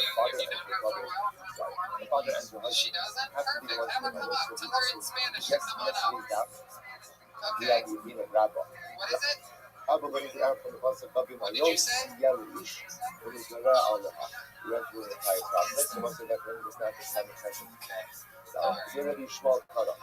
the father and her mother, the father and her husband have to be the ones who are married. So yesterday's daf, we had the Yemina Rabbi. Abba brings it out from the pasuk Rabbi Mayos Yalish, when he's Lara Alaha. We went through the entire process. So once that brings us now to Simon Session. They're really small color.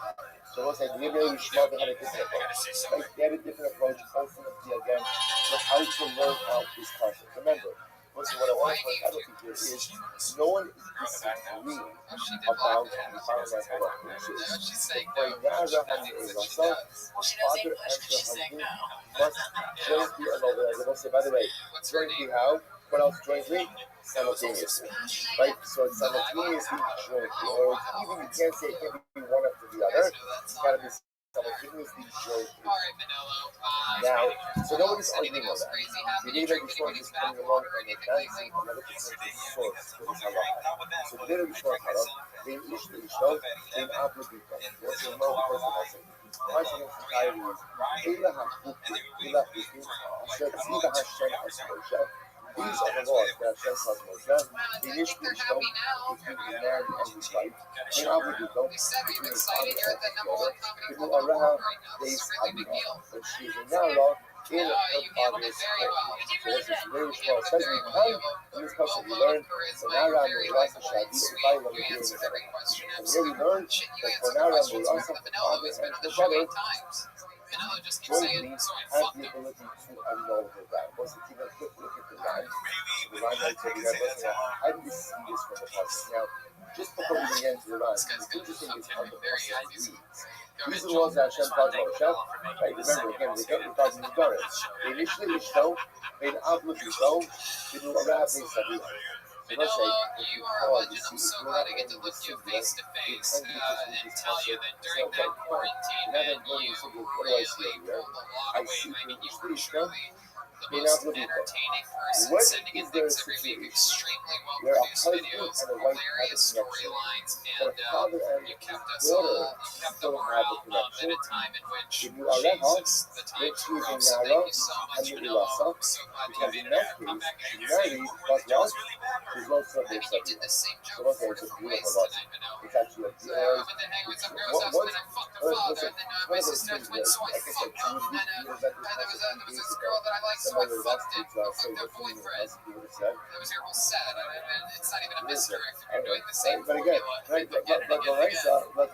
So once they really small, they had a different approach. Right? They had a different approach, ultimately again, for how to learn out this concept. Remember, what I want to point out here is no one is disagreeing about the fundamental approach. For Nara and Rasa, the father and the husband must jointly, as I will say, by the way, jointly how? What else jointly? Simultaneously. Right? So it's simultaneously jointly. Or even you can't say it can be one after the other. It's got to be simultaneously jointly. Now, so nobody's arguing on that. The data before is coming along and advancing another potential source for this halacha. So the data before halacha, being ishto, being abrubita. What's the most important also? Parsing its entirety is Ela HaChukim, Ela Chukim, Asher Tziva Hashem as Moshe. These are the laws that Hashem tells Moshe. The ishto, between the man and his wife. Being abrubita, between the father and his daughter. Being Araha, based on but she is a narrow in her father's home. So this is very small. Says we come in this concept we learn for Nara Murasa Shadi and here we learn that for Nara Murasa, the father and the brother jointly have the ability to annul her vow. Once the king quick look at the line notes that we have listening, how do you see this from the process? Now, just before we begin to the line, the interesting is how the process reads. These are the laws that Hashem taught Moshe. Right? Remember, again, they get regarding the Gemara. They initially Ishto, they Avlu Ishto, they do Arab Beis Savila. So let's say, if you call, you see, if you're not able to see this, they tend to tell you that during that quarantine, that you what do I see over there? I see Ishto Ishto. The most entertaining person sending in things every week, extremely well-produced videos, hilarious storylines, and you kept us all, you kept them around month at a time in which, Jesus, the times were rough, so thank you so much, Manila. I'm so glad you made it come back and you're saying, I mean, you did the same joke 4 different ways tonight, Manila. So, but then, hey, what's up, girls? I was, and I fucked her father, and then my sister had twins, so I fucked them, and there was this girl that I liked, so I fucked it. I fucked their boyfriend. That was your whole set. It's not even a misdirect. You're doing the same formula. Right, but Larissa, now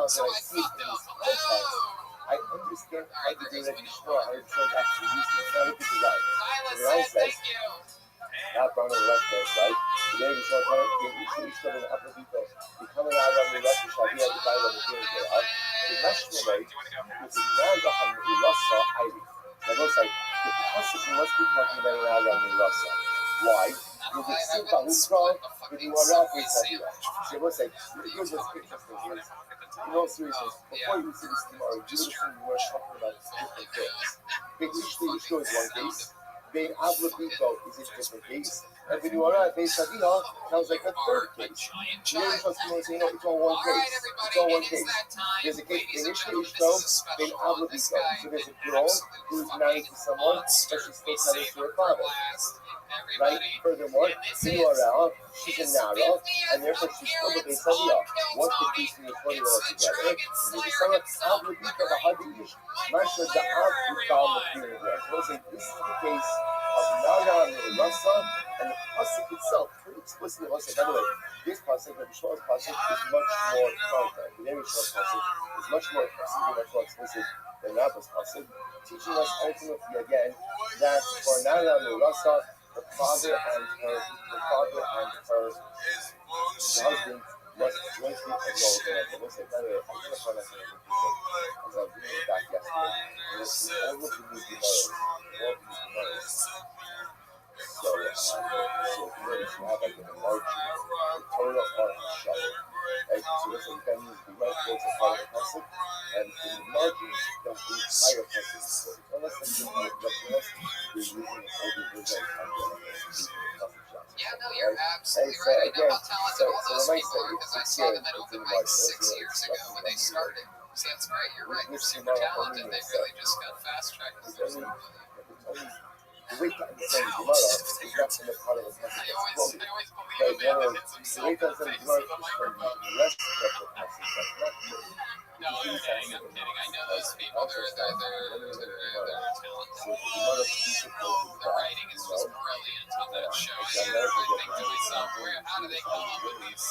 so that I see fucked in them. this context, I understand how to do that before I understand actually using it. Now look at the right. Silas The right said, says, thank you. not on the left hand side. Today we saw time in each of the upper people becoming out on the left shall be at the Bible the things they are. The national rate is a Naga on the Rasa Ivy. I will say the possible must be talking about an Naga on the Rasa. Why? Because it's simple who crawl, but you are out with Savia. So I will say, here's what's interesting here. In all seriousness, before you see this tomorrow, you listen to we're talking about different things. Being Ishto is one case. Being Ablabito is a different case. And when you are at Beis Savila, sounds like a third case. You know, it's all one case. It's all one case. There's a case being Ishto, being Ablabito. So there's a girl who is married to someone, but she's still married to her father. Right? Furthermore, Sinwara, she's a Nara, and therefore she's still a Beis Savila. What's the piece in the 20 all together? There's someone Ablabito, the Hadish, Marsha, the Ablabito, the Funeral. So we'll say this is the case of Naga and Rasa, and the pasuk itself pretty explicitly will say, by the way, this pasuk, the Shmuel's pasuk, is much more concrete. The very short pasuk is much more explicit than Rabbi's pasuk, teaching us ultimately again that for Naga and Rasa, the father and her husband must jointly annul the we'll say, by the way, I'm going to find out some people as I was reading back yesterday. And it's all of these Gemaras. So if you notice, you have like an enlargement, the Torah or Hashem. Right? So listen, that means the right quotes are part of the pasuk, and the enlargements don't the entire pasuk is quoted. Unless you're using it over the Yeah, no, you're absolutely right. I know how talented all those people are because I saw them at open mic 6 years ago when they started. So that's great. You're right. They're super talented. They really just got fast tracked. the way to understand the Gemara is not from the part of the passage that's quoted. But in other words, the way to understand the Gemara is from the rest of the passage that's not quoted. No, I'm kidding. I know those people. They're talented. The writing is just brilliant on that show. I never think to myself, how do they come up with these?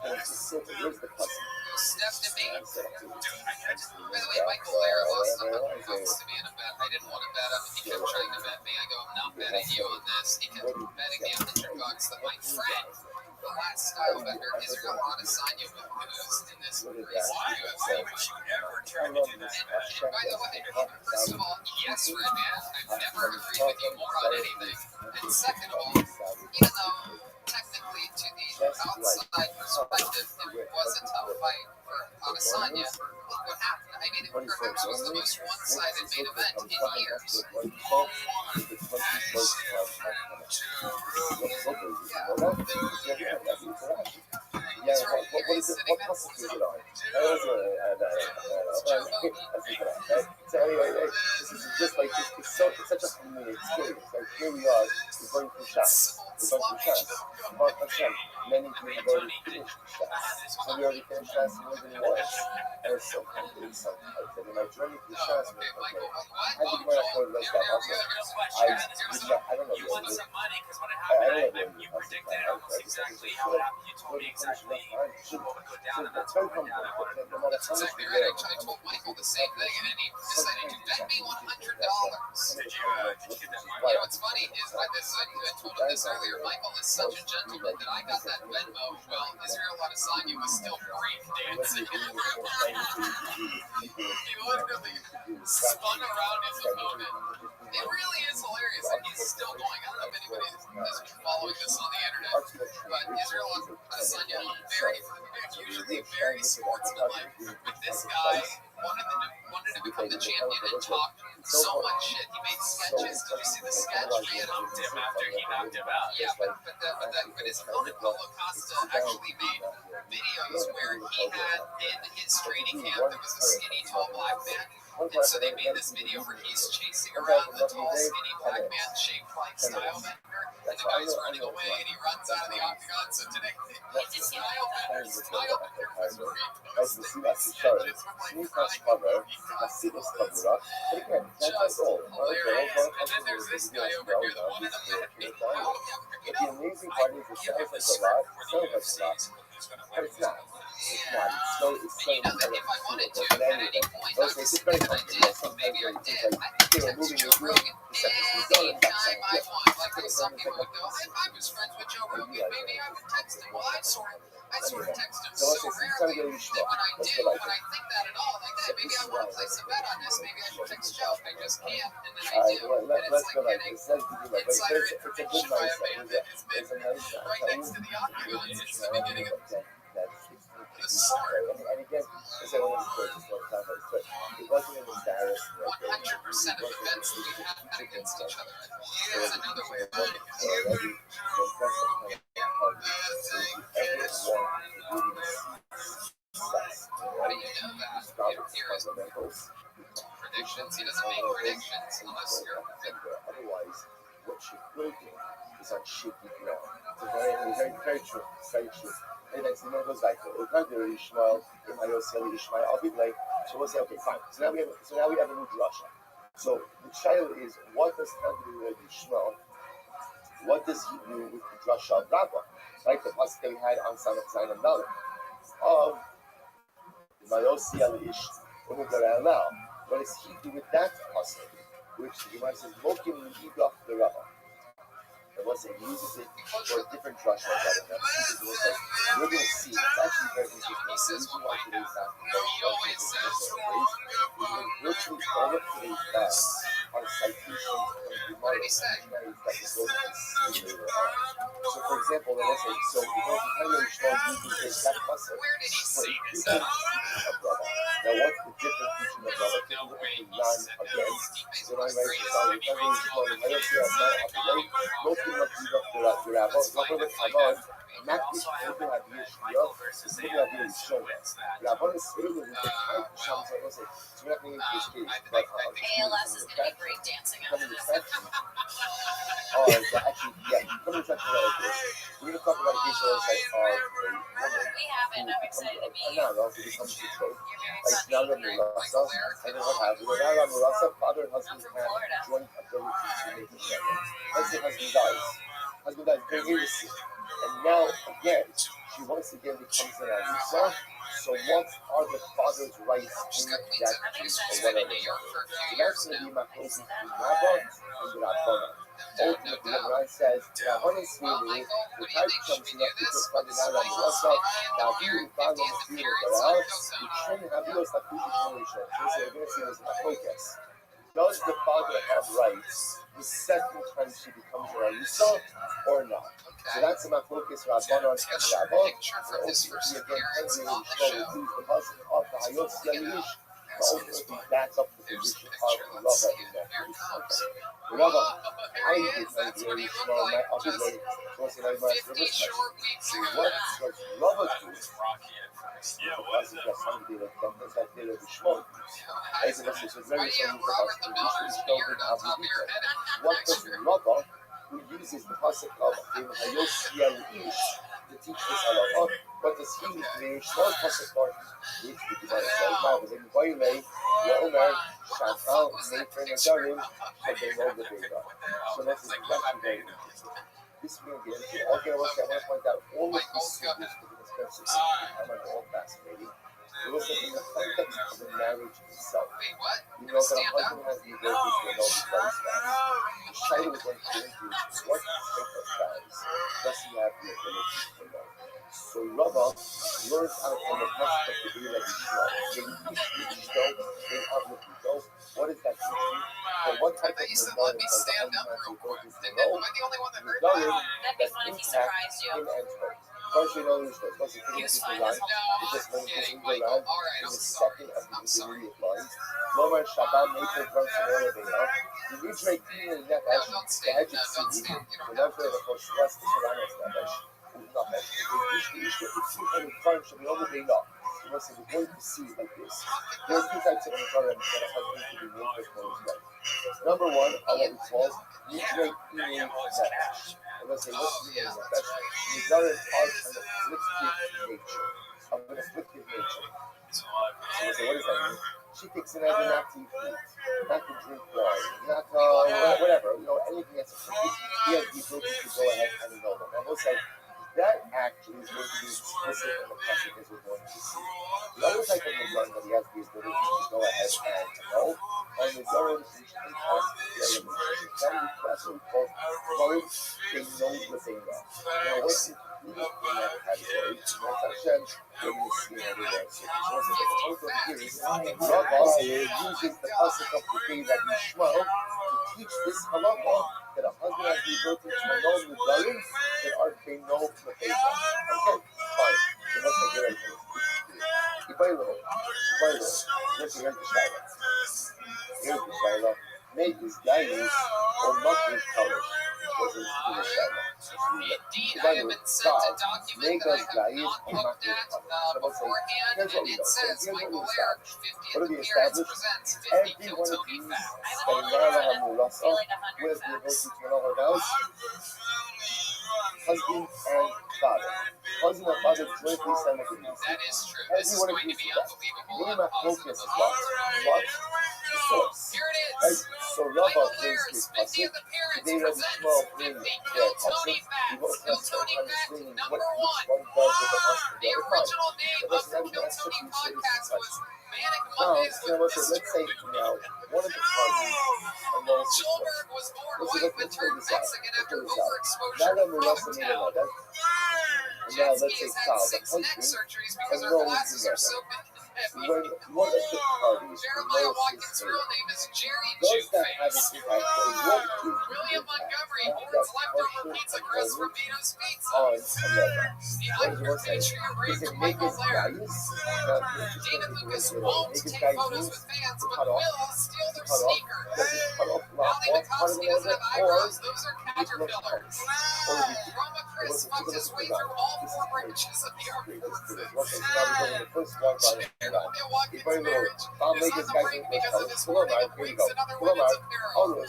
Where's the puzzle? Stepped to me. By the way, Michael Lair lost to me in a bet. I didn't want to bet him. He kept trying to bet me. I go, I'm not betting you on this. He kept betting me $100 that my friend, the last style bender, Israel Adesanya, would lose in this race. Why would you ever try to do that? And by the way, first of all, yes, Red Man, I've never agreed with you more on anything. And second of all, even though technically to the outside perspective, it was a tough fight for Adesanya, look what happened. I mean, it perhaps was the most one-sided main event in years. What constitutes it on? So anyway, this is just like, it's such a familiar experience. Like here we are, we're going through shots. We're going through shots. Baruch Hashem, many people have already finished shots. So we already finished shots more than once. And it's so comforting sometimes. And when I was running through shots, I'm like, okay, I think when I put those stuff out there, I don't know. You won some money because when it happened, you predicted it almost exactly how it happened. You told me exactly what would go down, and that's what went down. That's exactly right. I told Michael the same thing, and then he decided to bet me $100. Did you get that money? Yeah, what's funny is I told him this earlier. Michael is such a gentleman that I got that Venmo while Israel Adesanya was still break dancing. He literally spun around his opponent. It really is hilarious, and he's still going. I don't know if anybody is following this on the internet, but Israel Adesanya, usually very sportsmanlike, but this guy wanted to become the champion and talk so much shit. He made sketches. Did you see the sketch? He knocked him after he knocked him out. Yeah, but his opponent Paulo Costa actually made videos where he had in his training camp there was a skinny tall black man. And so they made this video where he's chasing around the tall, skinny black man shaped like Style Bender, and the guy's running away, and he runs out of the octagon. So today, it's Style Bender was just hilarious. And then there's this guy over here, the one in the back. The amazing part is it sounds like a lot, but it's not. It's you know that if I wanted to, at any point, I was thinking I did, maybe I did. I could text Joe Rogan anytime I want. Like some people would go, if I was friends with Joe Rogan, maybe I would text him. Well, I sort of text him so rarely that when I think that at all, like, hey, maybe I want to place a bet on this, maybe I should text Joe. I just can't, and then I do. And it's like getting insider information by a man that has been right next to the octagon since the beginning of the start. And again, as I always say, just one time, but it wasn't an embarrassment. 100% of events that we have against each other. That's another way of putting it. How do you know that? Here is predictions. He doesn't make predictions unless you're a victor. Otherwise, what you're building is on shaky ground. It's very true. Very true. And then it goes like, if I do Ishmael, if I don't Ishmael, I'll be like, so we'll say, okay, fine. So now we have a new drasha. So the child is, what does have to do with Ishmael? What does he do with the drasha of Rabbi? Like the pasuk that we had on Zayin and Dalet. Mayosi al Ish, now. What does he do with that pasuk? Which the Gemara says, Mokim Yidach the Rabbi. was he uses it for a different drush like that. And we're going to see, it's actually very interesting. The reason why today's not very short is virtually all of today's baths are citations from Gemara dictionaries that we go to see later on. So, for example, let's say, so because the Torah Yishmael uses this that pasuk for a different teaching of Rabbi. Now, what's the different teaching of Rabbi? Take a look at the Yan again. So, I write this down. The Torah Yishmael, the Hayot Yishmael, Abilay, Lokim Lakiv of the Rabbi, Rabbi the Kamad, Makis, Lokim Abiyah Shmiyah, Lokim Abiyah Yishmael. Rabbi is saying that we can type Shams, I was saying, so we're not going into this case, but ALS is going to be great dancing after this. Actually, yeah, coming to like this. We're going to talk about a case where it's like a woman. We haven't. I'm excited to meet you. Who becomes betrothed. Like now that Murasa, and then what happens? When now that Murasa, father and husband have joint ability to make a family. Let's say husband dies. Husband dies, bring her to see. And now, again, she once again becomes an Arisa. So what are the father's rights in that case or whatever? So that's going to be my closing between Rabba and the Rabbana. Ultimately, the Quran says, Rabbana is really the type comes in that because father now that Murasa, now he will find on the field of the house, which shouldn't have yours like we can show. So we're going to see this in my focus. Does the father have rights the second time she becomes an Arisa or not? So that's my focus, Rabbanon and Rabba. And ultimately, again, Henry will use the husband of the Hayot Yalish, but ultimately that's up to the position of Rabba in that case. Rabba, I did my very small, my other way, was in my river special. So what does Rabba do? Because that's something that they are the small. As a message, it's very simple for us to what does Rabba, who uses the pasuk of Hayos Yalish to teach this halacha, what does he use the small pasuk for? Which the Gemara says now, but in Vaylei, Yomer, Shachal, Mefer, Nazarim, and they know the Veda. So that's exactly very interesting. This we're going to get into. Okay, I want to point out all of these symbols because it's very I'm all fascinating. So let's look in the context of the marriage itself. You know that a husband has the ability to know his wife's vows. The Shaila we're going to get into is what type of vows does he have the ability to know? So Rabba learns out from the pasuk of the Gila Yishmael. What is that teaching? And what type of knowledge does the husband have the ability to know? That'd be fun if he surprised you. First, you know, because it is the line, it just when it is in the line, in the second of the intermediate lines. Lower Shabbat, Maker, Brunch, and Olivia. The Ridgeway King and Nefesh, the Hedge of City, whenever the first West is around its Nefesh, Nefesh, the issue is in front of the Olivia. So we're going to see like this. There are two types of environment that a husband can be made for his wife. Number one are what we call Ridgeway King and Nefesh. I'm going to say, what's the meaning of that? Nizar is our kind of afflictive nature. I'm going to afflictive nature. So we say, what does that mean? She takes it as not to eat food, not to drink wine, not whatever, anything that's afflictive. He has the ability to go ahead and know them. And we'll say, that actually is going to be explicit in the passage as we're going to see. The other type of Nizar that he has the ability to go ahead and know, and Nizar is that's what we call knowledge. They know what they know. Now, what's included in that category? That's Hashem. We're going to see everywhere. So, the point of here is Rabba uses the pasuk of the day that Yishmael to teach this halacha that a husband has the ability to know the darim that are they know what they know. Okay, fine. So let's get ready for this. Ibaylo. Let's get ready to Shaila. Here's the Shaila. Made this guy or not this college was in the Shaila. Indeed, I have been sent a document that I have not looked at beforehand, and it says Michael Laird, 50th appearance presents 50 Kiltony facts. And now I feel like 100 facts. Husband and father. Husband and father jointly simultaneously. That is true. This is going to be unbelievable. Focus is what? The source. Here it is. So Michael Laird's 50th appearance presents 50 Kiltony facts. Kiltony fact number 1. The original name of the Kiltony podcast was Manic Now, Mondays with let's Mr. say now one of the parties knows this Schulberg was born white but turned Mexican after now overexposure that to we're wrestling Frogtown. that, and now let's say Jetski has had Sal, the 6 neck husband, surgeries because and her no one's glasses in are there. so big and heavy. When one of the parties Jeremiah knows Watkins' this real name is Jerry does that have Jewface. an impact on what is William the Montgomery impact hoards of leftover that pizza partial crusts from component Vito's Pizza. on another? The What Iker does it say? Patriot Does raped it make Michael us Laird. guys? David Lucas won't take photos with fans, but will steal their sneakers. Does it cut off Ali one part of Makovsky the doesn't leather, have or eyebrows, those are caterpillars. Roma Chris fucked his way through all 4 branches of the armed forces. Jeremiah Watkins' marriage is on the brink because of his hoarding of wigs and other women's apparel.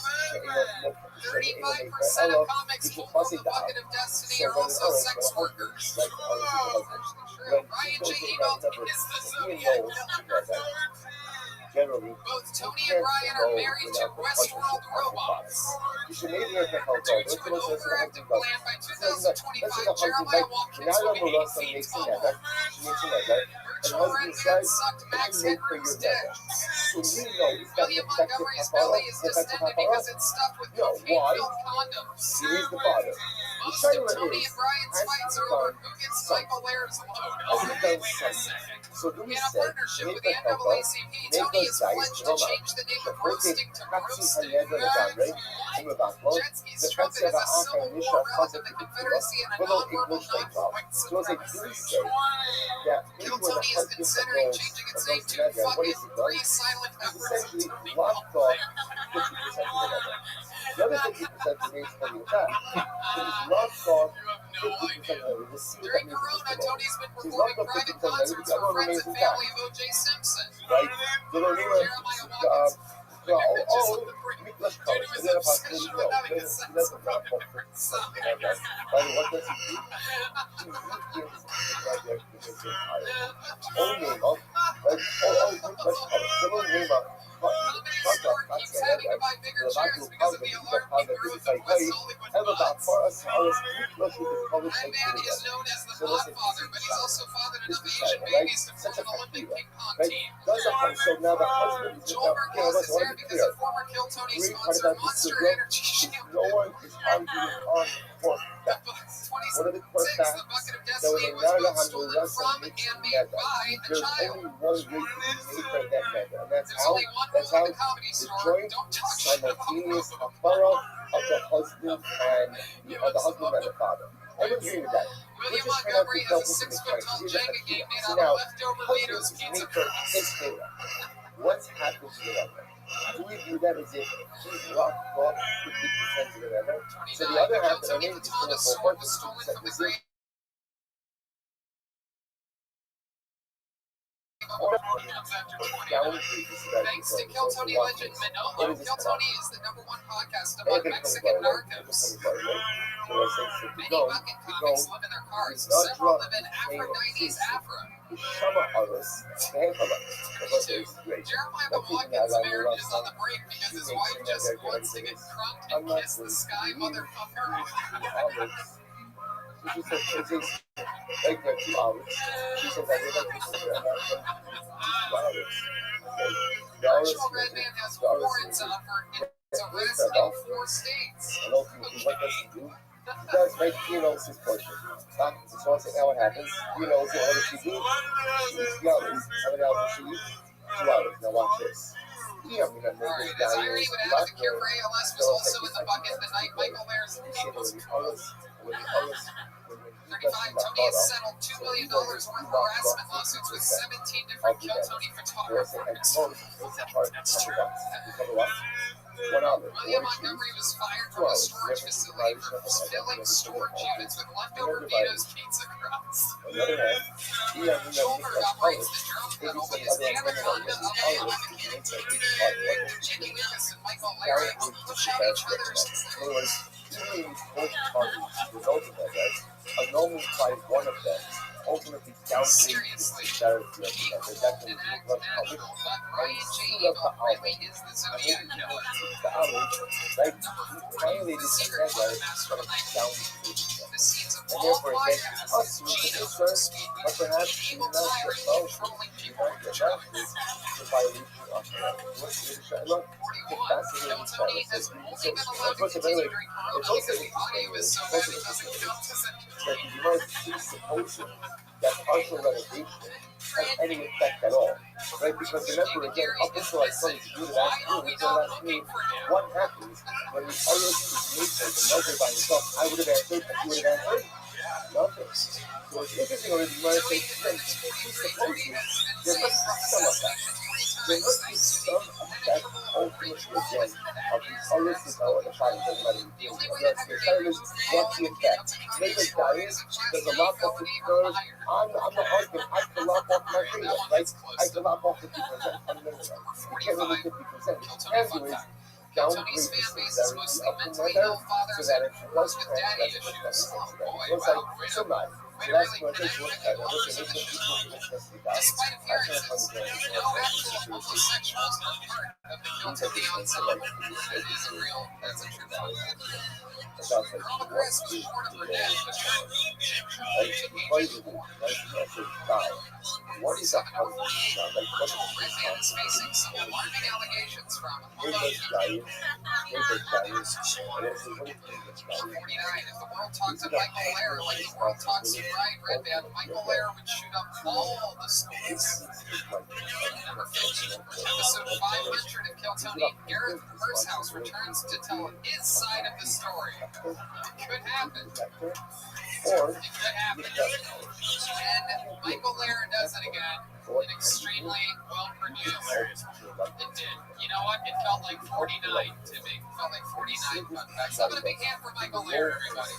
35% of comics pulled from the bucket of destiny are also sex workers. Ryan J. Evaldi is the Zodiac Killer. Generally, Both Tony and Ryan are married to Westworld robots. Due to an overactive plan, by 2025, Jeremiah Watkins will be 8 feet tall. Virtual Red sucked Max Headroom's dick. William Montgomery's belly is distended because it's stuffed with cocaine-filled condoms. Here's the father. Most of Tony and Ryan's fights are over who gets Michael Laird's load. Wait a second. So do we In a say, partnership with the NAACP, Tony is pledged to change the name of roasting to roasting. Jetski's trumpet is a Civil War relic of the Confederacy and a nonverbal, non-white supremacist. Kill Tony is considering changing its name to fucking Three Silent Members of Tony Culture. the other 50% remains heavy attack. It is not thought 50% of it. During Corona, Tony's been performing private concerts for friends and family of O.J. Simpson. Right? Jeremiah Watkins images of the brink due to his obsession with having a sex worker inside. What does he do? He gives the Comedy Store keeps having to buy bigger chairs because of the alarming growth of West Hollywood butts. That man is known as the Podfather, but he's also fathered enough Asian babies to form an Olympic ping pong team. Joel calls his hair because a former Kill Tony sponsor, Monster Energy Shield. No one is arguing on for that. 26, the bucket of destiny was both stolen from and made by a There's child. only one way to make that method, and There's only one rule in the Comedy the Store: joint don't talk shit about simultaneous them. apparel of the husband and the father. I would agree with that. William Montgomery is a 6-foot-tall Jenga game made out of leftover Vito's pizza crusts. What's happened to the other? Do we view that as if he's locked off 50% of the other? So the other half, Tony Fontana's sword was stolen from the grave. Thanks to Kill Tony legend Manolo, Kill Tony is the #1 podcast about Mexican narcos. Many bucket comics live in their cars, several live in Aphrodite's Afro. Jeremiah Watkins' marriage is on the brink because his wife just wants to get crunked and kiss the sky motherfucker. She said, like 2 hours. She says, I would like to see her about 2 hours. Virtual Red Man has warrants out for arrest in 4 states. And ultimately, what does he do? He does make his portion. So I say, now what happens? What does she do? She eats the others. How many hours does she eat? 2 hours. Now watch this. Alright, as irony would have it, the cure for ALS was also in the bucket the night Michael Laird's name was crossed. 35, Tony has settled $2 million worth of harassment lawsuits with 17 different Kill Tony photographers. That's true. William Montgomery was fired from a storage facility for filling storage units with leftover Vito's pizza crusts. Schulberg operates the drone pedal with his anaconda of a mechanic team. Jimmy Lucas and Michael Laird push out each other's a normal size one of them ultimately downgrades the character of the and act natural, but Ryan J. Evo really is the Zodiac Killer. The scenes of and therefore against us who is concerned, but perhaps do not get most, do not get masters, the violation of the law. What's the Shaila? The fascinating Shaila says, it's also, by the way, it's also interesting that the Gemara presupposes that partial renovation has any effect at all, right? Because remember, again, up until I told you to ask me, what happens when the artist is naked and measured by himself? I would have answered, and you would have answered nothing. So it's interesting when the Gemara says, presupposes there must be some effect. There must be some effect, ultimately, again, of the artist is our Shai, doesn't matter who deals with it. The Shai is, what's the effect? Maybe diet, there's a lot of occurs. I'm the husband, I can lop off my freedom, right? I can lop off 50%. You can't really 50%. What you can do is downgrade the sincerity of the mother so that it does translate to the looks like somebody. So that's what it is. Listen, Despite appearances, no actual homosexuals are part of the Kiltoni ensemble. That isn't real. That's a true fact. Girl Chris was short of her death, but what is a house? Like, what Chris is facing some alarming allegations from is this diet? What is this diet? 49. If the world talked to Michael Lair like the world talks to Brian Redband, Michael Lair would shoot up all the schools. Number 15, episode 500 of Kiltoni, Gareth Pursehouse returns to tell his side of the story. It could happen. Or It could happen. And Michael Lair does it again. An extremely well produced. It did. You know what? It felt like 49 to me. It felt like 49 fun facts. Have a big hand for Michael Lair, everybody.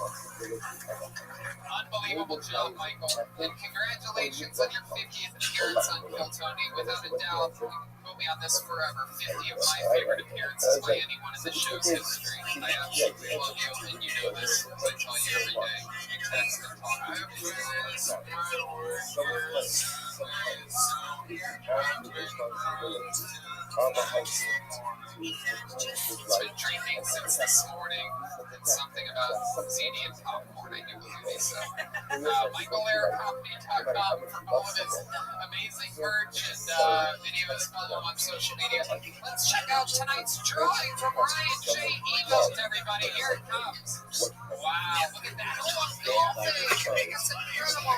Unbelievable job, Michael. And congratulations on your 50th appearance on Kiltoni. Without a doubt, you can put me on this forever. 50 of my favorite appearances by anyone in the show's history. I absolutely love you, and you know this. I tell you every day. You text and talk. I have this, It's been drinking since this morning. It's something about ziti and popcorn, I do believe he said. MichaelLairCompany.com for all of his amazing merch and videos. Follow on social media. Let's check out tonight's drawing from Ryan J. Emote, everybody. Here it comes. Wow, look at that. Oh, it's incredible.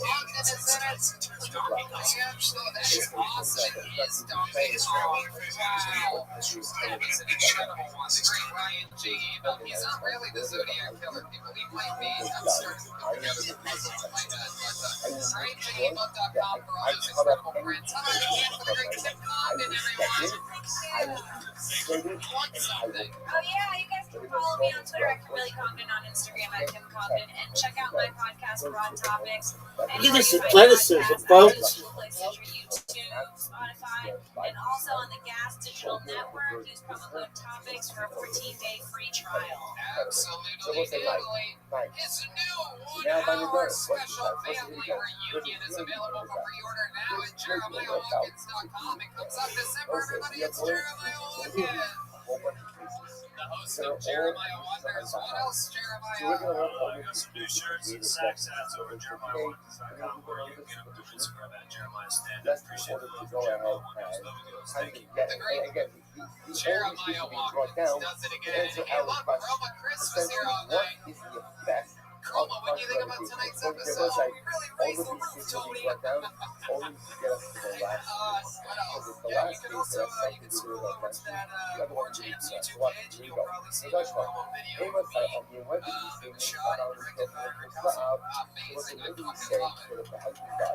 London is in it. That is awesome. He is donkey strong. Wow. That is an incredible one. The great Ryan J. Emote. He's not really the Zodiac Killer, people. He might be. I'm starting to put together the puzzle in my head. But RyanJEmote.com for all his incredible prints. How about a hand for the great Tim Condon, everyone? Plug something. Oh yeah, you guys can follow me on Twitter at Kimberly Condon, on Instagram at Kim Condon, and check out my podcast, Broad Topics. Look at this athleticism, folks. YouTube, Spotify, and also on the Gas Digital Network. Use promo code Topics for a 14-day free trial. Absolutely. His new 1 hour special family reunion is available for pre-order now at JeremiahWatkins.com. It comes out December, everybody. It's Jeremiah Watkins. The host of Jeremiah Wonders. What else, Jeremiah? Some new shirts and sex ads over at JeremiahWatkins.com, where you can get the Instagram at Jeremiah Stand. Appreciate the love for Jeremiah Watkins. Love you guys. Thank you. Jeremiah Watkins does it again. Hey, look, Roma Chris was here all night. Roma, what do you think about tonight's episode? We really raised the roof, Tony. What else? Yeah, you can also scroll over to that War James YouTube page, and you'll probably see the promo video of me shot and directed by Rick Nelson. Amazing. I fucking love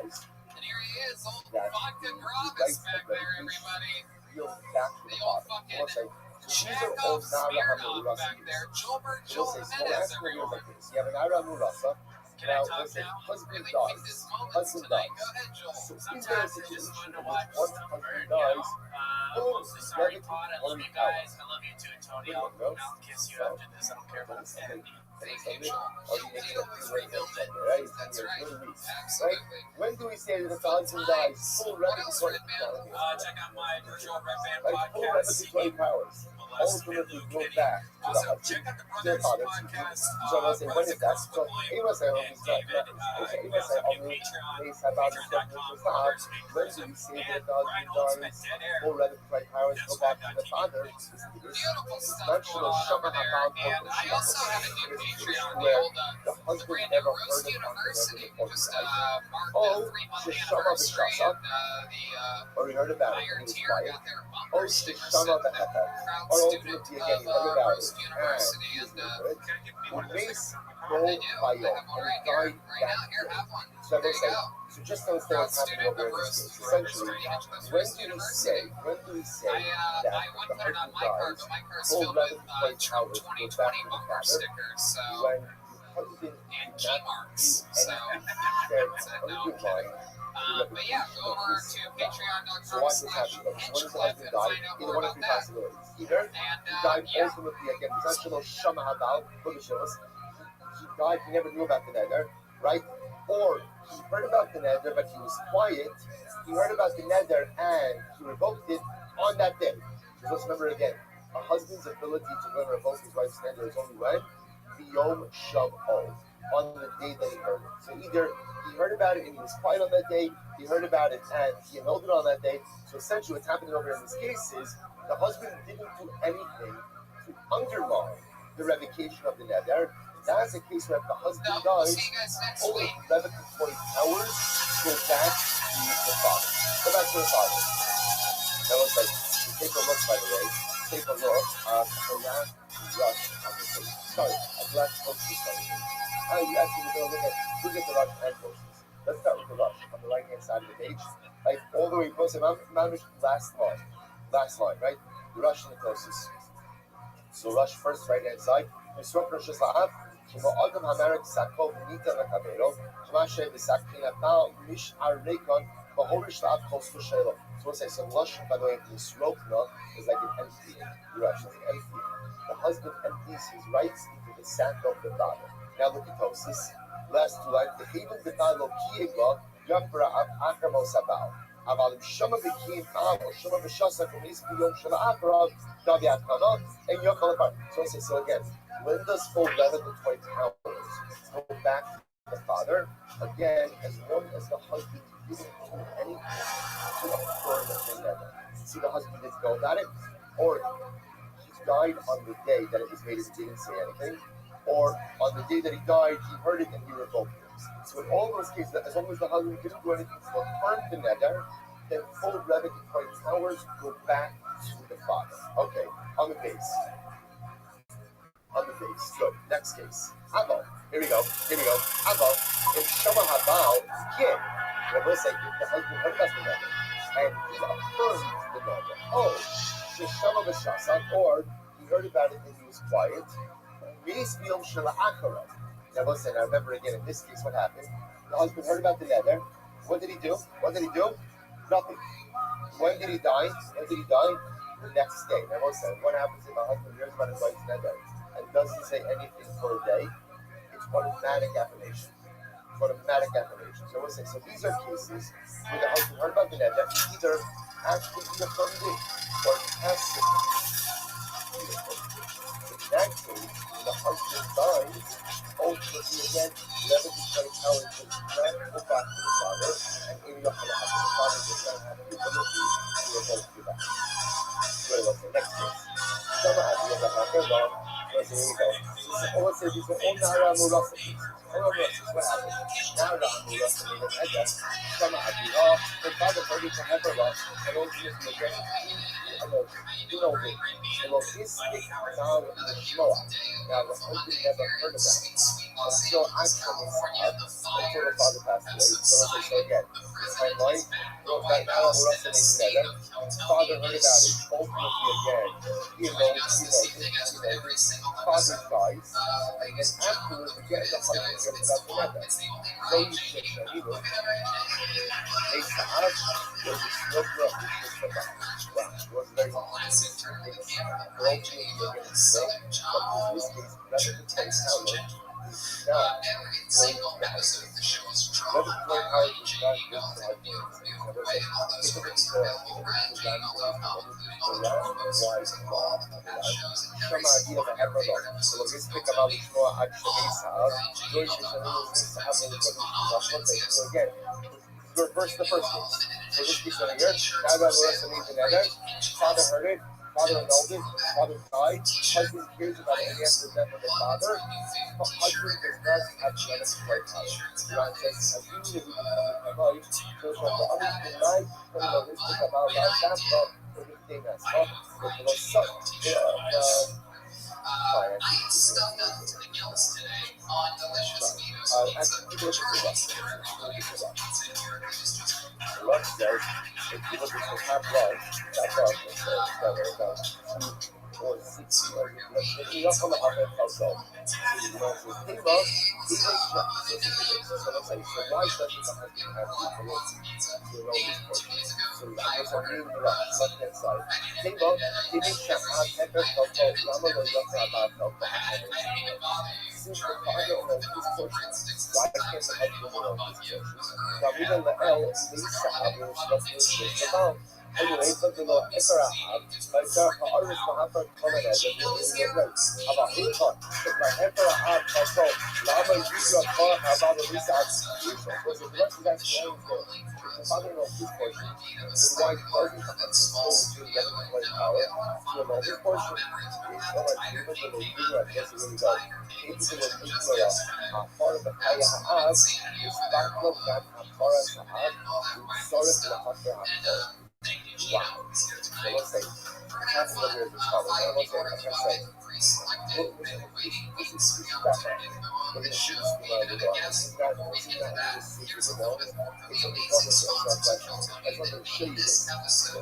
it. And here he is, old Vodka Gravis back there, everybody. The old fucking Jack of Smirnoff back there. Joel Jimenez, everyone. Can I talk now? Really picked this moment tonight. Go ahead, Joel. Sometimes it's just fun to watch stuff burn, Mostly sorry, Pod. I love you guys. I love you too, Tony. I'll kiss you after this. I don't care about the ending. Thank you, Joel. He always rebuilt it. That's right. Absolutely. When do we say that 1,000 dies? Full What else, repertory Redman? Check out my virtual Red Band like full podcast. repertory powers. ultimately go back to the husband, to their father. So I say, when is that? So Eva say, when do we say that the husband dies? Or rather, my parents go back to the father. Beautiful stuff going on over there. And I also have a new Patreon, the brand new Roast University. Just marked the 3-month anniversary, and the Iron Tier got their bumper sticker sent to them. Proud student of Roast University, and they do. They have one right here. Right now, here, have one. There you go. So just understand what's happening over in this case. Essentially, when do we say that I would put it on my card, but my card's full filled with revenue Trump 2020 bumper stickers, so, when husband and key marks, so, no. But yeah, go over to patreon.com/hinchclip and find out more about that. Either he died Yeah. ultimately again, he died, he never knew about the nether, right? Or he heard about the nether, but he was quiet. He heard about the nether and he revoked it on that day. So let's remember again, a husband's ability to go and revoke his wife's nether is only when? Yom Shav'o, on the day that he heard it. So either he heard about it and he was quiet on that day, he heard about it and he annulled it on that day. So essentially what's happening over in this case is the husband didn't do anything to undermine the revocation of the nether. That's a case where if the husband dies, only revocatory powers go back to the father. Go back to the father. That was like, take a look, by the way. Take a look at the last rush on the page. Sorry, at the last post. You actually going to look at the rush and posts. Let's start with the rush on the right hand side of the page. Like all the way across the last line, right? The rush and the closest. So rush first, right hand side. כמו אדם המרק סקו וניתן לקבלו, כמה שבסכינתו נשאר ריקון, בהורש לאף חוסר שלו. So let's say, so lush, by the way, this rokna is like an empty rush, like an empty. The husband empties his rights into the sack of the father. Now look at Tosis. Last two lines. The haven betalo kiegla, yafra akramo sabao. אבל אם שמה בקים או שמה בשסה כמיס ביום של האקרב, דבי התקנה, אין יוכל לפart. So let's say, so again, when does full revelatory powers go back to the father? Again, as long as the husband didn't do anything to affirm the nether. See, the husband didn't go about it, or he died on the day that it was made and didn't say anything, or on the day that he died, he heard it and he revoked it. So in all those cases, as long as the husband didn't do anything to affirm the nether, then full revocatory powers go back to the father. Okay, on the base. Good. Next case. Aval. Here we go. Aval. In Shama Habal, kid. Well, we'll say the husband heard about the nether, and he affirmed the nether. Oh, Shama B'Shasa, or he heard about it and he was quiet. Now listen, I remember again in this case what happened. The husband heard about the nether. What did he do? Nothing. When did he die? The next day. Now listen, what happens if a husband hears about his wife's nether and doesn't say anything for a day? It's automatic affirmation. So we'll say, so these are cases where the husband heard about the nether, either actively affirmed it or passively. In that case, when the husband dies, ultimately again, revocatory power does not go back to the father, and in the father does not have the ability to revoke the back. Wait, what's the next case? Shama Abi of the Hacker. Let's say, here we go. So let's say these are all Nara Murasa cases. What happened? Nara Murasa made an edda. Shama Abi. The father heard it to have a loss, and ultimately again, now the Shmoa. Now the husband never heard of that. Until actually until the father passed away. So again, my wife wrote that Nara Murasa made an edda. Father heard about it. Ultimately again, father dies, and then afterwards again the husband heard about the nether. So he said, he was very long. Every single episode of the show is Regulatory power is not good for husbands. Never say, think of it as the land wise law of the life. Shama idea of Eberlo. So when we speak about the Shmoa Ad Shemei Sa'av, Joy Sheshanim is Sa'av and the So again, reverse the first case. So this case over here, now that we're listening to Nether, father heard it, father annulled it, father died, husband cares about any after the death of the father, husband does not have genetic right power. God says, as you need to become my life, so shall the others deny, but the list is about that, but for the thing that's up, but for the son, Love says, if people just have love, that's love, or 60, or you're not going to have it outside. You know, so think about, he makes so let's say, so why doesn't the husband have people to know this person? So I guess I'm reading the left-hand side. Think about, he makes Shahad, Heber, Felto, Lama, Lo, Yofa, Abba, Felto, since the father knows this portion, why can't the husband know this portion? Now, we don't let El, Lisa, Abu, Shlomo, about. Anyway, but the law is Ahab, but there are others who have common as a rule in your race. About Hilchot, if my Emperor Ahab has told, Lama, you your car, about the Lisa, was the rest of that story for the father of this portion, the wife doesn't have to go to the other point power, to know this portion is so much people to the leader, I guess it really does. People of Israel are part of the Kaya Ahab, is back of that Hafara Ahab, who saw it to the Hafara Ahab. Wow. So let's say, half of the is covered. Now let's say, like I said, this is background. We're going to shoot this thing out of the door. This is not really secret at all. It's a performance of transaction. I just wanted to show you this. So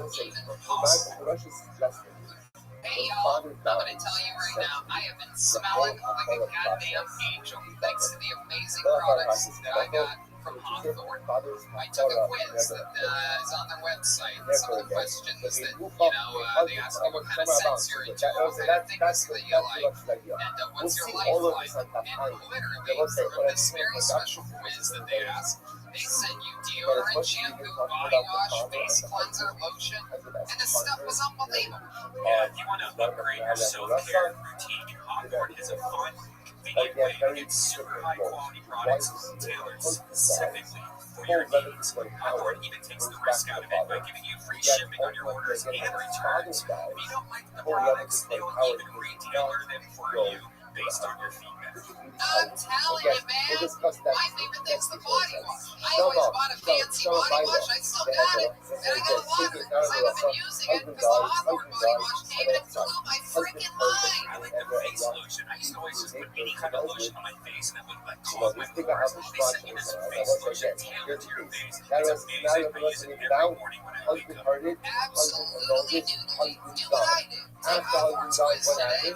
let's say, the Russians less than you. Hey y'all, I'm gonna tell you right now, I have been smelling like a goddamn angel thanks to the amazing products that I got from Hawthorne. I took a quiz that is on their website. Some of the questions that, they ask you what kind of scents you're into, what kind of things that you like, and what's your life like. And literally, from this very special quiz that they ask, they send you deodorant, shampoo, body wash, face cleanser, lotion, and this stuff was unbelievable. If you want to upgrade your self-care routine, Hawthorne is a fun, convenient way to get super high-quality products tailored specifically for your needs. Hawthorne even takes the risk out of it by giving you free shipping on your orders and returns. If you don't like the products, they will even retailer them for you based on your feedback. I'm telling you, man, my favorite thing's the body wash. I always bought a fancy body wash, I still got it, and I got love it because I haven't been using it because the Hawthorne body wash came and it blew my freaking mind. I like their face lotion. I used to always just put any kind of lotion on my face and it would like clog my pores. They sent you this face lotion tailored to your face. It's amazing. I use it every morning when I wake up. Absolutely, dude. Do what I do. Take Hawthorne's quiz today.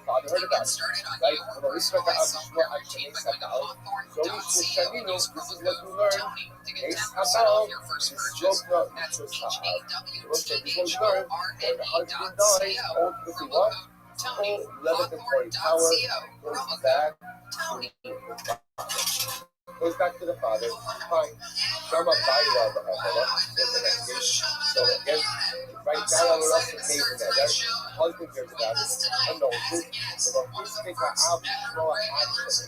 Father heard about it, Started on right? you. When we speak about Shmuel Akshanim Sakal, so we should this is what you learn. Ace Habal, this is Jokna, That's this is Sahab. H-A-W-T-H-O-R-N-E-W. This is what you learn. And the husband dies, ultimately what? Full leviticatory power goes back to goes back to the father. Fine. Shama Baila the Hafala is the next case. So again, right now I'm also paying that. Husband cares about it. And no, so the first thing I have to throw out actions.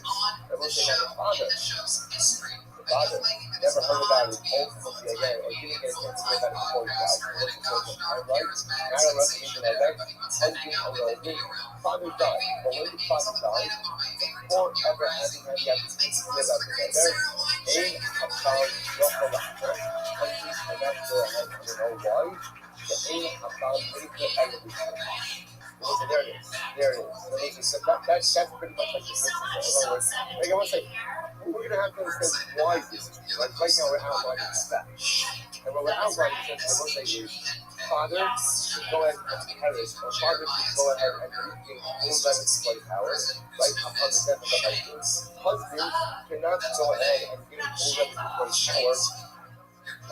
I will say that the father never heard about it ultimately again, or didn't get a chance to hear about it before he died. It wasn't so much time, right? Now I'm wrestling into that. Husband alone. Father died. But when the father died, before ever having had the opportunity to live out together, they have found Yochel Lachar. Husbands cannot go ahead and know why. The they have found anything out of this. So there it is. There it is. So that's pretty much like the system. In other words, like I want to say, we're going to have to understand why this is true. Like right now we're outlining the facts. And what we're outlining essentially what they is father should go ahead and inherit, or father should go ahead and regain full legislative power, right, upon the death of the husband. Husband cannot go ahead and gain full legislative power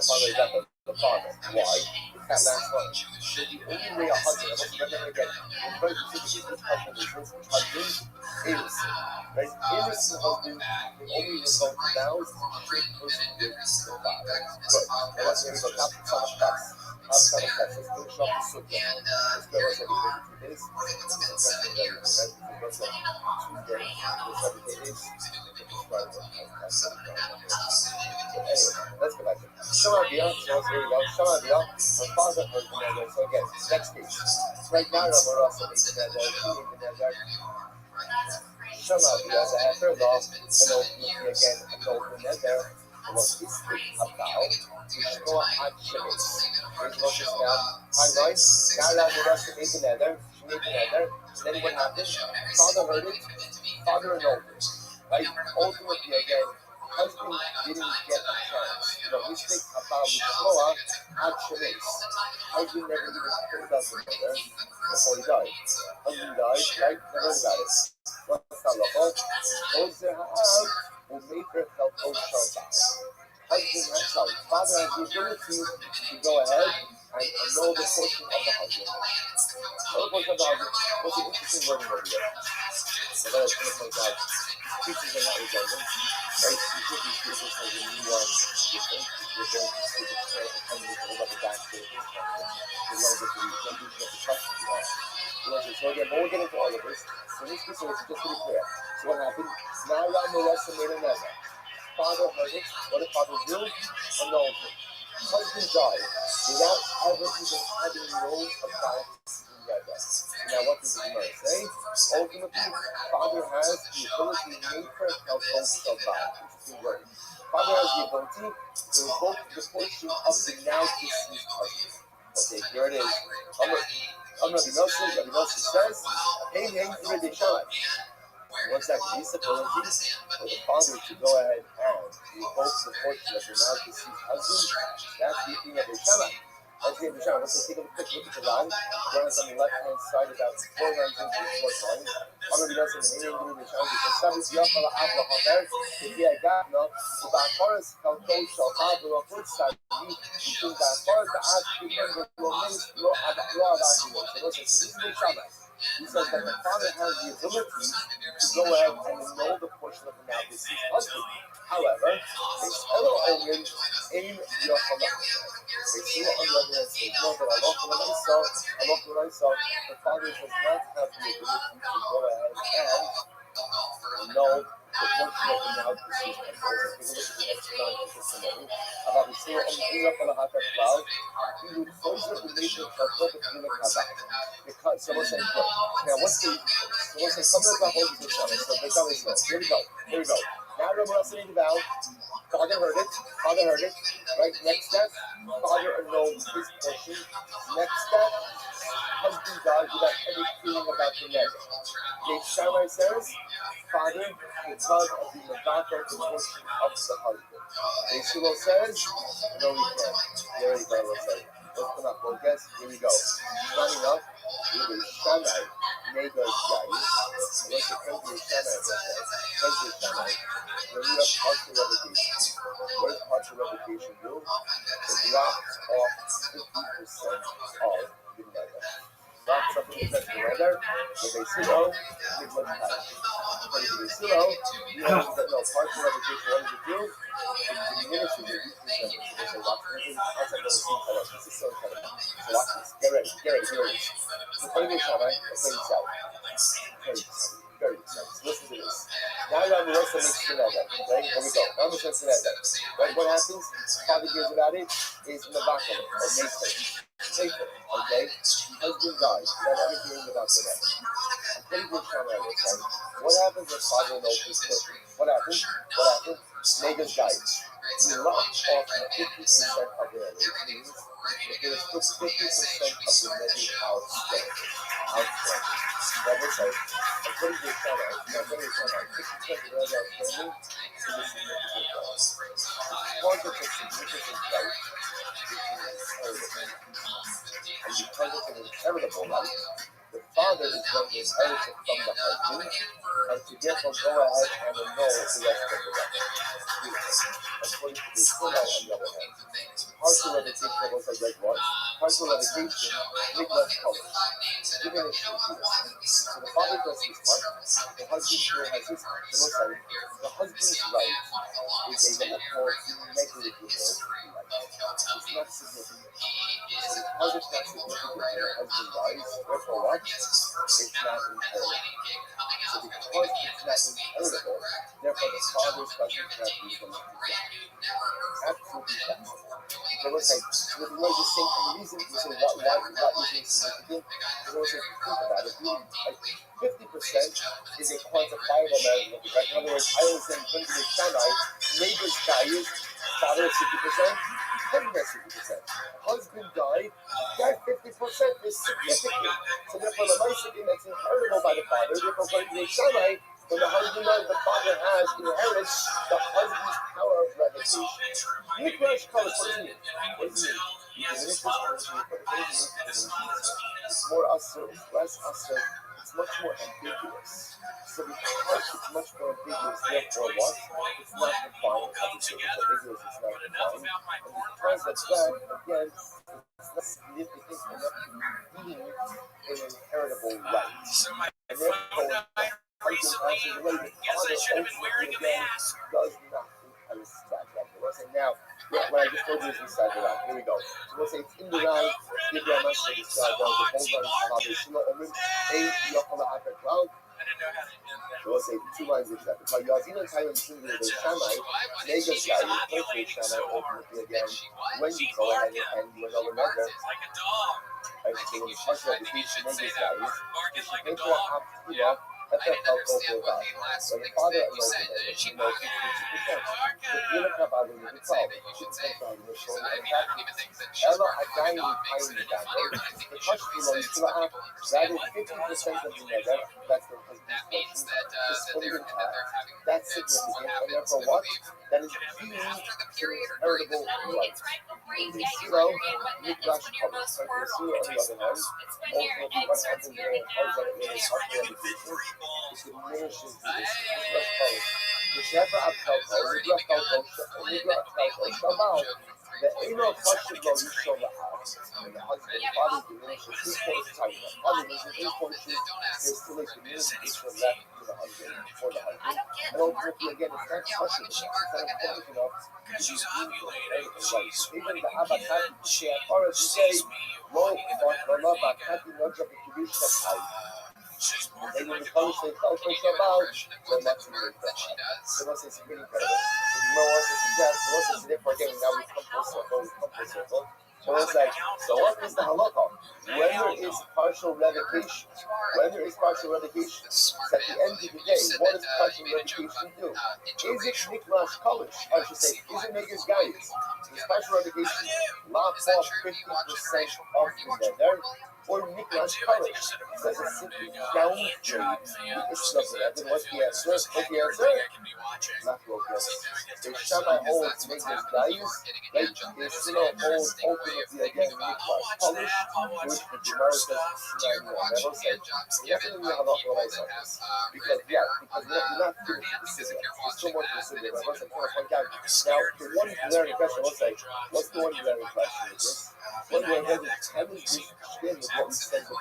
upon the death of the father. Why? The that last one. So the only way a husband, and remember again, it's very specific, which husband is this, which husband innocent. Right? Innocent husband can only revoke vows to shake person with the father. Good. Now let's here we go. Top of class. Let's finish off the sugya. Let's go over everything this. Let's go back. Shamadia, so here we go. Shamadia, her father heard the nether. So again, next case. Right now, we're also making the nether. Shamadia, the after law, and ultimately again, and open nether. What is the about? Yishkoa ad shemitz. Which was just now. Timeline. Now we're also making the nether. She made the nether. Then what happened? Father heard it. Father annulled it. Right? Ultimately again, husband didn't get a chance. We speak about Yishkoa ad shemitz. Husband never even heard about the nether before he died. Husband died, right? Never heard about it. What's the law? Those that have will make her help Husband has child. Father has the ability to go ahead and annul the portion of the husband. Another portion of the husband. What's the interesting wording over there? So that I was going to point out. Teachers are not redundant. Right? Each of these teachers has a nuance different. We're going to see the prayer and come with all of the back to the income. We want to get to the resolution of the question we have. So again, when we get into all of this, so in this case, just to be clear. So what happened? Now around the rest of the nether. Father heard it. What did father do? Annulled it. Husband died without ever even having known about the nether. Now what does the Gemara say? Ultimately, father has the ability to make her help survive. Interesting word. Father has the ability to revoke the portion of the now deceased husband. Okay, here it is. I'm Rabbi Nosson. Rabbi Nosson says, hey, what's that? His ability for the father to go ahead and revoke the portion of the now deceased husband. That's the thing of the Shema. That's the Shema. Let's take a quick look at the line. Runs on the left hand side about 4 lines into the fourth line. I'm Rabbi Nosson. Hey, the Shema. Because some is Yachal Abba Haber. If he had gotten up, the Bacharas Kalkol Shal Abba Rothschild. Between Bacharas, the Ashki, and the Romains, Lo Abaki. So listen, this is the Shema. He says that the father has the ability to go ahead and annul the portion of the now deceased husband. However, it's other omen in Yochanan. They see what on the other hand says, no, but Allah the father does not have the ability to go ahead and annul the portion of the now deceased husband. So take a look at the next line of the testimony. About the Surah on the Yochanan cloud, he would close the relation of the because someone saying, now what's the someone saying something about holding the Shema. So they tell me so. Here we go. Now remember us saying the vow. Father heard it. Right? Next step, father annulled his portion. Next step, husband died without any feeling about the nether. The Shammai says, father, because of the Mavaka portion of the husband. The Shilo says, no, we can't. There we go, let's say. Let's come up, well, guess, here we go. Running up, either Shammai, Nego's guy. Let's come to the Shammai, come to the Shammai. When we have partial revocation. What does partial revocation do? It blocks off 50% of the nether. Blocks up 50% of the nether. When they sit out, it looks bad. But if they sit out, you know that no, partial revocation, what does it do? It diminishes your weakness. So they say, watch this. Outside of the scene, this is so kind of. So watch this. Get ready, here it is. So play this Shammai, and play this out. Very exciting. So listen to this. Now you have the rest of the nether. Right? Here we go. Now the rest of the nether. Right? What happens? Father hears about it. Is Mavaka or Nathan. Okay? Husband dies. You have everything about the nether. I'm pretty good Shammai will say. What happens when father knows his portion? What happens? Megas dies. He locked off 50% of the nether. Which means if there is put 50% of the nether outstanding. That will say, according to the Shammai, 50% of the nether outstanding is a significant price. Because it's a significant price, and because it's an inheritable right, the father is going to inherit it from the husband, and to therefore go ahead and annul the rest of the right. According to the Shammai, on the other hand, partial revocation of what's like red was. Partial revocation, Nicholas colors. Given it to so the father does his part, the husband still has his part. So let's say the husband's right is a what we'll call negligible right. It's not significant. So because it's not significant when the husband dies, therefore what? It's not inheritable. So because it's not inheritable, therefore the father's cousin cannot be from the absolutely correct. So let's say, so the Lord is saying, and the reason you say why is insignificant, the Lord says, think about it, really, like 50% is a quantifiable measure of the right. In other words, I was saying, when the Shammai, neighbor's died, father at 50%, husband at 50%. Husband died, that 50% is significant. So therefore, the Ma'aseh that's inheritable by the father, therefore, according to the Shammai, when the husband dies, the father has inherited the husband's power of revocation. Midrash colors, what does it mean? What does it mean? You diminish this energy, but it's more usher, it's less usher, it's much more ambiguous. So because it's much more ambiguous, therefore what? It's not defined. Obviously, it's ambiguous, it's not defined. And because of that, again, it's not significant enough to be deemed an inheritable right. And therefore, husband passes away, the father ultimately again does not inherit that right. We'll say now, what I just told you is inside the line. Here we go. So we'll say it's in the line, give your master this guy, the whole line, Shema Omen, A, Yochel HaHaper Cloud. So we'll say 2 lines of that. Now, Yazina Tayyam Shindu, the Shammai, Negas guy, you play for Shammai ultimately again, when you go ahead and you will remember, I think when you touch that, the beach, Negas guy, you should make a happiya. Let that help over God. When the father knows it, he knows 50%. But you look up out of the problem. You should take on your shoulder and back. Ella Again, tiny family. The touch below you still have that is 50% of the nether. That's the husband's portion. Is fully intact. That's significant. And therefore what? That is deemed inheritable right. The zero, Midrash covers. So the zero on the other hand, ultimately what happens when a husband is partial education, it diminishes this Midrash covers. The Shefa Abkelko, Midrash Kelko, Shamal, the Eno Pasha Lo Yishol La'al. And the husband, father diminishes his portion, father diminishes his portion, there's still a diminution left to the husband, for the husband. And ultimately, again, it's not Pasha, it's not important enough to be right. Even the Abakat, Sheafar, as you say, Lo Bakati Nodja B'Kirish Katai. And when the college say Kalko Shabal, then that's a great thing. So let's say it's really incredible. So the Gemara wants to suggest, so let's say therefore again, now we come full circle. So it's like, so what is the halakha? When there is partial revocation, at the end of the day, what does partial revocation do? Is it Niklash Kolish? I should say, is it Megas Gaius? Is partial revocation lops off 50% of the nether? Or Niklash Kolish? Does it simply downgrade the Islam? Then what's the answer? Not focus. The Shammai holds Megas Gaius, like the Sinai holds ultimately again Niklash Kolish, which the Gemara says never said. Definitely halakha what I said this. Because we're not finished with the Sivir. There's so much to the Sivir. But let's say, point out. Now, the one glaring question, let's say, what's the one glaring question with this? One glaring question is, how does this fit with what we said before?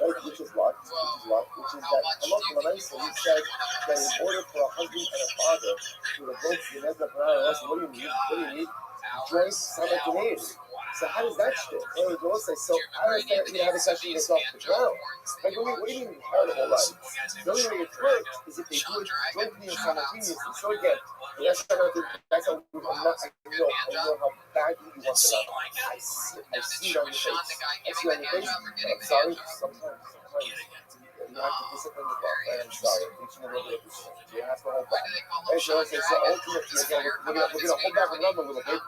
Right? Which is what? Which is that halakha l'maisa, we said that in order for a husband and a father to revoke the Nezra Parana, what do you need? Joint simultaneity. So how does that fit? So I understand you have a question that's off the ground. Like, what do you mean inheritable rights? The only way it works is if they do it jointly and simultaneously. So again, that's how I know how badly you want to know. I see it on your face. I'm sorry, sometimes. You have to discipline the clock. And I'm sorry, I'm teaching a little bit of discipline. You have to hold back. So ultimately, again, we're going to hold back and run a little bit.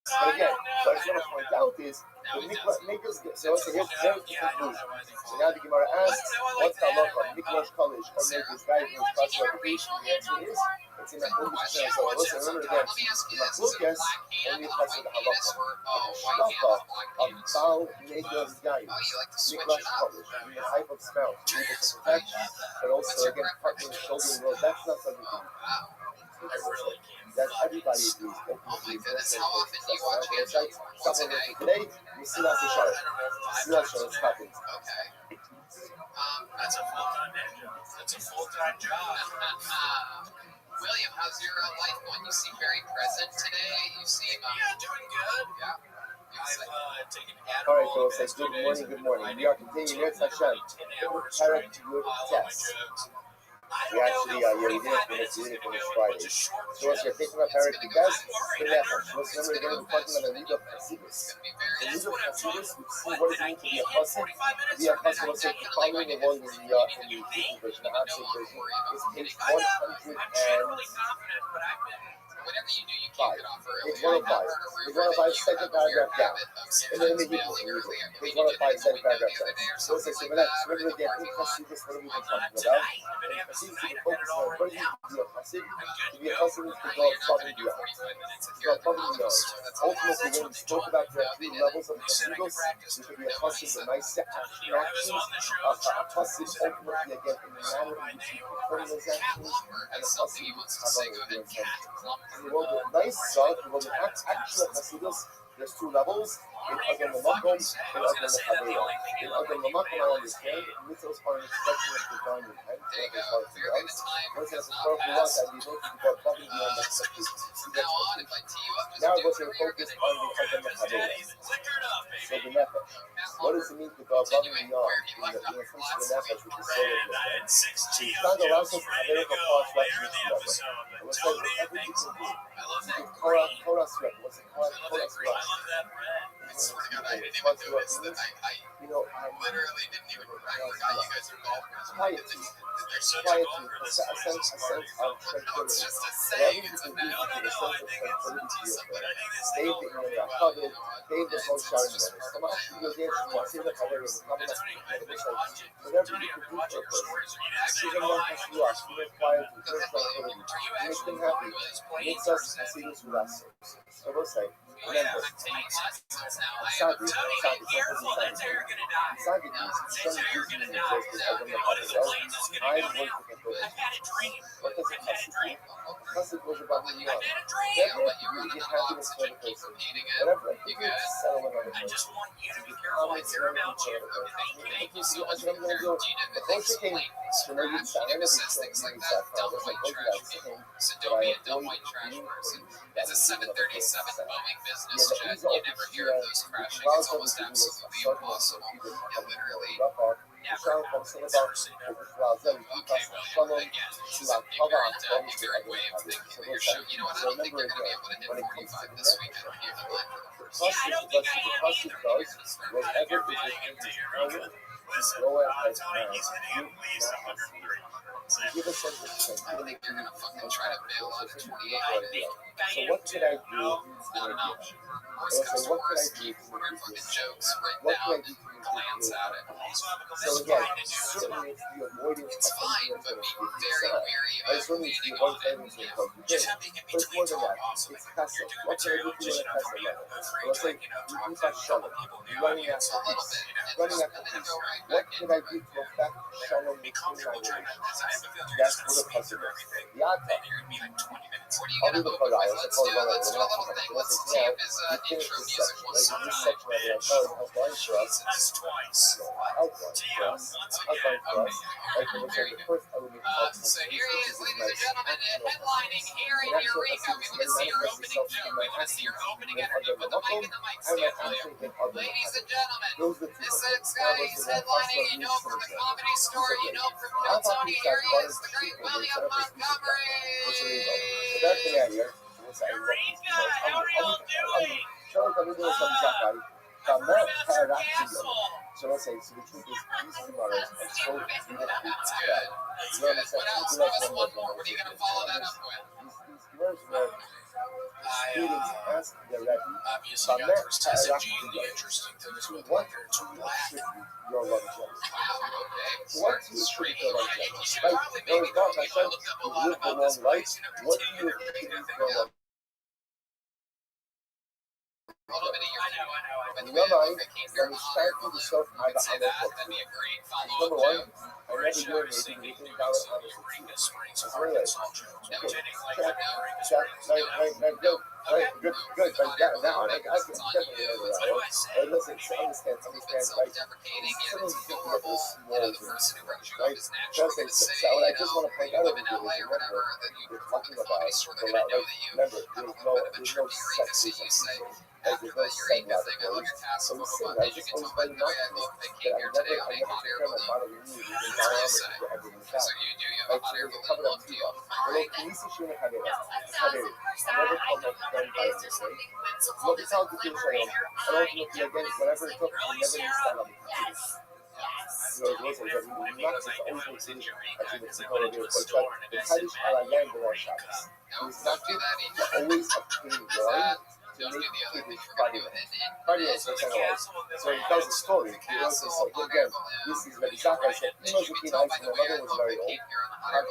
But again, what I just want to point out is the Miklas get. So here's the conclusion. So now the Gemara asks, what's the halakha? Miklash Kolish or Miklas guy who's partial revocation? The answer is it's in the Machlokes. So listen, remember again, the Machlokes only applies to the halakha. The shloka of Baal Miklas guy, Miklash Kolish, in the type of spouse, able to protect, but also again partner, shoulder, and road. That's not something to do. really can't. That everybody agrees. Oh my goodness, how often do you watch Angel? What's Someone today? today, we see that the show. See that show, it's happened. Okay. That's a full-time job. That's a full-time job. William, how's your life going? You seem very present today. You seem Doing good. yeah. I've taken All right, Adderall folks, the past 2 good days. morning, good morning. We are continuing Eretz Hashem. 10 hours Parent trying to Yud pile on my Tes. jokes. We actually, we did it finish Friday. So as you're thinking about Parent Yud Tes, the Nefesh. Let's remember again, we're talking about the need of Hasidus. The need of Hasidus, we see what it means to be a Hasid. To be a Hasid, let's say, following along in the Hebrew version, the Hasid version, is page 105. Whatever you do, you can't get off early. Page 105. Page 105, second paragraph down. And then in the Hebrew, page 105, second paragraph down. So let's say, remember again, in Hasidus, what are we talking about? Hasidus is the focus on what it means to be a Hasid. To be a Hasid is to go above and beyond. To go above and beyond. Ultimately, when we spoke about the three levels of Hasidus, you could be a Hasid, a nice action, a Hasid ultimately, again, in the manner in which you perform those actions, and a Hasid have other intentions. You want the nice side, you want the actual Hasidus. There's two levels. In Adam Lamakom, in Adam Lachaveira. In Adam Lamakom, I understand, mitzvahs are an expression of divine intent. There you go. If you're given time, Once as a Torah we want, and we don't to go above and beyond that expectation. now on, if I tee you up, Now just what's do your whatever you're focus gonna on do. the Adam Lachaveira? So the Nefesh. Fast What forward. does it mean to go above and beyond in the comes to the Nefesh, which is so And 16 it's not the last of ready to America go Cross later in Refuge the level. episode. It But was like Tony, whatever you thanks a can do. lot. I love that. Torah sweat. What's it called? Torah sweat. I love that bread. I swear to God, I didn't even notice that. I You know, literally didn't even. I forgot you guys are golfers. quiet. They're such a Quiet. golfer. A This sense morning's of party felt pretty good. It's tranquility. just a saying. It's a Whatever you no, can do no, to no. give I a think sense of it's tranquility to awesome, but I think this Stay thing in over the really well. covered. You know what? Stay in the It's whole just shouting part letters. of Come on, my, you get to see the cover and come And on. Tony, I've been watching. Whatever Tony, you I've can been do watching for a your person. stories. You didn't say Even no. one I person went you are, to keep it quiet, Because keep it that really, when tranquility. you're Are you Makes actually them happy. going to these Makes planes or us is that? see this with us. So we'll say, oh yeah, remember, I'm taking lessons now. I Sadly, Tony, sadly, be careful. That's how you're going to die. sadly, No, That's how you're going to die. I'm One of the planes is going to going go to down. control I've had a dream. What does it I've had a dream. Plus it goes above and I've beyond. had a dream. Never but you're you running get out of happiness for oxygen. the Keep person. repeating it. Whatever, You you good? settling on the I person. just want you to be careful. I care about you. Thank you so much That's for what I'm your going to do. do you The know closer came, so now you scratch, you can assess things like that. Dumb white trash people. So but don't I be a dumb avoid white trash being person. that It's a is even 737 of Boeing Yeah, business but jet. these You are never all hear of those crashing. while It's almost some absolutely people impossible. Yeah, literally. Shall come say about Okay, William. Again, this is a ignorant way of thinking that you're showing. You know what? I don't think they're going to be able to hit 45 this weekend. I'll give them that for the first Yeah, I don't think I am either. whatever You're is buying within into his your power, ego. Listen, go ahead Tony, and he's hitting at least 103. give a sense of strength. I think you're going to fucking try to bail out at 28. I think I So am what could I too. do? It's not an option. Worst So comes to what could I worst, do keep to your make fucking this? jokes written What could I down do and to make glance this? at it. So again, certainly it's the avoidance It's of fine, but be very sad. wary I of certainly it's the leading avoidance on of it. things Yeah. like Just have the in but it's more between than talk that. also. It's passive. You're doing What can I do material, to just, you on a passive level? free Let's say to, you talk need to that a shalom. couple people in the Running audience. A after little peace. bit. Running And after then peace. go right What back could I into do it. to affect shalom Be in comfortable my during that because I have a feeling you're That's just what going to a speed through passive is. everything. Yata. Then you're going to be like 20 minutes. What are you I'll going do to the open with? Kodalos. Let's do a little thing. Let's tee up his You finish intro the music section. once Like more. this section of it, outline for us. That's twice. Outline Tee for up us. once Outline again. for us. Like it was like the first element of So here he is, ladies and gentlemen, actual headlining here in Eureka. We want to see your opening joke. We want to see your opening energy. Put the mic in the mic stand, William. Ladies and gentlemen, this next guy is headlining. You know from the Comedy Store. You know from Kill Tony. Here he is, the great William Montgomery. Eureka! How are y'all doing? So let's say, so the truth is, these tomorrows are so beautiful. That's good. That's good. What else? Give us one more. What are you going to follow that up with? These tomorrows where students ask their Rabbi, Obviously, got first SMG and the interesting things with what whether it's black. should be your love child? Wow, okay. What Starting should straight. be your love You child? should Like, probably there maybe is go. God, I Hashem, looked up a you lot live the about long this life. place. You know, What do continue you to read think it. is your love? A little bit of your I know. By the In way, your mind, I came then here it's on time honor for the William. self You can say that. That'd be a great follow-up Number one, joke. I never urinated in anything that was on the That's really good. Good. But now I can definitely handle that one. But listen, understand, like, some of the people that are small things, right? Trust me, so what I just want to point out over here is, remember, we're talking about the like, remember, there's no sexism. Like, there's no psychological words. So we say, I just always let you know that I never took care of my bodily needs in diameter for every shot. Like, so there's a couple of people. Pero Kenisi Shuna Kadera. I never called my friend by his name. What we talk to people say, and ultimately, again, whatever it took, I never used stand on the computer. You know, those are not just always make things actually the psychology of the Kaddish Alayan de our shots. It was not to always have clean wine to make Kiddush Friday. Friday is so he tells a story. He also said, again, this is Rabbi Zakkai said, he was a kid, my mother was very old. But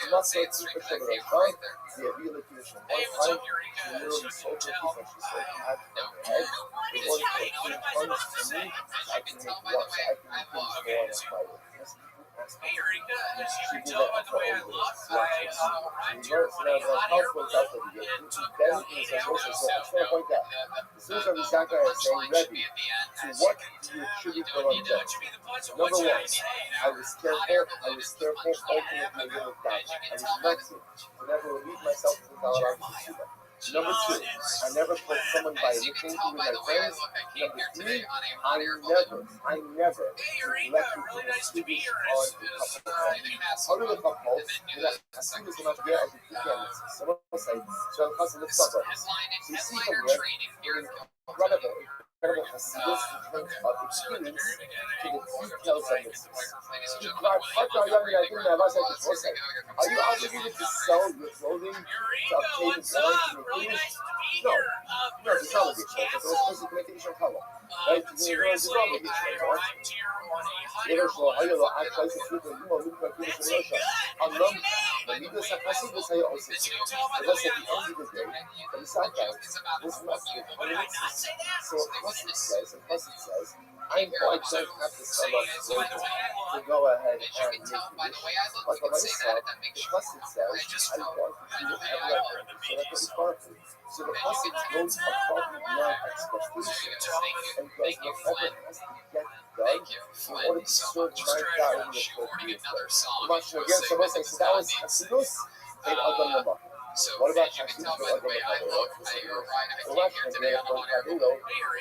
not so super sure that I found the ability to one time, she literally sold her piece and she sold half of her head. In order to obtain funds for me, I can make what I can make things go on a Friday. She did that for over watches. He wrote now the house was out for the year. Then he says, also, so I just want to point out, as soon as Rabbi Zakkai is saying Rabbi, to what do you attribute the longevity? Number one, I was careful, ultimately I didn't die. I was not to never relieve myself of the Talarab Yeshiva. Number two, I never called someone by a nickname with my friends. Number three, I never neglected to distinguish on the couple calls. Under the couple calls, as soon as I'm there, I can pick on this. Someone will say, so I'm constantly stubborn. So you see from here, incredible hasidus in terms of experience to the details of this. Are you obligated to sell your clothing to obtain employment? No, it's not obligation. It's supposed to make it your color. Right? It's not obligation. Says, I don't have to sell off clothing to go ahead and make the wish. Like what I said, the Chassid says, I want to do whatever I can so that it's powerful. So the Chassid goes above and beyond expectations and does whatever has to get done in order to serve my God in the appropriate way. Again, someone says, so that was Chassidus, and Adam Lamach. What about Chassidus and Adam Lamach? So that's the day of Kadilo.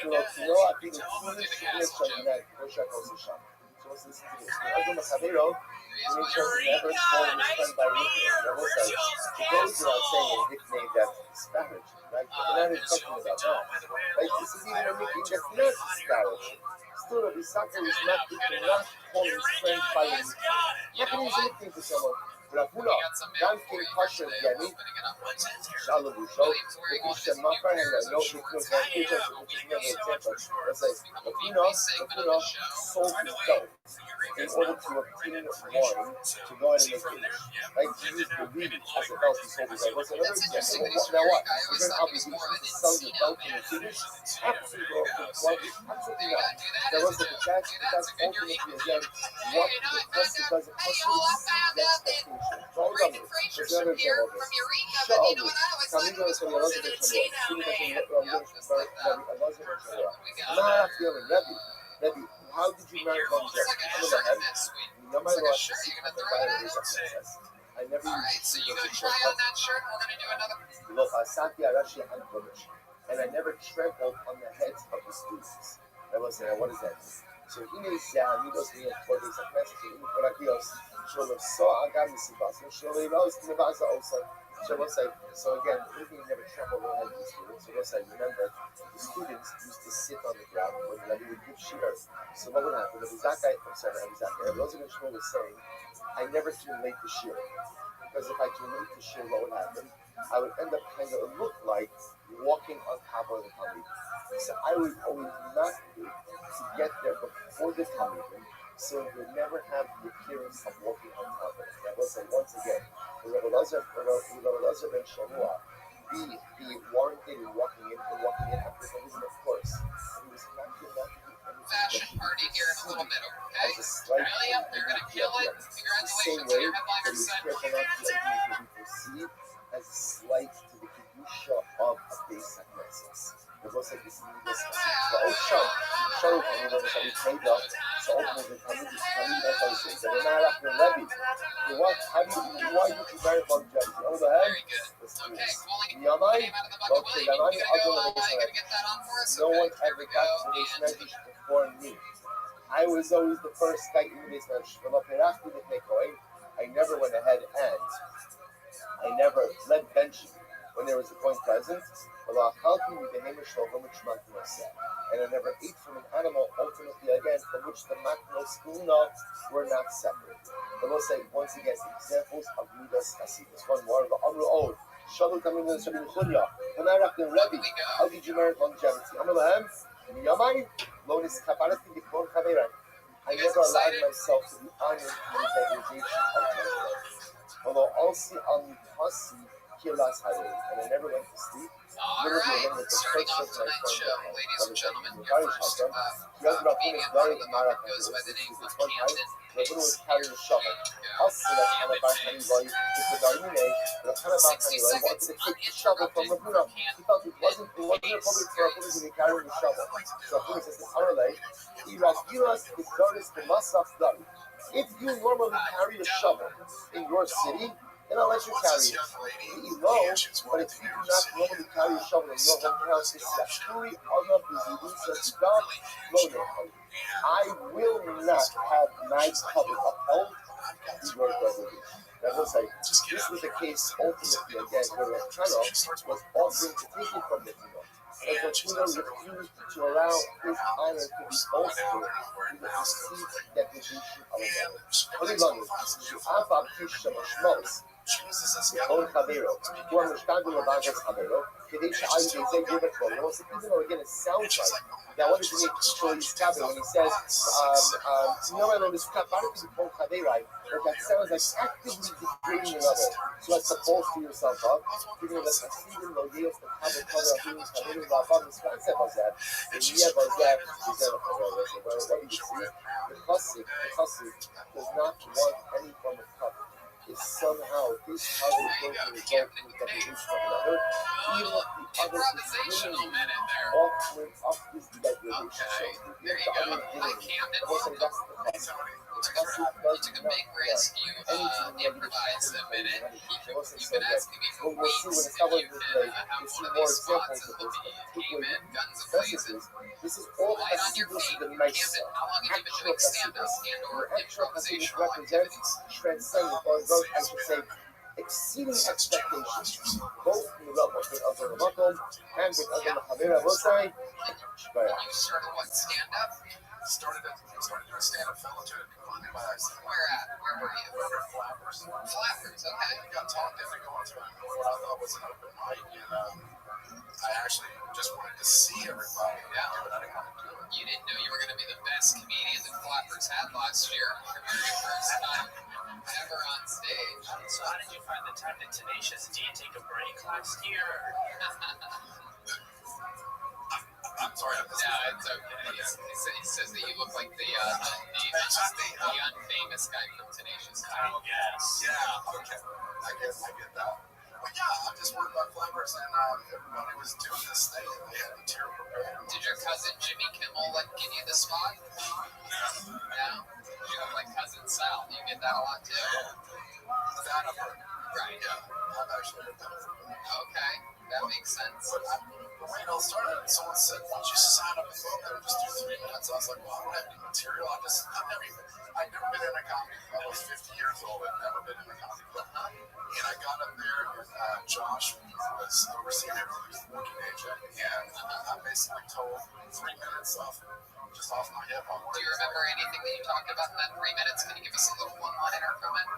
So, I think it's foolish to make sure that Moshe goes to Sham. So let's listen to this. Adam Kadilo, make sure to never call his friend by nickname. That was like, it goes without saying a nickname that's disparaging, right? We're not even talking about that. Like, this is even a nickname that's not disparaging. Still, Rabbi Zakkai is not call his friend by his nickname. Not going to use a nickname for someone. Rapula, גם כן כושר ימית, שאלו בושו, וכי שמחה הם לא ביקרו את הפיצ'ה שבשביל היצפת. Rapula sold his dough in order to obtain wine to go ahead and make it. Like, he used the weed as a belt, he sold his dough. What's another example? Now what? Is there an obligation to sell your belt in the Kiddush? Absolutely not. There was the tax ultimately, again, what the Chassid does, the Chassid exceeds expectations. There's another example of this. Shalu, Camilo is going to be I'm not feeling Rabbi, how did you marry longevity? No matter what, I never used to try on that shirt. We're going to do another. And I never trampled on the heads of the students. That was what is that? So he is amigos míos por esa clase que por aquí yo lo saw acá mis situación yo lo iba a vas a also so again everything never trampled on the students. So was I remember the students used to sit on the ground when Rabbi would give shiras. So what would happen? Rabbi Zakkai was saying, I never can relate the shir because if I can relate the shir, what would happen? I would end up kind of look like walking on top of the Talmud. So I would always not be to get there before the Talmud, so it would never have the appearance of walking on top of it. That was once again, Rabbi Elazar ben Shamua, be warranted in walking in after Talmud, of course. He was not to do fashion party here in a little bit, okay? as a slight Really? You're gonna kill it. the same Congratulations way on your that headliner is son. careful not to let anything be perceived as a slight to the kedusha of a base Knesset. It looks like this needless ועוד שם תמיד למשל התמידה, שעוד תמיד מפרסים, זה במהלך לוי. Why did you marry longevity? Oh, the head? Very good. Okay, calling it. Yamai? Came out of the bucket. Okay, William, Yamai, you I'll gonna go to the gonna get that on for us? No Okay, one here ever we got go. to the base And medrash before me. I was always the first guy in the base medrash. I never went ahead and I never led benching when there was a coin present. And I never ate from an animal, ultimately again, from which the makros kuna were not separate. I will say once again examples of midas chasidus. One more, but Amru Od, Shalu Tamim and Shabin Chunya, Hanarach and Rabbi. How did you merit longevity? Amru Lahem, Yamai, Lonis Kaparati, Bikon Kaveran. I never allowed myself to be honored in the degradation of my life. Although also on Mikasi, Kilas Highway, and I never went to sleep. all right, starting off tonight's show, ladies and gentlemen, your first comedian part of the bucket goes by the name of Camden. Rabbi was carrying a shovel. Also, that's kind of back when he was the Darmine, that's kind of back when he wanted to take the shovel from Rabbi. He felt it wasn't appropriate for Rabbi to be carrying the shovel. So Rabbi says to Arale, if you normally carry a shovel in your city, then I'll let you carry it. Low, but if you do not normally carry a shovel in your hometown, I will not have my public upheld in your degradation. That was like, this was the case ultimately again where Rav was offering to take it from the Tino. And Rav refused to allow his honor to be bolstered in the perceived degradation of another. כל חברו, הוא המשכן בלבד את חברו, כדי שעל ידי זה יהיה בקרוב. Even though again it sounds like, now what does it mean to discover when he says, no one is kaparti b'kol chaverai, but that sounds like actively degrading another. So as to bolster yourself up, giving us a season logios to have a cover of being chaveru v'avam is concept of that. And yeh bazeh is that a cover. What do you see? The chassid does not want any form of cover. If somehow this other is going to result in the degradation of another, even if the other is really offering up his degradation. There you go. Hi, Camden. You took a big risk. You improvised a minute. You've been asking me for weeks if you could have one of these spots in the came in, guns a-blazing. This is all Light on your feet. Camden, how long have you been doing stand-up and/or improvisational activities? Transcendent, or both, I should say, exceeding expectations, both in the level of the other Ramakom and with other Mahavira Rosai. You started what, stand-up? Started doing stand-up, fell into it completely by accident. Where at? Where were you? Over at Flappers. Flappers, okay. I got talked into going to what I thought was an open mic, and I actually just wanted to see everybody. Yeah. But I didn't want to do it. You didn't know you were going to be the best comedian that Flappers had last year. Your very first time ever on stage. So how did you find the time that Tenacious? Did you take a break last year? I'm sorry. No, it's okay. He says that you look like the unfamous guy from Tenacious. Oh, yes. Yeah, okay. I get that. But yeah, I just worked on Flappers, and everybody was doing this thing, and they had material prepared. Did your cousin Jimmy Kimmel give you the spot? No. No? You look like cousin Sal. Do you get that a lot too? That I've heard. Right. Yeah, I've actually heard that. Okay, that makes sense. But the way it all started, someone said, why don't you sign up and go up there and just do 3 minutes? I was like, well, I don't have any material. I've never been in a comedy club. I was 50 years old. I've never been in a comedy club. And I got up there, and Josh was overseeing everything. He was the booking agent. And I basically told 3 minutes off my hip. Do you remember anything that you talked about in that 3 minutes? Can you give us a little one-liner from it?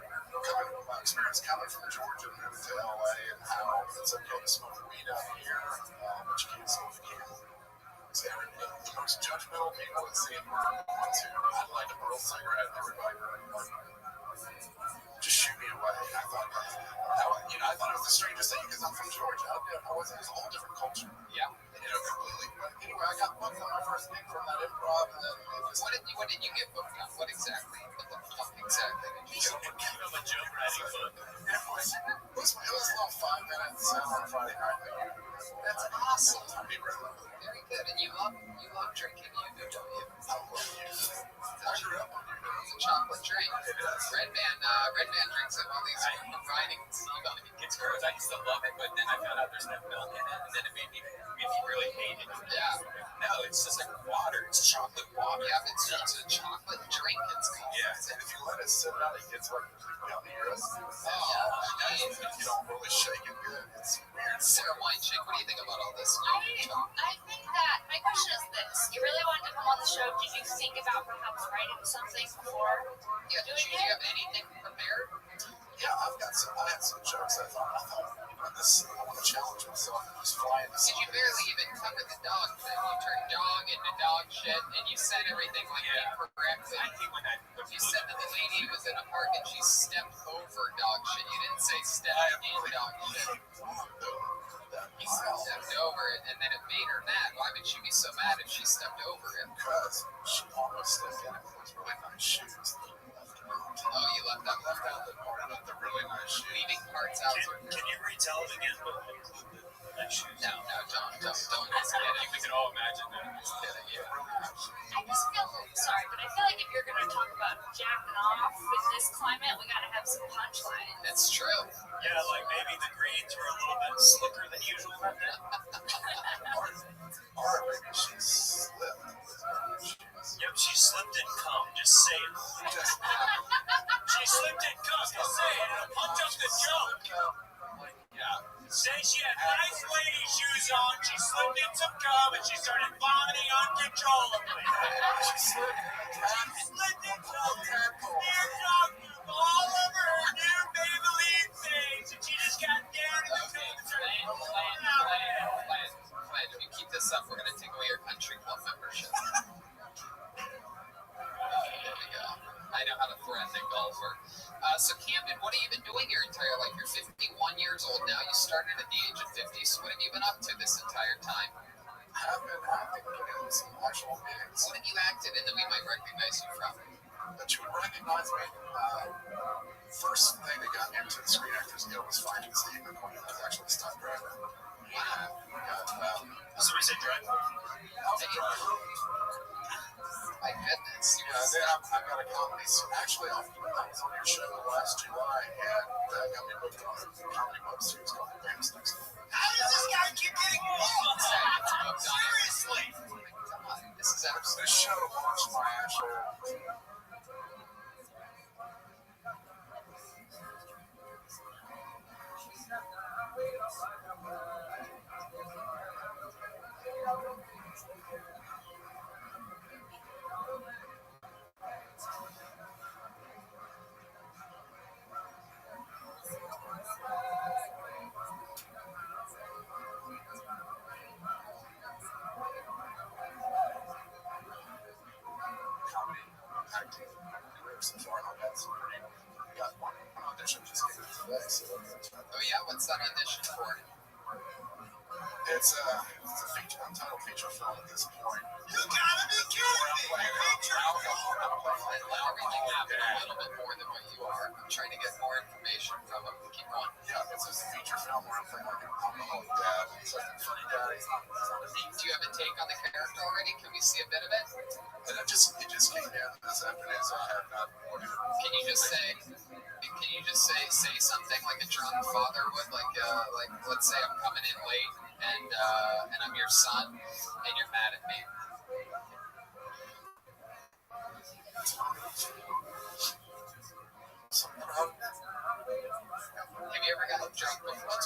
My experience coming from Georgia, moving to LA, and how it's okay to smoke weed out here, but you can't smoke candy. So the most judgmental people that see it want to. I'd like a real cigarette, and everybody would just shoot me away. I thought it was the strangest thing because I'm from Georgia. It was a whole different culture. Yeah. Completely. Anyway, I got booked on my first gig from that improv, and then What did you get booked on? What exactly? What the fuck exactly did you get booked on? Give him a joke writing book. it was a little 5-minute on Friday night. That's awesome. Time to be ready. Very good. And you love drinking, you do, don't you? I grew up on it. It's a chocolate drink. Red Band drinks it while he's riding seagull. It's gross. I used to love it, but then I found out there's no milk in it, and then it made me really hate it. Yeah. No, it's just like water. It's chocolate water. Yeah, but it's a chocolate drink. It's called. Yeah. And if you let it sit out, it gets like completely on the earth. Oh, If you don't really shake it good, it's weird. Sarah Weinchick, what do you think about all this? I think that my question is this: you really wanted to come on the show? Did you think about perhaps writing something before Yeah, doing do you it? have anything prepared? Yeah, I had some jokes. I thought, I want to challenge myself and just fly into Because you barely even covered the dog thing. You turned dog into dog shit, and you said everything like incorrectly. I hate when You said that the lady was in a park and she stepped over dog shit. You didn't say step in dog shit. You stepped over it, and then it made her mad. Why would she be so mad if she stepped over it? because she almost stepped in it with those really nice shoes. Oh, you left that Left out the part about the really nice shoes. leaving parts out. Can you retell it again, but include the shoes? No, don't just get it. We can all imagine that. I just feel sorry, but I feel like if you're going to talk about jacking off with this climate, we got to have some punchlines. That's true. Yeah, like maybe the greens were a little bit slicker than usual. Or maybe she slipped with her shoes. Yep, she slipped and cum. Just say it. Just She slipped and cum. Just say it. It'll punch up the joke. Yeah. Say she had nice lady shoes on. She slipped in some cum and she started vomiting uncontrollably. she slipped She slipped in some smear dog poop all over her new Maybelline face, and she just got down in the cum and started rolling out. Glenn, if you keep this up, we're going to take away your country club membership. There we go. I know how to threaten a golfer. So Camden, what have you been doing your entire life? You're 51 years old now. You started at the age of 50. So what have you been up to this entire time? I've been acting in some actual gigs What have you acted in that we might recognize you from? that you would recognize me. First thing that got me into the Screen Actors Guild was Finding Steve, and I was actually a stunt driver. Somebody say drag. My goodness. Then I've got a comedy. Actually, I was on your show last July, and got me booked on a comedy web series called Famous Next. How does this guy keep getting booked? Seriously. Come on. This is absolutely. This show launched my actual. Comedy acting career so far, and I've had some pretty. Got one audition just came in today, so Oh, yeah? What's that audition for? it's a feature, untitled feature film at this point. You gotta be kidding me! Let everything happen a little bit more than what you are. I'm trying to get more information from him. Keep going. Yeah, it's just a feature film where I'm playing like a dad. It's like a funny dad. He's not Do you have a take on the character already? Can we see a bit of it? and it just came in this afternoon, so I have not ordered it. Can you just say something like a drunk father would, like let's say I'm coming in late and I'm your son and you're mad at me. Have you ever gotten drunk before?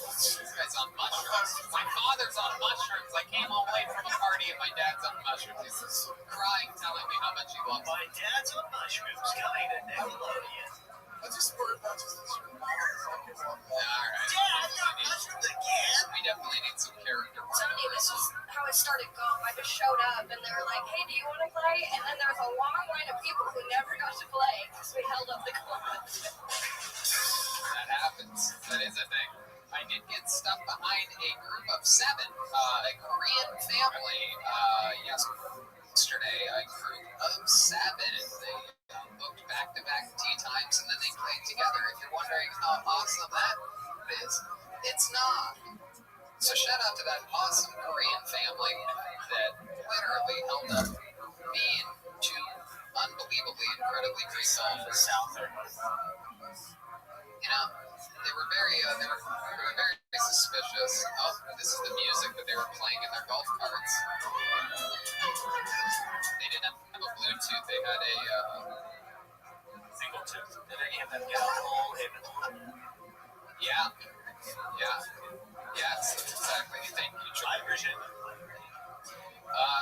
This guy's on mushrooms. My father's on mushrooms. I came home late from a party and my dad's on mushrooms. He's crying, telling me how much he loves me. My dad's on mushrooms coming to Nickelodeon. I just worried about just this. All right. Dad, you're on mushrooms again? We definitely need some character work. Tony, this was how it started going. I just showed up and they were like, hey, do you want to play? And then there was a long line of people who never got to play because we held up the clubs. That happens. That is a thing. I did get stuck behind a group of 7 together. If you're wondering how awesome that is, it's not. So shout out to that awesome Korean family that literally held up being two unbelievably, incredibly great golfers. You know, they were very suspicious. Oh, this is the music that they were playing in their golf carts. They didn't have a Bluetooth. They had a single tooth. Did any of them get a hole in? yeah. Yes, exactly. Thank you, George. I appreciate it.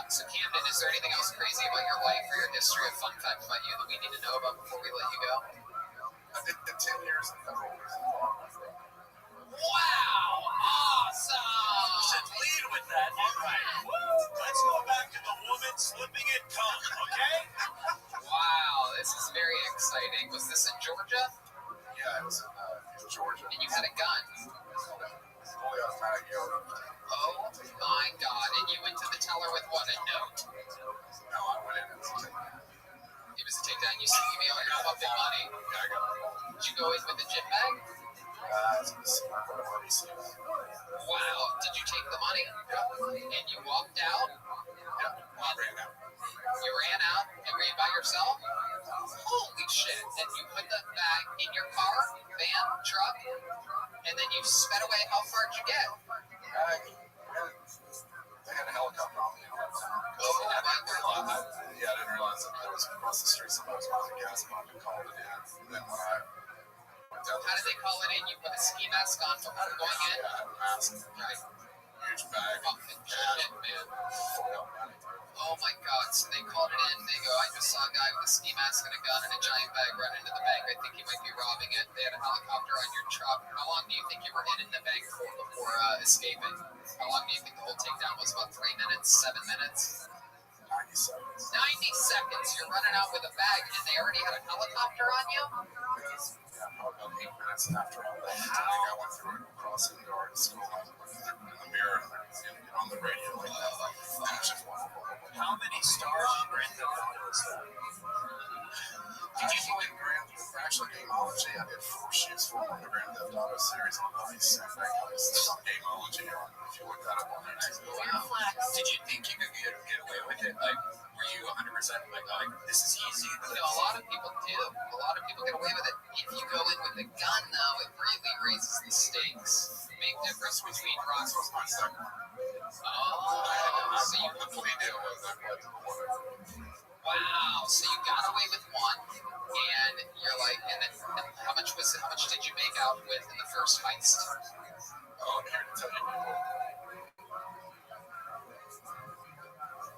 So Camden, is there anything else crazy about your life or your history, a fun fact about you that we need to know about before we let you go? I did 10 years in federal prison. Wow! Awesome! You should lead with that. All right. Let's go back to the woman slipping in cum, okay? Wow, this is very exciting. Was this in Georgia? Yeah, it was in Georgia. And you had a gun? Fully automatic yellow. Oh my God! And you went to the teller with what, a note? No, I went in and said, It was a takedown. You said, "Give me all your fucking money." yeah, I got it. Did you go in with a gym bag? Wow! Did you take the money? Yeah. And you walked out? Yeah, I ran out. You ran out and were you by yourself? Holy shit! And you put the bag in your car, van, truck, and then you sped away. How far did you get? They had a helicopter on me. Oh my God! Yeah, I didn't realize that I was across the street. Somebody was behind a gas pump and called it in. And then when I went down How did they call it in? You put a ski mask on before going in? I had a mask, Right. huge bag, Fucking shit, man. fully automatic. Oh my God! So they called it in. They go, "I just saw a guy with a ski mask and a gun and a giant bag run into the bank. I think he might be robbing it." They had a helicopter on your truck. How long do you think you were in the bank for before escaping? How long do you think the whole takedown was? About 3 minutes, 7 minutes? 90 seconds. 90 seconds. You're running out with a bag, and they already had a helicopter on you. Yeah, probably about 8 minutes after all that. I went through it, crossing the yard to school, and in the mirror, and on the radio, like that. It was just wonderful. How many stars on Grand Theft Auto is that? Did you do it in Grand Theft Auto? Actually, Gameology, I did 4 shoots for the Grand Theft Auto series on Ice. And that comes on Gameology. If you look that up on there, Wow. Did you think you could get away with it? Like, were you 100% like, this is easy? You know, a lot of people do. A lot of people get away with it. If you go in with a gun, though, it really raises the stakes. Big difference between This was my second. Oh, so you The plea deal was I pled to the woman. wow. So you got away with one, and you're like, and then how much was it? How much did you make out with in the first heist? Oh, I'm here to tell you people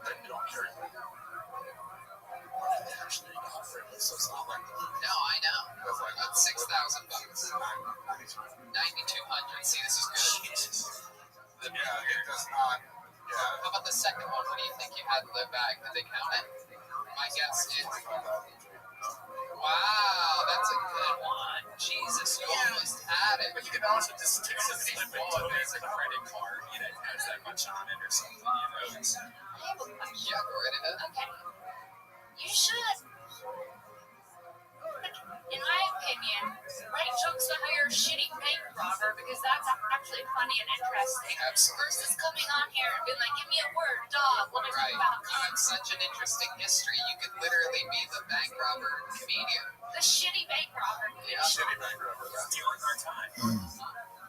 that you don't carry money. Money they actually got for it. So it's not like No, I know. that's like About $6,000. 9,200. 9,200. See, this is good. Yeah, it does not. Yeah. How about the second one? What do you think you had in the bag? Did they count it? My guess is. Wow, that's a good one. Jesus, you almost had it. But you can also just take somebody flip it to there's like a credit card, you know, has that much on it or something, you know. It's, Yeah, go right ahead. Okay. You should, in my opinion, write jokes to hire a shitty bank robber because that's actually funny and interesting. Absolutely. Versus coming on here and being like, "Give me a word, dog. Let me talk Right. about You have such an interesting history. You could literally be the bank robber comedian. the shitty bank robber." Yeah. Shitty bank robber. stealing our time.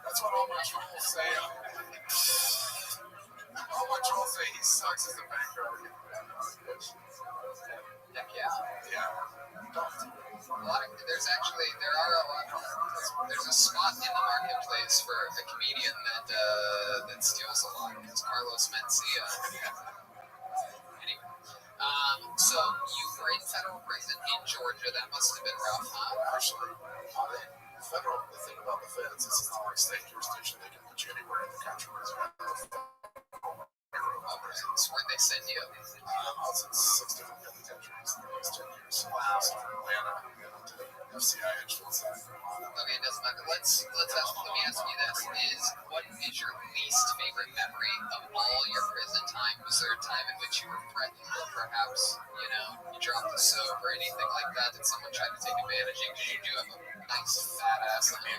That's what all my trolls say. All my trolls say he sucks as a bank robber. Heck yeah. Yeah. There's a spot in the marketplace for a comedian that steals a lot. It's Carlos Mencia. Anyway, so you were in federal prison in Georgia. That must have been rough, huh? Actually, the thing about the feds is it's not like state jurisdiction. They can put you anywhere in the country. So where'd they send you? I was in 6 different penitentiaries in the last 10 years. Wow. So from Atlanta, to FCI Edgefield side. Okay, it doesn't Let me ask you this: what is your least favorite memory of all your prison time? Was there a time in which you were threatened, or perhaps you dropped the soap or anything like that? Did someone try to take advantage of you? Because you do have a nice fat ass on you.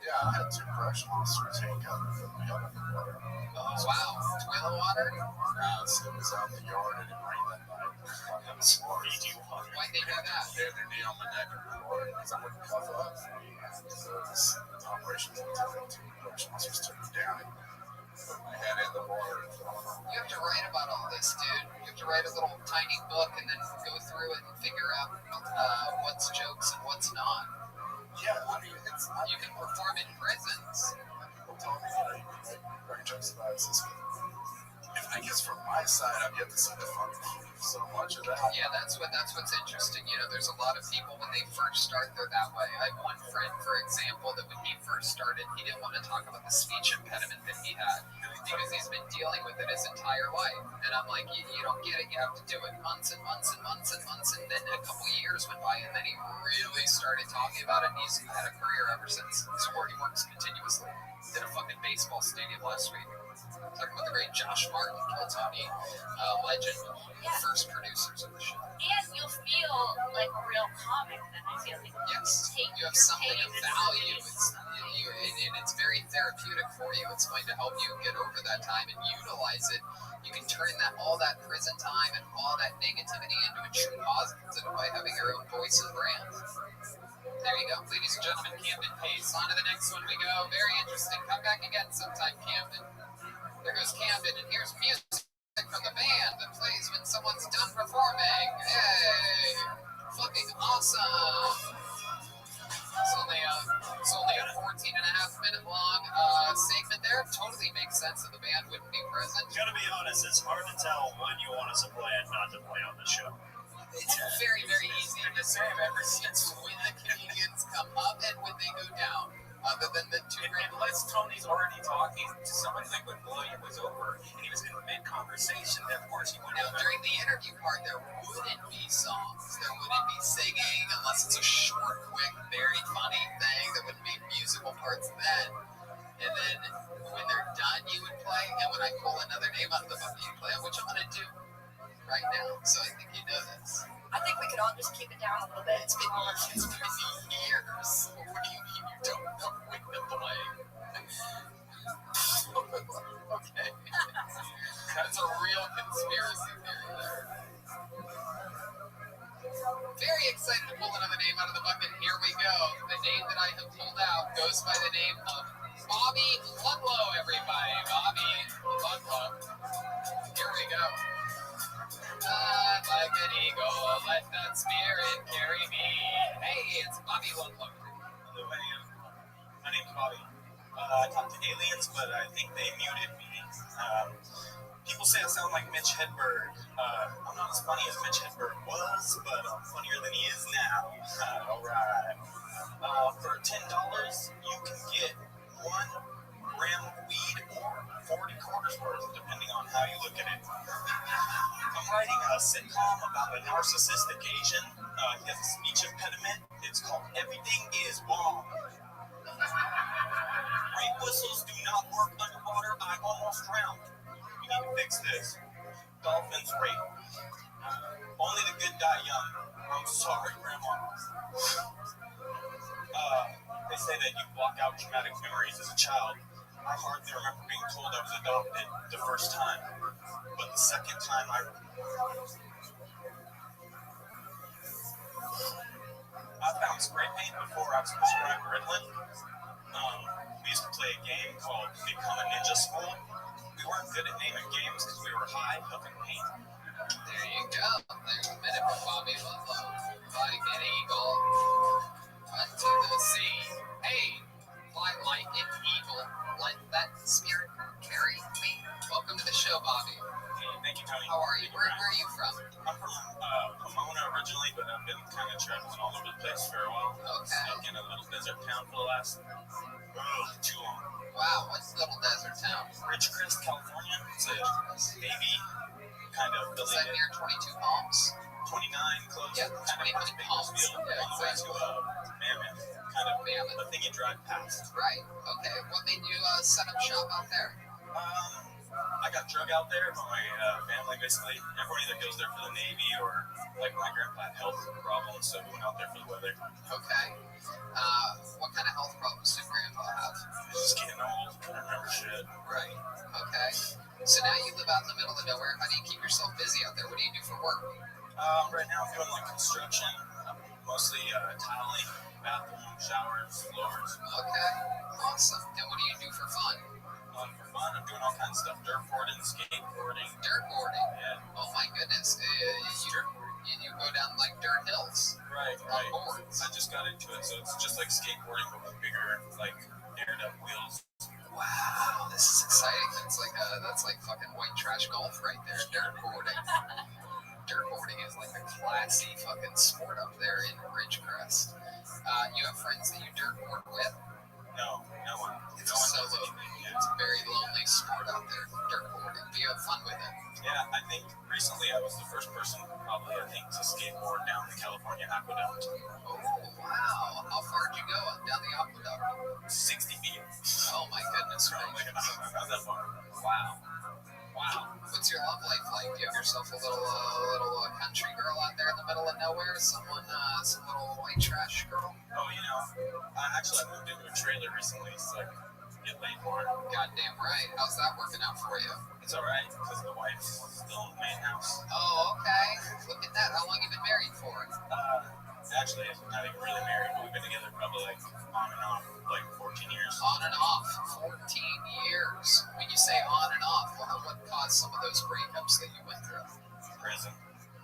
I had 2 correctional officers handcuffed me from the water. Oh wow, toilet water? It was out in the yard. It didn't rain that night. I was smart. Why'd they do that? They had their knee on my neck in the water because I wouldn't cough up. So the operations lieutenant, 2 correctional officers took me down and put my head in the water. You have to write about all this, dude. You have to write a little tiny book and then go through it and figure out what's jokes and what's not. Yeah, I mean, You can perform in prisons. people tell me that I make jokes about it. I guess from my side, I've yet to see the fun so much of that. Yeah, that's what's interesting. There's a lot of people when they first start, they're that way. I have one friend, for example, that when he first started, he didn't want to talk about the speech impediment that he had because he's been dealing with it his entire life. And I'm like, you don't get it. You have to do it months and months and months and months. And then a couple of years went by, and then he really started talking about it. And he's had a career ever since. He works continuously. Did a fucking baseball stadium last week. Talking about the great Josh Martin, Kill Tony, legend, first producers of the show. And you'll feel like a real comic then. I feel like Yes, you have something of value. And it's very therapeutic for you. It's going to help you get over that time and utilize it. You can turn all that prison time and all that negativity into a true positive by having your own voice and brand. There you go. Ladies and gentlemen, Camden Pace. On to the next one we go. Very interesting. Come back again sometime, Camden. There goes Camden, and here's music from the band that plays when someone's done performing. Hey! Fucking awesome! It's only a 14.5-minute long segment there. Totally makes sense that the band wouldn't be present. Gotta be honest, it's hard to tell when you want us to play and not to play on the show. It's very, very easy to say ever since when the comedians come up and when they go down. Other than the 2 grand Unless Tony's already talking to somebody, like when William was over and he was in mid-conversation, then of course he went Now, over. during the interview part, there wouldn't be songs. There wouldn't be singing unless it's a short, quick, very funny thing. There wouldn't be musical parts then. And then when they're done, you would play. And when I pull another name out of the bucket, you play, which I'm going to do right now. So I think you know this. I think we could all just keep it down a little bit. It's been years. What do you mean you don't know when to play? Okay. That's a real conspiracy theory there. Very excited to pull another name out of the bucket. Here we go. The name that I have pulled out goes by the name of Bobby Ludlow, everybody. Bobby Ludlow. Here we go. Like an eagle, let that spirit carry me. Hey, it's Bobby Ludlow. Hello, my name's Bobby. I talked to aliens, but I think they muted me. People say I sound like Mitch Hedberg. I'm not as funny as Mitch Hedberg was, but I'm funnier than he is now. All right. For $10, you can get 1 gram of weed or 40 quarters worth, depending on how you look at it. I'm writing a sitcom about a narcissistic Asian. He has a speech impediment. It's called Everything is Bomb. Rape whistles do not work underwater. I almost drowned. We need to fix this. Dolphins rape. Only the good die young. I'm sorry, Grandma. They say that you block out traumatic memories as a child. I hardly remember being told I was adopted the first time, but the second time I found spray paint before I was prescribed Ritalin. We used to play a game called Become a Ninja School. We weren't good at naming games because we were high, huffing paint. There you go. There's a minute for Bobby Ludlow. Like an eagle. Unto the sea. Hey, fly like an eagle. Let that spirit carry me. Welcome to the show, Bobby. Hey, thank you, Tony. How are you? Where are you from? I'm from Pomona originally, but I've been kind of traveling all over the place for a while. Okay. Stuck in a little desert town for the last too long. Wow, what's little desert town? Ridgecrest, California. It's a baby kind of Is that village. near 22 Palms? 29 close. Yeah, kind 29 of Palms. Bakersfield, Yeah, on the way exactly. to coming. The thing you drive past. Right. Okay. What made you set up shop out there? I got drug out there, but my family basically, everybody that goes there for the Navy or like my grandpa had health problems, so we went out there for the weather. Okay. What kind of health problems did Grandpa have? Just getting old, can't remember shit. Right. Okay. So now you live out in the middle of nowhere. How do you keep yourself busy out there? What do you do for work? Right now I'm doing like construction, mostly tiling, bathroom, showers, floors. Okay. Awesome. And what do you do for fun? For fun, I'm doing all kinds of stuff: dirtboarding, skateboarding. Dirtboarding? Yeah. Oh my goodness. You go down like dirt hills. Right. On boards. I just got into it, so it's just like skateboarding, but with bigger, like aired up wheels. Wow, this is exciting. That's like fucking white trash golf right there. Dirtboarding. Dirtboarding is like a classy fucking sport up there in Ridgecrest. You have friends that you dirtboard with? No one. It's No one solo. does anything. Yeah. It's a very lonely sport out there. Dirtboarding. Do you have fun with it? Yeah, I think recently I was the first person, probably, to skateboard down the California aqueduct. Oh, wow. How far did you go down the aqueduct? 60 feet. Oh my goodness, right? Not that far. Wow. What's your love life like? Do you have yourself a little country girl out there in the middle of nowhere? Some little white trash girl? Oh, I moved into a trailer recently, so I can get laid more. Goddamn right. How's that working out for you? It's alright, because the wife's still in the main house. Oh, okay. Look at that. How long you been married for? Actually, I'm not even really married, but we've been together probably like on and off, like 14 years. On and off. 14 years. When you say on and off, what caused some of those breakups that you went through? Prison.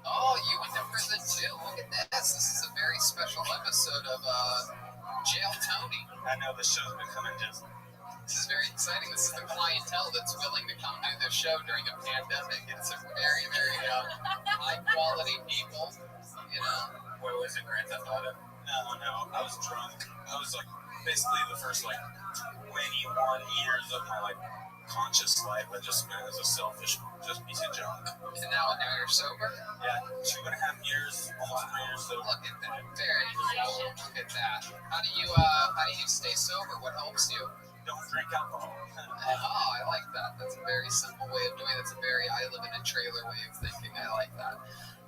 Oh, you went to prison too. Look at this. This is a very special episode of Jail Tony. I know this show's been coming just. This is very exciting. This is the clientele that's willing to come do this show during a pandemic. It's a very, very high quality people. What was it, Grand Theft Auto? No. I was drunk. I was like basically the first 21 years of my conscious life I just spent as a selfish piece of junk. And now you're sober? Yeah, 2.5 years, almost 3 years sober. Look at that. Very cool. Look at that. How do you stay sober? What helps you? Don't drink alcohol. Oh, I like that. That's a very simple way of doing it. That's a very I live in a trailer way of thinking. I like that.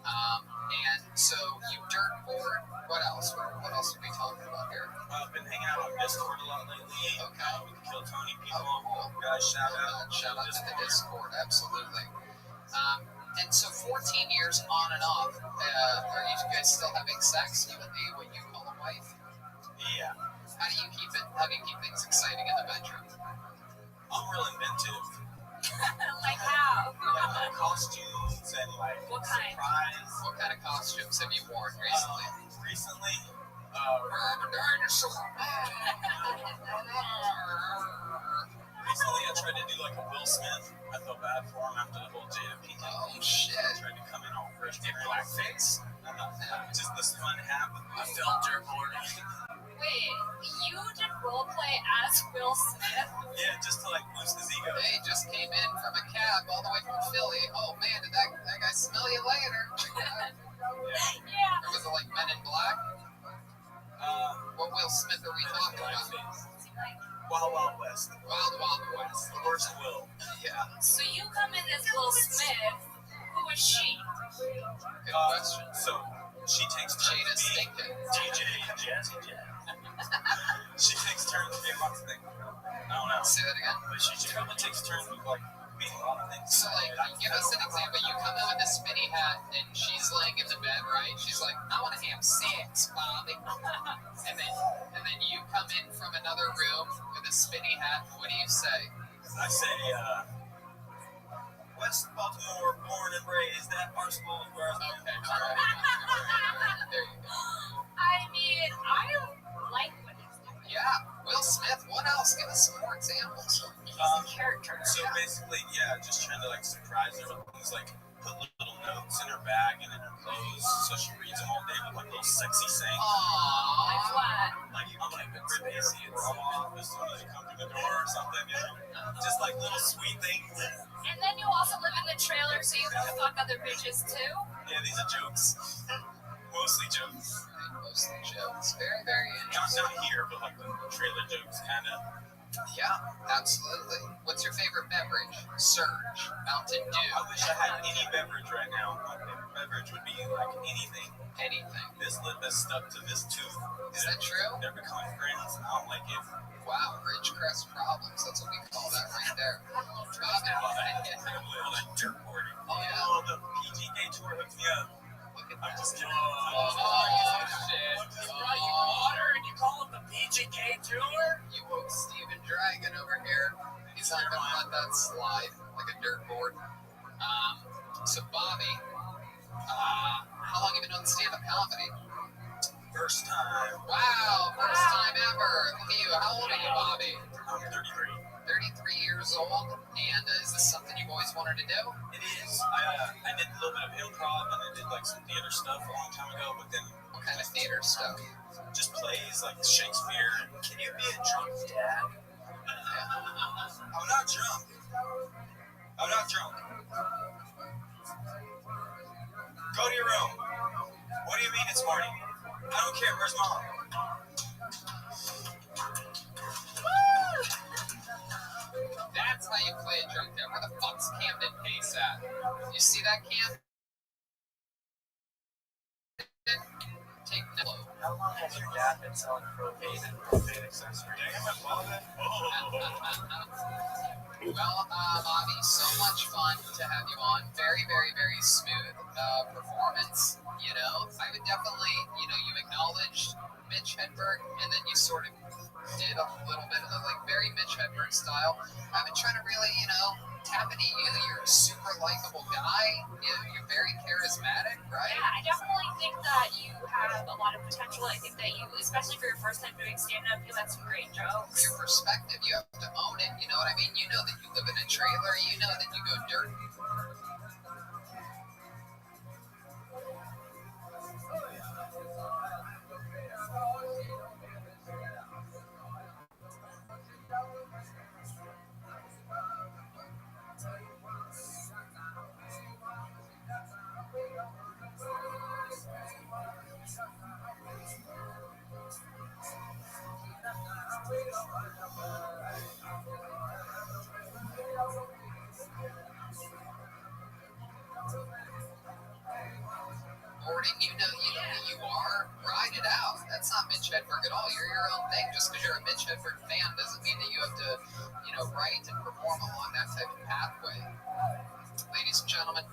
And so you dirtboard. What else? What else are we talking about here? I've been hanging out on Discord a lot lately. Okay. With the Kill Tony people. Oh, cool. Guys, shout out to the Discord. Absolutely. And so 14 years on and off. Are you guys still having sex? You and what you call a wife? Yeah. How do you keep things exciting in the bedroom? I'm real inventive. Like how? Costumes and What kind? surprise. What kind of costumes have you worn recently? Recently, I tried to do like a Will Smith. I felt bad for him after the whole Jada Pinkett. Oh shit! I tried to come in all fresh. Did blackface? Just this fun happened. I felt dirtboarding. Wait, you did roleplay as Will Smith? Yeah, just to boost his ego. Hey, just came in from a cab all the way from Philly. Oh man, did that guy smell you later? Yeah. Or was it like Men in Black? What Will Smith are we talking about? Wild Wild West. Wild Wild West. The worst Will. Yeah. So you come in as Will Smith. Who is she? Good question. So she takes turns Jada being Stinkin. DJ and Jazzy Jazz. She takes turns being lots of things. I don't know. Say that again. But she probably takes turns with being a lot of things. So give us an example. You come in with a spinny hat and she's laying in the bed, right? She's like, I want to have sex, Bobby. And then you come in from another room with a spinny hat. What do you say? I say, West Baltimore, born and raised. That Barstool is where I was born. Okay, all right. There you go. I mean, I like what he's doing. Yeah, Will Smith. What else? Give us some more examples. He's a character. So basically, just trying to surprise her with things put little notes in her bag and in her clothes, so she reads them all day with little sexy sayings. Like Aww. what? I'm gonna rip AC and roll off as soon as you come through the door or something, just little sweet things. And then you also live in the trailer, so you can fuck other bitches too? Yeah, these are jokes. Mostly jokes. Mostly jokes. Very, very Not interesting. here, but like the trailer jokes, kind of. Yeah, absolutely. What's your favorite beverage? Surge, Mountain Dew. I wish I had any beverage right now. My favorite beverage would be like anything. Anything. This lip is stuck to this tooth. Is that true? They're becoming friends. I don't like it. Wow, Ridgecrest problems. That's what we call that right there. All that dirt boarding. Oh, yeah. Oh, the PGK tour hooked me up. Look at I'm that. just kidding. Oh, shit. Brought you water and you call it the PGK tour? You woke Steven Dragon over here. He's not gonna let that slide like a dirt board. So Bobby, how long have you been doing stand-up comedy? First time. Wow, first time ever. Look at you. How old are you, Bobby? I'm 33. 33 years old. And is this something you've always wanted to do? It is. I did a little bit of improv and I did like some theater stuff a long time ago, but then What kind of theater stuff? just plays like Shakespeare. Can you be a drunk dad? I'm not drunk. I'm not drunk. Go to your room. What do you mean it's morning? I don't care. Where's mom? That's how you play a drunk there. Where the fuck's Camden Pace at? You see that, Camden? Take no. How long has your dad been selling propane and propane accessories? Well, Bobby, so much fun to have you on. Very, very, very smooth performance. You know, I would definitely, you acknowledged Mitch Hedberg, and then you sort of did a little bit of like very Mitch Hedberg style. I've been trying to really, tap into you. You're a super likable guy. You're very charismatic, right? Yeah, I definitely think that you have a lot of potential. I think that you, especially for your first time doing stand-up, you had some great jokes. Your perspective, you have to own it. You know what I mean? You know that you live in a trailer. You know that you go dirt. Gordon, you know who you are. Ride it out. That's not Mitch Hedberg at all. You're your own thing. Just because you're a Mitch Hedberg fan doesn't mean that you have to, write and perform along that type of pathway. Ladies and gentlemen.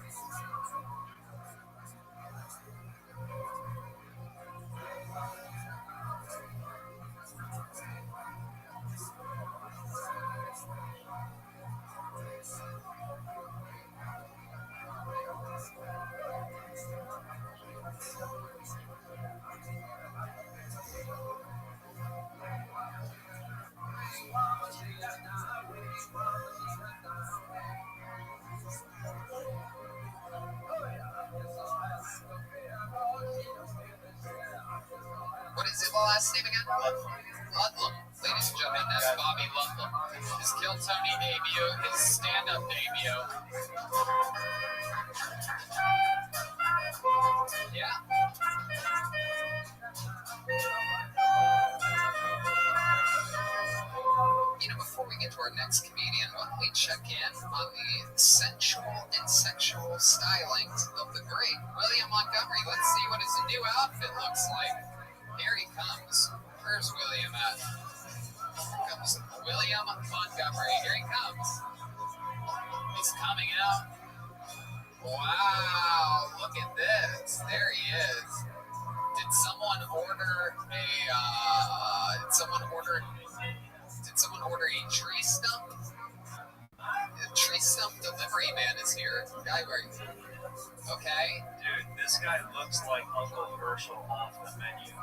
What is the last name again? Ludlam. Ladies and gentlemen, that's Bobby Ludlam. His Kill Tony debut, his stand-up debut. Yeah. Before we get to our next comedian, why don't we check in on the sensual and sexual stylings of the great William Montgomery. Let's see what his new outfit looks like. Here he comes. Where's William at? Here comes William Montgomery. Here he comes. He's coming out. Wow, look at this. There he is. Did someone order a tree stump? The tree stump delivery man is here. Okay. Dude, this guy looks like Uncle Herschel off the menu.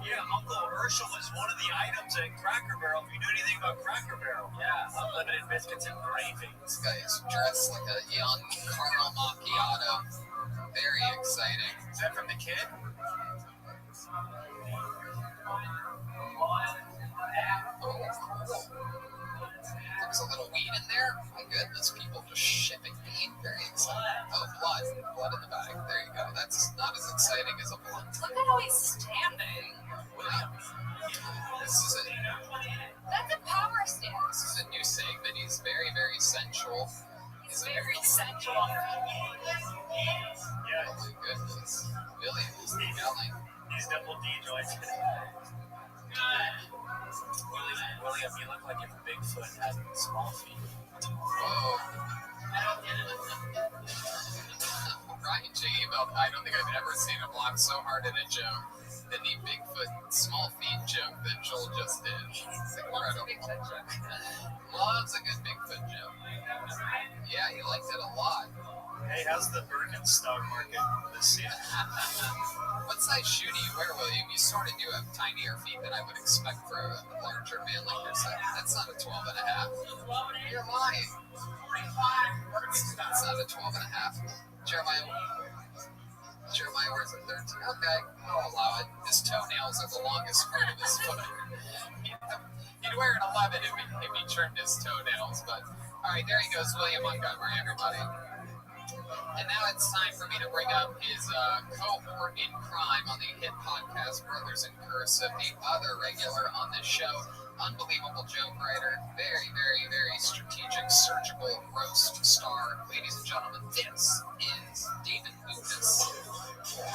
Yeah, Uncle Herschel is one of the items at Cracker Barrel. If you know anything about Cracker Barrel, yeah, unlimited biscuits and gravy. This guy is dressed like a young caramel macchiato. Very exciting. Is that from the kid? Oh, cool. Look There's a little weed in there. My goodness, people just shipping weed. Very exciting. Oh, blood. Blood in the bag. There you go. That's not as exciting as a blunt. Look at how he's standing. William. This is a That's a power stance. This is a new segment. He's very, very sensual. He's very sensual. Oh my goodness. William is yelling. He's double D joints. William, you look like if Bigfoot had small feet. Whoa. Ryan J. emailed, I don't think I've ever seen him laugh so hard at a joke than the Bigfoot small feet joke that Joel just did. It's incredible. Loves a good Bigfoot joke. Yeah, he liked it a lot. Hey, how's the Birkenstock market this season? What size shoe do you wear, William? You sort of do have tinier feet than I would expect for a larger man like yourself. That's not a 12 and a half. You're lying. That's not a 12 and a half. Jeremiah wears a 13. Okay, I'll allow it. His toenails are the longest part of his foot. He'd wear an 11 if he trimmed his toenails. But all right, there he goes, William Montgomery, everybody. And now it's time for me to bring up his cohort in crime on the hit podcast Brothers in Cursive, the other regular on this show. Unbelievable joke writer, very, very, very strategic, surgical roast star. Ladies and gentlemen, this is David Lucas. Here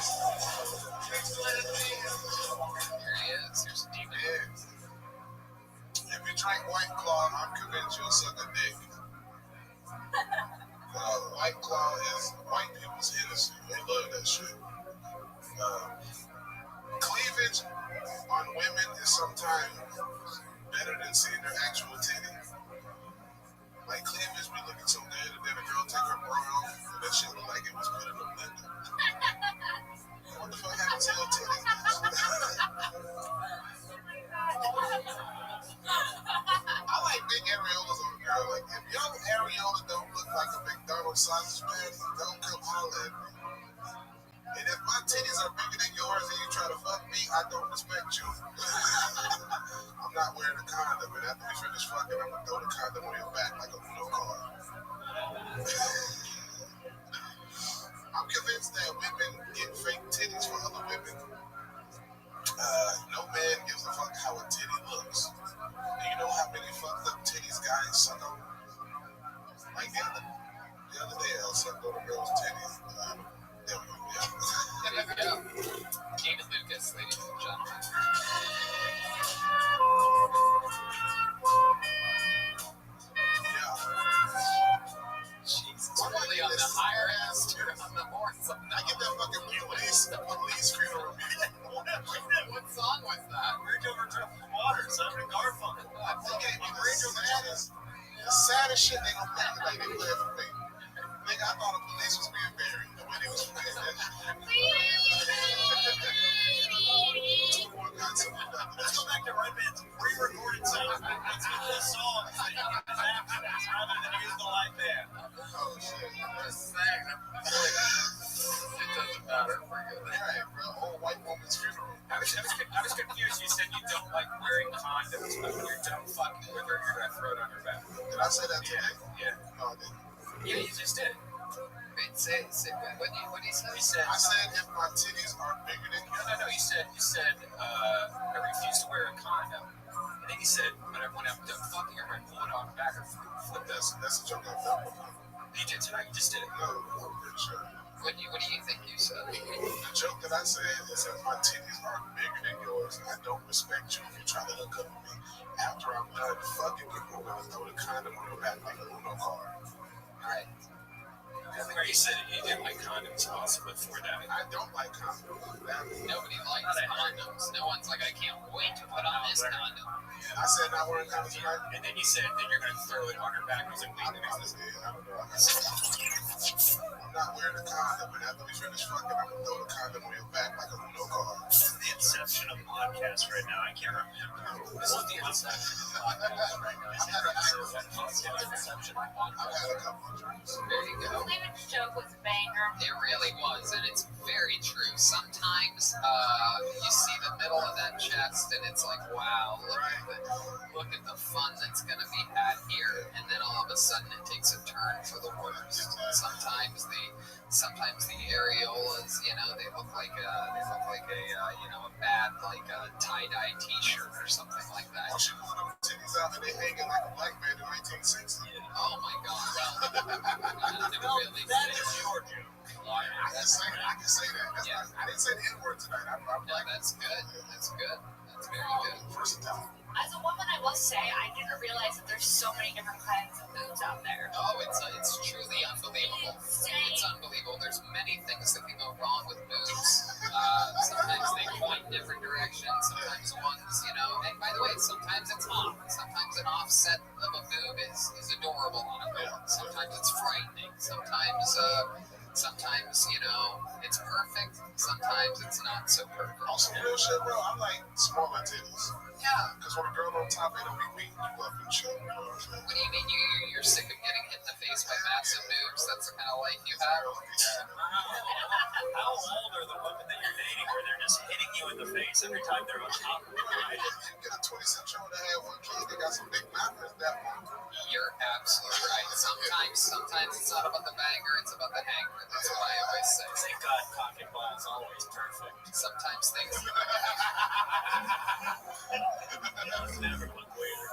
he is. Here's David. If you drink White Claw, I'm convinced you'll suck a dick. White Claw is white people's Hennessy. They love that shit. Cleavage on women is sometimes better than seeing their actual titty. Like cleavage be looking so good, and then a girl take her bra off, and that shit look like it was put in a blender. What the fuck happened to your titty? I like big areolas on a girl. Like if your areola don't look like a McDonald's sausage patty, don't come holler at me. And if my titties are bigger than yours and you try to fuck me, I don't respect you. I'm not wearing a condom, and after we finish fucking, I'm gonna throw the condom on your back like a Uno card. I'm convinced that women get fake titties for other women. No man gives a fuck how a titty looks. Do you know how many fucked up titties guys suck on? Like the other day, I sucked on a girl's titties. There we go. There we go. David Lucas, ladies and gentlemen. Yeah. Jesus, really on the higher ass on the horns. I get that fucking police screen over me. What song was that? Bridge over troubled waters, under Garfunkel. Okay, the saddest shit they gonna play like they play for me. Nigga, I thought the police was being buried the way they was playing that shit. Let's go back to Red Band's pre-recorded sound. Let's get this song rather than use the live band. Oh shit. Just saying. It doesn't matter. Right, bro. Old white woman's funeral. I was confused. You said you don't like wearing condoms, but when you're done fucking with her, you're gonna throw it on her back. Did I say that today? Yeah. No, I didn't. Yeah, you just did. Wait, say, what did he say? You said. I said if my titties are bigger than yours. No. You said. I refuse to wear a condom. And then you said, when I'm done fucking her, I pull it on her back and flip this. That's a joke I've done before. You did tonight. You just did it. No, I'm pretty sure. What do you think you said? The joke that I said is if my titties are bigger than yours, I don't respect you if you try to hook up with me. After I'm done fucking you, I'm gonna throw the condom on your back like a Uno card. Alright. I think you said you didn't like condoms also before that. I don't like condoms. Nobody likes condoms. No one's like, I can't wait to put on this condom. I said not wearing condoms tonight. And then you said that you're going to throw it on her back. I was like, I don't know. I'm not wearing a condom, and after we finish fucking, I'm gonna throw the condom on your back like a Uno card. this is the inception of podcasts right now. I can't remember. This is the inception of podcasts right now. I've had a couple of drinks. There you go. Cleavage joke was a banger. It really was, and it's very true. Sometimes you see the middle of that chest, and it's like, wow, look at the fun that's gonna be had here, and then all of a sudden it takes a turn for the worst. Sometimes the areolas, they look like a bad tie-dye T-shirt or something like that. Oh, she pulling them titties out and they hanging like a black man in 1960. Oh my God! Well, really that is your joke. I can say that. I didn't say the N-word tonight. No, that's good. That's good. That's very good. Versatile. As a woman, I will say I didn't realize that there's so many different kinds of boobs out there. Oh, it's truly unbelievable. Insane. It's unbelievable. There's many things that can go wrong with boobs. Sometimes they point different directions. Sometimes ones, And by the way, sometimes it's off. Sometimes an offset of a boob is adorable on a boob. Sometimes it's frightening. Sometimes it's perfect. Sometimes it's not so perfect. Also, real shit, bro. I like smaller titties. Yeah. Because when a girl on top, they don't be beating you up and shit. You know what I'm saying? What do you mean? You're sick of getting hit in the face by massive boobs? That's the kind of life you have? How old are the women that you're dating where they're just hitting you in the face every time they're on top of you? You get a 26-year-old that had one kid, they got some big mouth at that point. You're absolutely right. Sometimes it's not about the banger, it's about the hanger. That's what I always say. Thank God cock and ball is always perfect. Sometimes things... Never look weird.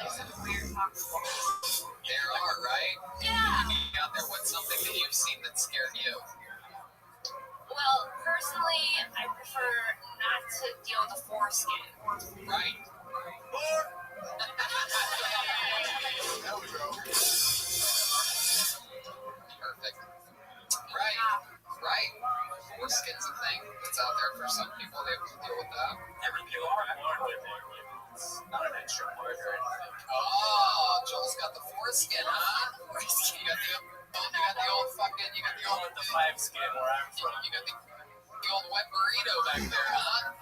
There's some weird talks. There are, right? Yeah. Out there, what's something that you've seen that scared you? Well, personally, I prefer not to deal with the foreskin. Right. There we go. Perfect. Right. Foreskin's a thing that's out there for some people. They have to deal with that. You are born with it. It's not an extra part or anything. Oh, Joel's got the foreskin, huh? You got the old fucking, you got the old, The 5 skin where I'm from. you got the old wet burrito back there, huh?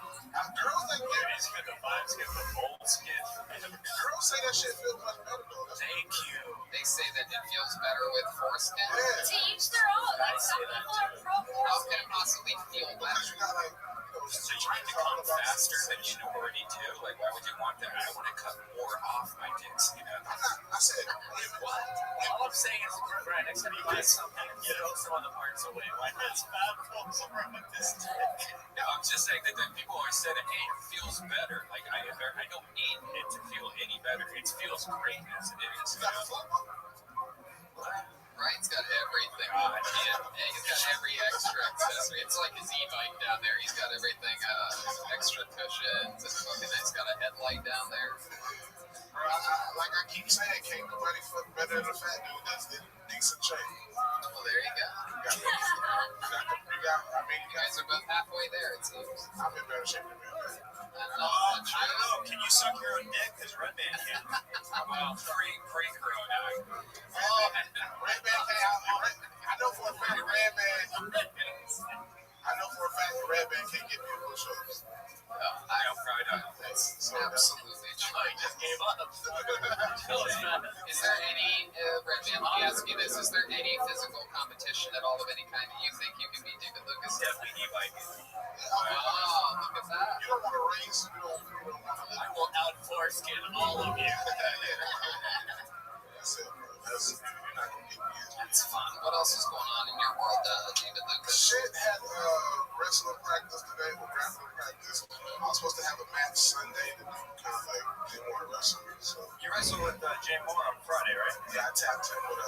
Girls like that. He's got the 5 skin, the bold skin. Girls say that shit feels much better though. Thank you. They say that it feels better with foreskin. Yeah. To each their own. Like some people are pro How foreskin. can it possibly feel Because better? you got like, So you trying to come faster than you already do? Like, why would you want that? I want to cut more off my dicks, I said, What? All I'm saying is, right, next time you buy something, throw some of the parts away. Why not bad pulls around this dick? No, I'm just saying that people always said, hey, it feels better. Like, I don't need it to feel any better. It feels great as it is. Ryan's got everything. He's got every extra accessory. It's like his e-bike down there. He's got everything, extra cushions. He's got a headlight down there. like I keep saying, can't nobody fuck better than a fat dude that's in decent shape. Well, there you go. You guys are both halfway there, it seems. I'm in better shape than me. I don't know. Can you suck your own dick? Because Red Band can't. Well, pre-corona. Red Band I know for a fact Red Band can't get me a push-ups. I don't probably not. That's absolutely true. I just gave up. Is there any, Red Band, let me ask you this, is there any physical competition at all of any kind that you think you can beat David Lucas? Definitely e-bike. Oh, look at that. You don't want to race. You don't want to. I will out-foreskin all of you. That's it, bro. You're not going to get me in. That's fun. What else is going on in your world, David Lucas? Shit had wrestling practice today, or grappling practice. I was supposed to have a match Sunday to do because they want to wrestle me. So You wrestled with Jay Moore on Friday, right? yeah, I tapped him with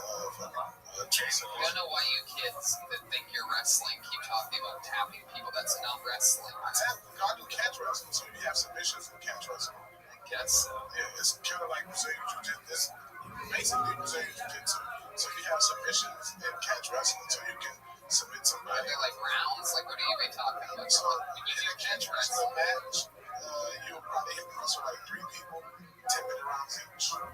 a chaser. I don't know why you kids that think you're wrestling keep talking about tapping people. That's not wrestling. I do catch wrestling, so you have submissions in catch wrestling. I guess so. Yeah, it's kind of like Brazilian Jiu-Jitsu. It's basically Brazilian Jiu-Jitsu. So you have submissions in catch wrestling, so you can submit Are somebody. they like rounds? Like, what are you even talking about? So When you in do a catch wrestling match, you'll probably hit wrestle like 3 people, 10-minute rounds each. 1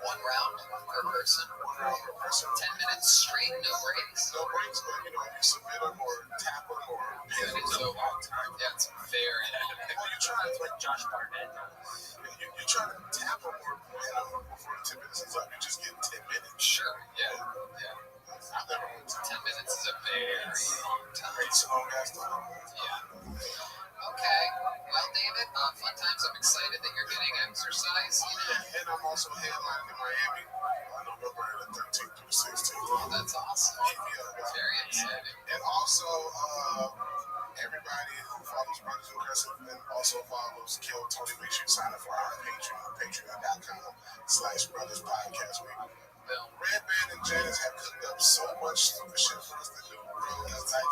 round per person, 1 round per person. 10 minutes straight, no breaks. No breaks, but you submit them or tap them or pin them. It's a long time. Yeah, it's very long. Well, you try to Like Josh Barnett. you try to tap them or pin them before the 10 minutes is up. You just get 10 minutes. Sure. Yeah. I've never went to 10 minutes is a very long time. It's a long ass time. Yeah. Okay. Well, David, fun times. I'm excited that you're getting exercise. And I'm also headlining in Miami on November the 13th through the 16th. Oh, that's awesome. Very exciting. And also, everybody who follows Brothers Aggressive and also follows Kill Tony, make sure you sign up for our Patreon, patreon.com/Brothers Podcast Week. Red Band and Janice have cooked up so much stupid shit for us to do, bro. It's like,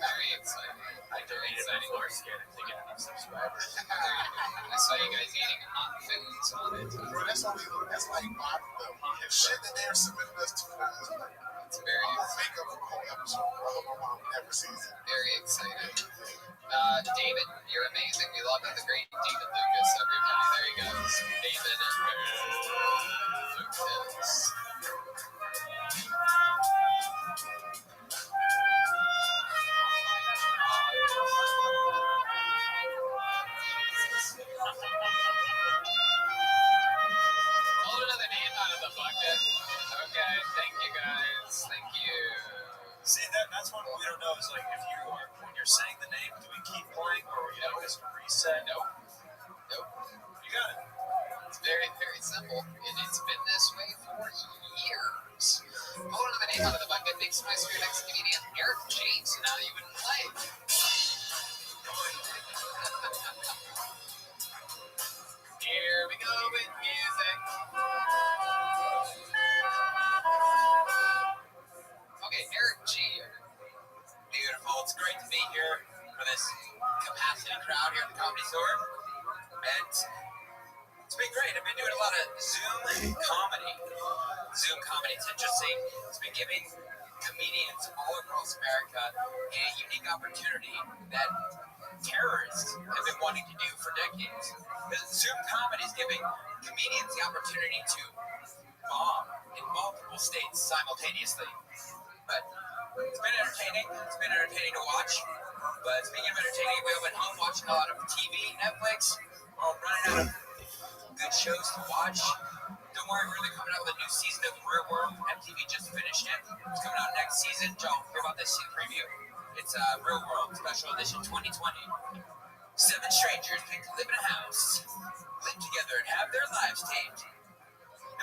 Very exciting. I donated my floor skin to get enough subscribers. I saw you guys eating hot foods on it. bro, that's like the shit that they're submitting us to now. It's very I'll make up a whole episode, bro. I hope my mom never sees it. Very exciting. David, you're amazing. We love the great David Lucas, everybody. There he goes. David and Lucas. Pull another name out of the bucket. Okay, thank you guys. Thank you. See, that's one we don't know is like if you are, when you're saying the name, do we keep playing or is it reset? Nope. You got it. It's very, very simple, and it's been this way for years. Pull another name out of the bucket. Big smash for your next comedian, Eric James. Now you would play. Here we go with music. Okay, Eric G. Beautiful. It's great to be here for this capacity crowd here at the Comedy Store. And it's been great. I've been doing a lot of Zoom comedy. Zoom comedy. It's interesting. It's been giving comedians all across America a unique opportunity that terrorists have been wanting to do for decades. Because Zoom comedy is giving comedians the opportunity to bomb in multiple states simultaneously. But it's been entertaining. It's been entertaining to watch. But speaking of entertaining, we've been home watching a lot of TV, Netflix. We're all running out of good shows to watch. Don't worry, we're really coming out with a new season of Real World. MTV just finished it. It's coming out next season. Y'all hear about this in preview. It's Real World Special Edition 2020. 7 strangers pick to live in a house, live together, and have their lives taped.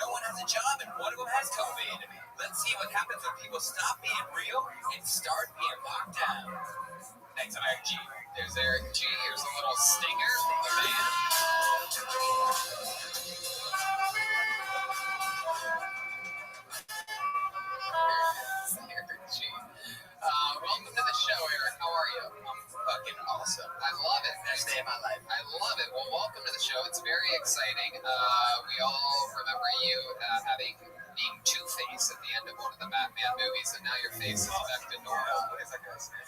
No one has a job, and one of them has COVID. Let's see what happens when people stop being real and start being locked down. Thanks, I'm Eric G. There's Eric G. Here's a little stinger from the man. Eric G. Welcome to the show, Eric. How are you? I'm fucking awesome. I love it. Best day of my life. I love it. Well, welcome to the show. It's very exciting. We all remember you being Two-Face at the end of one of the Batman movies, and now your face is back to normal. What is that guy's name?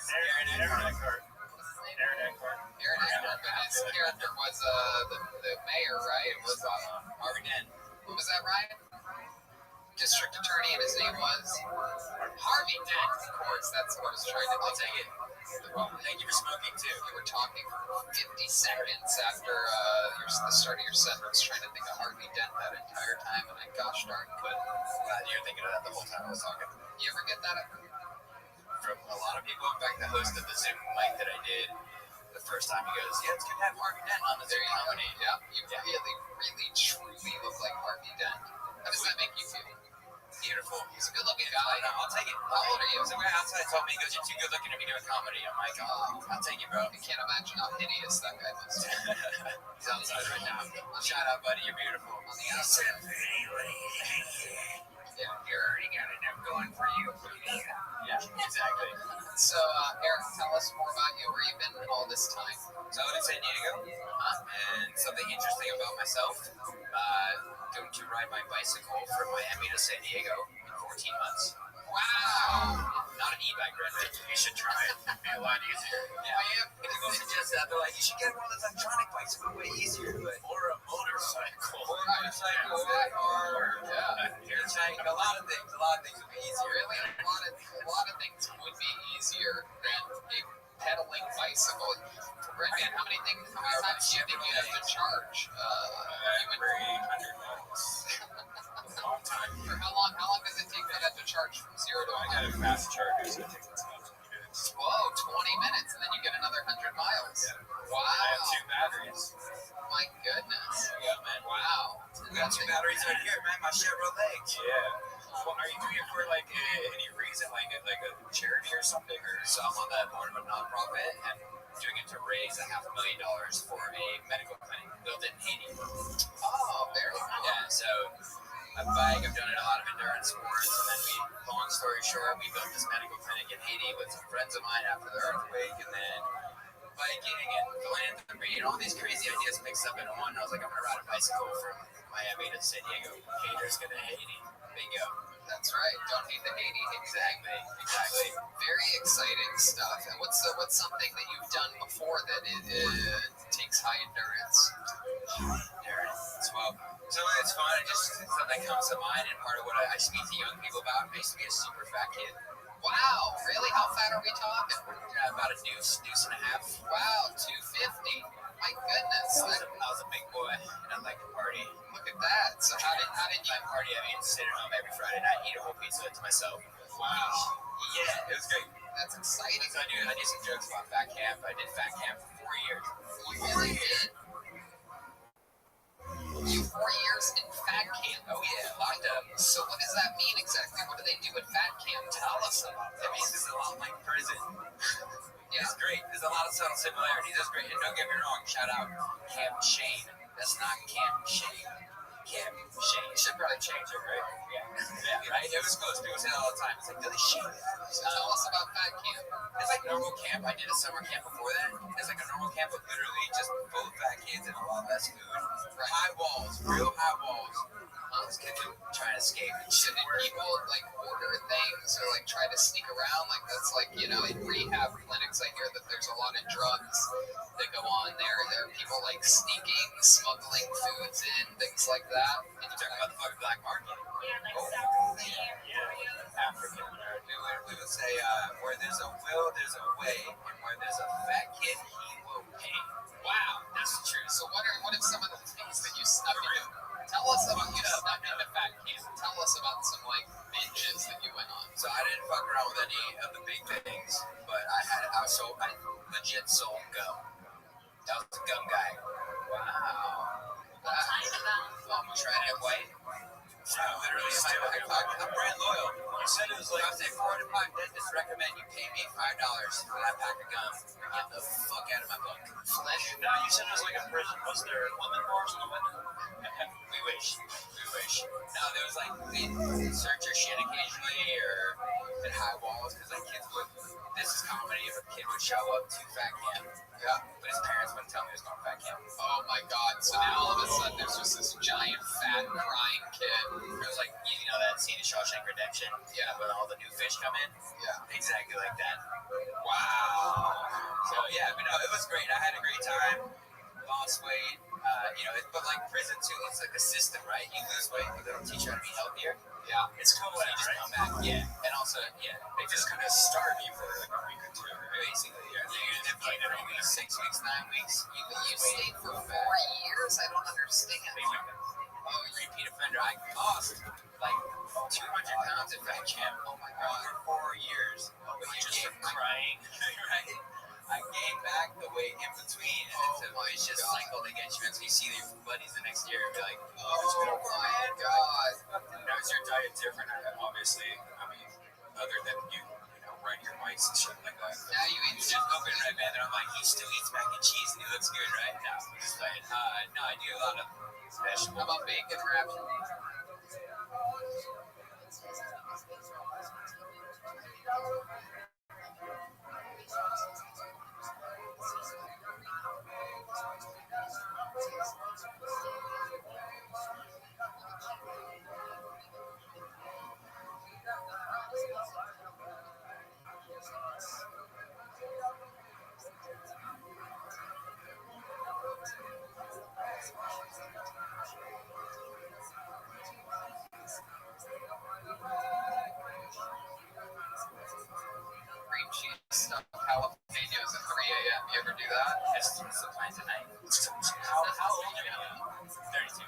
Aaron Eckhart. Aaron Eckhart, but his character was the mayor, right? It was Harvey Dent. what was that, Ryan? District attorney, and his name was Harvey Dent. Of course, that's what I was trying to. I'll take it. Well, thank you for smoking too. You were talking for 50 seconds after the start of your sentence, trying to think of Harvey Dent that entire time, and I gosh darn couldn't. You were thinking of that the whole time I was talking. You ever get that? From a lot of people. In fact, the host of the Zoom mic that I did the first time, he goes, "Yeah, it's good to have Harvey Dent on the There Zoom you go. comedy." Yeah, you really, really, truly look like Harvey Dent. How does that make you feel? Beautiful. He's a good-looking guy. I'll take it. How old are you? Some guy outside told me, he goes, "You're too good looking to be doing comedy." I'm like, "Oh, I'll take it, bro." I can't imagine how hideous that guy must be. He's outside right now. Shout out, buddy. You're beautiful. On the outside. Yeah, you already got enough going for you. Yeah, exactly. So, Eric, tell us more about you. Where you've been all this time? So I live in San Diego, and something interesting about myself, going to ride my bicycle from Miami to San Diego in 14 months. Wow! Not an e-bike rental. You should try it. It'd be a lot easier. Yeah, people suggest that. They're like, you should get one of those electronic bikes. It'll be way easier. Or a motorcycle. Or a motorcycle. Or, hitchhiking. A lot of things. A lot of things would be easier. Really, a lot of things would be easier than a pedaling bicycle. Redman, how many times do you think you have to charge? $300. long time. For how long? How long does it take for that to charge from 0 to I 100? got a fast charger, so it takes about 20 minutes. Whoa, 20 minutes, and then you get another 100 miles. Yeah. Wow. I have 2 batteries. My goodness. Yeah, man. Wow. We got 2 batteries right here, man. My Chevrolet. Yeah. Well, are you doing it for like any reason, like a charity or something, or? So I'm on the board of a nonprofit and doing it to raise $500,000 for a medical clinic built in Haiti. Oh, very cool. Yeah, so I've done a lot of endurance sports, and then long story short, we built this medical clinic in Haiti with some friends of mine after the earthquake, and then biking and philanthropy and all these crazy ideas mixed up into one. I was like, I'm gonna ride a bicycle from Miami to San Diego. Haters gonna Haiti. Bingo. That's right. Don't hate the Haiti. Exactly. Very exciting stuff. And what's something that you've done before that it takes high endurance? Endurance. Well, so it's fun. It just something comes to mind, and part of what I speak to young people about. I used to be a super fat kid. Wow. Really? How fat are we talking? About a deuce and a half. Wow. 250. My goodness. I was a big boy, and I like to party. Look at that. So how did you party? I mean, sit at home every Friday night, eat a whole pizza to myself. Wow. Yeah, it was great. That's exciting. So I do some jokes about fat camp. I did fat camp for 4 years. You really did? You 4 years in fat camp? Oh yeah, locked up. So what does that mean exactly? What do they do at fat camp? Tell us about It means it's a lot like prison. Yeah. It's great. There's a lot of subtle similarities. It's great. And don't get me wrong, shout out Camp Shane. That's not Camp Shane. Camp Shane. Should probably change it, right? Yeah, right? It was close. People say that all the time. It's like, Billy Shane. So tell us about fat camp. It's like normal camp. I did a summer camp before that. It's like a normal camp, but literally just full of fat kids and a lot less food. Right. High walls, real high walls. Those kids are trying to escape and So shit. did people like order things or like try to sneak around? Like that's like, in rehab clinics I hear that there's a lot of drugs that go on there. There are people like sneaking, smuggling foods in, things like that. And you talk about the fucking black market. Yeah, like Oh. South Korea. African. We would say, where there's a will, there's a way, and where there's a fat kid, he will pay. Wow, that's true. So what are some of the things that you snuck into? Tell us about you snuck into fat camp. Tell us about some like binges that you went on. So I didn't fuck around with any of the big things, but I legit sold gum. That was a gum guy. Wow. What kind of them? Shredded white. So literally, I'm brand loyal. You said it was like, I say 4 to 5 dentists recommend you pay me $5 for that pack of gum. Get the fuck out of my book. no, you said it was like a prison. Was there lemon bars in the window? We wish. No, there was like, we'd search your shit occasionally or at high walls because like kids would, this is comedy if a kid would show up to fat camp. Yeah. But his parents wouldn't tell me he was going to fat camp. Oh my god. So now all of a sudden there's just this giant fat crying kid. It was like, that scene in Shawshank Redemption? Yeah, when all the new fish come in? Yeah. Exactly like that. Wow. So yeah, but no, it was great. I had a great time. Lost weight. But like prison too, it's like a system, right? You lose weight, but they don't teach you how to be healthier. Yeah, it's cool. So you just come back. Yeah. And also, They just kind of starve you for like a week or two, right? basically, you did like every 6 weeks, 9 weeks. You stayed for 4 years? I don't understand. Oh, repeat offender. I lost like 200 pounds at fat camp. Oh my god, for 4 years. But you Just gain crying. right? I gained back the weight in between, and it's just cycle to get you until you see your buddies the next year and be like, Oh my god. Now, is your diet different? Obviously, I mean, other than you riding your bikes and shit like that. Now you eat It's just open red man, and I'm like, he still eats mac and cheese and he looks good, right? No, I'm just like, no, I do a lot of vegetables. How about bacon wrap? Cream cheese stuffed jalapenos at 3 a.m. You ever do that? It's the plan tonight. How old are you? 32.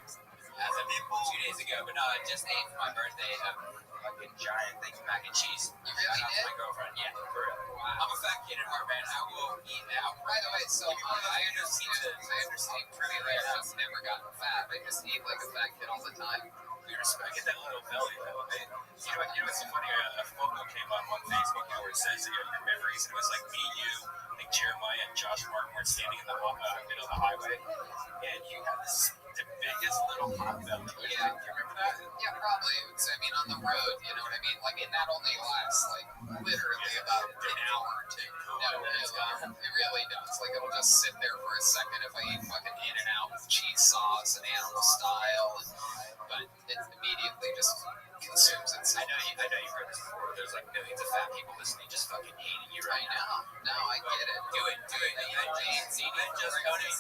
As of 2 days ago, but no, Just ate for my birthday a fucking giant thing of mac and cheese. You really did? My girlfriend. Yeah, for real. Wow. I'm a fat kid at heart, man. I will eat now. By the way, so I understand pretty rare. I've never gotten fat. I just eat like a fat kid all the time. We respect that little belly, though. You know what's so funny? A photo came up on Facebook where it says your memories, and it was like me, you, like Jeremiah and Josh Martin were standing in the middle of the highway, and you had the biggest little hot belly. Yeah, you remember that? Yeah, probably. I mean, on the road, you know what I mean? Like, and that only lasts, like, literally about an hour or two. No, it really does. Like, it'll just sit there for a second if I eat fucking In-N-Out with cheese sauce and animal style, but it immediately just consumes itself. I know you've heard this before. There's like millions of fat people listening, just fucking hating you right now. No, I get it. Do it. Just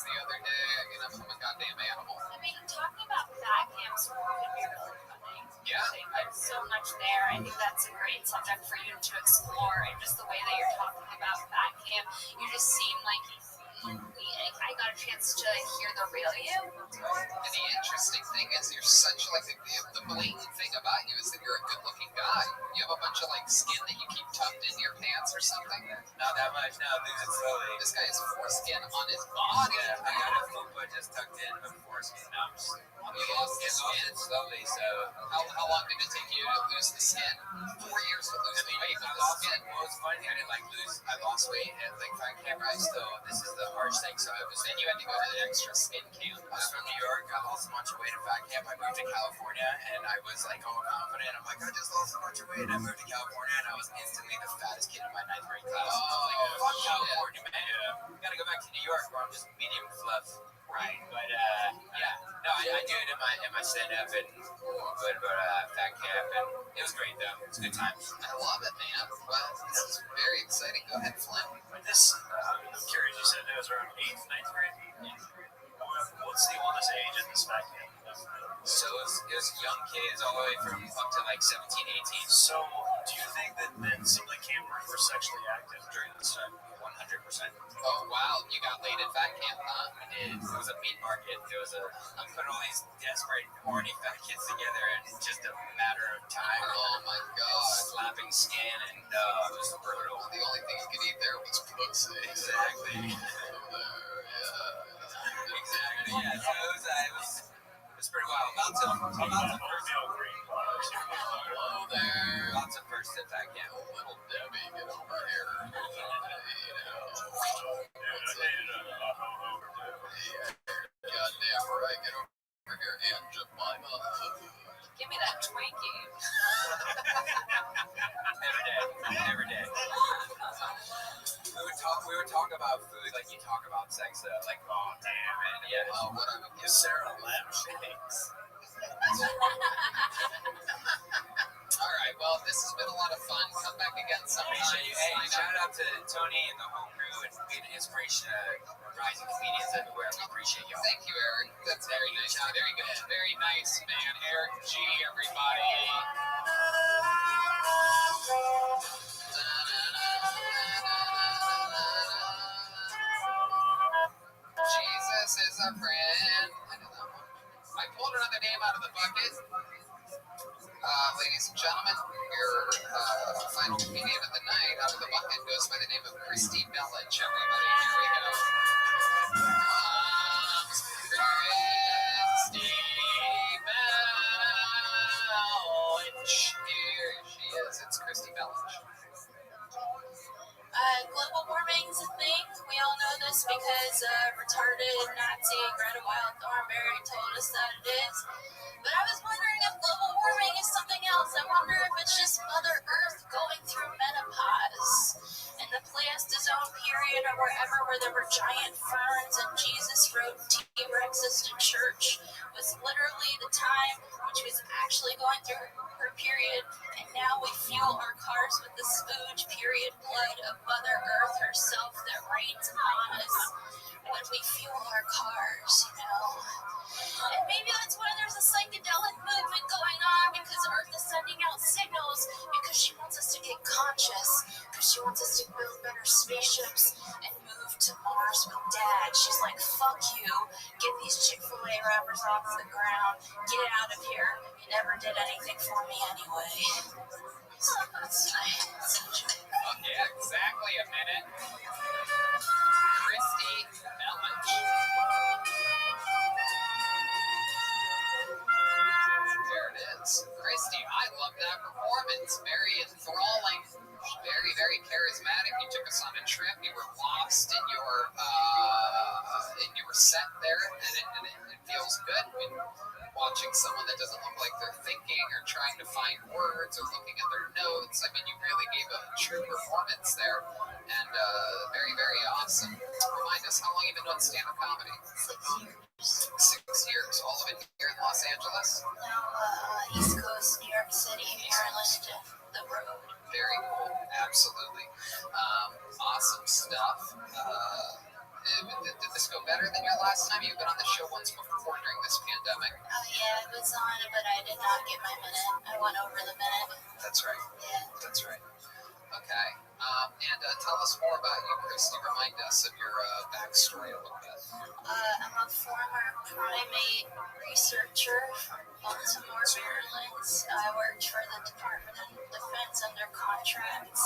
the other day, I mean, I'm a goddamn animal. I mean, talking about fat camps can be really funny. Yeah. I think there's so much there. I think that's a great subject for you to explore, and just the way that you're talking about fat camp, you just seem like I got a chance to hear the real you. And the interesting thing is, you're such like the blatant thing about you is that you're a good-looking guy. You have a bunch of like skin that you keep tucked into your pants or something. Not that much. No, lose it slowly. This guy has foreskin on his body. Yeah, I got a fupa just tucked in with foreskin. You lost the skin slowly. So how long did it take you to lose the skin? 4 years to lose the weight of the skin. Well, it's funny. I lost weight at like fat camp. This is the harsh thing. So Then you had to go to the extra skin camp. I was from New York. I lost a bunch of weight at fat camp. I moved to California, and I was like all confident. I'm like, I just lost a bunch of weight. And I moved to California, and I was instantly the fattest kid in my 9th grade class. Fuck California, man. Gotta go back to New York where I'm just medium fluff. Right. But yeah. No, I do it in my stand-up and fat camp, and it was great though. It's good times. I love it, man. Wow, this is very exciting. Go ahead, Flynn. I'm curious, you said it was around 8th, 9th grade? What's the oldest age in this fat camp? So it was young kids all the way from up to like 17, 18. So do you think that then some of the campers were sexually active during this time? 100%. Oh, wow. You got laid at fat camp, huh? It was a meat market. I'm putting all these desperate, horny fat kids together in just a matter of time. Oh, my God. Slapping skin, and it was brutal. The only thing you could eat there was pussy. Exactly. Exactly. Yeah. So it was pretty wild. Lots of Hello there. Lots of first at fat camp. Little Debbie, get over here. Goddamn right, get over here, Aunt Jemima. Give me that Twinkie. Every day. We would talk about food like you talk about sex, though. Like, oh, damn it. Yeah. Oh, what I would give Sarah lamb shakes. All right, well, this has been a lot of fun. Come back again sometime. Hey, shout out to Tony and the whole crew and being an inspiration to rising comedians everywhere. We appreciate y'all. Thank you, Eric. That's very nice. Very good. Very nice, man. Eric G, everybody. Jesus is a friend. I pulled another name out of the bucket. Ladies and gentlemen, your final comedian of the night out of the bucket goes by the name of Christy Bellich. Everybody, here we go. Christy Bellich. Here she is. It's Christy Bellich. Global warming is a thing. We all know this because retarded Nazi Greta Thunberg told us that it is. But I was wondering if global warming is something else. I wonder if it's just Mother Earth going through menopause. In the Pleistocene period or wherever where there were giant ferns and Jesus rode T-Rexes to church was literally the time when she was actually going through her period. And now we fuel our cars with the spooge period blood of Mother Earth herself that rains upon us when we fuel our cars, you know. And maybe that's why there's a psychedelic movement going on, because Earth is sending out signals, because she wants us to get conscious, because she wants us to build better spaceships and move off to Mars with Dad. She's like, fuck you. Get these Chick-fil-A wrappers off the ground. Get out of here. You never did anything for me anyway. Yeah, exactly a minute. Christy Mellich. There it is. Christy, I love that performance. Very enthralling. Very, very charismatic. You took us on a trip. You were lost in your set there, and it feels good when watching someone that doesn't look like they're thinking or trying to find words or looking at their notes. I mean, you really gave a true performance there, and very, very awesome. Remind us, how long have you been doing stand-up comedy? 6 years. All of it here in Los Angeles? No, East Coast, New York City, Maryland, the road. Very cool. Absolutely. Awesome stuff. Did this go better than your last time? You've been on the show once before during this pandemic. Yeah, I was on, but I did not get my minute. I went over the minute. That's right. Yeah. That's right. Okay. And tell us more about you, Christy. Remind us of your backstory a little bit. I'm a former primate researcher from Baltimore, Maryland. I worked for the Department of Defense under contracts.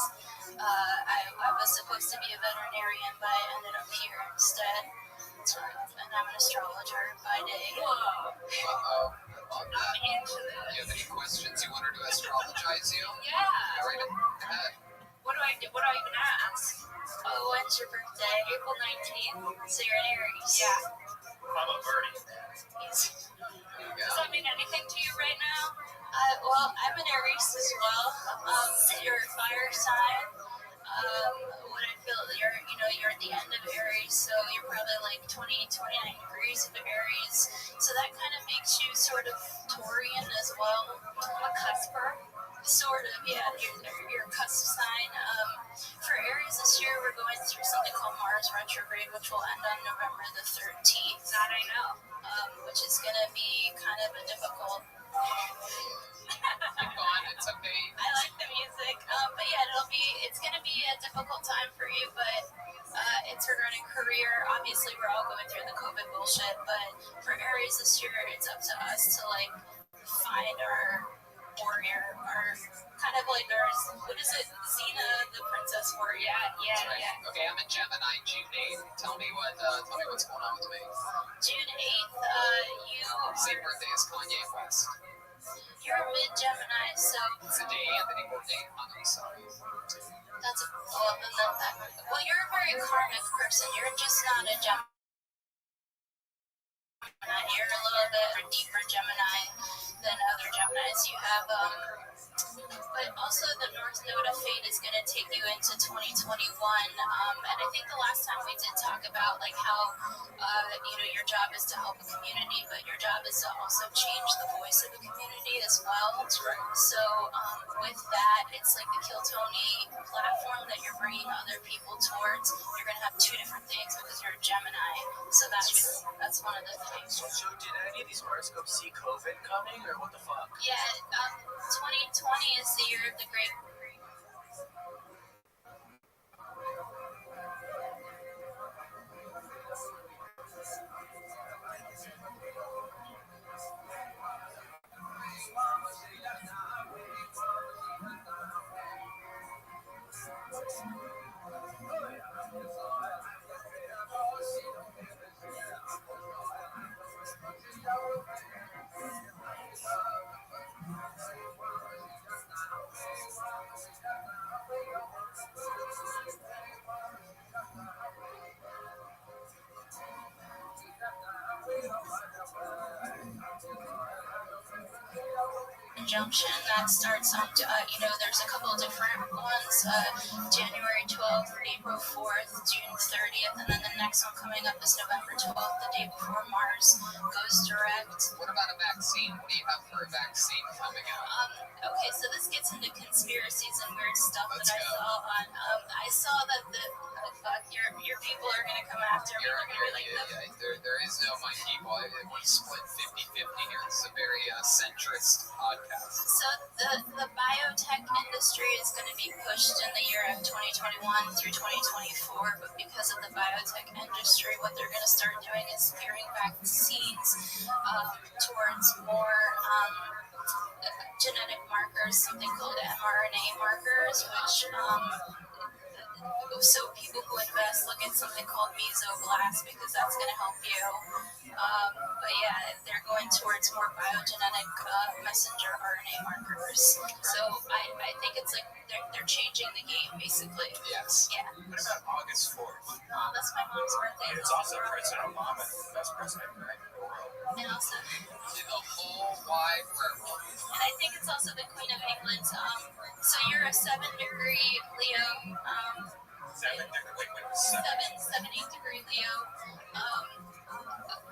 I was supposed to be a veterinarian, but I ended up here instead. And I'm an astrologer by day. Uh-oh. I'm into this. Do you have any questions you want her to astrologize you? Yeah. All right, go ahead. What do I do? What do I even ask? Oh, when's your birthday? April 19th. So you're an Aries. Yeah. I'm a birdie. Does that mean anything to you right now? Well, I'm an Aries as well. You're a fire sign. What I feel, you're at the end of Aries, so you're probably like 20, 29 degrees of Aries. So that kind of makes you sort of Taurian as well. A cusper. Sort of, yeah. You're a cusp sign. For Aries this year, we're going through something called Mars retrograde, which will end on November the 13th. That I know. Which is going to be kind of a difficult. Keep going, it's okay. I like the music. But yeah, it's going to be a difficult time for you, but it's regarding career. Obviously, we're all going through the COVID bullshit, but for Aries this year, it's up to us to like find our warrior, or kind of like our, what is it, Xena, the princess warrior. Yeah. Okay, I'm a Gemini, June 8th. Tell me what's going on with me. June 8th, Same birthday as Kanye West. You're a mid-Gemini, so... It's a day Anthony Bourdain on himself. That's well, you're a very karmic person. You're just not a Gemini. You're a little bit deeper Gemini than other Geminis. You have, but also the North Node of Fate is going to take you into 2021. And I think the last time we did talk about like how, your job is to help a community, but your job is to also change the voice of the community as well. That's right. So with that, it's like the Kill Tony platform that you're bringing other people towards. You're going to have two different things because you're a Gemini. So that's one of the things. So did any of these horoscopes see COVID coming, or what the fuck? Yeah, 2020 is the year of the Great. Conjunction that starts on, there's a couple of different ones, January 12th, April 4th, June 30th, and then the next one coming up is November 12th, the day before Mars goes direct. What about a vaccine? What do you have for a vaccine coming out? Okay, so this gets into conspiracies and weird stuff that I saw on, I saw that your people are going to come after me. There is no my people. We're split 50-50 here. It's a very centrist podcast. So the biotech industry is going to be pushed in the year of 2021 through 2024, but because of the biotech biotech industry, what they're going to start doing is gearing vaccines towards more genetic markers, something called mRNA markers, which so people who invest look at something called mesoblast because that's going to help you. But yeah, they're going towards more biogenetic messenger RNA markers. So I think it's like they're changing the game basically. Yes. Yeah. What about August 4th? Oh, that's my mom's birthday. It's also President Obama, the best president in the world. And also, In the whole wide world. and I think it's also the Queen of England. So you're a 7-degree Leo. 7-8 degree Leo.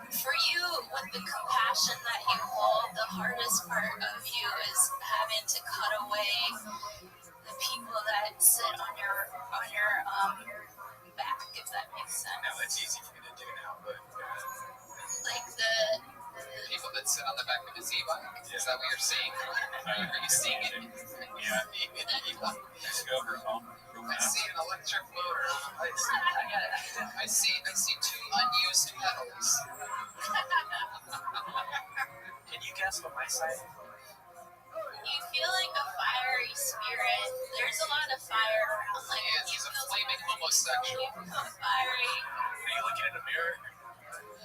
For you, with the compassion that you hold, the hardest part of you is having to cut away the people that sit on your back, if that makes sense. Now, that's easy for me to do now, but Like the People that sit on the back of his e-bike. Is that what you're seeing? Are you seeing it? yeah, let's go over home. I see an electric motor. I see 2 unused pedals. Can you guess what my side? you feel like a fiery spirit. There's a lot of fire around. Like And he's a flaming homosexual. you feel fiery. Are you looking in the mirror?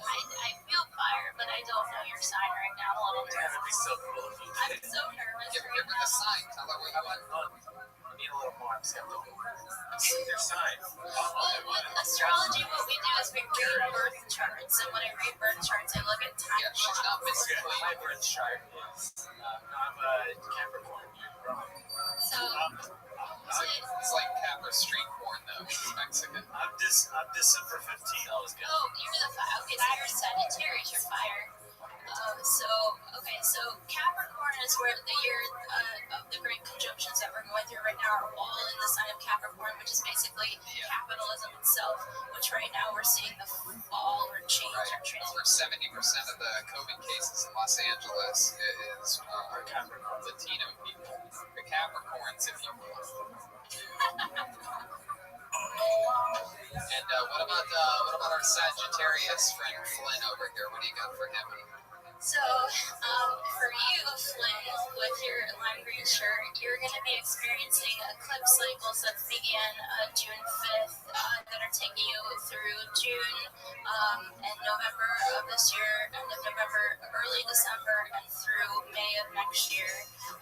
I feel fire, but I don't know your sign right now. I'm a little Yeah, that'd be nervous. so cool if you I'm did. so nervous Give right her the now. sign. Tell her where you went. You need a little more. I'm skeptical. Your sign. Well, with astrology, what we do is we read birth charts, and when I read birth charts, I look at time Yeah, she's not blocks. missing Okay, my birth chart is I'm a Capricorn. You're wrong. So, It's like Capra street corn, though. He's Mexican. I'm December 15th. That was good. oh, you're the fire. Okay, so you're Sagittarius, you're fire. So Capricorn is where the year of the great conjunctions that we're going through right now are all in the sign of Capricorn, which is basically capitalism itself, which right now we're seeing the fall or change or Right. transform. Over 70% of the COVID cases in Los Angeles is Latino people. The Capricorns, if you will. And what about our Sagittarius friend Flynn over here? What do you got for him? So, for you, Flynn, with your lime green shirt, you're going to be experiencing eclipse cycles that begin June 5th that are taking you through June and November of this year, end of November, early December, and through May of next year.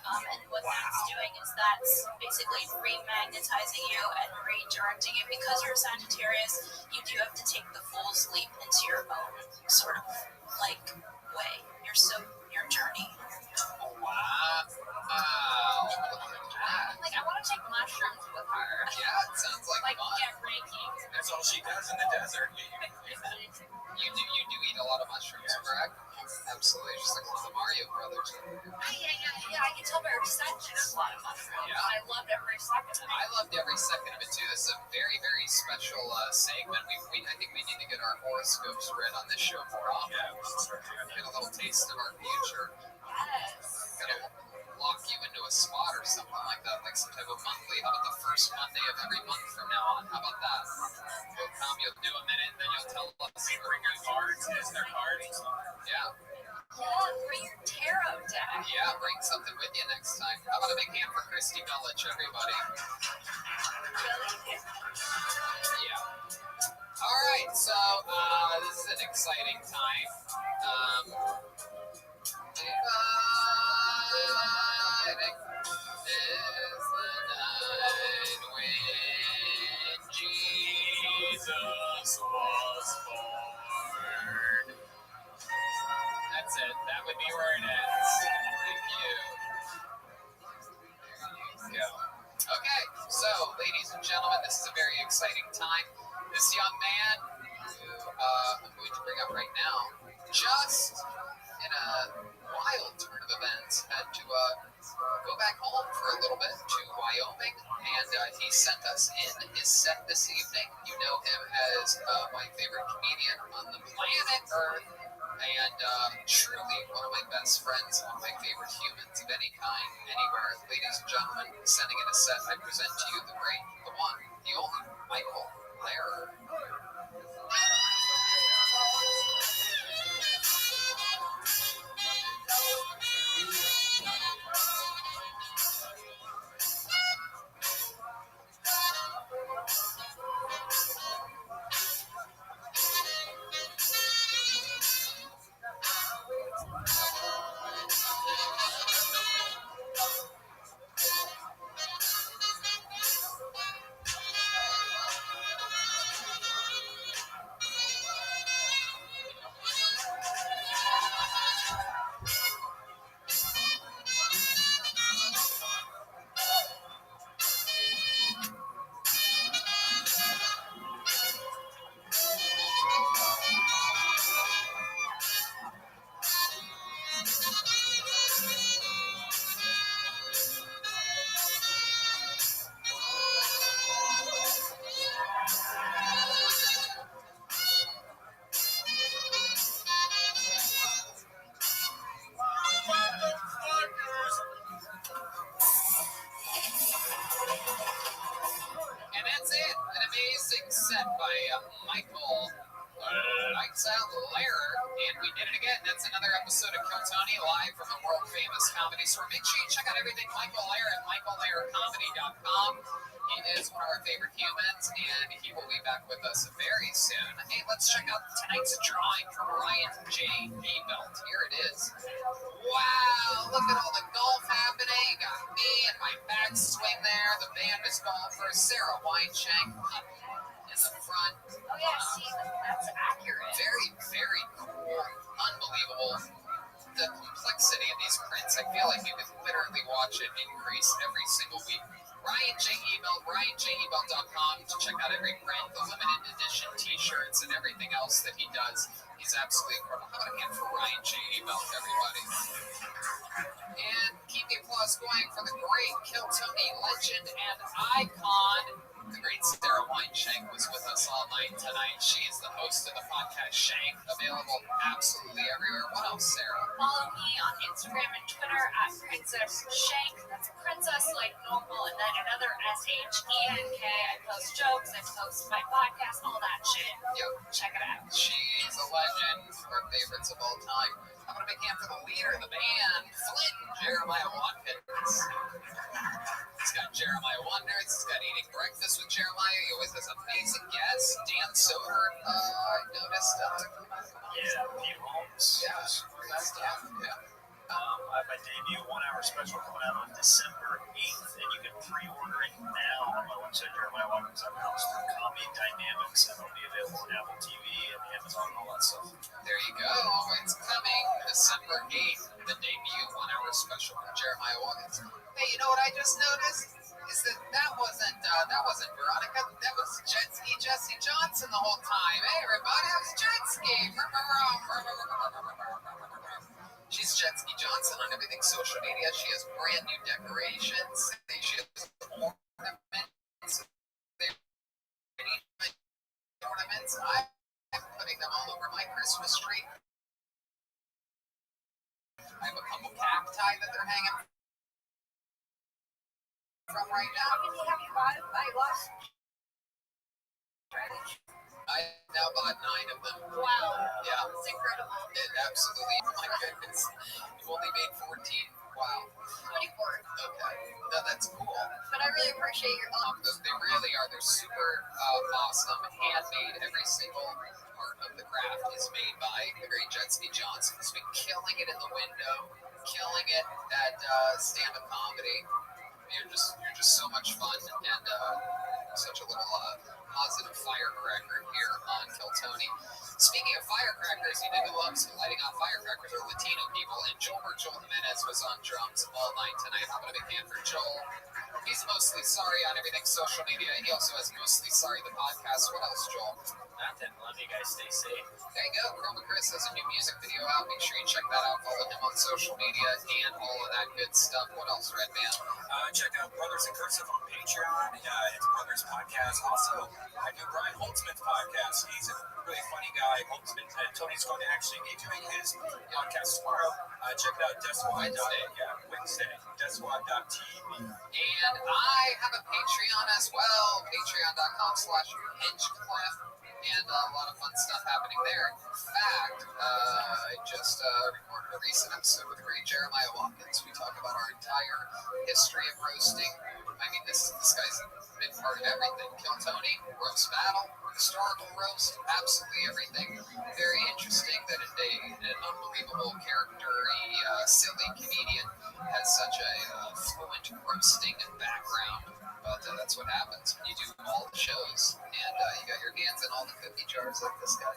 And what that's doing is that's basically remagnetizing you and redirecting you. Because you're a Sagittarius, you do have to take the fool's leap into your own sort of like way. Your journey. Wow. Like, I want to take mushrooms with her. Yeah, it sounds like fun. Get Reiki. That's all she does in the desert. You do eat a lot of mushrooms, correct? Absolutely, just like one of the Mario brothers. Yeah, I can tell by her scent she does a lot of mushrooms. Yeah. I loved every second of it. I loved every second of it too. This is a very, very special segment. I think we need to get our horoscopes read on this show more often. Yeah, we should start doing Get a little taste of our future. Yes. Gotta lock you into a spot or something like that, like some type of monthly. How about the first Monday of every month from now on? How about that? You'll come, you'll do a minute, then you'll tell us. We bring your cards. Is there cards? Yeah, Bring your tarot deck. yeah, bring something with you next time. How about a big hand for Christy Bellich, everybody? Yeah. All right, so this is an exciting time. Dividing is the night when Jesus was born. That's it. That would be where it ends. Thank you. There you go. Okay, so ladies and gentlemen, this is a very exciting time. This young man who I'm going to bring up right now, just in a wild turn of events, had to go back home for a little bit to Wyoming, and he sent us in his set this evening. You know him as my favorite comedian on the planet Earth, and truly one of my best friends, one of my favorite humans of any kind, anywhere. Ladies and gentlemen, sending in a set, I present to you the great, the one, the only, Michael Lehrer. by Michael Lights Out Lehrer, and we did it again. That's another episode of Kill Tony live from the world famous comedy store. Make sure you check out everything Michael Lehrer at michaellehrercomedy.com. He is one of our favorite humans, and he will be back with us very soon. Hey, let's check out tonight's drawing from Ryan J. Ebelt. Here it is. Wow, look at all the golf happening. You got me and my backswing there. The band is golfers. Sarah Weinshank in the front. Oh yeah, see, that's accurate. Very, very cool. Unbelievable. The complexity of these prints, I feel like you could literally watch it increase every single week. Ryan J. Ebelt, RyanJEbelt.com to check out every print, the limited edition t-shirts, and everything else that he does. He's absolutely incredible. How about a hand for Ryan J. Ebelt, everybody? And keep the applause going for the great Kill Tony legend and icon. The great Sarah Weinshank was with us all night tonight. She is the host of the podcast Shank, available absolutely everywhere. What else, Sarah? Follow me on Instagram and Twitter at Princess Shank. That's princess like normal, and then another SHENK. I post jokes, I post my podcast, all that shit. Yep. Check it out. She's a legend. Our favorites of all time. I'm going to make a hand for the leader of the band, Flynn Jeremiah Watkins. He's got Jeremiah Wonders. He's got Eating Breakfast with Jeremiah. He always has amazing guests. Dan Soder, I noticed. Yeah, Pete Holmes. Yeah, great stuff. Yeah. I have my debut 1-hour special coming out on December 8th, and you can pre-order it now on my website, JeremiahWatkins.com, through Comedy Dynamics, and it'll be available on Apple TV and Amazon and all that stuff. There you go. It's coming December 8th, the debut 1-hour special from Jeremiah Watkins. Hey, you know what I just noticed? Is that wasn't Veronica. That was Jetski Jesse Johnson the whole time. Hey, everybody, that was Jetski. She's Jetski Johnson on everything social media. She has brand new decorations. She has ornaments. I'm putting them all over my Christmas tree. I have a couple cacti that they're hanging from right now. How many have you bought? I now bought 9 of them. Wow. Yeah. It's incredible. It absolutely. Oh my goodness. You've only made 14. Wow. 24. Okay. No, that's cool. But I really appreciate your help. They really are. They're super awesome. Handmade. Every single part of the craft is made by the great Jetski Johnson, who's been killing it in the window, killing it at stand-up comedy. You're just so much fun and such a little positive firecracker here on Kill Tony. Speaking of firecrackers, you know who loves lighting off firecrackers are Latino people, and Joel Jimenez was on drums all night tonight. I'm going to big hand for Joel. He's mostly sorry on everything social media. He also has mostly sorry the podcast. What else, Joel? Nothing. Love you guys. Stay safe. There you go. Chroma Chris has a new music video out. Make sure you check that out. Follow him on social media and all of that good stuff. What else, Redman? Check out Brothers in Cursive on Patreon. It's Brothers Podcast. Also, I do Brian Holtzman's podcast. He's a really funny guy. Holtzman, Tony's going to actually be doing his podcast tomorrow. Check it out, Wednesday. Deswad.tv. And I have a Patreon as well. Patreon.com/Hinchclef. And a lot of fun stuff happening there. In fact, I just recorded a recent episode with the great Jeremiah Watkins. We talk about our entire history of roasting. I mean, this guy's been part of everything. Kill Tony, roast battle, historical roast, absolutely everything. Very interesting that an unbelievable character, silly comedian, has such a fluent roasting background. But that's what happens when you do all the shows, and you got your hands in all the cookie jars like this guy.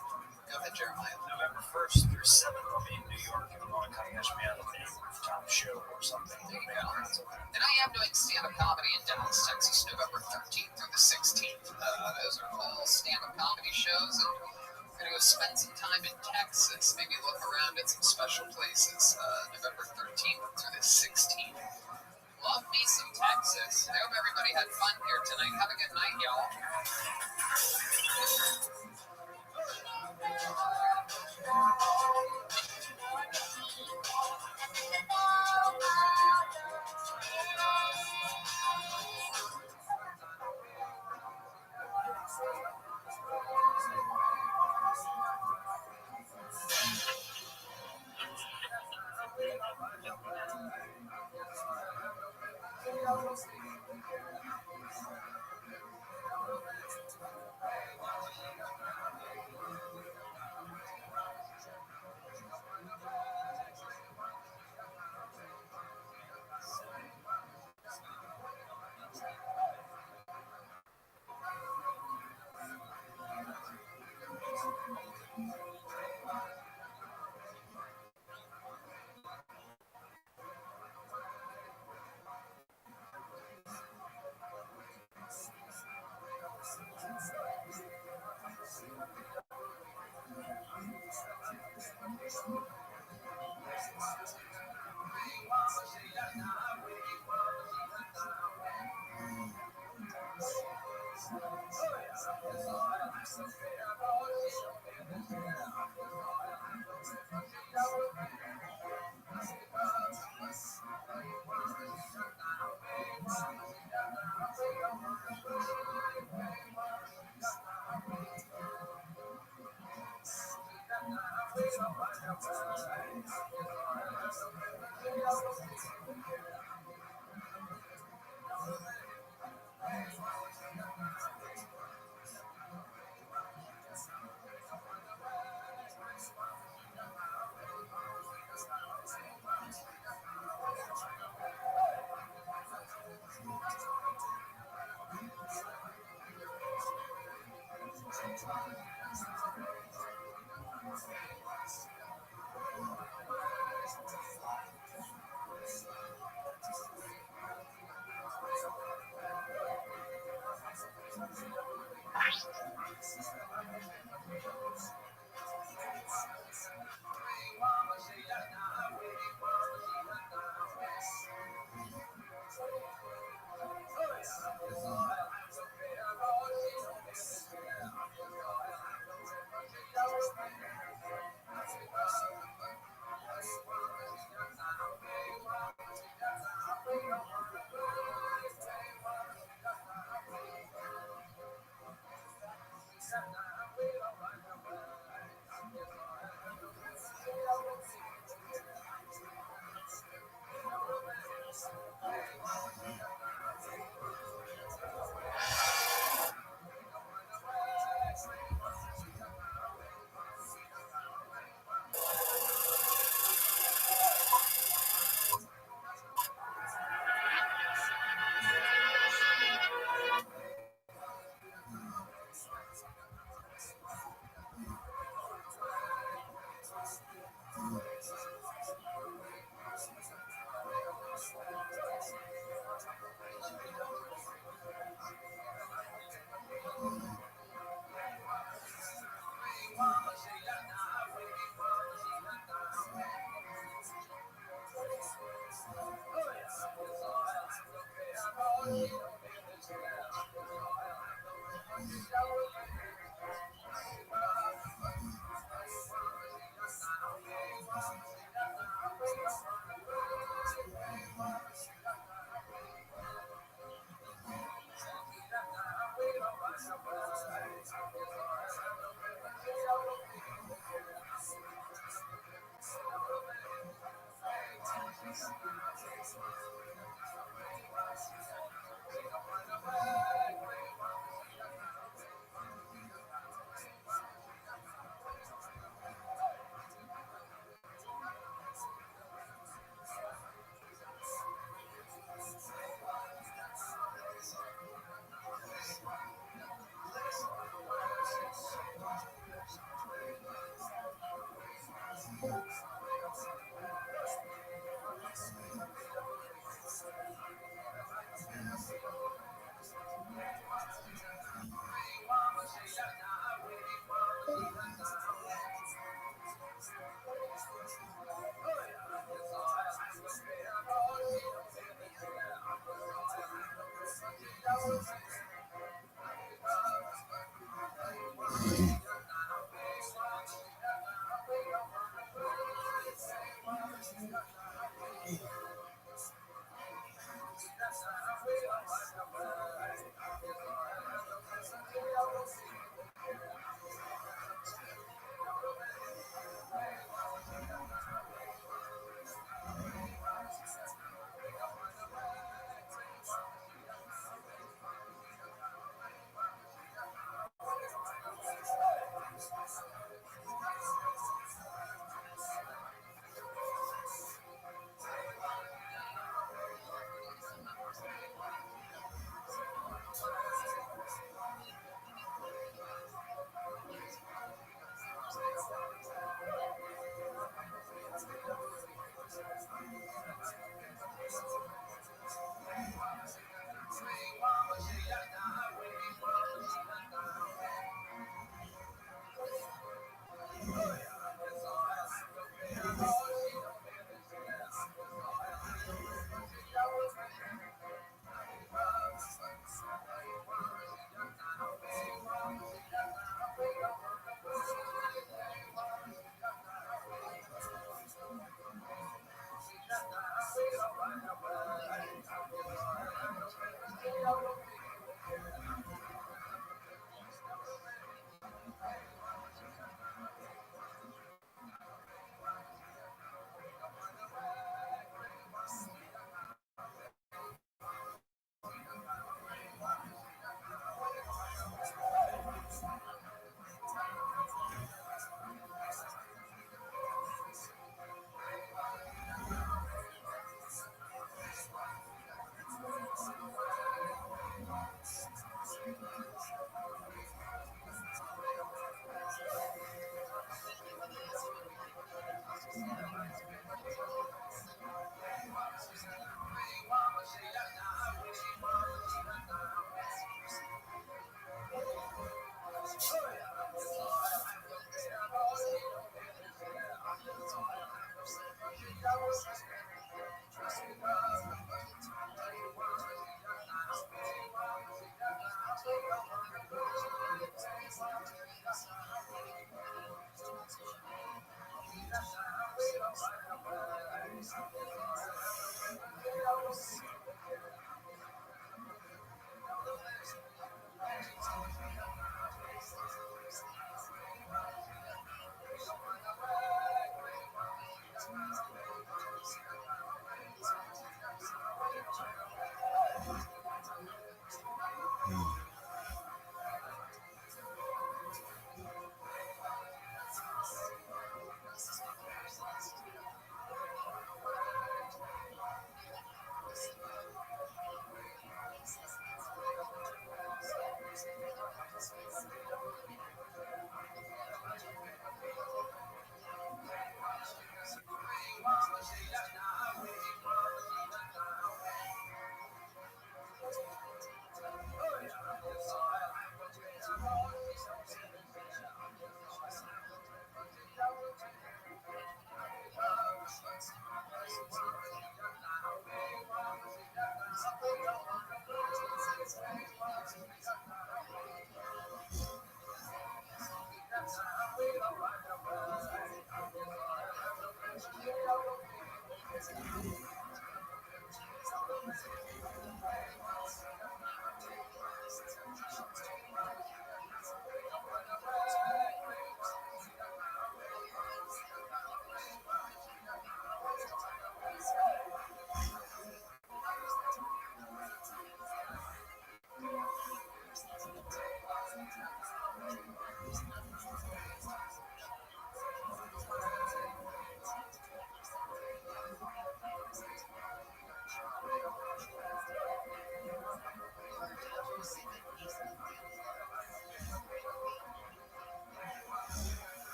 Go ahead, Jeremiah. November 1st through 7th, I'll be in New York. If you want to come catch me on a rooftop show or something. There you go. And I am doing stand-up comedy in Dallas, Texas, November 13th through the 16th. Those are all stand-up comedy shows, and we're going to go spend some time in Texas, maybe look around at some special places, November 13th through the 16th. Love me some Texas. I hope everybody had fun here tonight. Have a good night, y'all.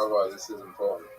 why this is important.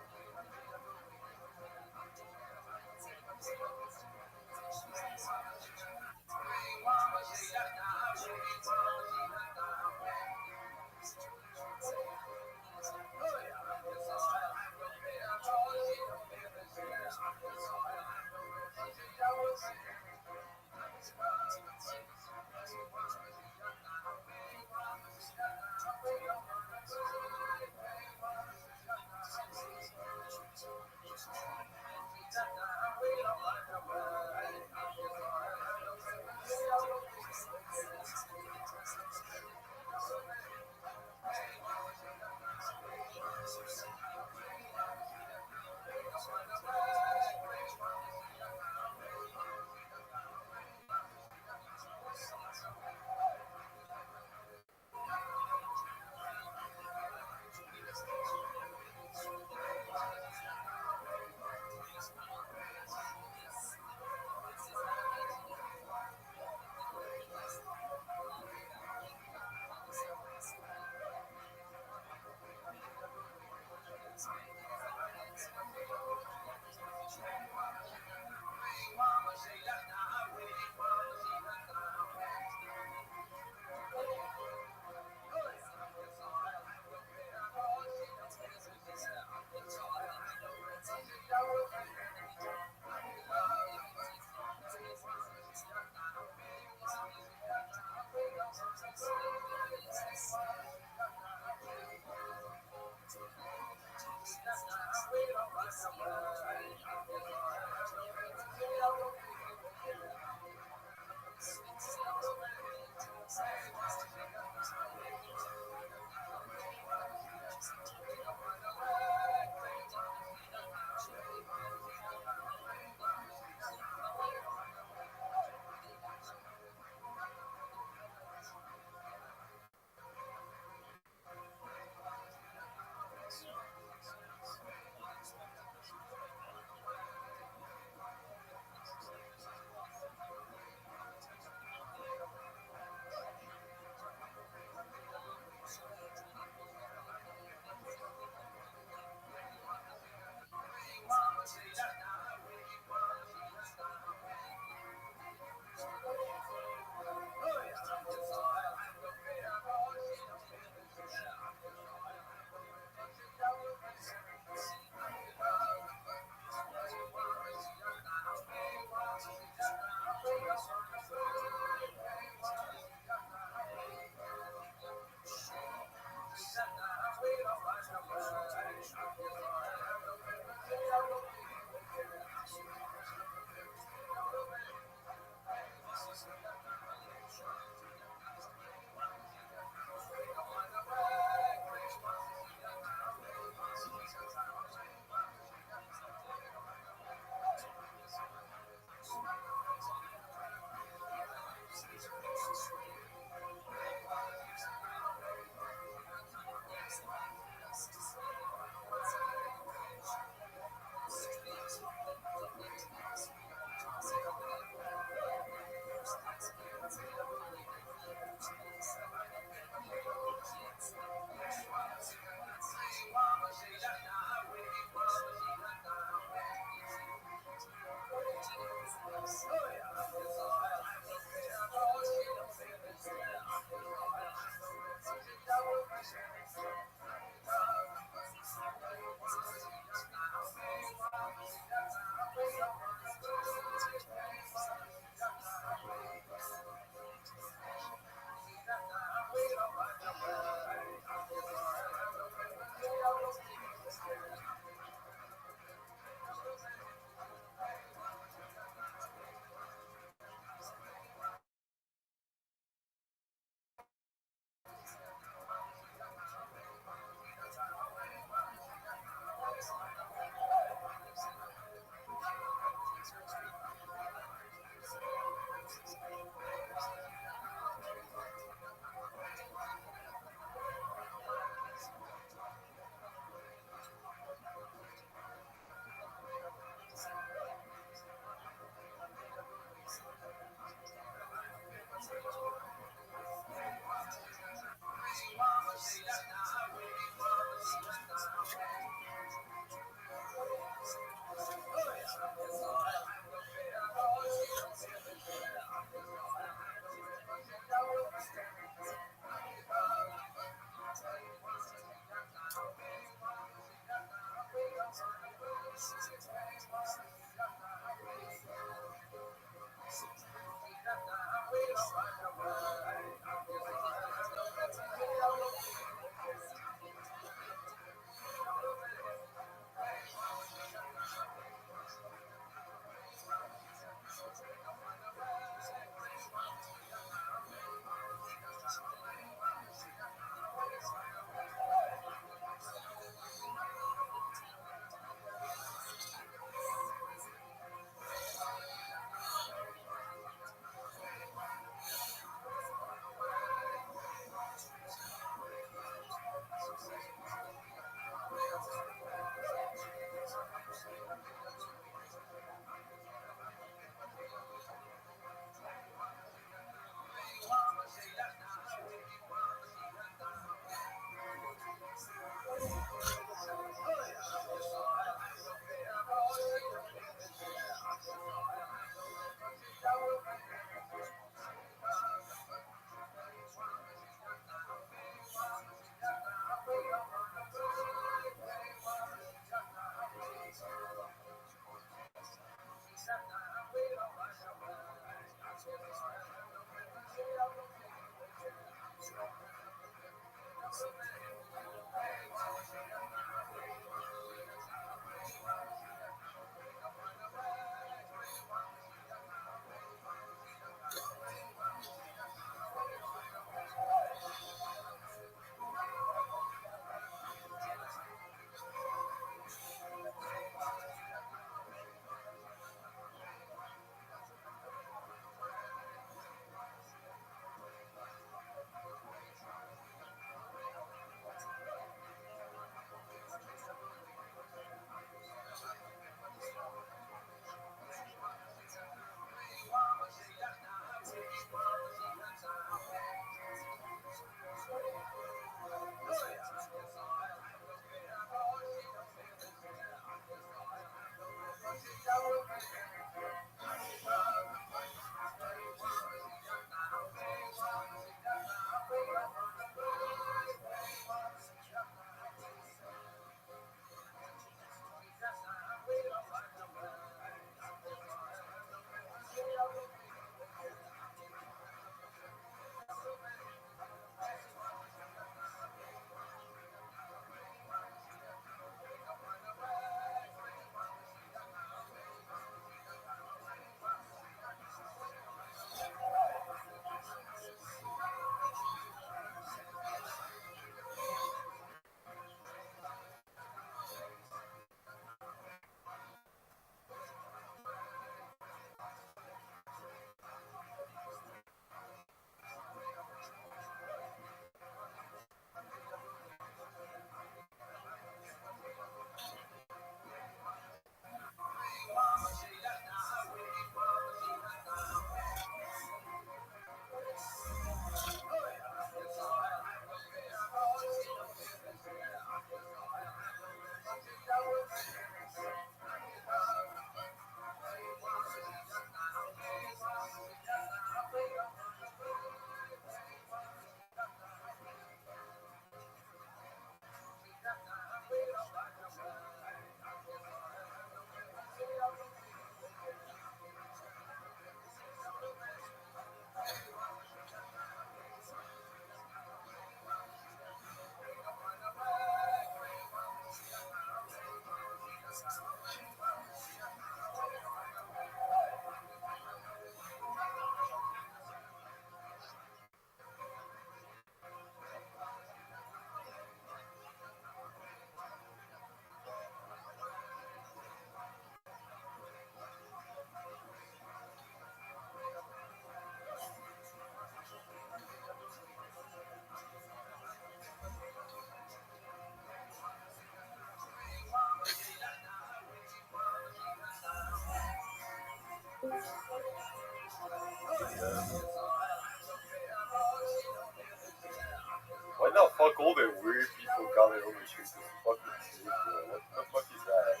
call them weird people gathered on the streets. It's fucking sick, bro. What the fuck is that?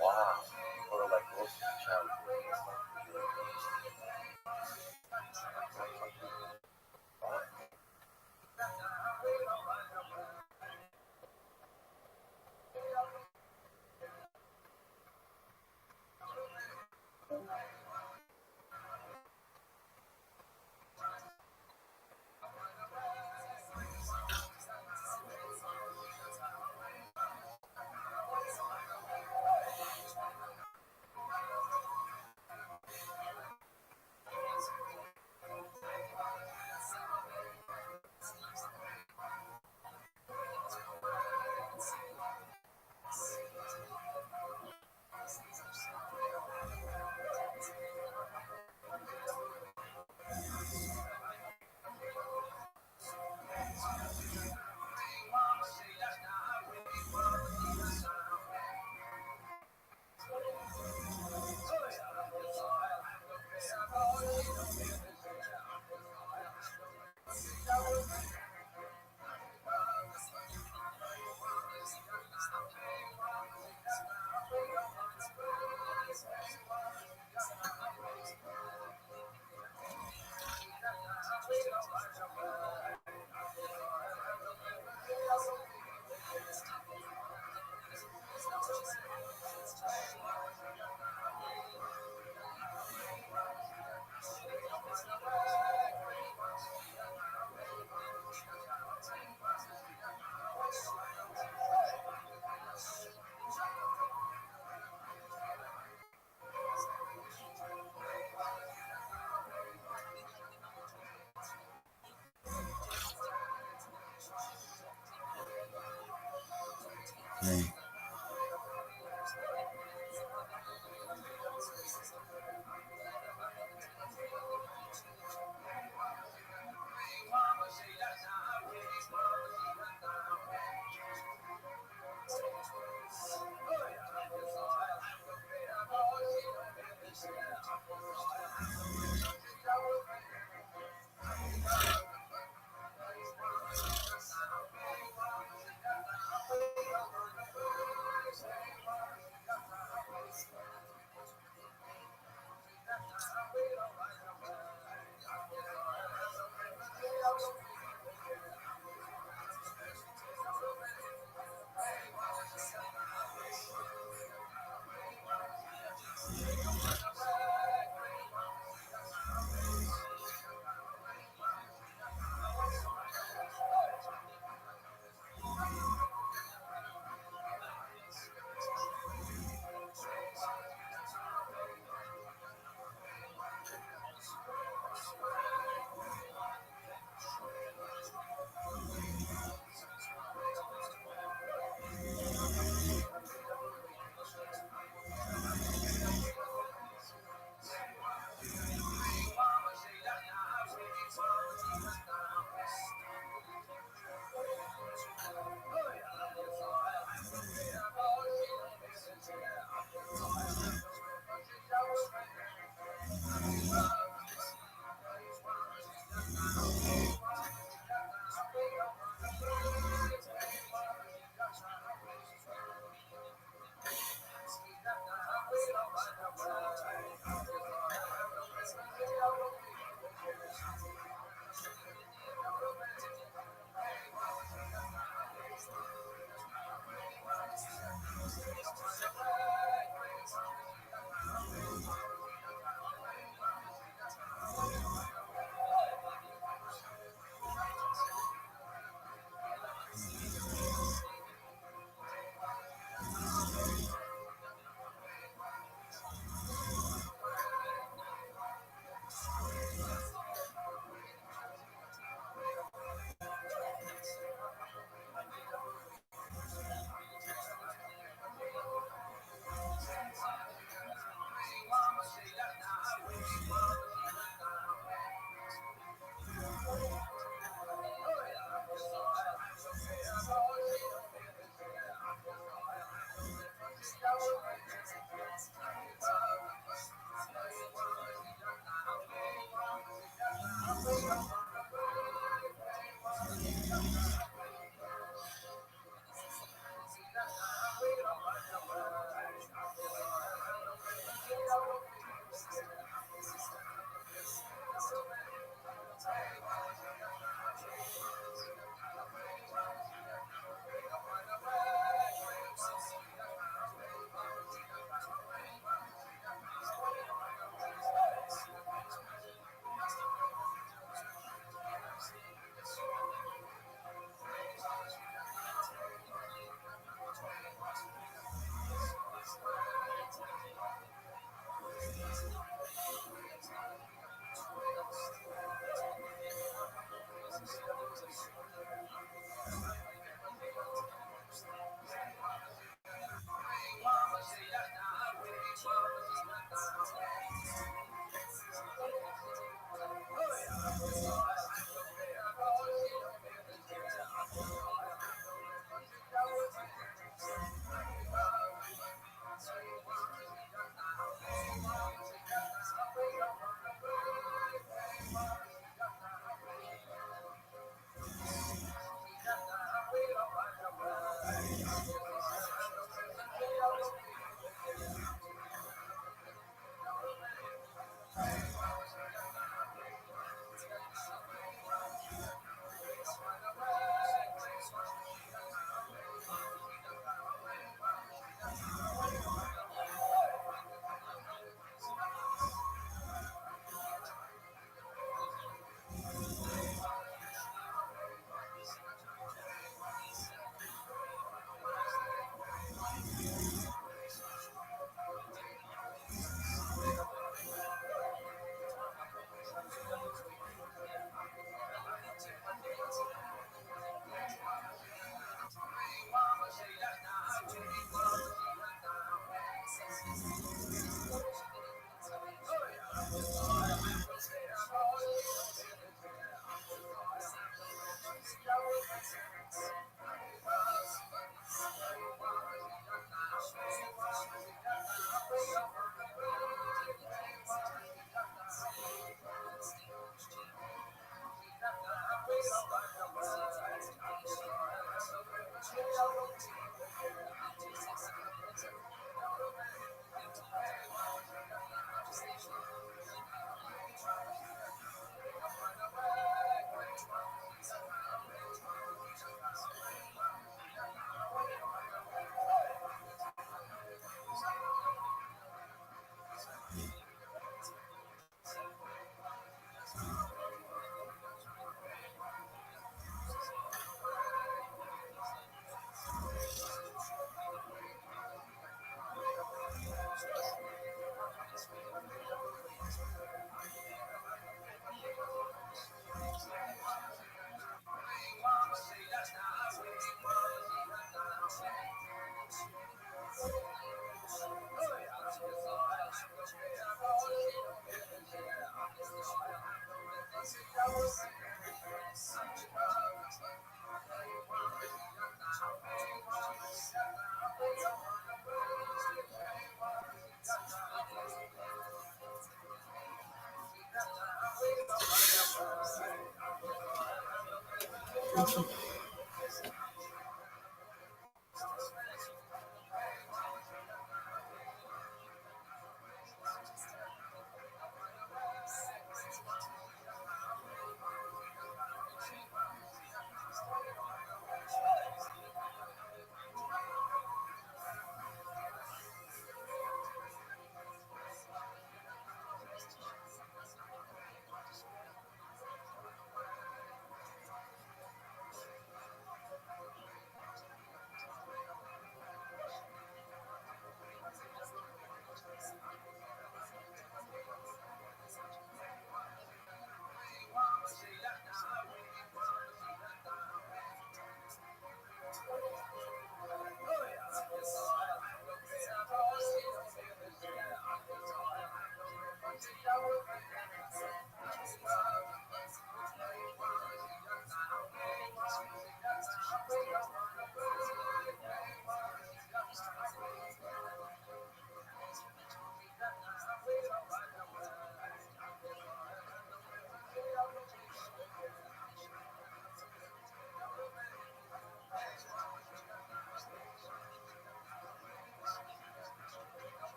Wow. Or like Rothschild.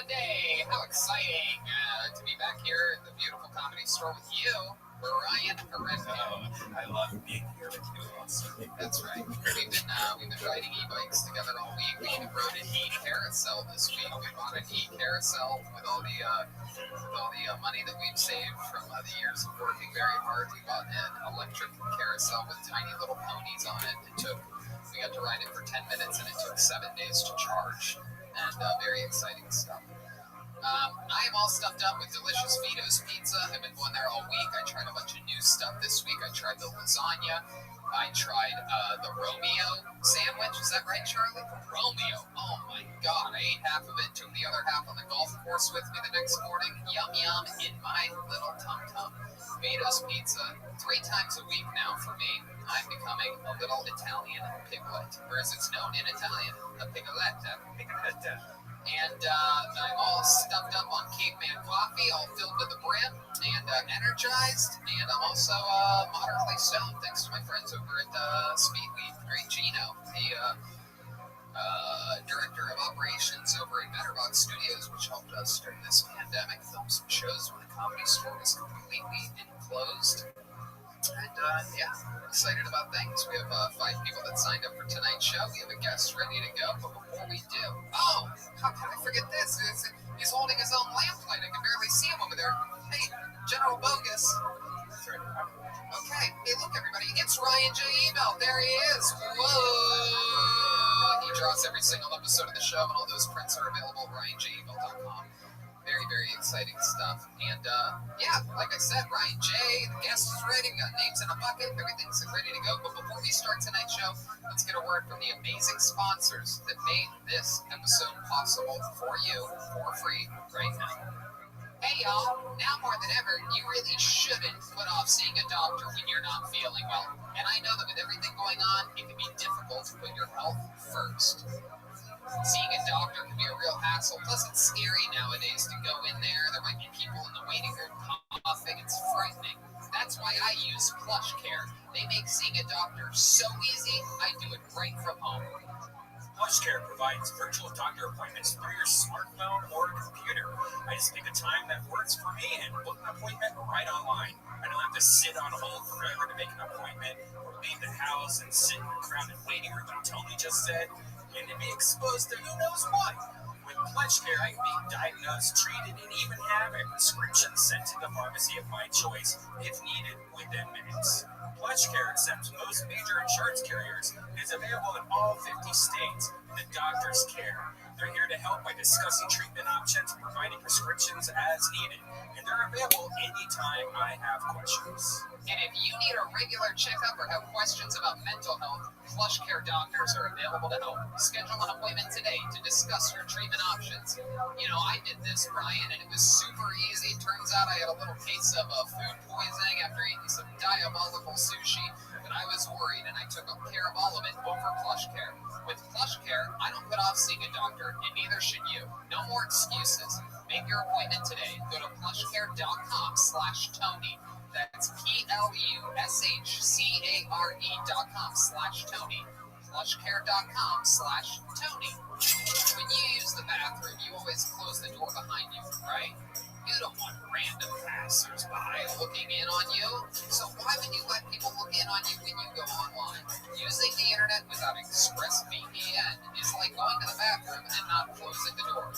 Day. How exciting to be back here at the beautiful Comedy Store with you, Ryan Rabbi. I love being here with you also. That's right. We've been riding e-bikes together all week. We even rode an e-carousel this week. We bought an e-carousel with all the money that we've saved from the years of working very hard. We bought an electric carousel with tiny little ponies on it. We got to ride it for 10 minutes, and it took 7 days to charge. And very exciting stuff. I am all stuffed up with delicious Vito's pizza. I've been going there all week. I tried a bunch of new stuff this week. I tried the lasagna. I tried the Romeo sandwich. Is that right, Charlie? Romeo. Oh my God. I ate half of it, took the other half on the golf course with me the next morning. Yum yum in my little tum-tum. Vito's pizza 3 times a week now for me. I'm becoming a little Italian piglet, or as it's known in Italian, a pigoletta. And I'm all stuffed up on caveman coffee, all filled to the brim, and energized. And I'm also moderately stoned, thanks to my friends over at Speedweed. Great Gino, the director of operations over at Matterbox Studios, which helped us during this pandemic film some shows when the Comedy Store was completely enclosed. And yeah, we're excited about things. We have 5 people that signed up for tonight's show. We have a guest ready to go. But before we do, how can I forget this? He's holding his own lamplight. I can barely see him over there. Hey, General Bogus. Okay, hey, look, everybody. It's Ryan J. Email. There he is. Whoa. He draws every single episode of the show, and all those prints are available at RyanJEmail.com. Very, very exciting stuff. And yeah, like I said, Ryan J, the guest is ready. We got names in a bucket. Everything's ready to go. But before we start tonight's show, let's get a word from the amazing sponsors that made this episode possible for you for free right now. Hey y'all, now more than ever, you really shouldn't put off seeing a doctor when you're not feeling well. And I know that with everything going on, it can be difficult to put your health first. Seeing a doctor can be a real hassle, plus it's scary nowadays to go in there. There might be people in the waiting room coughing, it's frightening. That's why I use PlushCare. They make seeing a doctor so easy, I do it right from home. PlushCare provides virtual doctor appointments through your smartphone or computer. I just pick a time that works for me and book an appointment right online. I don't have to sit on hold forever to make an appointment or leave the house and sit in a crowded waiting room like Tony just said, and to be exposed to who knows what. With PlushCare, I can be diagnosed, treated, and even have a prescription sent to the pharmacy of my choice if needed within minutes. PlushCare accepts most major insurance carriers and is available in all 50 states in the doctor's care. They're here to help by discussing treatment options and providing prescriptions as needed. And they're available anytime I have questions. And if you need a regular checkup or have questions about mental health, PlushCare doctors are available to help. Schedule an appointment today to discuss your treatment options. You know, I did this, Brian, and it was super easy. Turns out I had a little case of food poisoning after eating some diabolical sushi, but I was worried, and I took care of all of it over PlushCare. With PlushCare, I don't put off seeing a doctor, and neither should you. No more excuses. Make your appointment today. Go to plushcare.com/Tony. That's plushcare.com/Tony. plushcare.com/Tony. When you use the bathroom, you always close the door behind you, right? You don't want random passers-by looking in on you. So why would you let people look in on you when you go online? Using the internet without ExpressVPN is like going to the bathroom and not closing the door.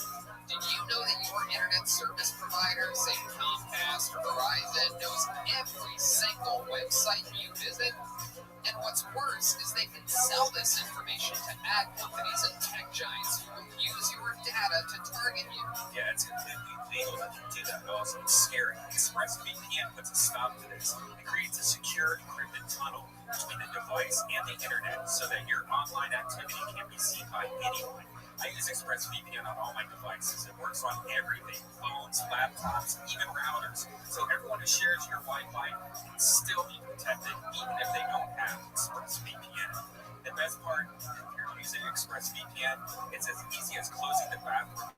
Did you know that your internet service provider, say Comcast or Verizon, knows every single website you visit? And what's worse is they can sell this information to ad companies and tech giants who will use your data to target you. Yeah, it's completely legal that they do that, but also it's scary. ExpressVPN puts a stop to this. It creates a secure, encrypted tunnel between the device and the internet so that your online activity can't be seen by anyone. I use ExpressVPN on all my devices. It works on everything, phones, laptops, even routers. So everyone who shares your Wi-Fi can still be protected, even if they don't have ExpressVPN. The best part, if you're using ExpressVPN, it's as easy as closing the bathroom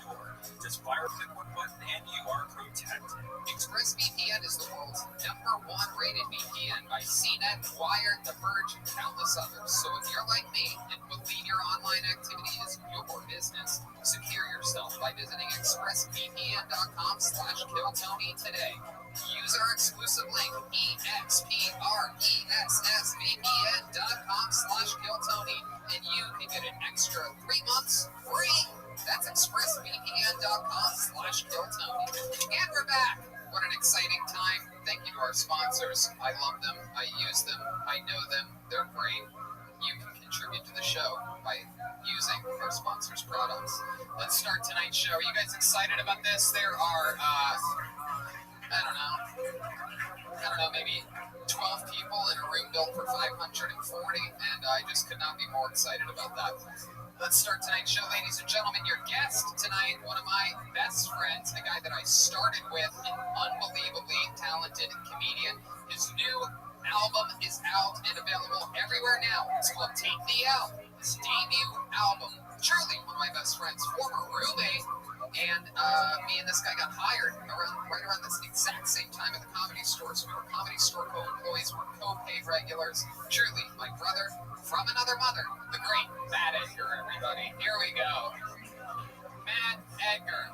door. Just fire click one button and you are protected. ExpressVPN is the world's #1 rated VPN by CNET, Wired, The Verge, and countless others. So if you're like me and believe your online activity is your business, secure yourself by visiting expressvpn.com/KillTony today. Use our exclusive link, expressvpn.com/KillTony, and you can get an extra 3 months free. That's expressvpn.com/KillTony. And we're back. What an exciting time. Thank you to our sponsors. I love them. I use them. I know them. They're great. You can contribute to the show by using our sponsors' products. Let's start tonight's show. Are you guys excited about this? There are, I don't know, maybe 12 people in a room built for 540, and I just could not be more excited about that. Let's start tonight's show, ladies and gentlemen. Your guest tonight, one of my best friends, a guy that I started with, an unbelievably talented comedian. His new album is out and available everywhere now. It's called Take the L. His debut album. Truly one of my best friends, former roommate, and me and this guy got hired right around this exact same time at the Comedy Store. So we were Comedy Store co-employees, we were co-paid regulars. Truly, my brother from another mother, the great Matt Edgar, everybody. Here we go. Matt Edgar.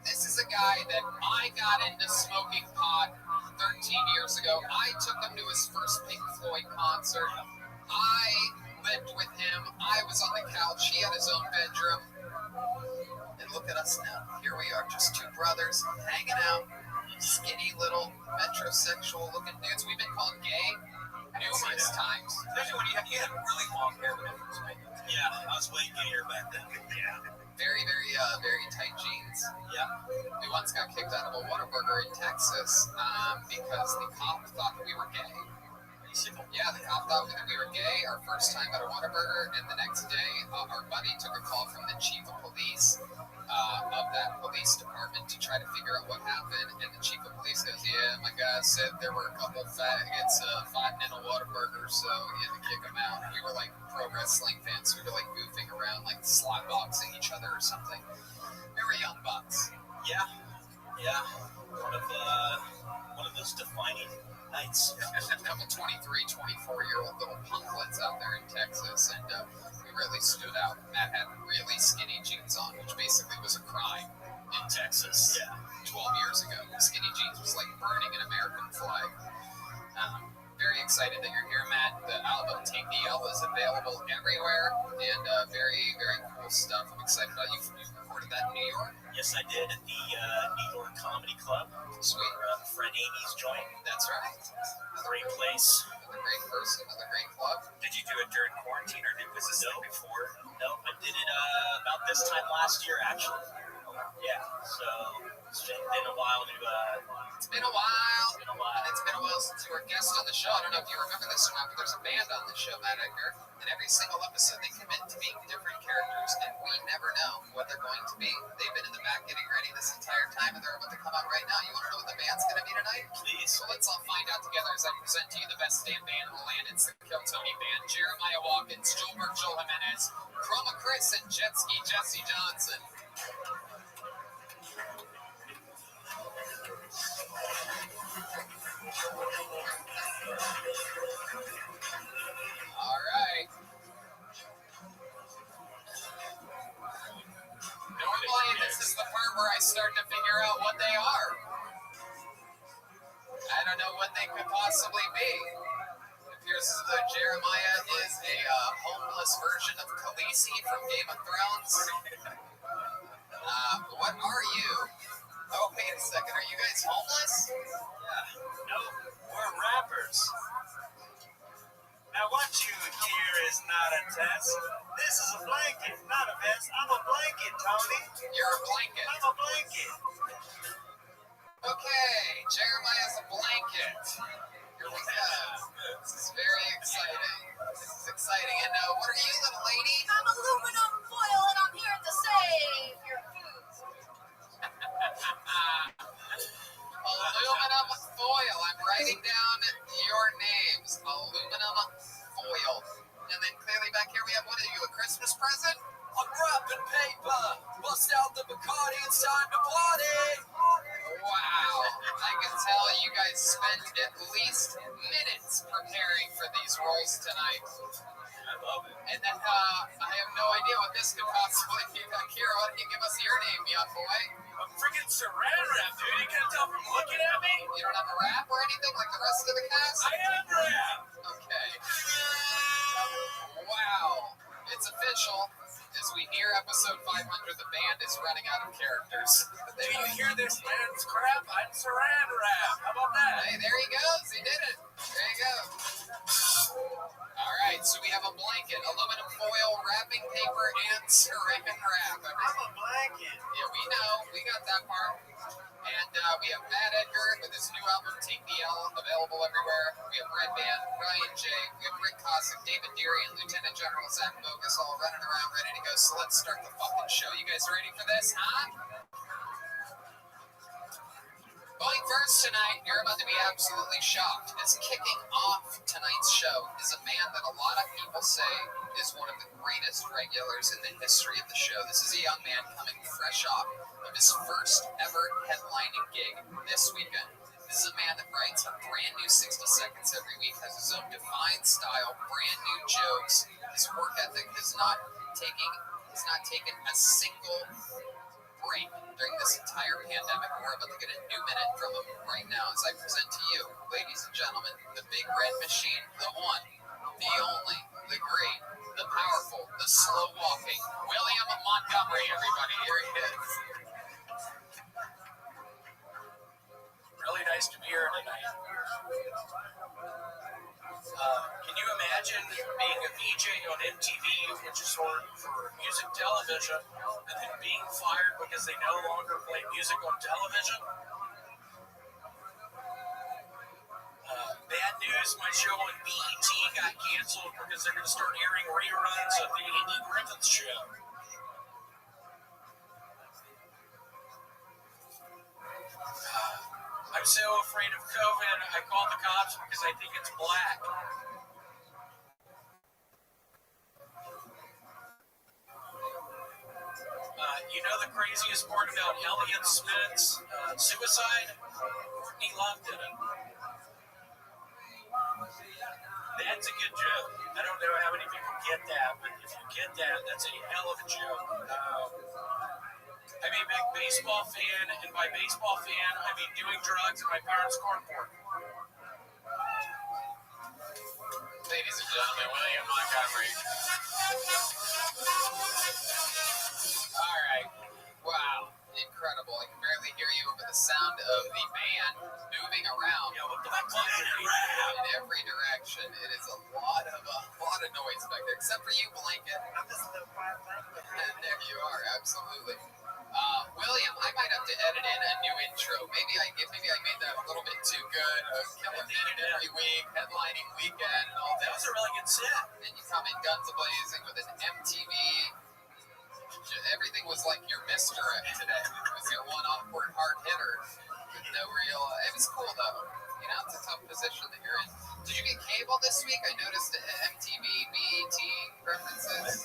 This is a guy that I got into smoking pot 13 years ago. I took him to his first Pink Floyd concert. I lived with him. I was on the couch. He had his own bedroom. And look at us now. Here we are, just two brothers hanging out. Skinny little metrosexual looking dudes. We've been called gay numerous times. Especially when you had really long hair. Right? Yeah, I was way gayer back then. Yeah. very, very tight jeans. Yeah. We once got kicked out of a Whataburger in Texas because the cop thought that we were gay. Yeah, the cop thought that we were gay our first time at a Whataburger, and the next day our buddy took a call from the chief of police of that police department to try to figure out what happened, and the chief of police goes, yeah, my guy said there were a couple faggots fighting in a Whataburger, so he had to kick them out. And we were like pro wrestling fans, so we were like goofing around, like slot boxing each other or something. We were young bucks. Yeah. One of those defining nights. A couple 23, 24-year-old little punklets out there in Texas, and we really stood out. Matt had really skinny jeans on, which basically was a crime in Texas. Yeah. 12 years ago. Skinny jeans was like burning an American flag. Very excited that you're here, Matt. The album Take the L is available everywhere, and very, very cool stuff. I'm excited about you. You recorded that in New York? Yes, I did at the New York Comedy Club. Sweet. Friend Amy's joint. That's right. Great place. Another great person, another great club. Did you do it during quarantine, or was this before? No, I did it about this time last year, actually. Yeah, so it's been a while to... It's been a while. And it's been a while since you were a guest on the show. I don't know if you remember this or not, but there's a band on the show, Matt Edgar, and every single episode they commit to being different characters, and we never know what they're going to be. They've been in the back getting ready this entire time, and they're about to come out right now. You want to know what the band's going to be tonight? Please. So let's all find out together as I present to you the best damn band in the land. It's the Kill Tony Band. Jeremiah Watkins, Joelberg Joel Jimenez, Chroma Chris, and Jet Ski Jesse Johnson. All right. Normally, this is the part where I start to figure out what they are. I don't know what they could possibly be. It appears as though Jeremiah is a homeless version of Khaleesi from Game of Thrones. What are you? Oh, wait a second. Are you guys homeless? Yeah. No, we're rappers. Now, what you hear is not a test. This is a blanket, not a vest. I'm a blanket, Tony. You're a blanket. I'm a blanket. Okay, Jeremiah's a blanket. Here we go. This is very exciting. And what are you, little lady? I'm aluminum foil, and I'm here to save your food. Aluminum foil. I'm writing down your names. Aluminum foil. And then clearly back here we have, what are you, a Christmas present? I'm wrapping paper. Bust out the Bacardi. It's time to party. Wow. I can tell you guys spent at least minutes preparing for these roles tonight. I love it. And then I have no idea what this could possibly be back here. Why don't you give us your name, young boy? I'm freaking saran wrap, dude. You can't tell from looking at me. You don't have a rap or anything like the rest of the cast? I am rap. Okay. Wow. It's official. As we near episode 500, the band is running out of characters. Do you hear this man's crap? I'm saran wrap. How about that? Hey, there he goes. He did it. There you go. All right, so we have a blanket, aluminum foil, wrapping paper, and saran wrap. I'm a blanket. Yeah, we know. We got that part. And we have Matt Edgar with his new album, Take the L, available everywhere. We have Red Band, Ryan J, we have Rick Cossack, David Deary, and Lieutenant General Zach Bogus all running around ready to go. So let's start the fucking show. You guys ready for this, huh? Going first tonight, you're about to be absolutely shocked, as kicking off tonight's show is a man that a lot of people say is one of the greatest regulars in the history of the show. This is a young man coming fresh off of his first ever headlining gig this weekend. This is a man that writes a brand new 60 seconds every week, has his own defined style, brand new jokes. His work ethic is not taken a single break during this entire pandemic. We're about to get a new minute from him right now as I present to you, ladies and gentlemen, the Big Red Machine, the one, the only, the great, the powerful, the slow walking, William Montgomery, everybody. Here he is. Really nice to be here tonight. Can you imagine imagine being a VJ on MTV, which is for music television, and then being fired because they no longer play music on television? Bad news, my show on BET got canceled because they're going to start airing reruns of the Andy Griffith Show. I'm so afraid of COVID, I called the cops because I think it's black. You know the craziest part about Elliott Smith's suicide? Courtney Love did it. That's a good joke. I don't know how many people get that, but if you get that, that's a hell of a joke. I'm a big baseball fan, and by baseball fan, I mean doing drugs in my parents' carport. Ladies and gentlemen, William Montgomery. All right. Wow. Incredible. I can barely hear you over the sound of the band moving around. Yeah, what the fuck's around? In every direction. It is a lot of noise back there, except for you, Blanket. And there you are, absolutely. William, I might have to edit in a new intro. Maybe I made that a little bit too good. Killing it every week, headlining weekend, and all that. That was a really good set. And you come in guns a-blazing with an MTV. Everything was like your misdirect today. It was your one awkward hard hitter with no real. It was cool though. You know, it's a tough position that you're in. Did you get cable this week? I noticed MTV, BET references.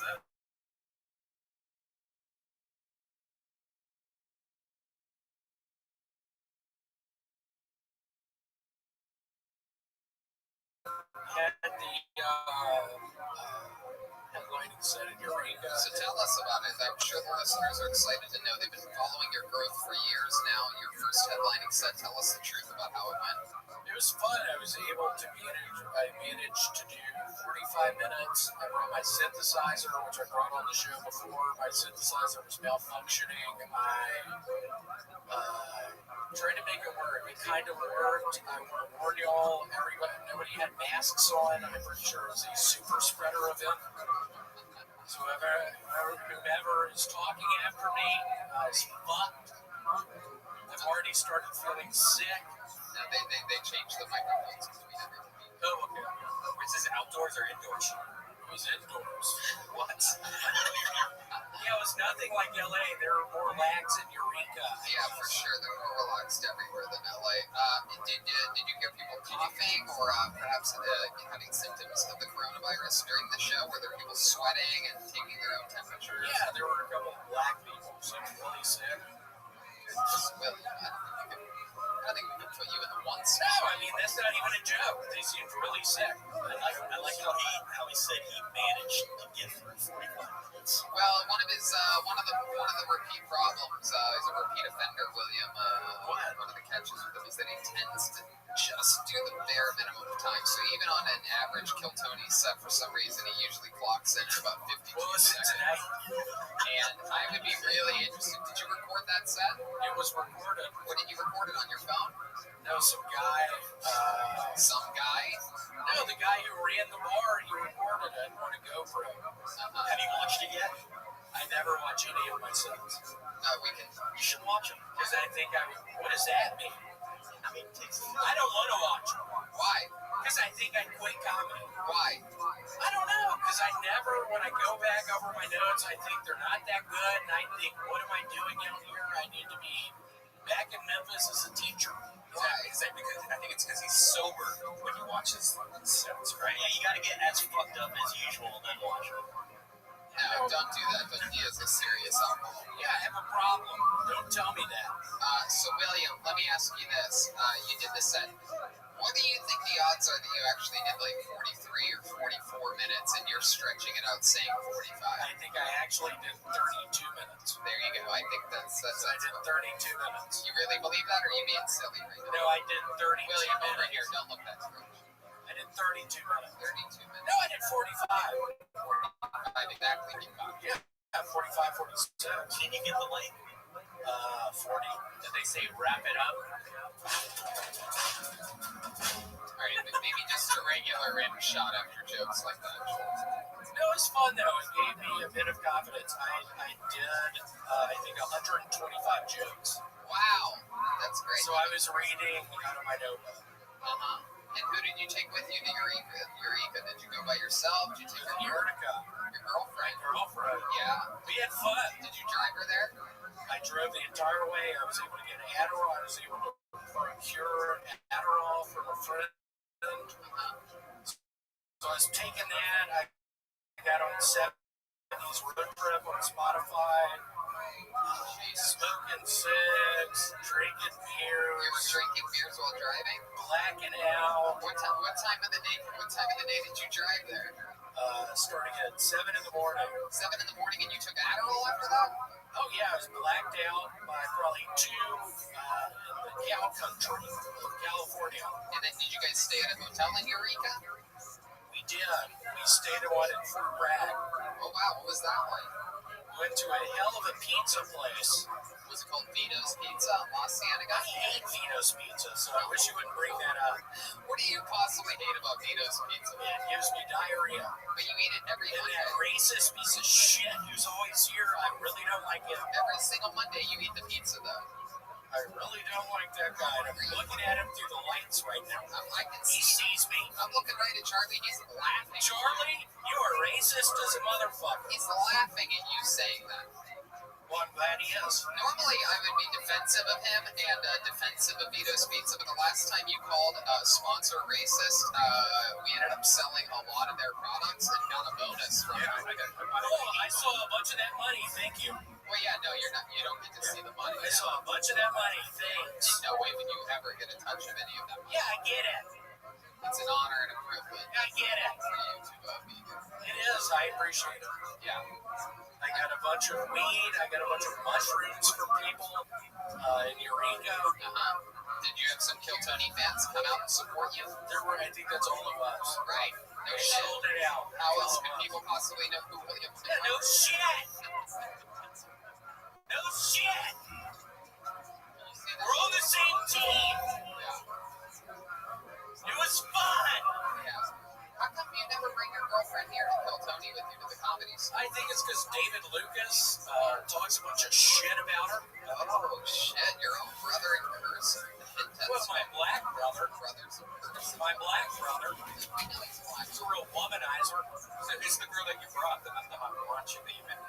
Had the headlining set in Eureka. So tell us about it. I'm sure the listeners are excited to know. They've been following your growth for years now. Your first headlining set. Tell us the truth about how it went. It was fun. I was able to managed to do 45 minutes. I brought my synthesizer, which I brought on the show before. My synthesizer was malfunctioning. I tried to make it work. It kind of worked. I want to warn y'all, nobody had masks on. I'm pretty sure it was a super spreader event. So whoever is talking after me is fucked. I've already started feeling sick. No, they changed the microphones between everything. Oh, okay. Is this outdoors or indoors? It was indoors. What? Yeah, it was nothing like LA. There were more lags in Eureka. Yeah, for sure. They're more relaxed everywhere than LA. Did you hear people coughing or perhaps having symptoms of the coronavirus during the show? Were there people sweating and taking their own temperatures? Yeah, there were a couple of black people, some really sick. Well, I don't think we can put you in the one spot. No, I mean, that's not even a joke. They seemed really sick. I like how he said he managed to get through 45 minutes. Well, one of the repeat problems is a repeat offender, William. One of the catches with him is that he tends to just do the bare minimum of time. So even on an average Kill Tony set, for some reason, he usually clocks in at about 52 What was it seconds. today? And I would be really interested. Did you record that set? It was recorded. What did you record it on your phone? No, some guy. Some guy? No, the guy who ran the bar, he recorded it on a GoPro. Have you watched it yet? I never watch any of my sets. You should watch them. Because I think what does that mean? I mean, it takes I don't want to watch them. Why? Because I think I quit comedy. Why? I don't know. Because when I go back over my notes, I think they're not that good. And I think, what am I doing out here? I need to be back in Memphis as a teacher. Is that because I think it's because he's sober when he watches sets, right? Yeah, you got to get as fucked up as usual and then watch it. No, don't do that. But he is a serious alcoholic. Yeah, I have a problem. Don't tell me that. So, William, let me ask you this. You did the set. What do you think the odds are that you actually did like 43 or 44 minutes and you're stretching it out saying 45? I think I actually did 32 minutes. There you go. I think that's I did 32 minutes. You really believe that, or are you being silly right now? No, I did 32 William, minutes. over here. Don't look that through. I did 32 minutes. 32 minutes. No, I did 45. 45 exactly. Yeah, 45, 46. Can you get the link? 40. Did they say wrap it up? All right, maybe just to regular in shot after jokes like that? No, it was fun though. It gave me a bit of confidence. I did, I think, 125 jokes. Wow, that's great. So I was reading out of my notebook. And who did you take with you to Eureka? Did you go by yourself? Did you take your girlfriend? Girlfriend. Yeah. We had fun. Did you drive her there? I drove the entire way. I was able to get Adderall. I was able to procure Adderall from a friend. So I was taking that. I got on 70s road trip on Spotify. Smoking cigs, drinking beers. You were drinking beers while driving? Blacking out. What time of the day? What time of the day did you drive there? Starting at 7 in the morning. 7 in the morning, and you took Adderall after that? Oh yeah, I was blacked out by probably 2 in the cow country, California. And then did you guys stay at a hotel in Eureka? We did. We stayed at one in Fort Bragg. Oh wow, what was that like? Went to a hell of a pizza place. Was it called Vito's Pizza on La Cienega? I hate Vito's Pizza, so I wish you wouldn't bring that up. What do you possibly hate about Vito's Pizza? It gives me diarrhea. But you eat it every And Monday. that racist piece of shit who's always here, I really don't like him. Every single Monday you eat the pizza, though. I really don't like that guy. And I'm looking at him through the lights right now. I can He see. sees me. I'm looking right at Charlie. He's laughing. Charlie, you are racist as a motherfucker. He's laughing at you saying that. Well, I'm glad he is. Normally, I would be defensive of him and defensive of Vito's Pizza, but the last time you called a sponsor racist, we ended up selling a lot of their products and got a bonus from it. I saw a bunch of that money. Thank you. Well, yeah, no, you're not. You don't get to see the money. I saw a bunch of that money. Thanks. No way would you ever get a touch of any of them. Yeah, I get it. It's an honor and a privilege I get it. for you to be here. It is. I appreciate it. Yeah. I got a bunch of weed. I got a bunch of mushrooms for people in Eureka. Did you have some Kill Tony fans come out and support you? There were, I think that's all of us. Right. No We shit. sold it out. How else could people possibly know who William Yeah, no shit. No shit. We're on the same team. It was fun. Yeah. How come you never bring your girlfriend here to Kill Tony with you to the comedy store? I think it's because David Lucas talks a bunch of shit about her. Oh, shit. Your own brother in person. Well, my black brother. Brothers in person. My black brother. I know he's black. He's a real womanizer. So who's the girl that you brought? The watching that you met?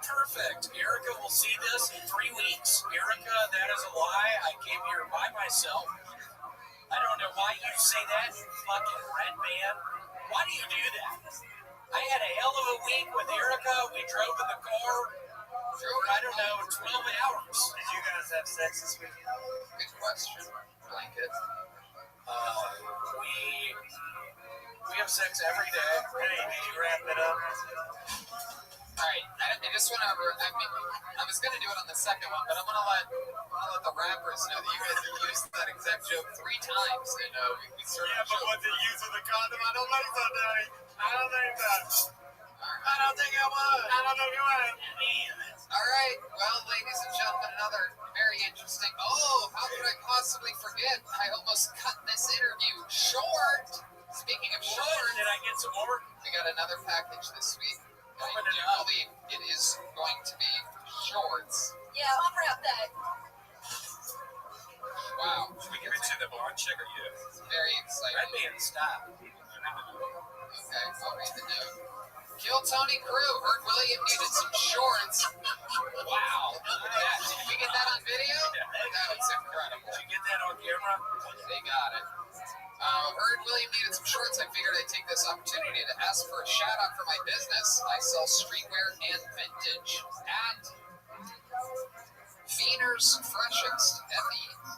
Perfect. Erica will see this in 3 weeks. Erica, that is a lie. I came here by myself. I don't know why you say that, you fucking red man. Why do you do that? I had a hell of a week with Erica. We drove in the car for, I don't know, 12 hours. Did you guys have sex this weekend? Good question. Blanket. We have sex every day. Hey, did you wrap it up? All right, I just want to. I was going to do it on the second one, but I'm going to let the rappers know that you guys have used that exact joke 3 times, and we sort of. Yeah, but was it used with a condom? I don't think so, Daddy. I don't think so. I don't think I was. I don't think you would. All right, well, ladies and gentlemen, another very interesting. Oh, how could I possibly forget? I almost cut this interview short. Speaking of short, Did I get some more? we got another package this week. I Open do it up. believe it is going to be shorts. Yeah, unwrap that. Wow, Should we give it to the blonde chick or you? very exciting. Red man, stop. Okay, I'll read the note. Kill Tony crew. Heard William needed some shorts. Wow, look at that. Did we get that on video? That was incredible. Did you get that on camera? They got it. Heard William needed some shorts. I figured I'd take this opportunity to ask for a shout out for my business. I sell streetwear and vintage at Feeners Freshest,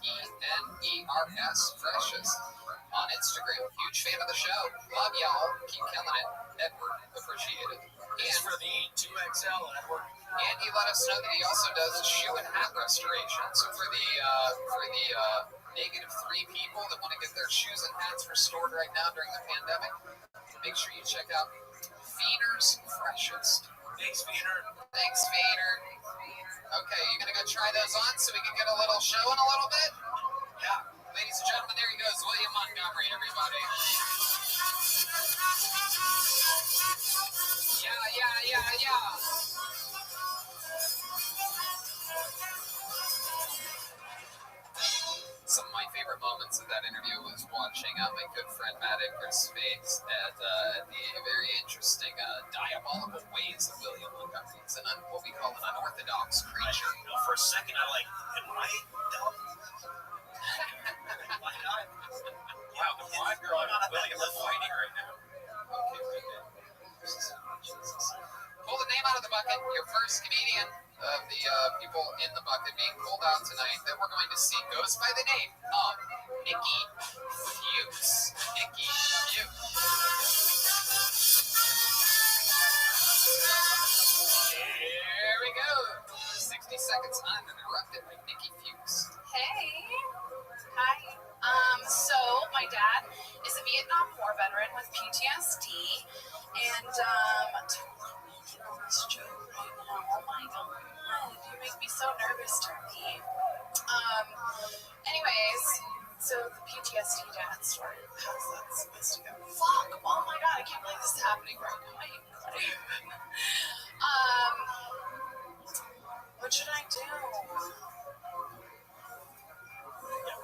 Feeners Freshest on Instagram. Huge fan of the show. Love y'all. Keep killing it. Edward, appreciate it. It's for the 2XL network. And he let us know that he also does shoe and hat restoration. So for the -3 people that want to get their shoes and hats restored right now during the pandemic, make sure you check out Feeners Freshest. Thanks, Peter. Thanks, Vader. Okay, you gonna go try those on so we can get a little show in a little bit? Yeah. Ladies and gentlemen, there he goes, William Montgomery, everybody. moments of that interview was watching my good friend Matt Edgar's face at the very interesting diabolical ways of William Montgomery. He's what we call an unorthodox creature. You know, for a second, I like, am I dumb? Why not? Wow, the five girl and William are fighting right now. Okay, right there. Jesus. Pull the name out of the bucket. Your first comedian of the people in the bucket being pulled out tonight that we're going to see goes by the name of Nikki Fuchs. Nikki Fuchs. Here we go. 60 seconds uninterrupted by Nikki Fuchs. Hey. Hi. So my dad is a Vietnam War veteran with PTSD, and this joke right now. Oh my god, you make me so nervous, Tony. Anyways, so the PTSD dad story. How's that supposed to go? Fuck! Oh my god, I can't believe this is happening right now. What should I do?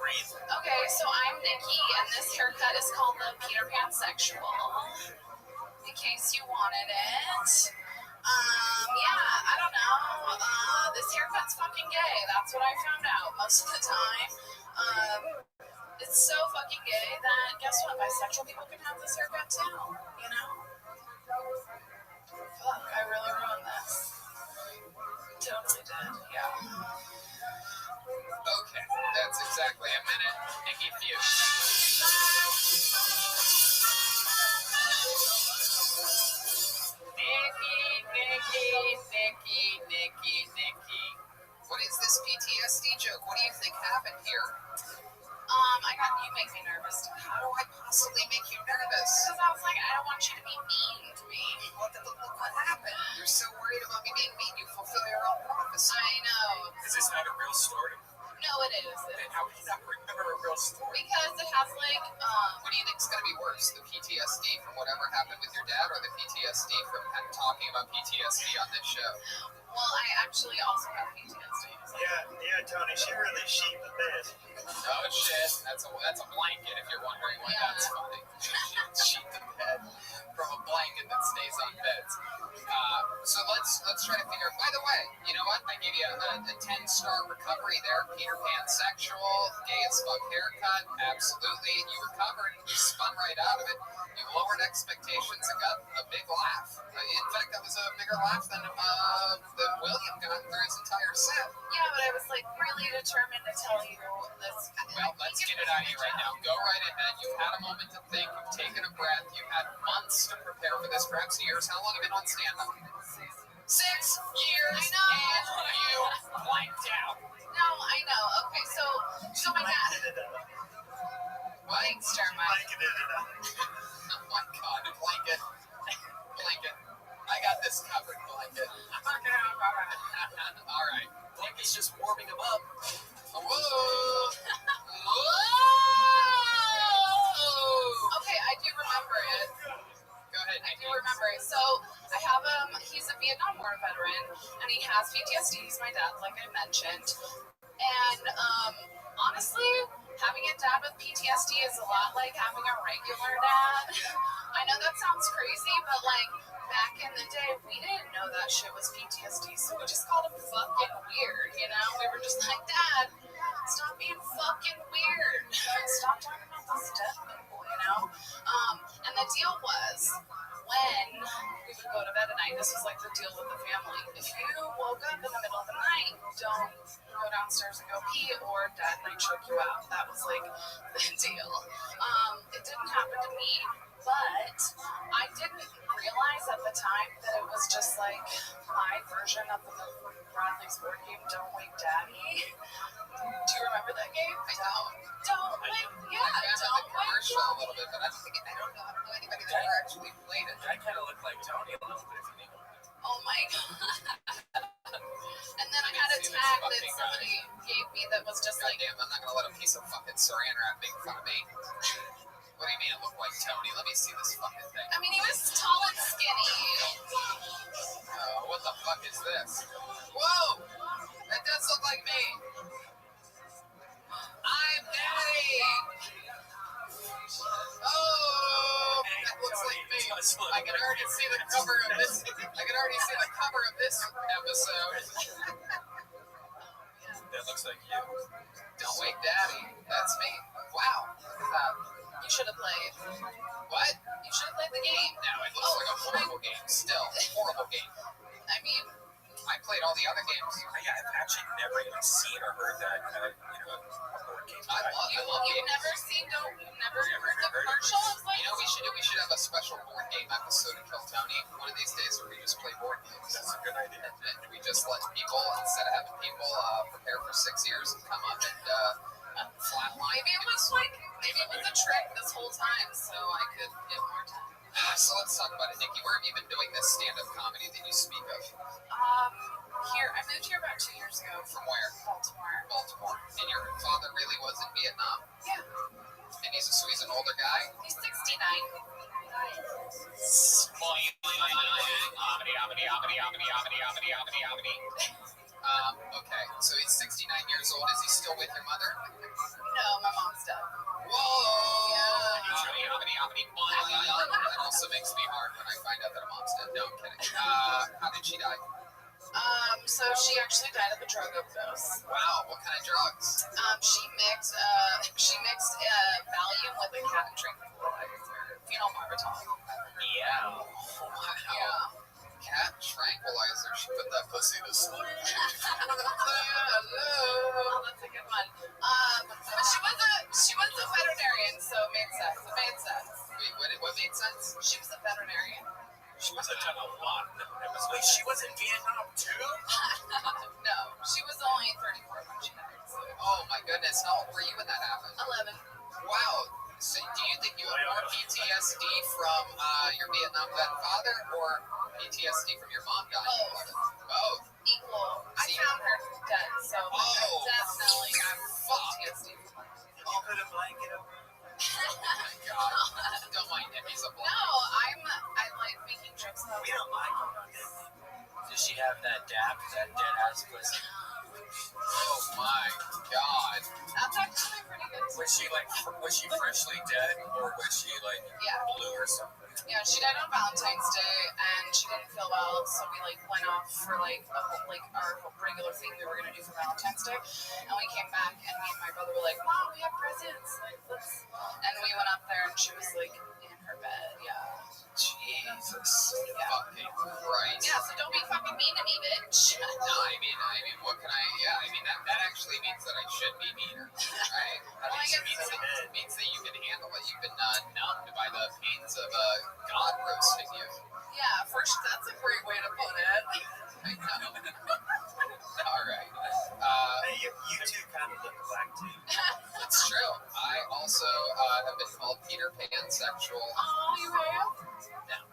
Okay, so I'm Nikki, and this haircut is called the Peter Pan Sexual. In case you wanted it. Yeah, I don't know. This haircut's fucking gay. That's what I found out most of the time. It's so fucking gay that, guess what, bisexual people can have this haircut too, you know? Fuck, I really ruined this. Totally did, yeah. Okay, that's exactly a minute. Nikki Fuchs. Nikki. What is this PTSD joke? What do you think happened here? You make me nervous. How do I possibly make you nervous? Because I was like, I don't want you to be mean to me. Look what happened. You're so worried about me being mean, you fulfill your own prophecy. I know. Is this not a real story? No, it is. Then how would you not remember a real story? Because it has like, what do you think is going to be worse, the PTSD from whatever happened with your dad, or the PTSD from talking about PTSD on this show? Well, I actually also have PTSD. Yeah, Tony, she really sheet the bed. Oh shit, that's a blanket if you're wondering why that's funny. Sheet the bed from a blanket that stays on beds. So let's try to figure out. By the way, you know what? I gave you a 10-star recovery there. Peter Pan Sexual, gay as fuck haircut. Absolutely, you recovered. You spun right out of it. You lowered expectations and got a big laugh. In fact, that was a bigger laugh than William got through his entire set. Yeah, but I was like really determined to tell you this. Well, let's get it out of you right now. Go right ahead. You've had a moment to think. You've taken a breath. You've had months to prepare for this, perhaps years. How long have you been on stand-up? 6 years. I know. And you blanked out. No, I know. Okay, so my dad. What? Thanks, Jeremiah. Oh my God, blanket. I got this covered, blanket. All right. Blanket's just warming him up. Whoa. Okay, I do remember it. Go ahead, I Nikki. do remember it. So I have he's a Vietnam War veteran, and he has PTSD. He's my dad, like I mentioned. And honestly, having a dad with PTSD is a lot like having a regular dad. I know that sounds crazy, but like back in the day, we didn't know that shit was PTSD, so we just called him fucking weird, you know? We were just like, Dad, stop being fucking weird. Stop talking about those dead people, you know? And the deal was, when we would go to bed at night, this was like the deal with the family. If you woke up in the middle of the night, don't go downstairs and go pee, or Dad might choke you out. That was like the deal. It didn't happen to me, but I didn't realize at the time that it was just like my version of the Bradley's board game, Don't Wake Daddy. Do you remember that game? I don't. Don't wake, yeah, I ran don't the wake commercial a little bit, but I don't know anybody that ever actually played it. I kind of look like Tony a little bit if you think about it. Oh my god. And then I had a tag that somebody gave me that was just like, Goddamn, I'm not gonna let a piece of fucking saran wrap make fun of me. What do you mean it looked like Tony? Let me see this fucking thing. I mean, he was tall and skinny. What the fuck is this? Whoa! That does look like me. I'm Daddy! can see the cover of this. I can already see the cover of this episode. That looks like you. Don't wake daddy. That's me. Wow. You should have played. What? You should have played the game. No, it looks like a horrible game. Still, horrible game. I mean, I played all the other games. Yeah, I've actually never even seen or heard that a board game. I love you've games. never seen, you've never heard the commercial? It's like, You know, we should have a special board game episode of Kill Tony one of these days where we just play board games. That's a good idea. And we just let people, instead of having people prepare for 6 years and come up and flatline. maybe it was a trick this whole time, so I could get more time. So let's talk about it, Nikki. Where have you been doing this stand-up comedy that you speak of? Here, I moved here about 2 years ago. From where? Baltimore. And your father really was in Vietnam? Yeah. And he's an older guy? He's 69. Okay, so he's 69 years old. Is he still with your mother? No, my mom's dead. Whoa! Yeah. That also makes me hard when I find out that a mom's dead. No, I'm kidding. How did she die? So she actually died of a drug overdose. Wow, what kind of drugs? She mixed Valium with a cat tranquilizer, phenobarbital. Yeah. Wow. Yeah. Cat tranquilizer. She put that pussy to sleep. Hello. That's a good one. But she was a veterinarian, so it made sense. Wait, what made sense? She was a veterinarian. She must have done a lot. Wait, she was in Vietnam too? No, she was only 34 when she died. So. Oh my goodness, how old were you when that happened? 11. Wow. So do you think you have more PTSD from your Vietnam vet father or PTSD from your mom dying? Both. Equal. I found her dead, so I definitely have PTSD. You put a blanket over her? Oh my god. Don't mind him, he's a blood. No, I like making jokes about We don't like him. Does she have that dap, that dead ass pussy? Oh my god. That's actually pretty good. Was she freshly dead or was she blue or something? Yeah, she died on Valentine's Day and she didn't feel well, so we went off for our regular thing we were gonna do for Valentine's Day. And we came back and me and my brother were like, Mom, we have presents. And we went up there and she was in her bed, yeah. Jesus fucking Christ. Yeah, so don't be fucking mean to me, bitch. No, I mean, what can that actually means that I should be meaner, right? It means that you can handle it. You've been numbed by the pains of God roasting you. Yeah, that's a great way to put it. I know. All right. You two kind of look alike too. It's true. I also have been called Peter Pansexual. Oh, you have? No.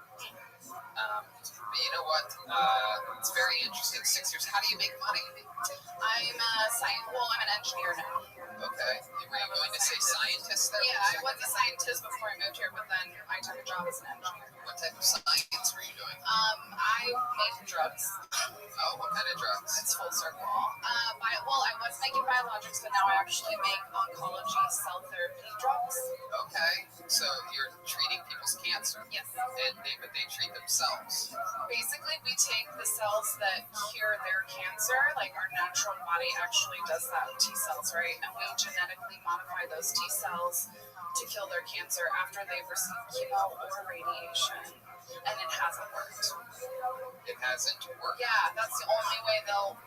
But you know what? It's very interesting. 6 years. How do you make money? I'm an engineer now. Okay. Were you going to say scientist there? Yeah, I was a scientist before I moved here, but then I took a job as an engineer. What type of science were you doing? I made drugs. Oh, what kind of drugs? It's full circle. I was making biologics, but now I actually make oncology cell therapy drugs. Okay. So you're treating people's cancer. Yes. But they treat themselves. Basically, we take the cells that cure their cancer, our natural body actually does that with T cells, right? And we genetically modify those T cells to kill their cancer after they've received chemo or radiation. And it hasn't worked. It hasn't worked? Yeah, that's the only way they'll,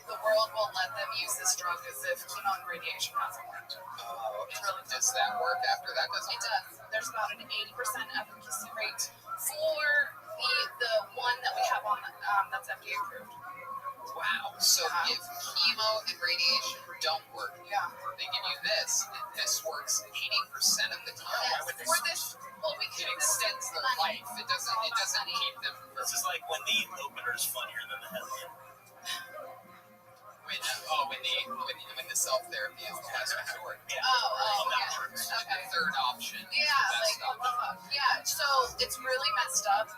the world will let them use this drug as if chemo and radiation hasn't worked. Oh, does that work after that doesn't work? It does. There's about an 80% efficacy rate for the one that we have on that's FDA approved. Wow. So if chemo and radiation don't work, they give you this, and this works 80% of the time. It extends their life. It doesn't keep them. This is like when the opener's funnier than the headline. When the self-therapy is the last resort. Yeah. The third option. Yeah, so it's really messed up,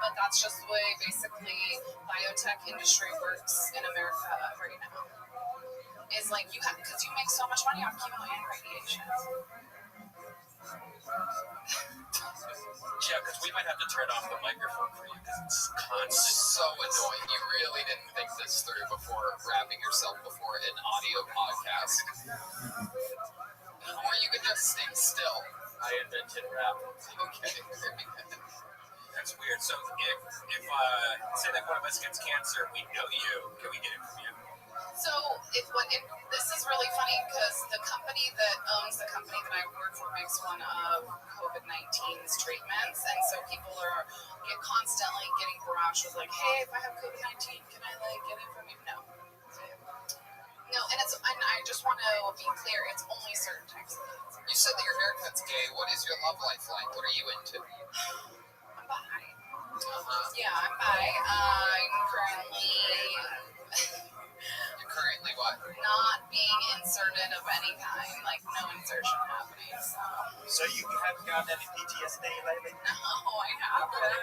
but that's just the way basically biotech industry works in America right now. Is because you make so much money off chemo and radiation. Yeah, because we might have to turn off the microphone for you because it's constant. So annoying. You really didn't think this through before wrapping yourself before an audio podcast. Or you could just stay still. I invented rap. Okay. That's weird. So if say that one of us gets cancer, we know you. Can we get it from you? So this is really funny because the company that owns the company that I work for makes one of COVID-19's treatments, and so people are constantly getting barraged with like, hey, if I have COVID-19, can I get it from you? No, and I just want to be clear, it's only certain types of things. You said that your haircut's gay. What is your love life like? What are you into? I'm bi. Yeah, I'm bi. You're currently what? Not being inserted of any kind, like no insertion happening. So you haven't gotten any PTSD lately? No, I haven't.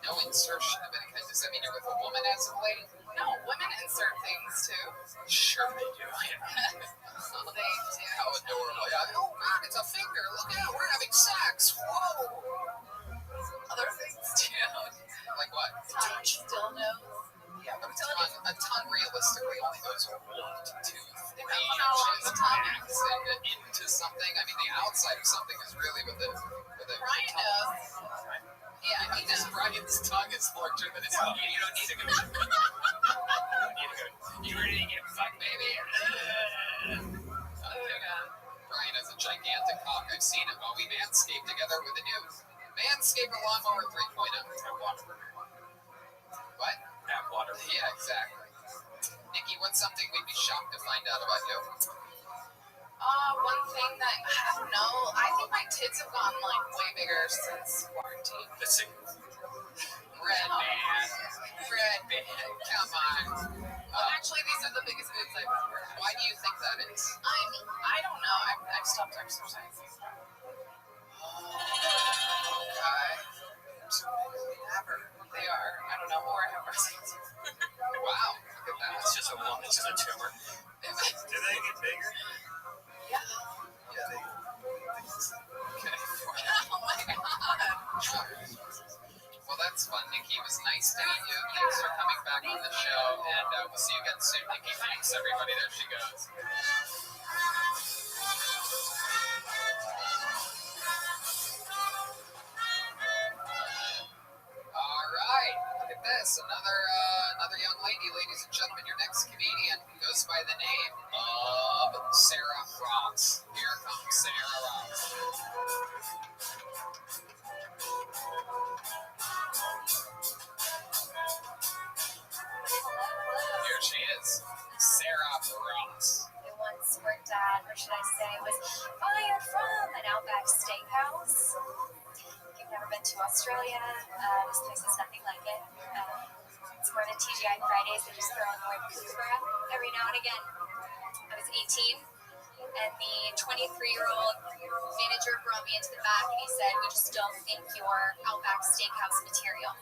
No insertion of any kind. Does that mean you're with a woman as of late? No, women insert things too. Sure they do. They do. How adorable. Yeah. Oh God, it's a finger. Look out, we're having sex. Whoa. Other things too. Like what? Touch, dildos. Yeah, but a tongue realistically only goes from one to two, three Depends on how long the tongue is. inches into something. I mean, the outside of something is really with the Ryan knows. Yeah, he knows. Brian's tongue is larger than his tongue. You don't need to go. You don't need to go. You ready to get fucked, baby? Brian has a gigantic cock. I've seen it while we manscape together with the new Manscaper Lawnmower 3.0. What? Tap water. Yeah, exactly. Nikki, what's something we'd be shocked to find out about you? One thing that I don't know, I think my tits have gotten like way bigger since quarantine. Let's see. Red band, come on. Actually, these are the biggest boobs I've ever had. Why do you think that is? I don't know. I've stopped exercising. Okay. Never. They are. I don't know. Or I have breast cancer. Wow, look at that. It's just a lump. It's just a tumor. Do they get bigger? Yeah. Okay. Oh my god. Well, that's fun, Nikki. It was nice to meet you. Thanks for coming back on the show, and we'll see you again soon, Nikki. Thanks, everybody. There she goes. All right, look at this. Another young lady, ladies and gentlemen. Your next comedian goes by the name of Sarah Ross. Here comes Sarah Ross. Here she is, Sarah Ross. I once worked at, or should I say, was fired from an Outback Steakhouse. If you've never been to Australia, this place is nothing like it. It's more than TGI Fridays. They just throw in the word Kookaburra every now and again. I was 18, and the 23-year-old manager brought me into the back, and he said, "We just don't think you're Outback Steakhouse material."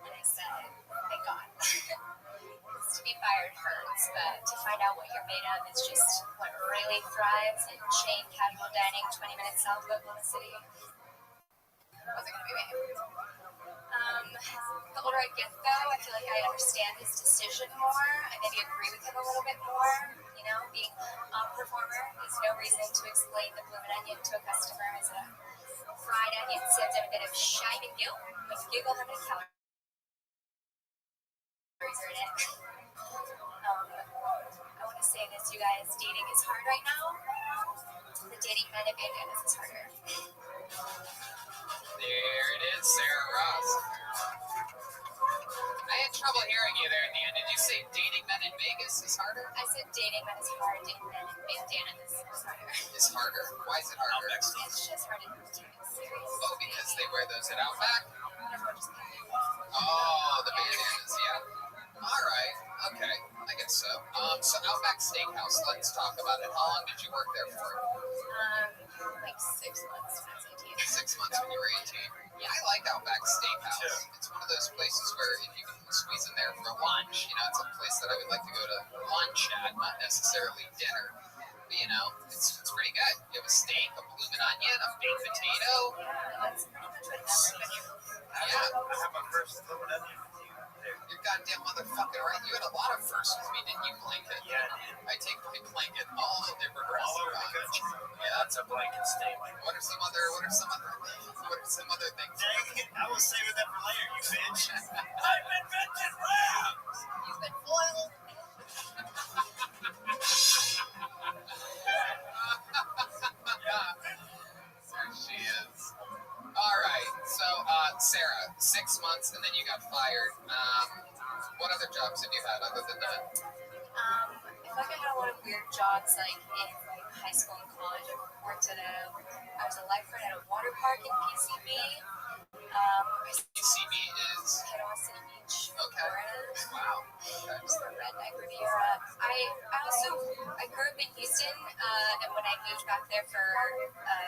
And I said, "Thank God." To be fired hurts, but to find out what you're made of is just what really thrives in chain casual dining 20 minutes south of Oklahoma City. What's it gonna be made? The older I get, though, I feel like I understand his decision more. I maybe agree with him a little bit more. You know, being a performer is no reason to explain the bloomin' onion to a customer as a fried onion sends in a bit of shine and guilt, but giggle how many calories are in it. I want to say this, you guys, dating is hard right now. The dating men of Indiana's is harder. There it is, Sarah Ross. I had trouble hearing you there in the end. Did you say dating men in Vegas is harder? I said dating men is hard, dating men in Indiana's is harder. Is harder? Why is it harder? It's just hard to take it serious. Oh, because they wear those at Outback? Everyone just kind of, Oh, the bandanas, yeah. All right, okay, I guess so. So Outback Steakhouse, let's talk about it. How long did you work there for? like 6 months when I was 18. 6 months when you were 18. Yeah, I like Outback Steakhouse. It's one of those places where if you can squeeze in there for lunch, you know, it's a place that I would like to go to lunch at, not necessarily dinner. But, you know, it's pretty good. You have a steak, a blooming onion, a baked potato. That's pretty much what happened. Yeah. I have my first blooming onion with you there. You're goddamn motherfucking right. You had a lot of firsts with me, didn't you, Blanket? Yeah, I did. I take my blanket all over the All over the country. Yeah. That's a blanket state. What are some other things? Dang it, I will save that for later, you bitch. I've invented rap! You've been foiled. There she is. All right. So, Sarah, 6 months and then you got fired. What other jobs have you had other than that? I feel like I had a lot of weird jobs, like in high school and college. I was a lifeguard at a water park in PCB. PCB is Panama City Beach, okay. Florida. Wow. Okay. Just the redneck Riviera. I grew up in Houston, and when I moved back there for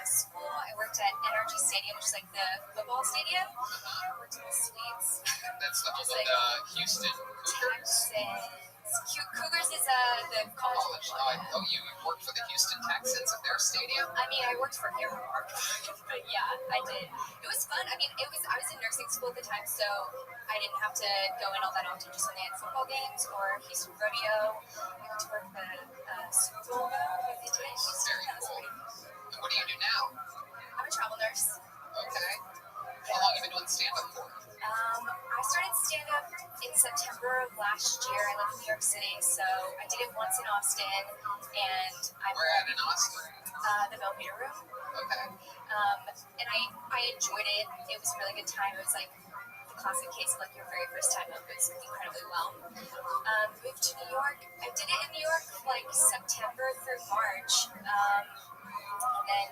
school, I worked at NRG Stadium, which is like the football stadium. I worked in the suites. That's the home of the Houston Cougars. Cougars is the college. You worked for the Houston Texans at their stadium? I mean, I worked for Air but yeah, I did. It was fun. I mean, I was in nursing school at the time, so I didn't have to go in all that often just when they had football games or Houston Rodeo. I got to work the Super Bowl with the team. Very cool. And what do you do now? I'm a travel nurse. Okay. How long have you been doing stand-up for? I started stand-up in September of last year. I live in New York City, so I did it once in Austin, and Where at in Austin? The Belvedere Room. Okay. And I enjoyed it. It was a really good time. It was like the classic case of like your very first time up. It was incredibly well. Moved to New York. I did it in New York like September through March. And then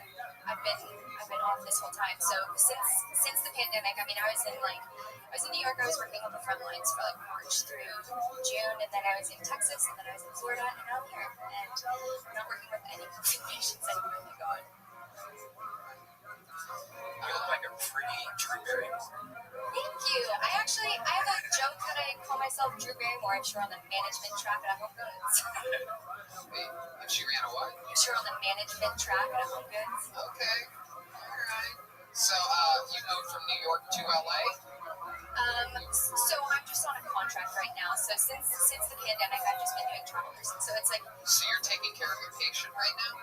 I've been off this whole time. So since the pandemic, I mean, I was in New York. I was working on the front lines for like March through June, and then I was in Texas, and then I was in Florida, and now I'm here. And I'm not working with any COVID patients anymore. Thank God. You look like a pretty Drew Barrymore. Thank you. I have a joke that I call myself Drew Barrymore if you're on the management track at a Home Goods. Wait, if she ran a what? If you're on the management track at a Home Goods. Okay. All right. So, you moved from New York to LA? So I'm just on a contract right now. So since the pandemic, I've just been doing travel nursing. So it's like. So you're taking care of your patient right now?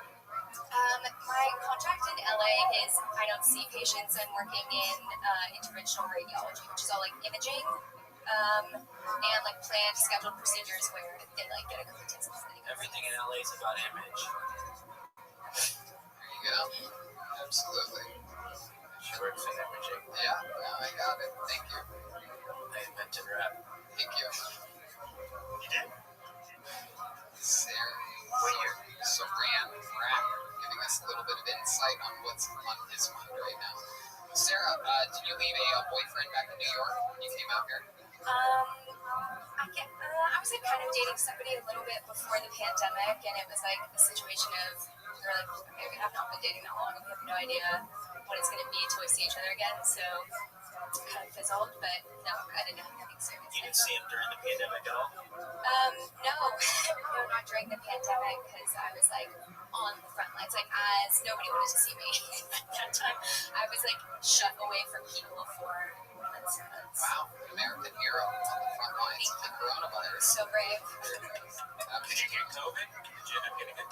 My contract in LA is I don't see patients. I'm working in interventional radiology, which is all like imaging, and like planned scheduled procedures where they like get a couple of tests. Everything in LA is about image. There you go. Absolutely. She works in imaging. Yeah, no, I got it. Thank you. I invented rap. Thank you. You did? Sarah. What year? So Rand giving us a little bit of insight on what's on his mind right now. Sarah, did you leave a boyfriend back in New York when you came out here? I was like kind of dating somebody a little bit before the pandemic, and it was like a situation of we were like, okay, we have not been dating that long, and we have no idea what it's going to be till we see each other again. So it kind of fizzled, but no, I didn't have anything serious. You didn't see him during the pandemic at all? No, not during the pandemic, because I was like on the front lines, like as nobody wanted to see me at that time. I was like shut away from people for months and months. Wow, American hero on the front lines of the coronavirus. So brave. Did you get COVID? Did you end up getting it?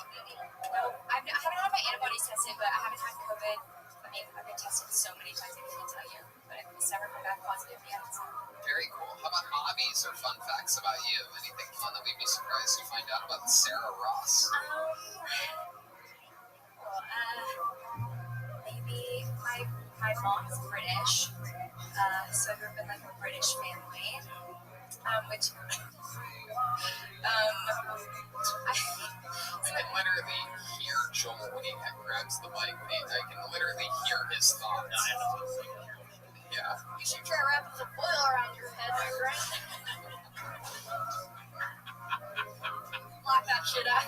No, I haven't had my antibodies tested, but I haven't had COVID. I mean, I've been tested so many times I can't tell you, but it's never come back positive yet. So. Very cool. How about hobbies or fun facts about you? Anything fun that we'd be surprised to find out about Sarah Ross? Maybe my mom's British, so I grew up in like a British family, which I can literally hear Joel when he grabs the mic. I can literally hear his thoughts. Yeah. You should try wrapping some foil around your head, my friend. Lock that shit out.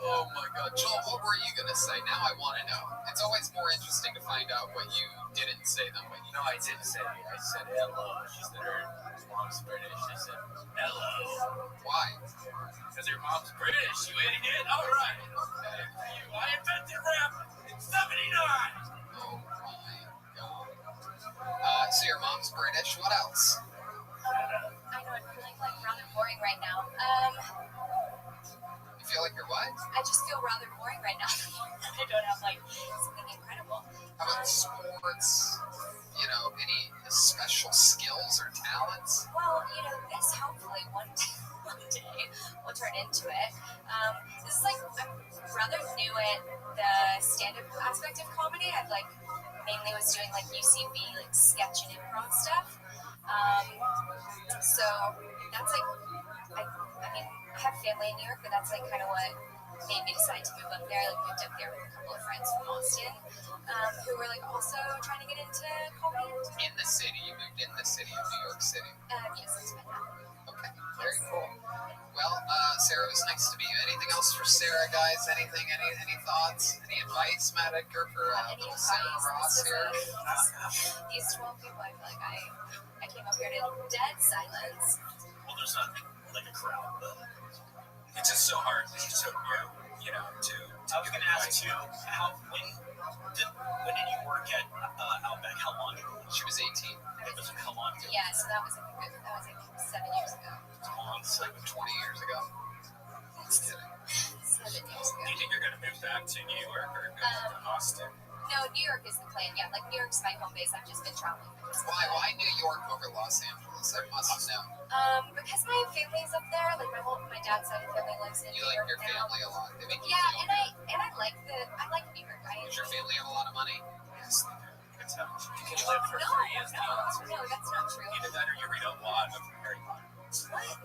Oh my God, Joel, what were you gonna say? Now I want to know. It's always more interesting to find out what you didn't say than what you. No, I did say. I said hello. She said her mom's British. I said hello. Why? Because your mom's British, you idiot. All right. I invented rap in '79. Oh my God. So your mom's British. What else? I know I'm feeling like rather boring right now. You feel like you're what? I just feel rather boring right now. I don't have like something incredible. How about sports? You know, any special skills or talents? Well, this hopefully one day will turn into it. This is like, I'm rather new at the stand-up aspect of comedy. I've like mainly was doing like UCB, like sketch and improv stuff. So that's like, I mean, I have family in New York, but that's like kind of what made me decide to move up there. I like moved up there with a couple of friends from Austin, who were like also trying to get into comedy. In the city? You moved in the city of New York City? Yes, that's Manhattan. Okay, very cool. Well, Sarah, it was nice to meet you. Anything else for Sarah, guys? Anything? Any thoughts? Any advice, Matt Edgar, for little Sarah Ross here? These 12 people, I feel like I came up here to dead silence. Well, there's not like a crowd, but it's just so hard. It's just so new, to I was going to ask you, when did you work at Outback? How long ago? She was 18. It was how long ago? Yeah, so that was like 7 years ago. It's like 20 years ago. Just kidding. 7 years ago. Do you think you're going to move back to New York or go to Austin? No, New York is the plan. Yeah, like New York's my home base. I've just been traveling. Why New York over Los Angeles? I must know. Because my family's up there. Like my dad's side of the family lives in New York. You like your family a lot. They make you yeah, and I like New York. Does your family have a lot of money? Yes. You can live for free as the answer. No, that's not true. Either that or you read a lot of Harry Potter.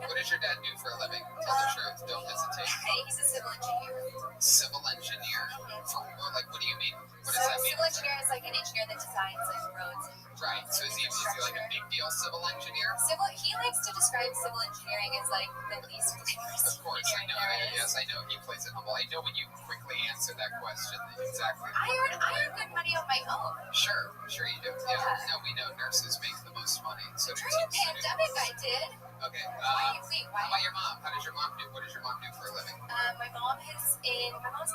What does your dad do for a living? Tell the truth. Don't hesitate. He's a civil engineer. Civil engineer? For what do you mean? What does that mean? Civil engineer is like an engineer that designs like roads. Right. So is he like a big deal civil engineer? He likes to describe civil engineering as like the least glamorous. Of course, I know. Yes, I know he plays it humble. I know when you quickly answer that question, exactly. I earn good money on my own. Sure you do. Yeah. No, we know nurses make the most money. So during the pandemic, I did. Okay. Why? How about your mom? How does your mom do? What does your mom do for a living? My mom's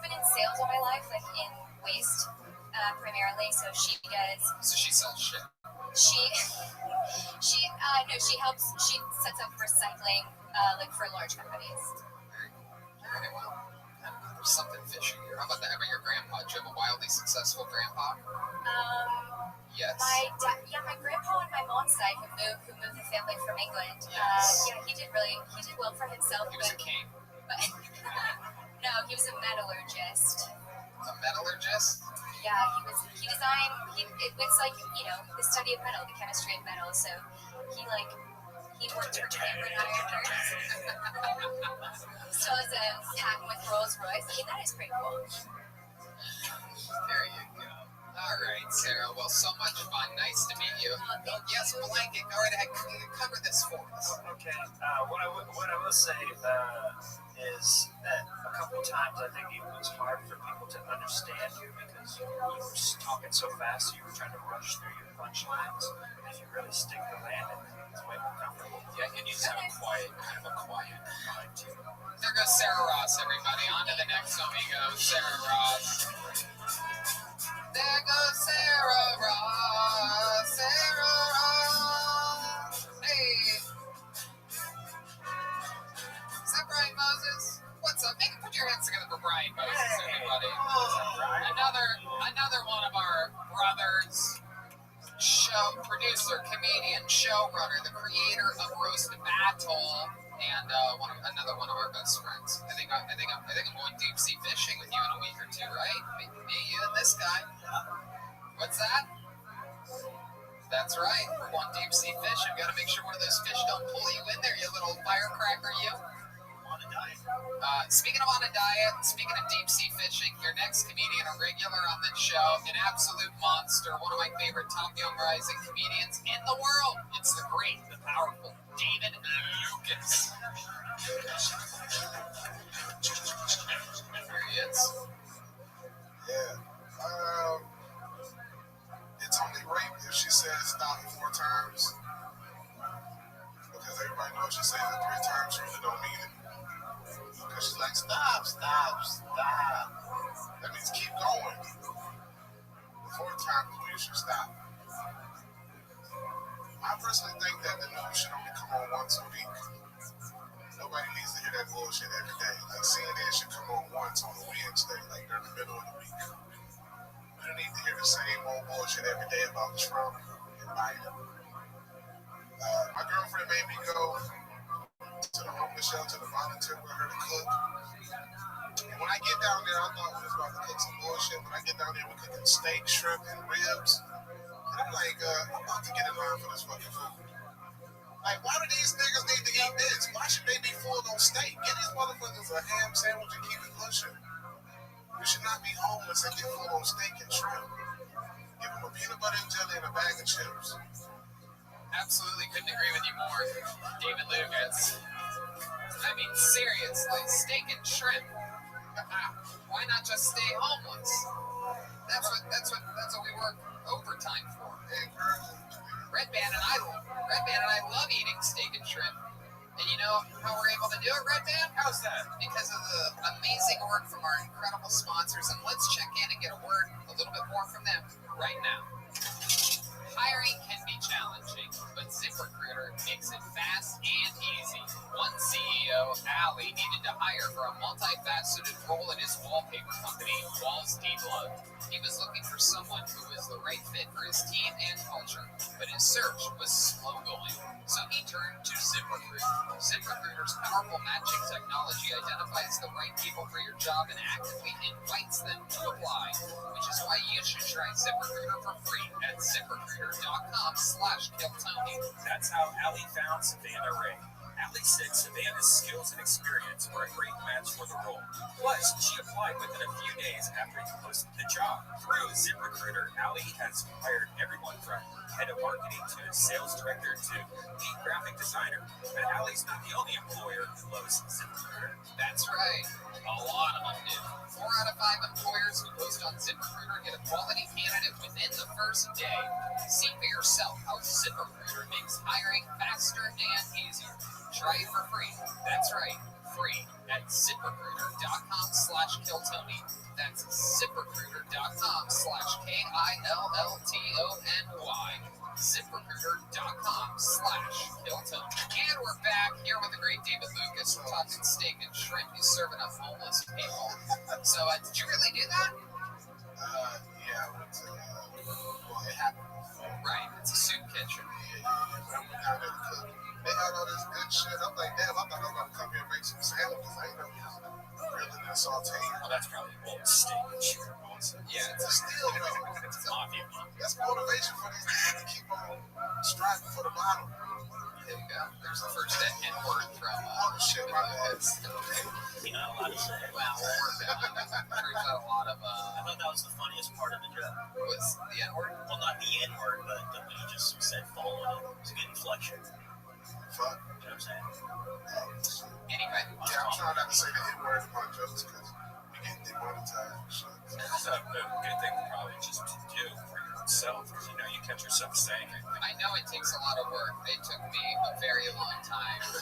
been in sales all my life, like in waste primarily. So she does. So she sells shit. She helps. She sets up recycling, like for large companies. Very well. There's something fishy here. How about that? How about your grandpa? Do you have a wildly successful grandpa? Yes. My grandpa on my mom's side who moved the family from England. Yes. He did well for himself. He was a king. But no, he was a metallurgist. A metallurgist? Yeah, it's like, the study of metal, the chemistry of metal. So he worked for Cameron Iron. Still has a patent with Rolls Royce. I mean, that is pretty cool. There you go. All right, Sarah. Well, so much fun. Nice to meet you. Yes, Blanket. Go right ahead. Cover this for us. Okay. What I will say is that a couple of times I think it was hard for people to understand you because you were just talking so fast. So you were trying to rush through your punchlines. If you really stick the landing, it's way more comfortable. Yeah, and you sound quiet vibe too. There goes Sarah Ross, everybody. On to the next one we go. Sarah Ross. There goes Sarah Ross. Sarah Ross. Hey. Is that Brian Moses? What's up? Put your hands together for Brian Moses, everybody. Another one of our brothers. Show producer, comedian, showrunner, the creator of Roast Battle, and another one of our best friends. I think I'm going deep sea fishing with you in a week or two, right? Me, you, and this guy. What's that? That's right. We're going deep sea fishing. We got to make sure one of those fish don't pull you in there, you little firecracker, you. On a diet. Speaking of on a diet, speaking of deep sea fishing, your next comedian, a regular on the show, an absolute monster, one of my favorite top young rising comedians in the world. It's the great, the powerful David Lucas. Stop. That means keep going. The fourth time is when you should stop. I personally think that the news should only come on once a week. Nobody needs to hear that bullshit every day. Like CNN should come on once on a Wednesday, like during the middle of the week. We don't need to hear the same old bullshit every day about Trump and Biden. My girlfriend made me go to the homeless shelter to volunteer with her to cook. And when I get down there, I thought we was about to cook some bullshit. When I get down there, we're cooking steak, shrimp, and ribs. And I'm like, I'm about to get in line for this fucking food. Like, why do these niggas need to eat this? Why should they be full on steak? Get these motherfuckers a ham sandwich and keep it pushing. You should not be homeless and get full on steak and shrimp. Give them a peanut butter and jelly and a bag of chips. Absolutely couldn't agree with you more, David Lucas. I mean, seriously, steak and shrimp. Why not just stay homeless? That's what we work overtime for. Red Band and I love eating steak and shrimp. And you know how we're able to do it, Red Band? How's that? Because of the amazing work from our incredible sponsors. And let's check in and get a little bit more from them right now. Hiring can be challenging, but ZipRecruiter makes it fast and easy. One CEO, Ali, needed to hire for a multifaceted role in his wallpaper company, Walls Deepload. He was looking for someone who was the right fit for his team and culture, but his search was slow going. So he turned to ZipRecruiter. ZipRecruiter's powerful matching technology identifies the right people for your job and actively invites them to apply, which is why you should try ZipRecruiter for free at ZipRecruiter.com/KillTony. That's how Ali found Savannah Ray. Ali said Savannah's skills and experience were a great match for the role. Plus, she applied within a few days after he posted the job. Through ZipRecruiter, Ali has hired everyone from head of marketing to sales director to lead graphic designer. But Ali's not the only employer who loves ZipRecruiter. That's right. A lot of them do. 4 out of 5 employers who post on ZipRecruiter get a quality candidate within the first day. See for yourself how ZipRecruiter makes hiring faster and easier. Try it for free. That's right, free at ZipRecruiter.com/KillTony. That's ZipRecruiter.com/KILLTONY. ZipRecruiter.com/KillTony. And we're back here with the great David Lucas. We're talking steak and shrimp. He's serving up homeless people. So, did you really do that? Yeah, but, well, it happened before. Right, it's a soup kitchen. Yeah. When I went down there to cook, they had all this good shit. I'm like, damn, I thought I was going to come here and make some sandwiches. I ain't know grilling and sauteing. Well, that's probably steak and shrimp also. Yeah, It's still, though, It's mafia. that's motivation for these people to keep on striving for the bottom. There you go. There's the first N-word from Oh, shit, my bad. You're not allowed to say it. Well, we're working on it. Turns out a lot of I thought that was the funniest part of the job. was the N-word. Well, not the N word, but when you just said following it. It's a good inflection. You know Fuck. what I'm saying? Anyway, Yeah, I'm trying not to say the N-word in my jokes because we get demonetized and shit. It's a good thing probably just to do for yourself, because you know you catch yourself saying it. I know it takes a lot of work. It took me a very long time to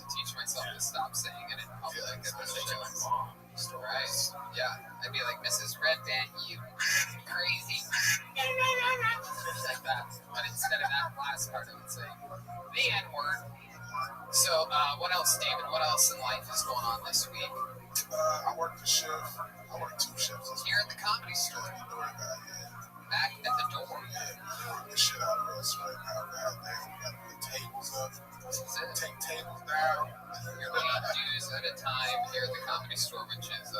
teach myself to stop saying it in public. I And say this to my shows. mom Right? stories. Yeah. I'd be like, Mrs. Red Band, you crazy. Just like that. But instead of that last part, I would say the N-word. So, what else, David? What else in life is going on this week? I work the shift. I work 2 shifts. Here at the Comedy Store. The door guy, yeah. Back at the door. Yeah, they work the shit out of us right now. Goddamn, we got to put tables up, take tables down. You're paying dues at a time here at the Comedy Store, which is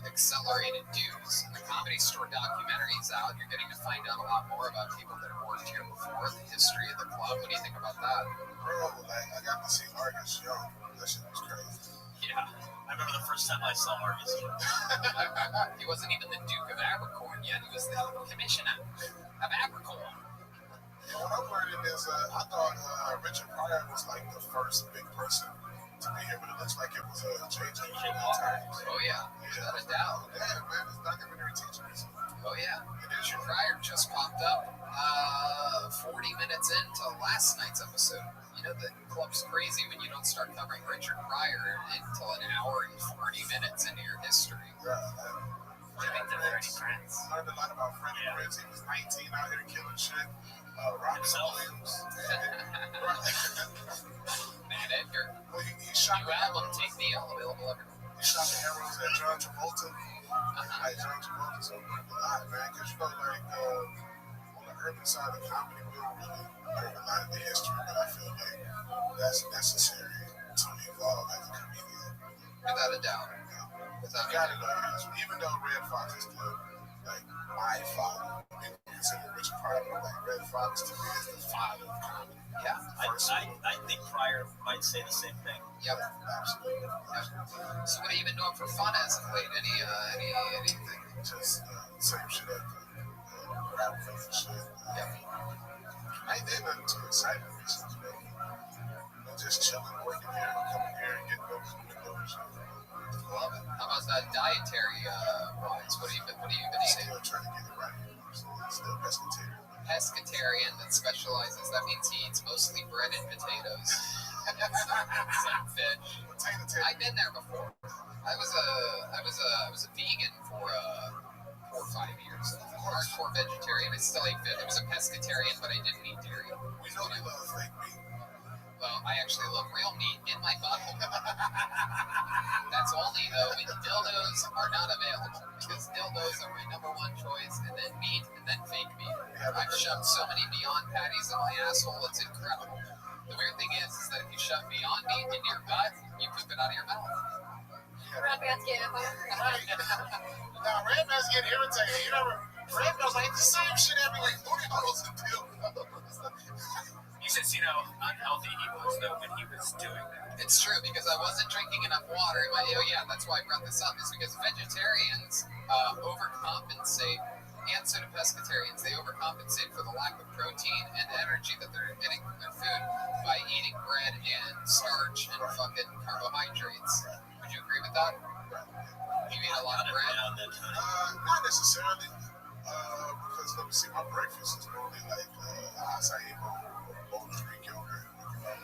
accelerated dues. The Comedy Store documentary is out. You're getting to find out a lot more about people that have worked here before, the history of the club. What do you think about that? Bro, like, I got to see Argus Young. That shit was crazy. Yeah. I remember the first time I saw Argus. He wasn't even the Duke of Abercorn yet. He was the Commissioner of Abercorn. And what I'm learning is, I thought Richard Pryor was like the first big person to be here, but it looks like it was J.J. Times. Oh, yeah. Without a doubt. Yeah, man, this documentary teaching us. Oh, yeah. Richard Pryor just popped up 40 minutes into last night's episode. You know, the club's crazy when you don't start covering Richard Pryor until an hour and 40 minutes into your history. Learned a lot about Freddie Prinze. He was 19 out here killing shit. Robin Williams. Matt Edgar. Well, he shot New album, Take Me, all available everywhere. He shot the arrows at John Travolta. Like John Travolta, so a lot, man. Because you know, like on the urban side of comedy, we don't really learn a lot of the history, but I feel like that's necessary to evolve as a comedian. Without a doubt. Without got it on. Even though Red Fox is still like my father, people consider Richard Pryor, but like Red Fox to me is the father of comedy. Yeah, I think Pryor might say the same thing. Yep, absolutely. Yep. So what have you been doing for fun as of late? Anything? Just same shit at the rap fest and shit. Yep. I ain't did nothing too exciting recently. Just chilling, working here, coming here and getting those windows. Love it. How about that dietary wise? What have you been eating? Still trying to get it right. Still pescatarian. Pescatarian that specializes. That means he eats mostly bread and potatoes. Some fish. I've been there before. I was a vegan for 4 or 5 years. Hardcore vegetarian. I still ate fish. I was a pescatarian, but I didn't eat dairy. We know you love fake meat. Well, I actually love real meat in my butthole. That's only though when dildos are not available, because dildos are my number one choice, and then meat, and then fake meat. I've shoved so many Beyond patties in my asshole, it's incredible. The weird thing is that if you shove Beyond meat into your butt, you poop it out of your mouth. Radman's getting Now, Radman's getting irritated. You remember, Radman's like the same shit every week. Booty holes and dildos. He says, unhealthy he was, though, when he was doing that. It's true, because I wasn't drinking enough water. That's why I brought this up, is because vegetarians overcompensate, and so do pescatarians. They overcompensate for the lack of protein and energy that they're getting from their food by eating bread and starch and fucking carbohydrates. Would you agree with that? You eat a lot of bread? Not necessarily. Because, let me see, my breakfast is normally like acai bowl, bowl of Greek yogurt,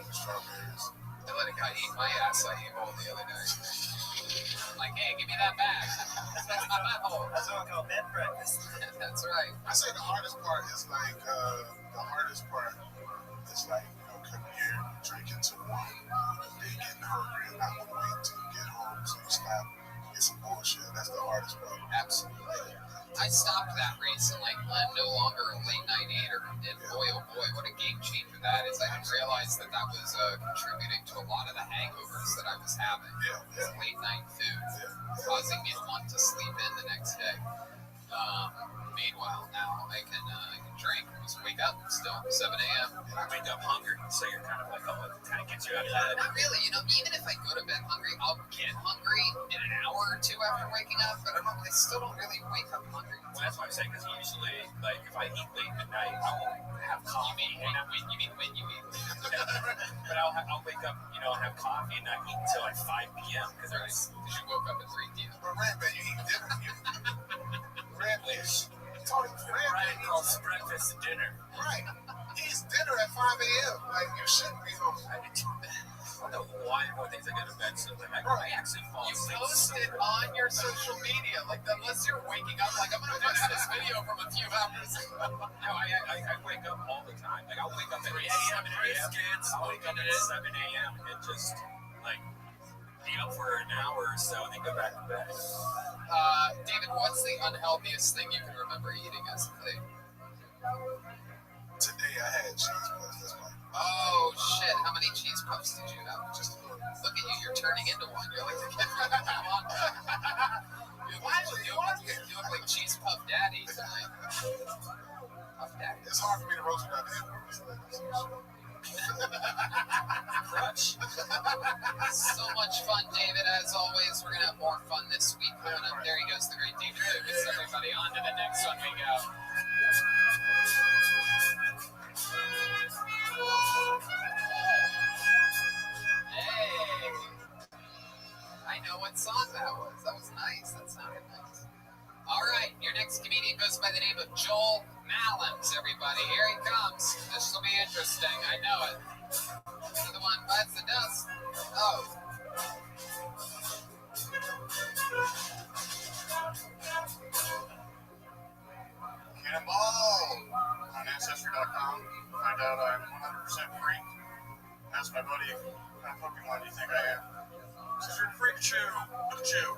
with strawberries. I let a guy eat my acai bowl the other day. I'm like, hey, give me that back. That's my butthole. That's what I call bed breakfast. That's right. I say the hardest part is like, coming here, drinking too long, then getting hungry and not wanting to get home, so you stop, get some bullshit. That's the hardest part. Absolutely. I stopped that recently. I'm no longer a late night eater, and boy, oh boy, what a game changer that is. I didn't realize that was contributing to a lot of the hangovers that I was having. Late night food, causing me to want to sleep in the next day. Meanwhile, now I can drink, just wake up still, 7 a.m. I wake up hungry, so you're kind of like, it kind of gets you out of bed. Not really, even if I go to bed hungry, I'll get hungry in an hour or two after waking up, but I still don't really wake up hungry. Well, that's what I'm saying, because usually, like, if I eat late midnight, I won't have coffee. You mean when you eat late? But I'll wake up, I'll have coffee and not eat until like 5 p.m. because you woke up at 3 p.m. But Radman, you eat dinner. Radman, Ryan calls breakfast and dinner. Right. He eats dinner at 5 a.m. Like, you shouldn't be home. I don't know why everyone thinks I go to bed so late. I actually fall asleep. You post it on your social media, like, unless you're waking up, like, I'm going to post this video from a few hours ago. No, I wake up all the time. Like, I'll wake up at 7 a.m. I'll wake up at 7 a.m. and just, like, be up for an hour or so and then go back to bed. David, what's the unhealthiest thing you can remember eating as a kid? Today I had cheese puffs. That's why. Oh, shit. How many cheese puffs did you have? Just a little. Look at you. You're turning into one. You're like the kid from the Pokemon. You look like Cheese Puff Daddy tonight. Puff Daddy. It's hard for me to roast without the N-word. Crush. So much fun, David. As always, we're going to have more fun this week coming up. There he goes, the great David Lucas. Everybody, on to the next one we go. Hey. I know what song that was. That was nice. That sounded nice. All right, your next comedian goes by the name of Joel Malams, everybody. Here he comes. This will be interesting. I know it. Another one bites the dust. Oh. Cannonball on Ancestry.com. Find out I'm 100% freak. Ask my buddy, what kind of Pokemon do you think I am? Says you're a freak chew. Look at you.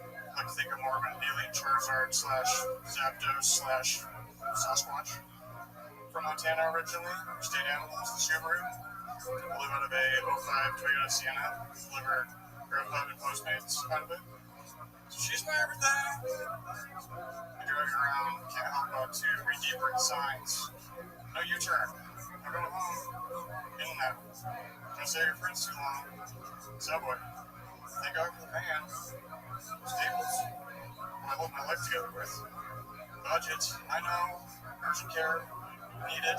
I like to think I'm more of an alien Charizard / Zapdos / Sasquatch. From Montana originally, state animals, the Subaru. I live out of a 05 Toyota Sienna. Delivered Grubhub and Postmates out of it. So she's my everything. I drive around, can't help but to read deeper in signs. No U-turn. I'm going home. In and out. Don't stay at your friends too long. Subway. Thank God for the van. Staples. What I hold my life together with. Budget. I know. Urgent care. Needed.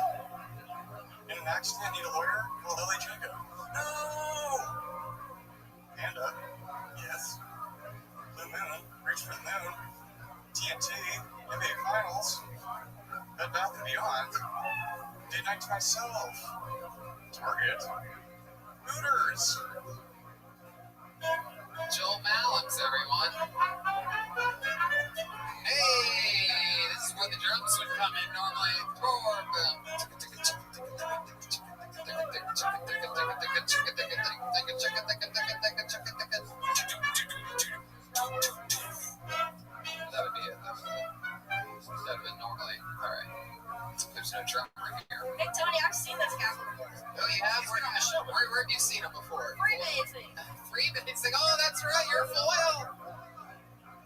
In an accident, need a lawyer? Call L.A. Jacob. No! Panda. Yes. Blue Moon. Reach for the moon. TNT. NBA Finals. Bed Bath & Beyond. Date night to myself. Target. Hooters. Joel Malams, everyone. Hey, this is where the drums would come in normally. That would be it. That would have been normally. All right. There's no drummer here. Hey, Tony, I've seen this guy before. Oh, you have? Where have you seen him before? Freebasing. Freebasing. Oh, that's right. You're foil.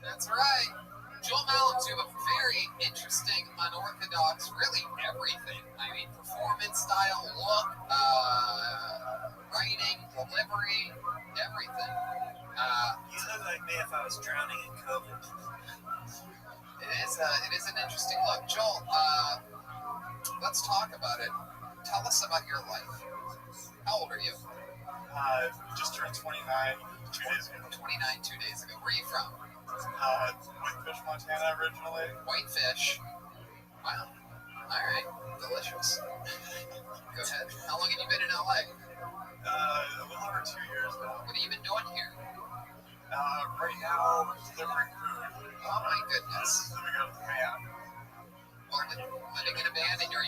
That's right. Joel Malams, you have a very interesting, unorthodox, really everything. I mean, performance style, look, writing, delivery, everything. You look like me if I was drowning in COVID. It is an interesting look. Joel, let's talk about it. Tell us about your life. How old are you? Just turned 29 2 days ago. 29 2 days ago. Where are you from? Whitefish, Montana originally. Whitefish? Wow. All right. Delicious. Go ahead. How long have you been in LA? A little over 2 years now. What have you been doing here? Right now, delivering food. Oh my goodness. Living out of the van. Well, living in a van and you're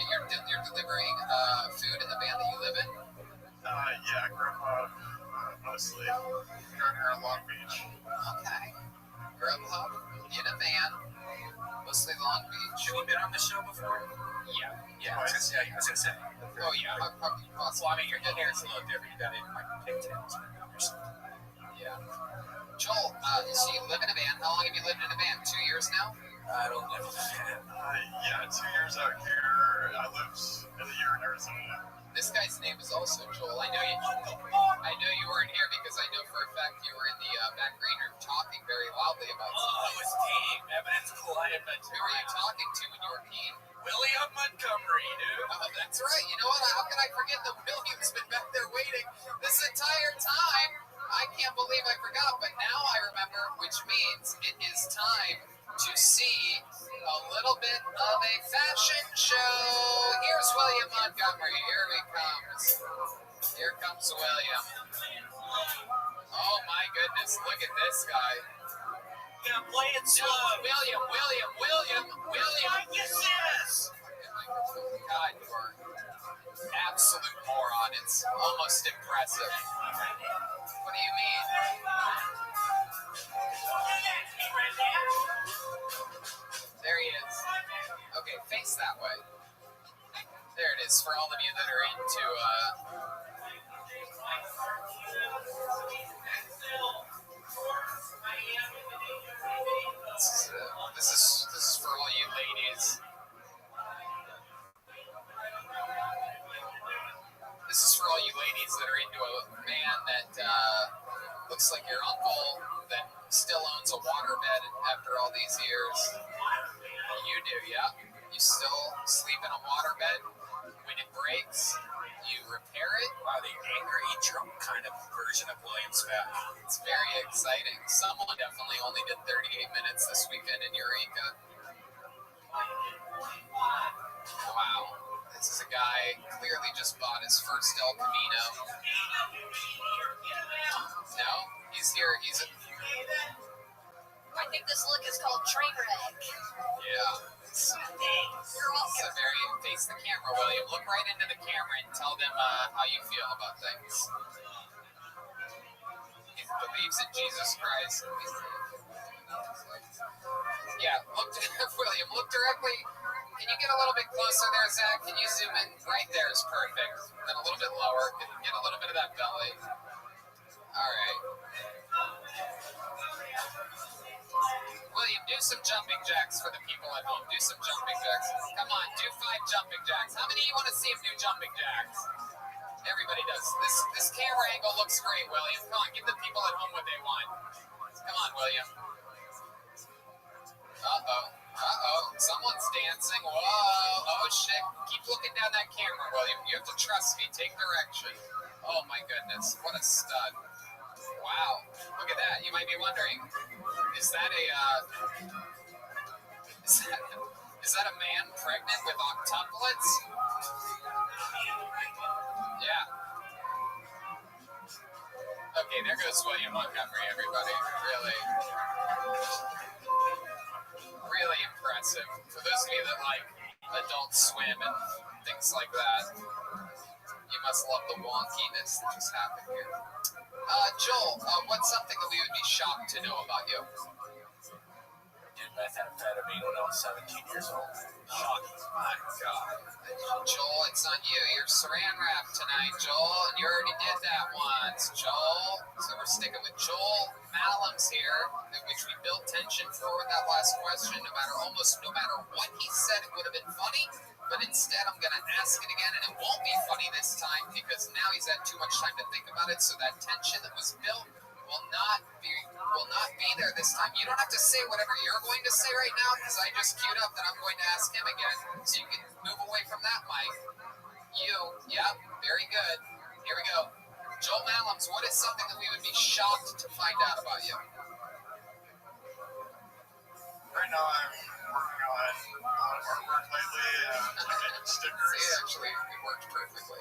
delivering food in the van that you live in? Yeah, Grubhub, mostly. Down here in Long Beach. Okay. Grubhub, in a van, mostly Long Beach. Have you been on the show before? Yeah. I was gonna say. Oh, yeah. Well, I mean, your hair is a little different. You got it in like pigtails or something. Yeah. Joel, so you live in a van. How long have you lived in a van? 2 years now? I don't live in a van. Yeah, 2 years out here. I lived in a year in Arizona. This guy's name is also Joel. I know you weren't here because I know for a fact you were in the back green room talking very loudly about something. Oh, it's King. It's quiet, but who were you talking to when you were peeing? William Montgomery, dude. Oh, that's right. You know what? How can I forget that William's been back there waiting this entire time? I can't believe I forgot, but now I remember, which means it is time to see a little bit of a fashion show. Here's William Montgomery. Here he comes. Here comes William. Oh my goodness, look at this guy. Yeah, play it slow. William. Yes. God, you are absolute moron. It's almost impressive. What do you mean? There he is. Okay, face that way. There it is for all of you that are into this is for all you ladies. This is for all you ladies that are into a man that looks like your uncle that still owns a waterbed after all these years. You do, yeah. You still sleep in a waterbed. When it breaks, you repair it. Wow, the angry, drunk kind of version of William's back. It's very exciting. Someone definitely only did 38 minutes this weekend in Eureka. Wow. This is a guy clearly just bought his first El Camino. No, he's here. I think this look is called train wreck. Yeah. You're welcome. Face the camera, William. Look right into the camera and tell them how you feel about things. He believes in Jesus Christ. Yeah, William, look directly. Can you get a little bit closer there, Zach? Can you zoom in? Right there is perfect. Then a little bit lower. Can you get a little bit of that belly? All right. William, do some jumping jacks for the people at home. Do some jumping jacks. Come on, do 5 jumping jacks. How many of you want to see him do jumping jacks? Everybody does. This camera angle looks great, William. Come on, give the people at home what they want. Come on, William. Uh-oh. Someone's dancing. Whoa. Oh, shit. Keep looking down that camera, William. You have to trust me. Take direction. Oh, my goodness. What a stud. Wow. Look at that. You might be wondering, is that a man pregnant with octuplets? Yeah. Okay, there goes William Montgomery, everybody. Really impressive. For those of you that like Adult Swim and things like that, you must love the wonkiness that just happened here. Joel, what's something that we would be shocked to know about you? Did methamphetamine when I was 17 years old. Shocking. My God. Joel, it's on you. You're saran wrap tonight, Joel, and you already did that once, Joel. So we're sticking with Joel Malum's here, in which we built tension for with that last question. No matter what he said, it would have been funny. But instead, I'm going to ask it again, and it won't be funny this time because now he's had too much time to think about it. So that tension that was built will not be there this time. You don't have to say whatever you're going to say right now because I just queued up that I'm going to ask him again. So you can move away from that mic. Yep, very good. Here we go. Joel Malums, what is something that we would be shocked to find out about you? Right now, I'm working on a lot of artwork lately and making stickers. See, actually, it worked perfectly.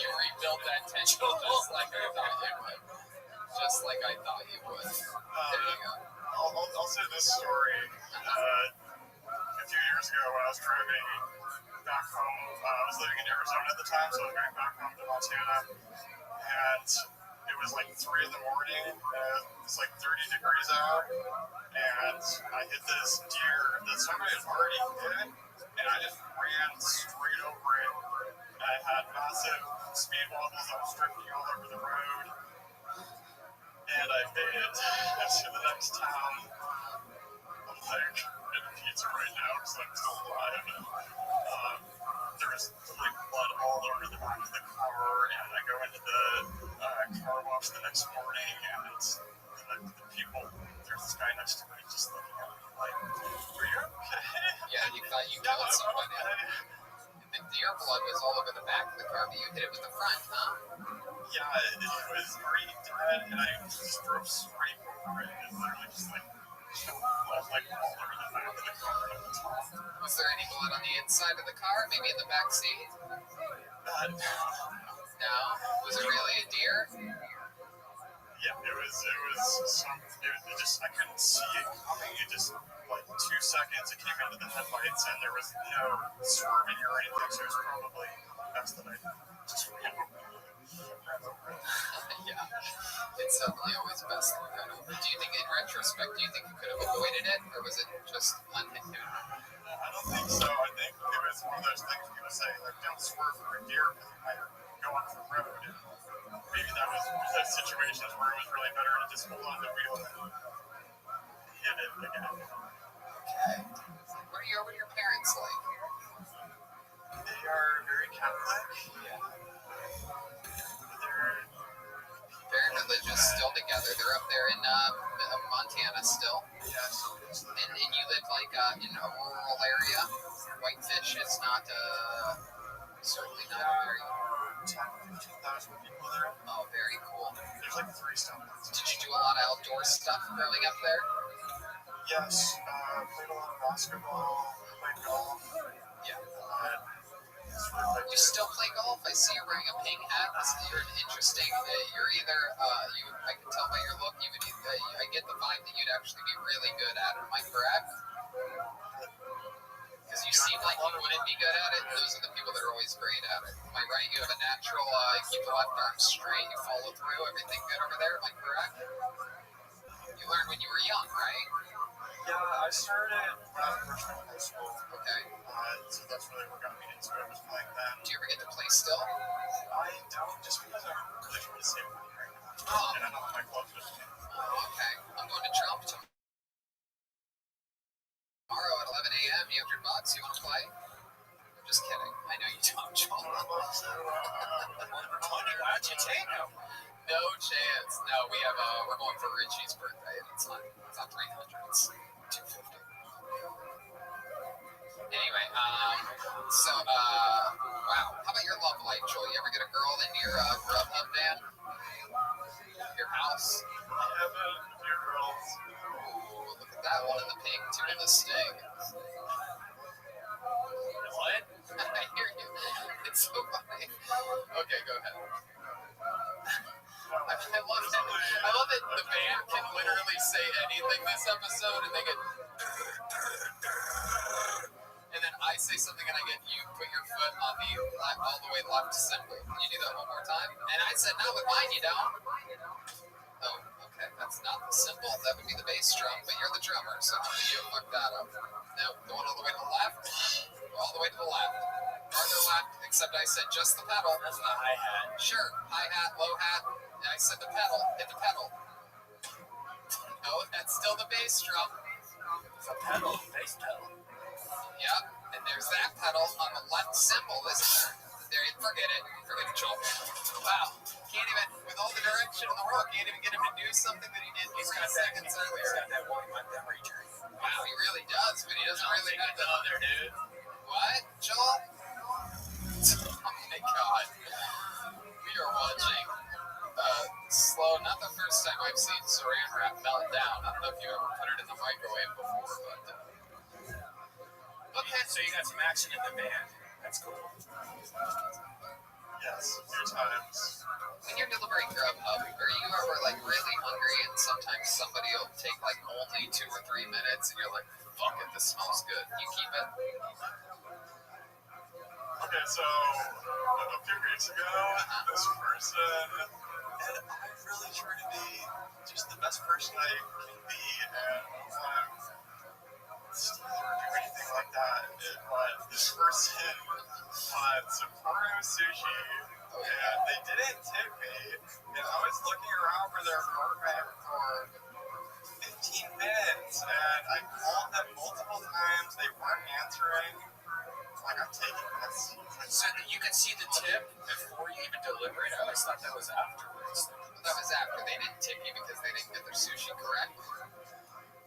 You rebuilt that tension just like I thought you would. Just like I thought you would. There you go. I'll say this story. A few years ago, when I was driving back home, I was living in Arizona at the time, so I was going back home to Montana, and it was like 3 in the morning, and it's like 30 degrees out, and I hit this deer that somebody had already hit, and I just ran straight over it. I had massive speed wobbles. I was drifting all over the road, and I made it to the next town. I'm like in a pizza right now because I'm still alive. And, there was like blood all over the back of the car, and I go into the car wash the next morning, and it's the people. There's this guy next to me just looking at me like, "Are you okay?" Yeah, you thought you killed somebody. The deer blood was all over the back of the car, but you hit it with the front, huh? Yeah, it was already dead, and I just drove straight over it, and literally just like blood like all over the back of the car at the top. Was there any blood on the inside of the car, maybe in the back seat? No. Was it really a deer? Yeah, it was I couldn't see it coming. It just, like, 2 seconds, it came into the headlights, and there was no swerving or anything, so it was probably best that I just ran over it. Yeah, it's certainly always best to run over. Do you think, in retrospect, you could have avoided it, or was it just unintended? I don't think so. I think it was one of those things people say, like, don't swerve for a deer because you might go off the road. And maybe that was one of those situations where it was really better to just hold on the wheel and hit it again. Okay. What are your parents like? They are very Catholic. Yeah. They're very religious, still together. They're up there in Montana still. Yes. And you live like in a rural area. Whitefish is not certainly not a very 10,000-15,000 people there. Oh, very cool. There's like 3 stumps. Did you do a lot of outdoor stuff growing up there? Yes. Played a lot of basketball. Played golf. Yeah. You still play golf? I see you're wearing a pink hat. You're an interesting. You're either. I can tell by your look. I get the vibe that you'd actually be really good at it. Am I correct? Because you seem like you wouldn't be good at it. Those are the people that are always great at it. Am I right? You have a natural. You keep the left arm straight. You follow through. Everything good over there. Am I correct? You learned when you were young, right? Yeah, I started when I was freshman in high school. Okay. So that's really what got me into it, was playing then. Do you ever get to play still? I don't, just because I'm really trying to save money right now. Oh. And I don't have my clubs with me. Oh, okay. I'm going to Trump tomorrow at 11 a.m. You have your bucks? You want to play? I'm just kidding. I know you don't, Joel. Why'd you take him? No chance. No, we're going for Richie's birthday, and it's not 300. It's 250. Anyway, wow. How about your love life, Joel? You ever get a girl into your Grubhub van? Your house? I have a few girls. Ooh, look at that. One in the pink, two in the sting. What? I hear you. It's so funny. Okay, go ahead. I love that the band can literally say anything this episode, and they get... And then I say something and I get you put your foot on the all the way left cymbal. Can you do that one more time? And I said, not with mine, you don't. Oh, okay. That's not the cymbal. That would be the bass drum, but you're the drummer, so you fucked that up. No, going all the way to the left. Go all the way to the left. Farther left, except I said just the pedal. That's the hi-hat. Sure. Hi-hat, low-hat. I said the pedal. Hit the pedal. No, that's still the bass drum. It's a pedal, bass pedal. Yep, and there's that pedal on the left cymbal, isn't there? Forget it, Joel. Wow, can't even, with all the direction in the world, can't even get him to do something that he did 3 seconds earlier. He's got that one like that reacher. Wow, he really does, but he doesn't really need the other dude. What, Joel? Oh my God. We are watching slow, not the first time I've seen saran wrap melt down. I don't know if you ever put it in the microwave before, but... Okay, so you got some action in the band. That's cool. Yes, a few times. When you're delivering Grubhub, are you ever like really hungry and sometimes somebody will take like only 2 or 3 minutes and you're like, fuck it, this smells good. You keep it? Okay, so a few weeks ago, this person, and I really try to be just the best person I can be, and steal or do anything like that, but this person had Sapporo sushi, and they didn't tip me, and I was looking around for their apartment for 15 minutes, and I called them multiple times, they weren't answering. Like, I'm taking this. So that you could see the tip before you even deliver it? I always thought that was afterwards. That was after. They didn't tip you because they didn't get their sushi correct.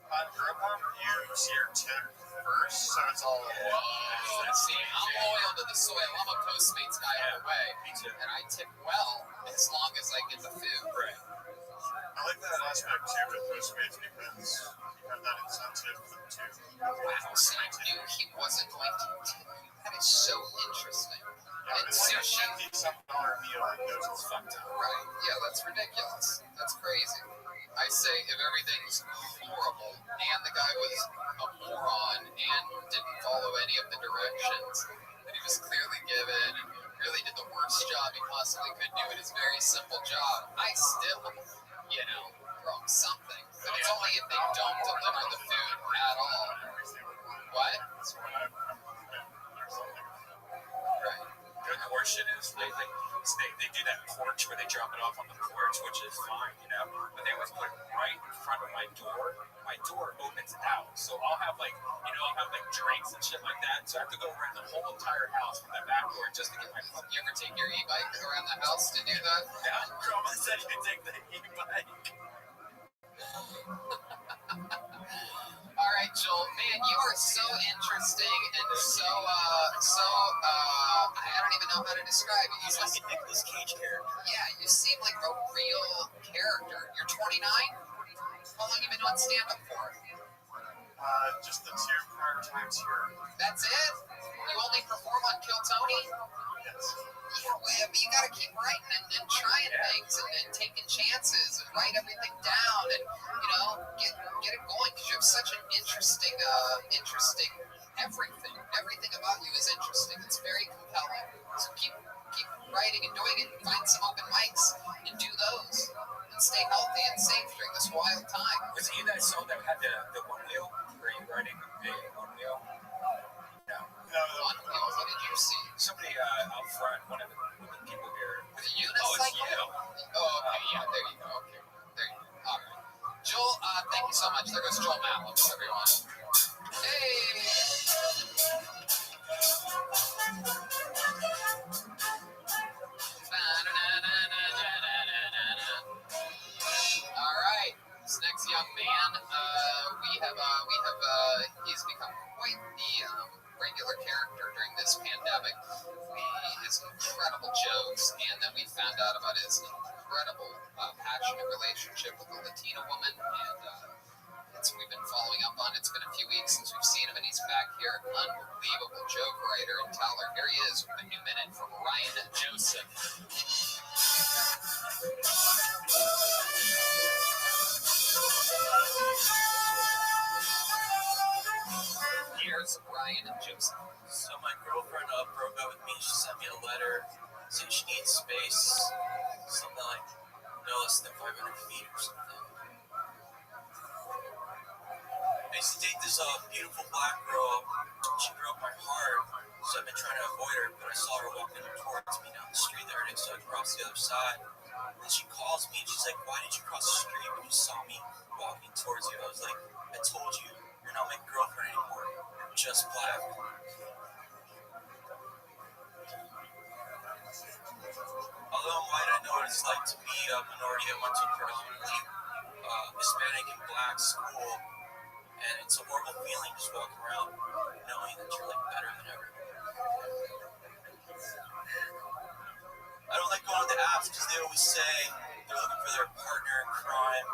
On Grubhub, you see your tip first, so it's all... Whoa, see, I'm loyal to the soil. I'm a Postmates guy all the way. Me too. And I tip well as long as I get the food. Right. I like that aspect, too, with Postmates, because you have that incentive to... Wow, so I knew he wasn't going to tip you. That is so interesting. Yeah, And it's like a sushi... $50-something meal and goes it's fucked up. Right, yeah, that's ridiculous. That's crazy. I say if everything's horrible and the guy was a moron and didn't follow any of the directions that he was clearly given and really did the worst job he possibly could do in his very simple job, I still, throw him something. But it's only if they don't deliver the food at all. What? Right. The worst shit is they do that porch where they drop it off on the porch, which is fine, but they always put it right in front of my door. My door opens out, so I'll have drinks and shit like that, so I have to go around the whole entire house from the back door just to get my phone. You ever take your e-bike around the house to do that? Yeah, Grandma said you could take the e-bike. All right, Joel, man, you are so interesting and so, I don't even know how to describe you. He's like a Nicolas Cage character. Yeah, you seem like a real character. You're 29? How long have you been on stand-up for? Just the 2 prior times here. That's it? You only perform on Kill Tony? Yes. Yeah, well, but you gotta keep writing and trying things and taking chances and write everything down and, you know, get it going because you have such an interesting everything. Everything about you is interesting. It's very compelling. So keep writing and doing it and find some open mics and do those and stay healthy and safe during this wild time. Was it you that saw that had the one wheel? Were you riding a one wheel? No. One wheel, what did you see? Somebody out front, one of the people here. With a unicycle? Yeah. Oh, okay, yeah, there you go. Okay, there you go. All right. Joel, thank you so much. There goes Joel Mallow, everyone. Hey! All right. This next young man, he's become quite the regular character during this pandemic. His incredible jokes, and then we found out about his incredible passionate relationship with a Latina woman, and we've been following up on. It's been a few weeks since we've seen him, and he's back here. Unbelievable joke writer and teller. Here he is with a new minute from Ryan Joseph. Here's Ryan Joseph. So my girlfriend broke up with me. She sent me a letter saying she needs space, something like no less than 500 feet or something. I used to date this beautiful black girl. She broke my heart, so I've been trying to avoid her, but I saw her walking towards me down the street there, so I crossed the other side. And then she calls me and she's like, "Why did you cross the street when you saw me walking towards you?" I was like, "I told you, you're not my girlfriend anymore. You're just black." Although I'm white, I know what it's like to be a minority. I went to a predominantly Hispanic and black school, and it's a horrible feeling just walking around knowing that you're like better than ever. I don't like going to the apps because they always say they're looking for their partner in crime,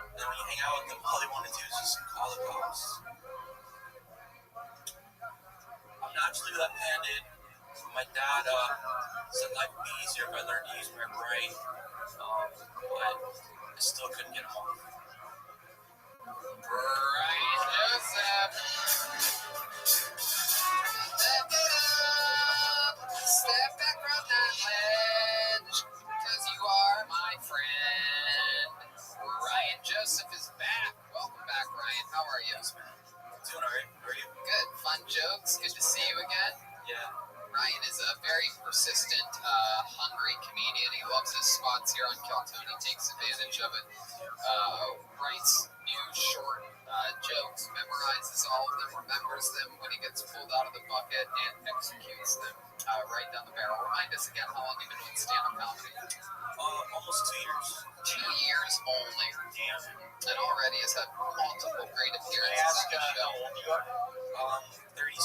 and then when you hang out with them, all they want to do is just call the cops. I'm naturally left-handed. My dad said life would be easier if I learned to use my right, but I still couldn't get them off. Ryan Joseph. Step it up. Step back from that ledge, because you are my friend. Ryan Joseph is back. Welcome back, Ryan. How are you? Doing alright. How are you? Good. Fun jokes. Good to see you again. Yeah. Ryan is a very persistent, hungry comedian. He loves his spots here on Kill Tony, takes advantage of it, writes new short jokes, memorizes all of them, remembers them when he gets pulled out of the bucket, and executes them right down the barrel. Remind us again how long you've been doing stand-up comedy. Almost 2 years. 2 years only. Damn. And already has had multiple great I appearances asked on the show. how old you are. 36.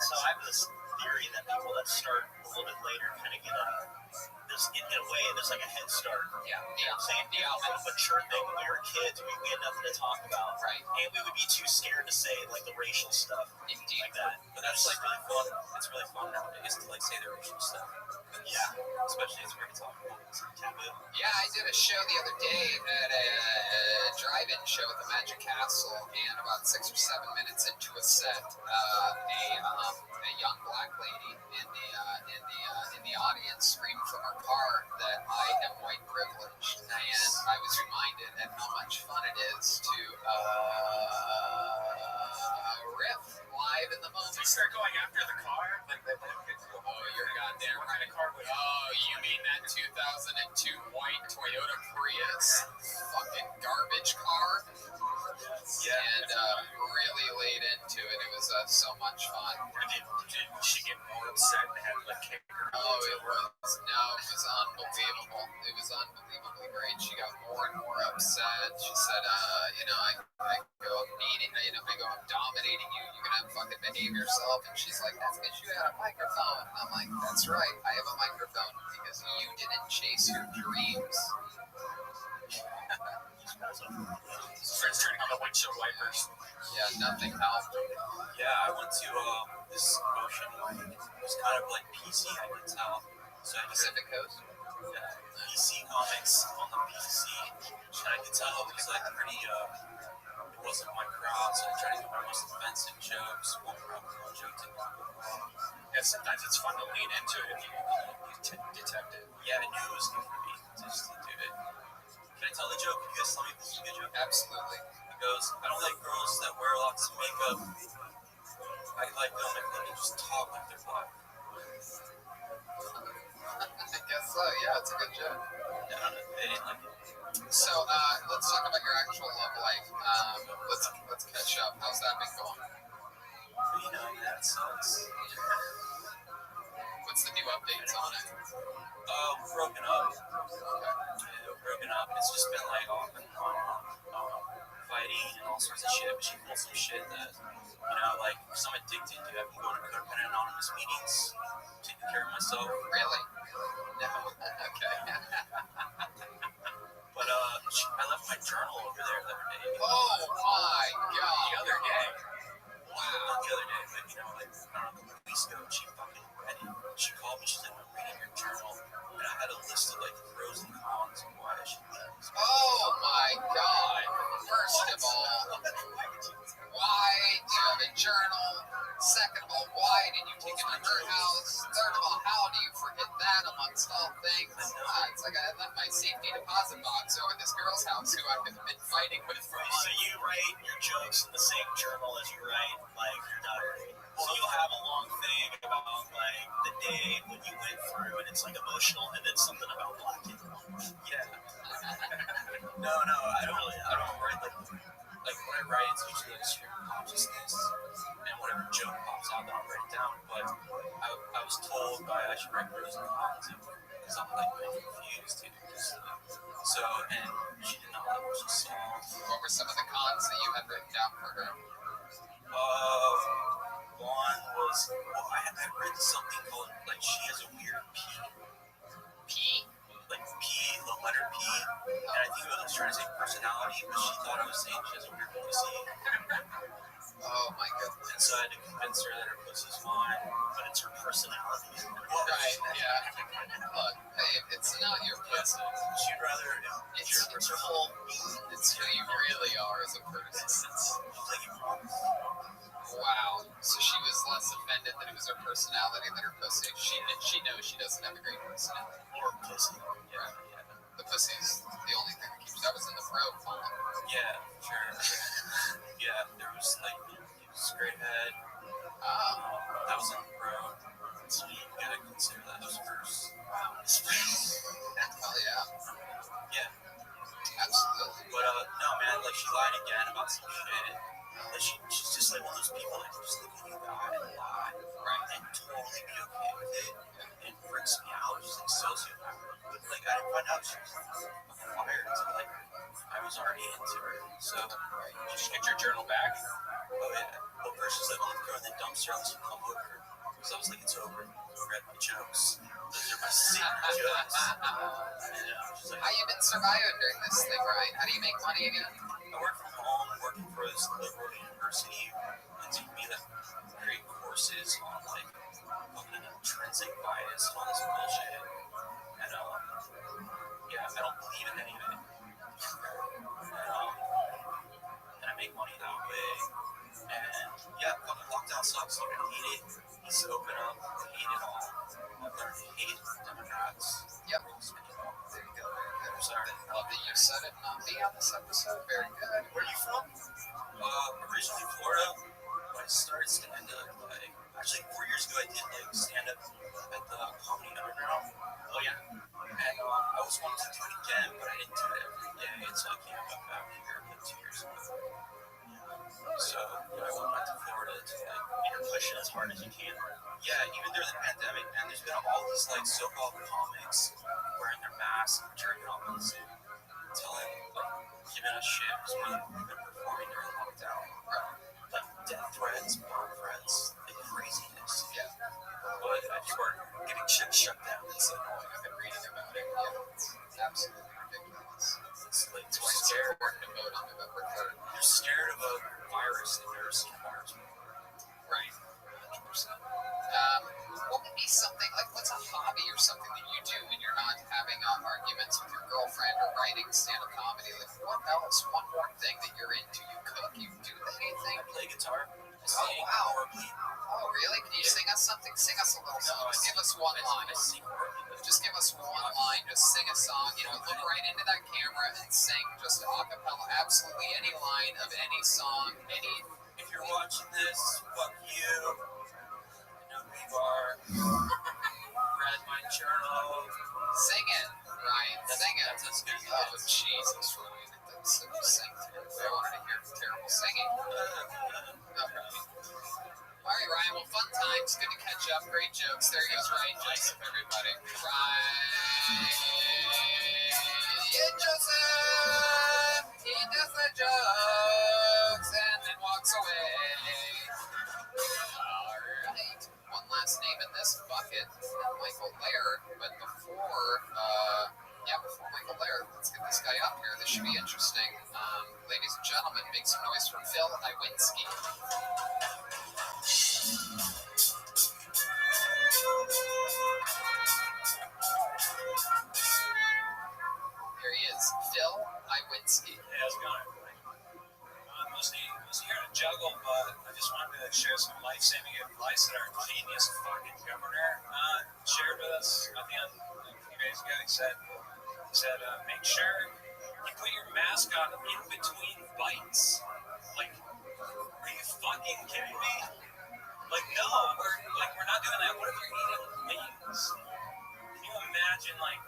So I have this theory that people that start a little bit later kind of get a way, and there's like a head start. Yeah, You know what I'm saying? The mature thing, when we were kids, we had nothing to talk about. Right. And we would be too scared to say like the racial stuff. Indeed. Like that. But that's like really fun. It's really fun nowadays to like say the racial stuff. Yeah. Especially as we're talking about it's taboo. Yeah, I did a show the other day at a drive-in show at the Magic Castle, and about 6 or 7 minutes into a set, a young black lady in the audience screamed from her car that I am white privileged, and I was reminded at how much fun it is to riff live in the moment. They start going after the car. Oh, you're goddamn right. Oh, you mean that 2002 white Toyota Prius? Fucking garbage car. Yeah. And really laid into it. It was so much fun. Did she get more upset and have like kick her? Oh, it was unbelievable. It was unbelievably great. She got more and more upset. She said, I go up beating, I go up dominating you. You're gonna fucking behave yourself. And she's like, that's because you had a microphone. And I'm like, that's right. I have a microphone because you didn't chase your dreams. Friends turning on the windshield wipers. Yeah, nothing helped. Yeah, I went to this ocean like it was kind of like PC, I could tell. So I just Pacific Coast. PC comics on the PC, and I could tell it was like pretty. It wasn't my crowd, so I tried to get my most offensive jokes. One joke didn't go well. Yeah, sometimes it's fun to lean into it if you detect it. Yeah, I knew it was good for me just to do it. Can I tell the joke? Can you guys tell me if this is a good joke? Absolutely. It goes, I don't like girls that wear lots of makeup. I like them if they can just talk like they're black. I guess so. Yeah, it's a good joke. Yeah, they didn't like it. So let's talk about your actual love life. Let's catch up. How's that been going? But you know, that sucks. What's the new updates on it? We're broken up. Yeah, we're broken up. It's just been like off and on, fighting and all sorts of shit. But she pulls some shit that, you know, like, because I'm addicted to. I've been going to codependent anonymous meetings, taking care of myself. Really? No. Okay. But I left my journal over there the other day. Oh my god. The other day. Wow. Not the other day, but you know, like, I don't know, a couple weeks ago, she fucking read it. She called me, she's like, I'm reading your journal. And I had a list of like the pros and cons of why I should read this. Oh my god. First of all, why do you have a journal? Second of all, why did you take it to her house? Third of all, how do you forget that amongst all things? It's like I left my safety deposit box over at this girl's house who I've been fighting with for months. So you write your jokes in the same journal as you write like your diary. So you'll have a long thing about like the day, what you went through, and it's like emotional, and then something about black people. Yeah. No, I don't write like when I write, it's usually like stream of consciousness, and whatever joke pops out, then I'll write it down. But I was told by I should write pros and cons because I'm like really confused here. So, and she did not like what she saw. What were some of the cons that you had written down for her? One was, well, I read something called, like, she has a weird P? Like P, the letter P, and I think I was trying to say personality, but she thought I was saying she has a weird pussy. Oh my goodness. And so I had to convince her that her pussy's fine, But it's her personality. Right, yeah. Look, hey, it's not your pussy. she'd rather, It's your whole being. It's who you really are as a person. she's like, you promise? Wow. So she was less offended that it was her personality than her pussy. She knows she doesn't have a great personality. Or pussy. Yeah. The pussy's the only thing that keeps. That was in the bro column. Yeah, sure. Yeah, there was like straight head. That was in the pro. So you gotta consider that was first. Hell yeah. Yeah. Absolutely. But no, man, like she lied again about some shit. Like she's just like one of those people that can just look at you and lie, right, and totally be okay with it. It freaks me out. She's like sociopath. But like I didn't find out she was fucking fired until like I was already into her. So Did you get your journal back? oh yeah. Well, first she's like, I'm gonna throw it in the dumpster unless you come over. So I was like, it's over. Read my jokes. Those are my secret jokes. She's like, How you been surviving during this thing, Ryan? How do you make money again? I work from home, working for this liberal university, and teaching me that great courses on like fucking intrinsic bias and all this bullshit. And yeah, I don't believe in any of it. And I make money that way. And yeah, fucking lockdown sucks. You're gonna hate it. Needs to open up. Hate it all. I've learned to hate Democrats. Yep. There you go. I'm sorry. Love that you said it, not me on this episode. Very good. Where are you from? Originally Florida, but I started stand-up like, actually 4 years ago I did like stand-up at the Comedy Underground. Oh yeah. And I was wanting to do it again, but I didn't do it every day until I came back here like 2 years ago. So I went back to Florida to like, And you're pushing as hard as you can. yeah, even during the pandemic, man, there's been all these like so-called comics wearing their masks and jerking off on Zoom, telling, like, giving us shit because we've been performing during lockdown. Like death threats, bomb threats, like craziness. Yeah. But people are getting shit shut down. It's like, I've been reading about it. Yeah. It's absolutely ridiculous. it's like It's why it's important to vote on November 3rd. they're scared of of a virus in their skin bars. Right. 100%. What would be something, like, what's a hobby or something that you do when you're not having arguments with your girlfriend or writing stand-up comedy? Like, what else? One more thing that you're into? You cook? You do anything? I play guitar. I Oh, sing wow. horribly. Oh, really? Can you sing us something? Sing us a little song. Just give us one line. I sing horribly. Just give us one line. Just sing a song. You know, look right into that camera and sing just a cappella. Absolutely any line of any song. Any. If you're watching this, fuck you. I know who you are. Read my journal. Sing it, Ryan. Sing it. That's good. Oh, Jesus, Ryan. That's so sing. I wanted to hear terrible singing. Okay. All right, Ryan. Well, fun times. Good to catch up. Great jokes. There goes Ryan Joseph, everybody. Ryan Joseph. He does the jokes and then walks away. All right. One last name in this bucket, Michael Laird. But before Michael Laird, let's get this guy up here. This should be interesting. Ladies and gentlemen, make some noise for Phil Iwinski. Here he is, Phil Iwinski. Hey, how's it going, everybody? Mostly here to juggle, but I just wanted to share some life-saving advice that our genius fucking governor shared with us at the end a few days ago. He said, make sure you put your mask on in between bites. Like, are you fucking kidding me? Like, no, we're not doing that. What if you're eating wings? Can you imagine, like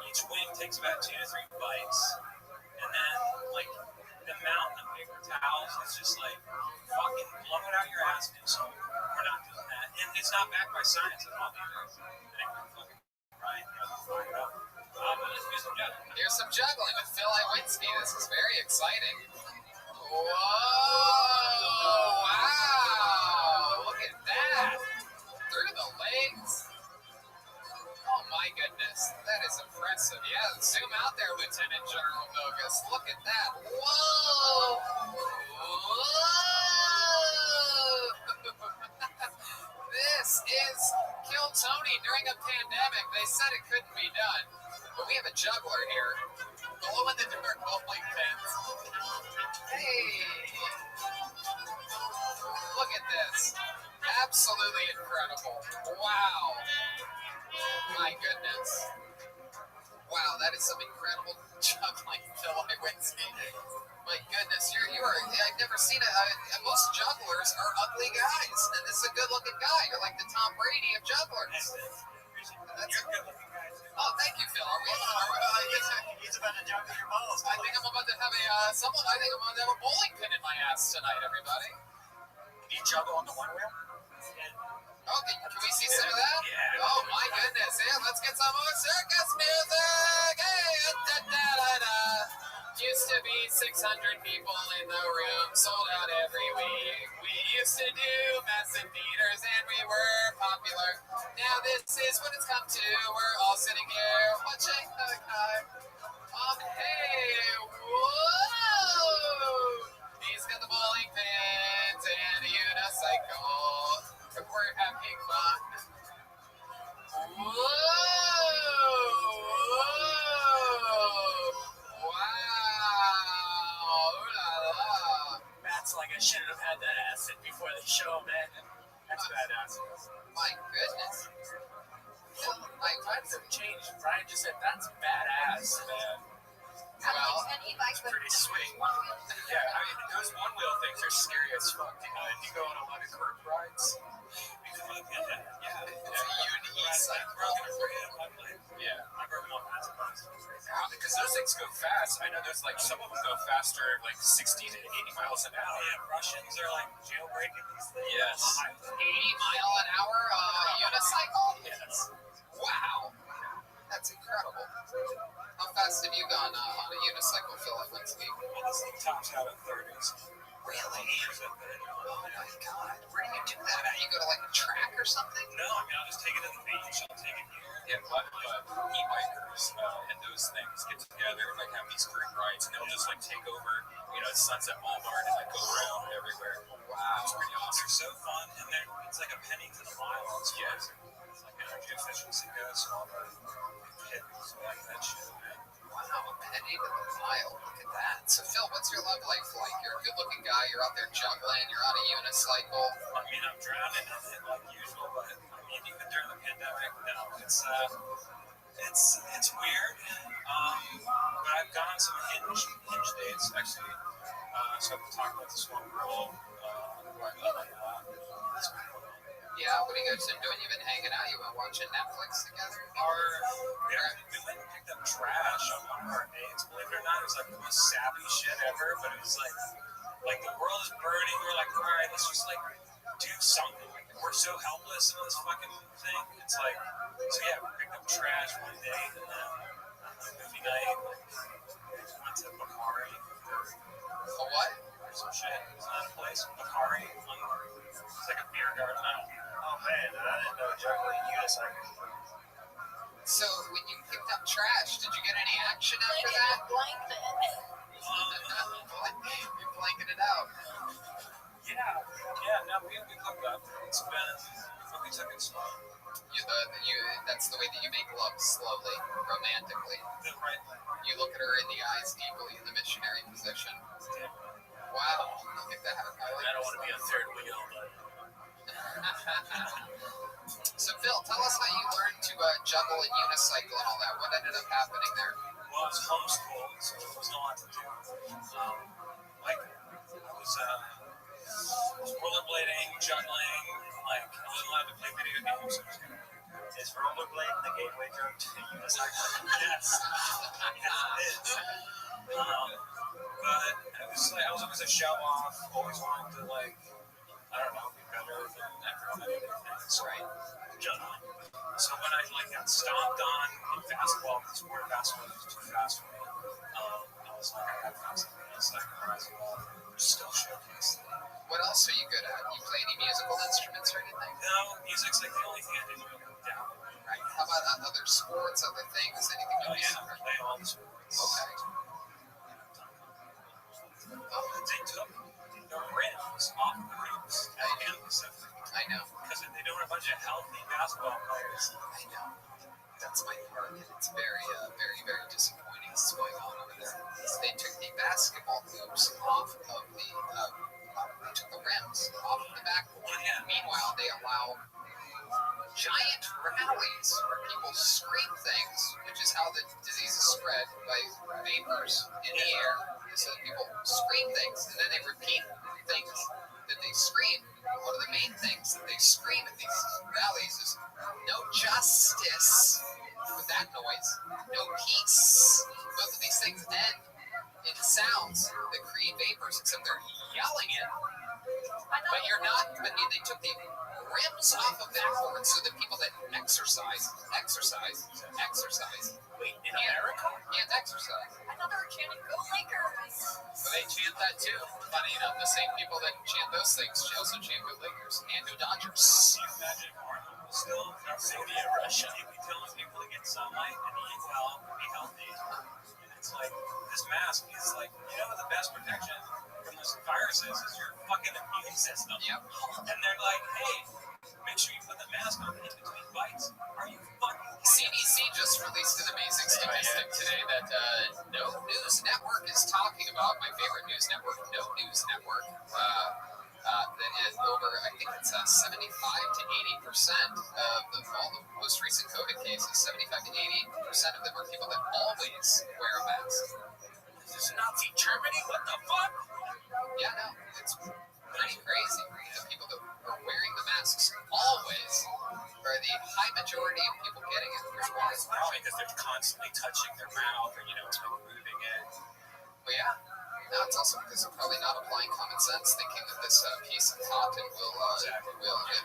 each wing takes about 2 to 3 bites, and then, like, the mountain of paper towels is just, like, fucking blow it out your ass, dude. So we're not doing that. And it's not backed by science at all, either. Anyway, fucking Ryan, fuck it up. But let's do some juggling. Here's some juggling with Phil Iwinski. This is very exciting. Whoa! Wow! Look at that! Through the legs. Oh my goodness, that is impressive. Yeah, zoom out there, Lieutenant General Bogus. Look at that. Whoa! Whoa! This is Kill Tony during a pandemic. They said it couldn't be done. But we have a juggler here. Glow in the dark bowling pins. Hey! Look at this. Absolutely incredible. Wow. My goodness. Wow, that is some incredible juggling, Phil Iwinski. My goodness, I've never seen it. Most jugglers are ugly guys, and this is a good-looking guy. You're like the Tom Brady of jugglers. You're a good-looking guy, too. Oh, thank you, Phil. He's about to juggle your balls. I think I'm about to have a bowling pin in my ass tonight, everybody. Do you juggle on the one wheel? Oh, can we see some of that? Yeah. Oh, my goodness. Yeah, let's get some more circus music. Hey, da-da-da-da. Used to be 600 people in the room, sold out every week. We used to do massive theaters and we were popular. Now this is what it's come to. We're all sitting here watching the car. Hey, whoa! He's got the bowling pins and a unicycle. We're having fun. Whoa! Wow! Ooh la la! Matt's like, I shouldn't have had that acid before the show, man. That's badass. My goodness. My times have changed. Brian just said, that's badass, man. Well, It's pretty sweet. Yeah, I mean, those one-wheel things are scary as fuck. If you go on a lot of curb rides, I broke them on massive bikes. Because those things go fast. I know there's like some of them go faster, like 60 to 80 miles an hour. yeah, Russians are like jailbreaking these things. Yes. 80-mile-an-hour unicycle? Yes. Wow. That's incredible. How fast have you gone on a unicycle, Phil Iwinski? Well, this thing tops out at 30s. Really? Oh my God. Where do you do that at? You go to like a track or something? No, I mean, I'll just take it to the beach. I'll take it here. Yeah, but e-bikers and those things get together and like have these group rides, and they'll just like take over, Sunset Boulevard and like go around everywhere. Wow, it's pretty awesome. They're so fun, and it's like a penny to the mile. It's like energy efficiency goes, so all the kids like that shit, man. Wow, a penny to the mile. Look at that. So, Phil, what's your love life like? You're a good-looking guy. You're out there juggling. You're on a unicycle. I mean, I'm drowning in it like usual, but even during the pandemic, no, it's weird. But I've gone on some hinge dates actually. So I've been talking with this one girl. Yeah, what are you guys been doing? You've been hanging out. You've been watching Netflix together. We went and picked up trash on one of our dates. Believe it or not, it was like the most sappy shit ever. But it was like the world is burning. We're like, all right, let's just like do something. Like, we're so helpless in this fucking thing. It's like, so yeah, we picked up trash one day, and then movie night. Went to Bakari. A what? Some shit. It's not a place. Bakari. It's like a beer garden. Oh man, I didn't know juggling unicycle. So when you picked up trash, did you get any action after that? You're blanking it out. Yeah. No, we hooked up. It's been. We took it slow. That's the way that you make love, slowly, romantically. Right. You look at her in the eyes deeply in the missionary position. Wow, look at that. I don't want to be a third wheel, but. So, Phil, tell us how you learned to juggle and unicycle and all that. What ended up happening there? Well, I was homeschooled, so there was a lot to do. I was rollerblading, juggling. Like, I wasn't allowed to play video games. Is rollerblading the gateway drug to unicycling? Yes, it is. But it was like I was always a show off. Always wanted to be better than everyone at everything. Right. Juggling. So when I got stomped on in basketball, the sport of basketball was too fast for me. I was like, I gotta find something else that I can rise above. Still showcase. What else are you good at? You play any musical instruments or anything? No, music's like the only thing I didn't really down. Right. How about other sports, other things? Anything you I play all the sports. Okay. They took the rims off the hoops at campus. I know. Because they don't have a bunch of healthy basketball players. I know. That's my part. It's very, very, very disappointing what's going on over there. They took the basketball hoops off of the, they took the rims off of the backboard. Yeah. Meanwhile, they allow giant rallies where people scream things, which is how the disease is spread by vapors in the air. So that people scream things, and then they repeat things that they scream. One of the main things that they scream at these rallies is no justice with that noise, no peace. Both of these things end in sounds that create vapors, except they're yelling it. But you're not, they took the rims off of backboards so that people that exercise. Wait, in America? Can't exercise. I thought they were chanting "Go Lakers." So they chant that too. Funny enough, the same people that chant those things also chant "Go Lakers" and "Go Dodgers." Can you imagine if Arnold was still in Saudi Russia? He'd be telling people to get sunlight and eat well and be healthy. And it's like, this mask is like, the best protection from this virus is your fucking immune system. Yep. And they're like, hey, make sure you put the mask on in between bites. Are you fucking CDC just released an amazing statistic today that No News Network is talking about. My favorite news network, No News Network. That is over, I think it's 75 to 80% of all the most recent COVID cases. 75 to 80% of them are people that always wear a mask. This is Nazi Germany? What the fuck? Yeah, no, it's pretty crazy. The people that are wearing the masks always are the high majority of people getting it. Probably because they're constantly touching their mouth or, moving it. Well, yeah. No, it's also because they're probably not applying common sense, thinking that this piece of cotton will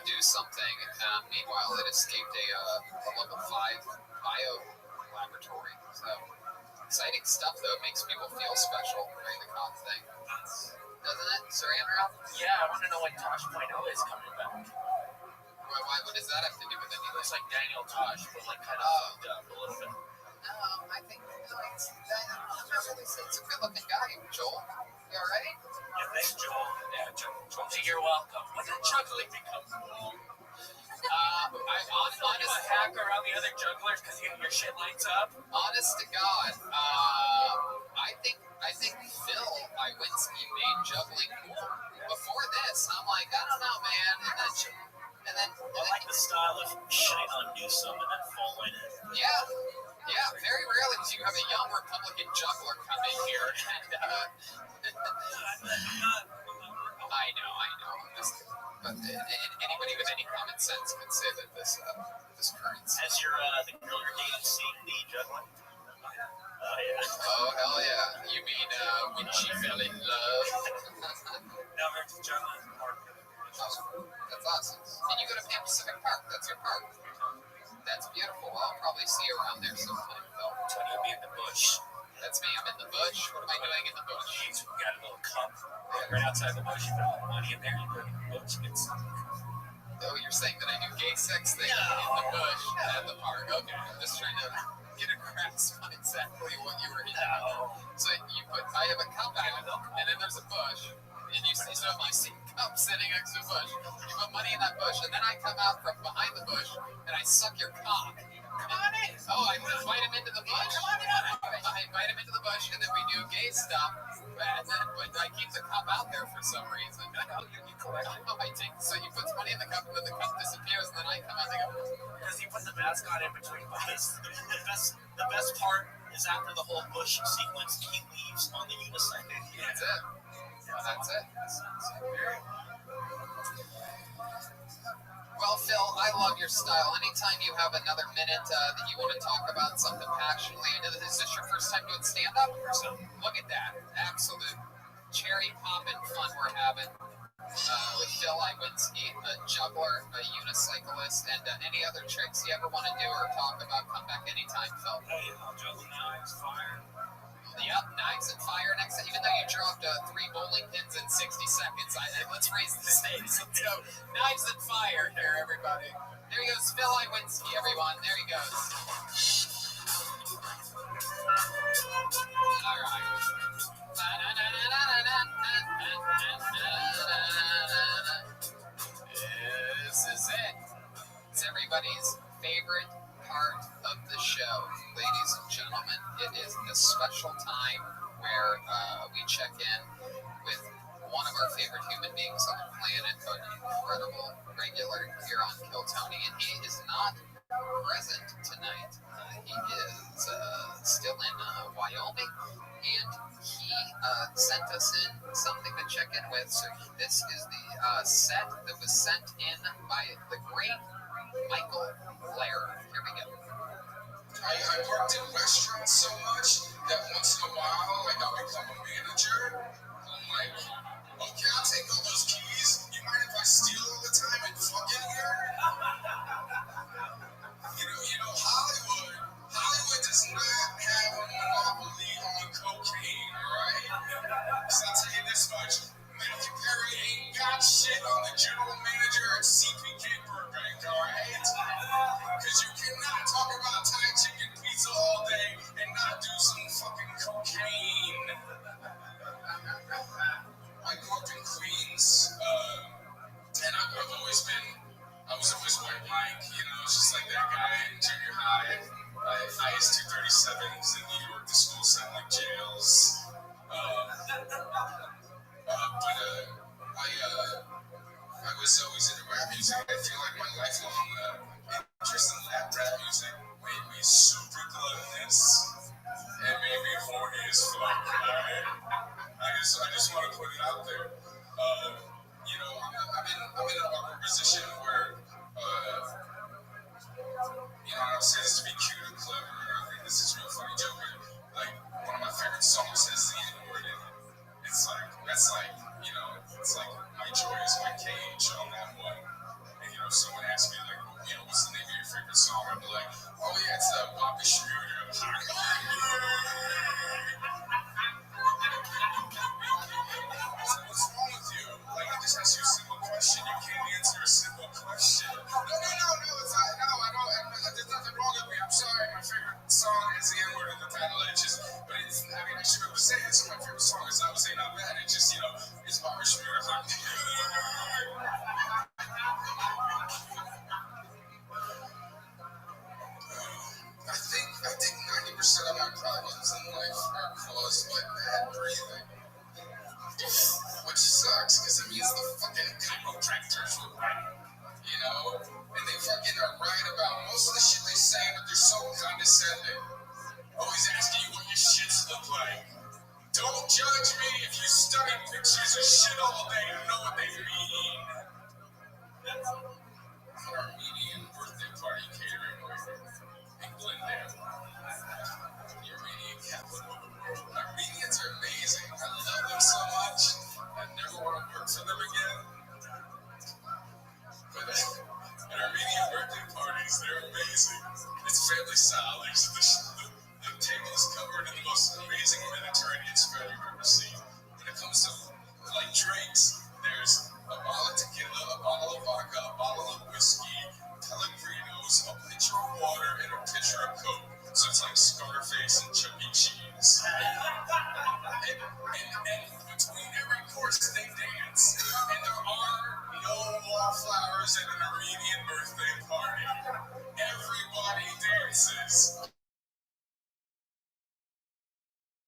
do something. Meanwhile, it escaped a level 5 bio laboratory. So, exciting stuff, though. It makes people feel special wearing the cotton thing. Doesn't it, Sir Andrew? Yeah, I want to know when Tosh.0 is coming back. What does that have to do with anything? Looks like Daniel Tosh, but like kind of fucked up a little bit. I think it's a good-looking guy, Joel. You all right? Yeah, thanks, Joel. Yeah, Joel. You're welcome. When did juggling become cool? I'm honest. A hack around the other jugglers because your shit lights up. Honest to God, I think Phil Iwinski made juggling cool. Before this, I'm like, I don't know, man. And then I like the style of shitting on Newsom and then falling in. Yeah. Very rarely do you have a young Republican juggler come in here and. I know. But anybody with any common sense could say that this current. Has the girl you're dating seen the juggling? Oh yeah. Oh hell yeah! You mean when she fell in love? No, we're just juggling in the park. That's awesome. And you go to Pan Pacific Park. That's your park. That's beautiful. I'll probably see you around there sometime, Phil. Tony will be in the bush. That's me. I'm in the bush. What am I doing in the bush? Jeez, we got a little cup right outside the bush. You put all the money in there. You put it in the bush. Oh, you're saying that I do gay sex thing in the bush at the park? Okay, I'm just trying to get a grasp on exactly what you were into. So I have a cup out, and then there's a bush, and you see cup sitting next to a bush. You put money in that bush, and then I come out from behind the bush, and I suck your cock. Come on in. Oh, I invite him into the bush. I invite him into the bush, and then we do gay stuff. But I keep the cup out there for some reason. You collect it. Oh, I take. So you put money in the cup, and then the cup disappears, and then I come out and go. Because you put the mascot in between bush. The best part is after the whole bush sequence, he leaves on the unicycle. That's it. Well, Phil, I love your style. Anytime you have another minute that you want to talk about something passionately, is this your first time doing stand-up? Look at that. Absolute cherry popping fun we're having with Phil Iwinski, a juggler, a unicyclist, and any other tricks you ever want to do or talk about, come back anytime, Phil. Hey, I'll juggle knives, fire. Yep, knives and fire next. Even though you dropped 3 bowling pins in 60 seconds, let's raise the stakes. Let's go. Knives and fire here, everybody. There he goes, Phil Iwinski, everyone. There he goes. All right. This is it. It's everybody's favorite part of the show, ladies and gentlemen. It is a special time where we check in with one of our favorite human beings on the planet, an incredible regular here on Kill Tony, and he is not present tonight. He is still in Wyoming, and he sent us in something to check in with. So this is the set that was sent in by the great Michael Blair. Here we go. I worked in restaurants so much that once in a while, like, I'll become a manager. I'm like, okay, I'll take all those keys. You mind if I steal all the time and fuck in here? You know, Hollywood does not have a monopoly on cocaine, alright? So I'll tell you this much. Matthew Perry ain't got shit on the general manager at CPK Burbank, alright? Because you cannot talk about Thai chicken pizza all day and not do some fucking cocaine. I grew up in Queens, and I was always white Mike, you know, just like that guy in junior high. IS 237s in New York, the schools sound like jails. I was always into rap music. I feel like my lifelong interest in rap music made me super gluttonous and made me horny as fuck. Right? I just want to put it out there. You know, I'm in an awkward position where, you know, I don't say this to be cute or clever. I think this is a real funny joke, but like one of my favorite songs has the N-word in it. It's like, that's like, you know, it's like My Joy Is My Cage on that one. And, you know, if someone asks me, like, well, you know, what's the name of your favorite song? I'd be like, oh, yeah, it's Bobby Schroeder. So what's wrong with you? Like, I just asked you a simple question. You can't answer a simple question. No, sucks because it means the fucking chiropractors were right. You know? And they fucking are right about most of the shit they say, but they're so condescending. Always asking you what your shits look like. Don't judge me if you study pictures of shit all day and know what they mean. That's an Armenian birthday party catering in Glendale. The Armenian capital. Armenians are amazing. I love them so much. I never want to work for them again. But at Armenian birthday parties, they're amazing. It's family style. The table is covered in the most amazing Mediterranean spread you've ever seen. When it comes to like drinks, there's a bottle of tequila, a bottle of vodka, a bottle of whiskey, Pellegrinos, a pitcher of water, and a pitcher of Coke. So it's like Scarface and Chuck E. Cheese. And between every course, they dance. And there are no wallflowers at an Armenian birthday party. Everybody dances.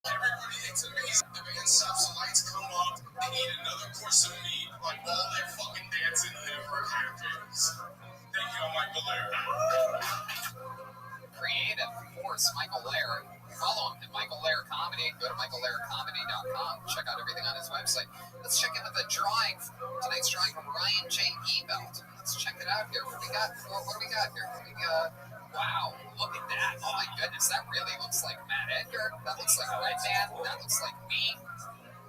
Everybody, it's amazing. The band stops, the lights come up, they eat another course of meat, like all their fucking dancing never happens. Thank you, Michael Laird. Creative force, Michael Laird. Follow him at Michael Laird Comedy. Go to michaellairdcomedy.com. Check out everything on his website. Let's check in with the drawing. Tonight's drawing from Ryan J. Ebelt. Let's check it out here. What do we got here? Wow, look at that. Oh my goodness, that really looks like Matt Edgar. That looks like Red Man. That looks like me.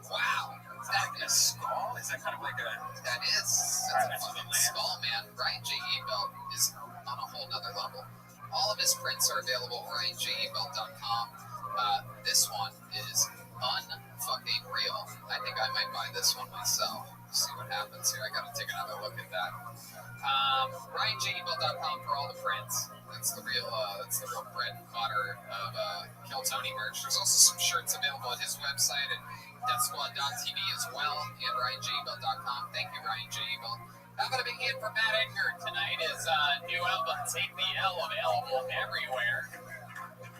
Wow. That is a skull? Is that kind of like a... That is. That's a fucking skull, man. Ryan J. Ebelt is on a whole nother level. All of his prints are available at RyanJEbelt.com. This one is unfucking real. I think I might buy this one myself. See what happens here. I gotta take another look at that. RyanJEbelt.com for all the prints. That's the real bread and butter of Kill Tony merch. There's also some shirts available at his website at DeathSquad.tv as well, and RyanJEbelt.com. Thank you, Ryan J. Ebelt. How about a big hit for Matt Edgar tonight? His new album, Take the L, available everywhere.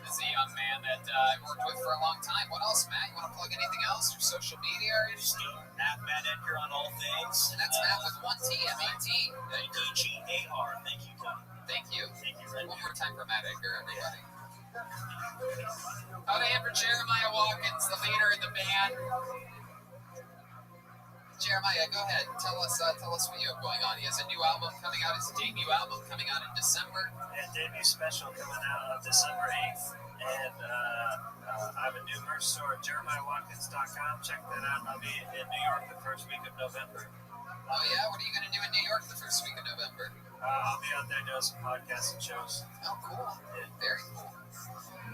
This is a young man that I've worked with for a long time. What else, Matt? You want to plug anything else? Your social media? Or just at Matt Edgar on all things. And that's Matt with one T, M-A-T. E-G-A-R. Thank you, Tony. Thank you. Thank you, Red. One more time for Matt Edgar, everybody. Out of for Jeremiah Watkins, the leader in the band. Jeremiah, go ahead. Tell us what you have going on. He has a new album coming out, his debut album coming out in December. And debut special coming out on December 8th. And I have a new merch store at JeremiahWatkins.com. Check that out. I'll be in New York the first week of November. Oh, yeah? What are you going to do in New York the first week of November? I'll be out there doing some podcasts and shows. Oh, cool. Yeah. Very cool.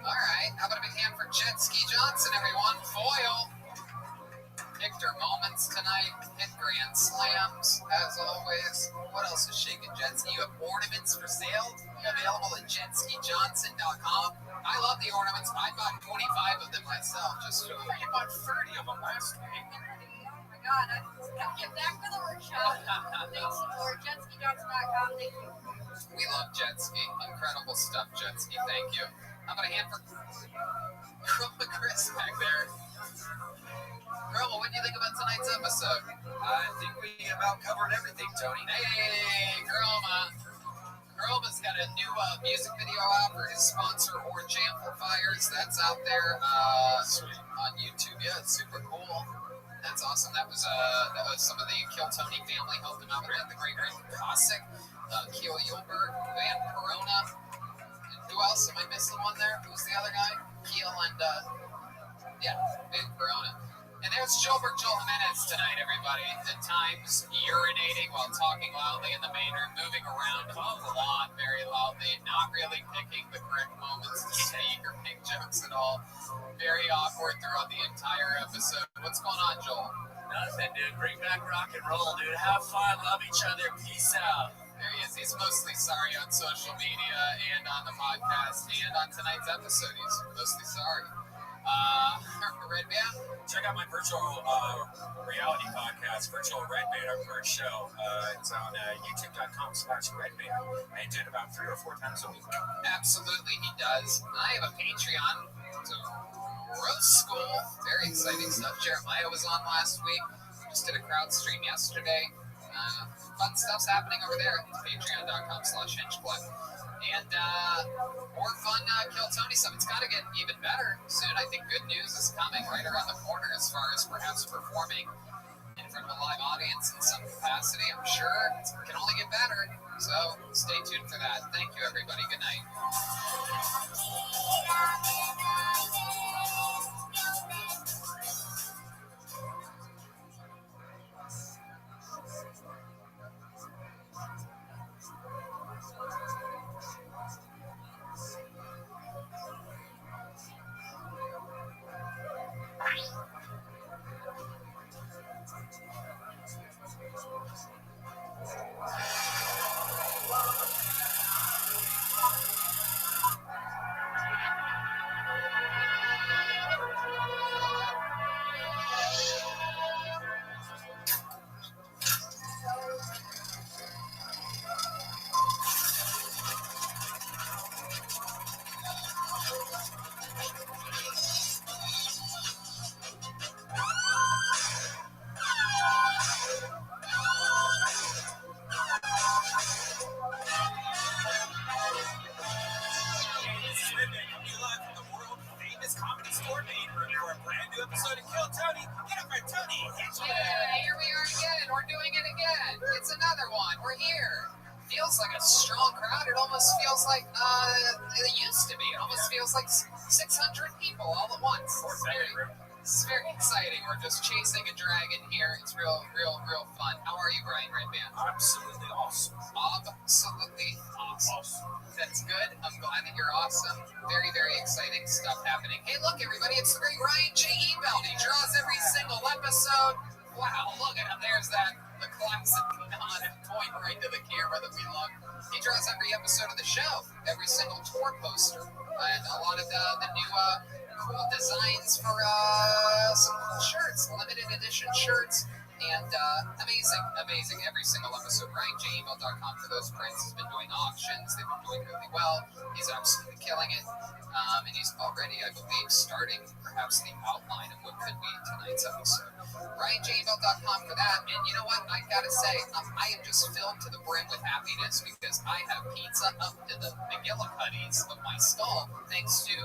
All right. How about a big hand for Jet Ski Johnson, everyone? Foil. Victor moments tonight, hit grand slams, as always. What else is shaking, Jet Ski? You have ornaments for sale, available at jetskijohnson.com. I love the ornaments. I bought 25 of them myself. I bought 30 of them last week. Oh my God, I gotta get back to the workshop. Thanks for jetskijohnson.com. Thank you. We love Jet Ski. Incredible stuff, Jet Ski. Thank you. I'm going to hand for Chris back there. Groma, what do you think about tonight's episode? I think we about covered everything, Tony. Hey, Groma. Groma's got a new music video out for his sponsor, Orange Amplifiers. That's out there on YouTube. Yeah, it's super cool. That's awesome. That was some of the Kill Tony family helping out with that. The great Rick Cossack, Keel Yulberg, Van Corona. And who else? Am I missing one there? Who's the other guy? Keel and, Van Corona. And there's Joel Jimenez tonight, everybody. At times urinating while talking loudly in the main room, moving around a lot very loudly, not really picking the correct moments to speak or make jokes at all. Very awkward throughout the entire episode. What's going on, Joel? Nothing, dude. Bring back rock and roll, dude. Have fun, love each other, peace out. There he is. He's mostly sorry on social media and on the podcast and on tonight's episode. He's mostly sorry. Red Band? Check out my virtual reality podcast, Virtual Red Band, our first show. It's on youtube.com/redband. I do it about 3 or 4 times a week. Absolutely, he does. I have a Patreon. So, Roast School. Very exciting stuff. Jeremiah was on last week. Just did a crowd stream yesterday. Fun stuff's happening over there at patreon.com/hingeclub. And more fun Kill Tony stuff. It's got to get even better soon. I think good news is coming right around the corner as far as perhaps performing in front of a live audience in some capacity. I'm sure it can only get better. So stay tuned for that. Thank you, everybody. Good night. Feels like a strong crowd. It almost feels like it used to be. It almost feels like 600 people all at once. It's very exciting. We're just chasing a dragon here. It's real fun. How are you, Brian Redman? Absolutely awesome. Absolutely awesome. That's good. I'm glad that you're awesome. Very exciting stuff happening. Hey, look, everybody. It's the great Ryan J. Ebelt. He draws every single episode. Wow, look at him. There's the classic nod and point right to the camera that we love. He draws every episode of the show, every single tour poster, and a lot of the new cool designs for some cool shirts, limited edition shirts, and amazing every single episode. RyanJAbel.com for those prints. He's been doing auctions. They've been doing really well. He's absolutely killing it. And he's already, I believe, starting perhaps the outline of what could be tonight's episode. RyanJAbel.com for that. And you know what? I gotta say, I am just filled to the brim with happiness because I have pizza up to the McGillicuddies of my skull, thanks to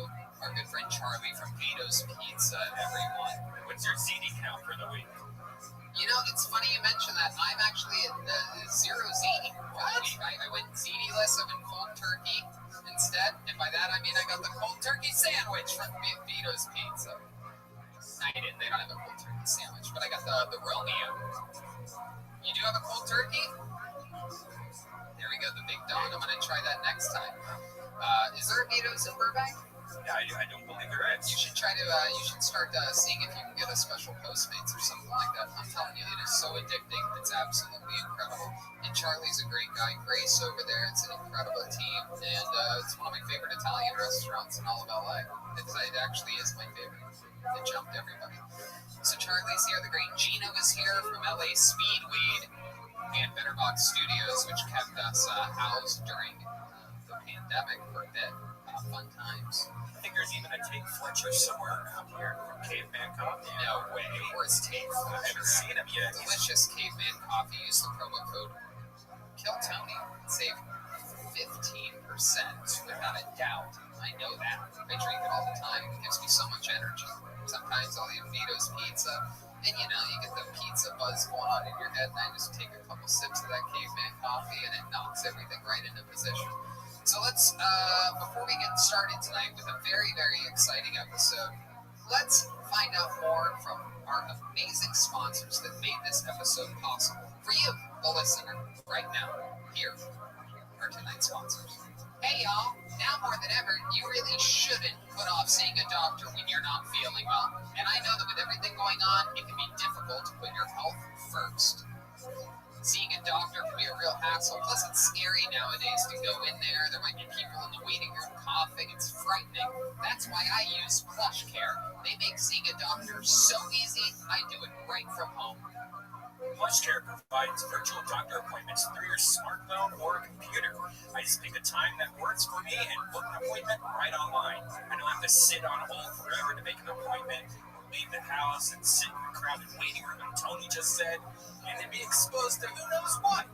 our good friend Charlie from Vito's Pizza, everyone. What's your ZD count for the week? You know, it's funny you mention that. I'm actually at zero ziti. What? I went ziti-less. I went cold turkey instead. And by that, I mean I got the cold turkey sandwich from Vito's Pizza. I didn't. They don't have a cold turkey sandwich, but I got the Romeo. You do have a cold turkey? There we go, the Big Don. I'm going to try that next time. Is there a Vito's in Burbank? Yeah, I don't believe there is. You should try to, you should start seeing if you can get a special Postmates or something like that. I'm telling you, it is so addicting. It's absolutely incredible. And Charlie's a great guy. Grace over there, it's an incredible team. And it's one of my favorite Italian restaurants in all of LA. It actually is my favorite. It jumped everybody. So Charlie's here. The great Gino is here from LA Speedweed and Betterbox Studios, which kept us housed during the pandemic for a bit. Fun times. I think there's even a Take Fletcher somewhere around here from Caveman Coffee. No way. Where's Take Fletcher? I haven't seen him yet. Delicious Caveman Coffee. Use the promo code KILLTONY. Save 15% without a doubt. I know that. I drink it all the time. It gives me so much energy. Sometimes I'll eat Vito's Pizza, and you know, you get the pizza buzz going on in your head, and I just take a couple sips of that Caveman Coffee, and it knocks everything right into position. So let's, before we get started tonight with a very exciting episode, let's find out more from our amazing sponsors that made this episode possible. For you, the listener, right now, here are tonight's sponsors. Hey y'all, now more than ever, you really shouldn't put off seeing a doctor when you're not feeling well. And I know that with everything going on, it can be difficult to put your health first. Seeing a doctor can be a real hassle, plus it's scary nowadays to go in there. There might be people in the waiting room coughing. It's frightening. That's why I use PlushCare. They make seeing a doctor so easy, I do it right from home. PlushCare provides virtual doctor appointments through your smartphone or computer. I just pick a time that works for me and book an appointment right online. I don't have to sit on hold forever to make an appointment or leave the house and sit in the crowded waiting room like Tony just said, and then be exposed to who knows what.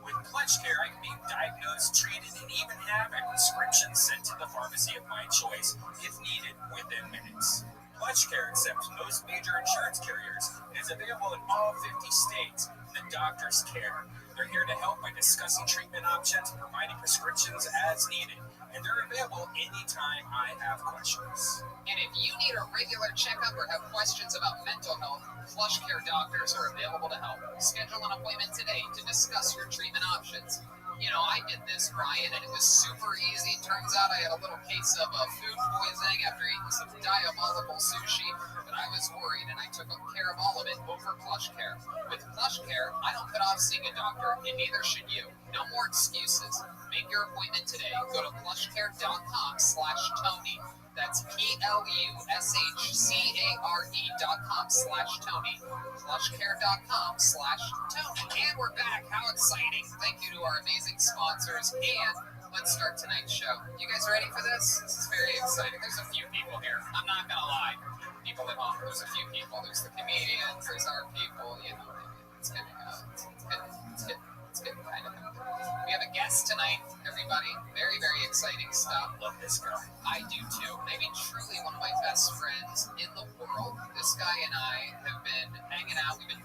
With PlushCare, I can be diagnosed, treated, and even have a prescription sent to the pharmacy of my choice if needed within minutes. PlushCare accepts most major insurance carriers and is available in all 50 states. The doctor's care. They're here to help by discussing treatment options and providing prescriptions as needed. And they're available anytime I have questions. And if you need a regular checkup or have questions about mental health, PlushCare doctors are available to help. Schedule an appointment today to discuss your treatment options. You know, I did this, Brian, and it was super easy. Turns out I had a little case of food poisoning after eating some diabolical sushi, but I was worried, and I took care of all of it over PlushCare. With PlushCare, I don't put off seeing a doctor, and neither should you. No more excuses. Make your appointment today. Go to plushcare.com/Tony. That's PlushCare.com/Tony. Plushcare.com/Tony. And we're back. How exciting. Thank you to our amazing sponsors. And let's start tonight's show. You guys ready for this? This is very exciting. There's a few people here. I'm not going to lie. People at home, there's a few people. There's the comedians. There's our people. You know, it's getting kind of. We have a guest tonight, everybody. Very, very exciting stuff. Love this guy. I do too. Maybe truly one of my best friends in the world. This guy and I have been hanging out. We were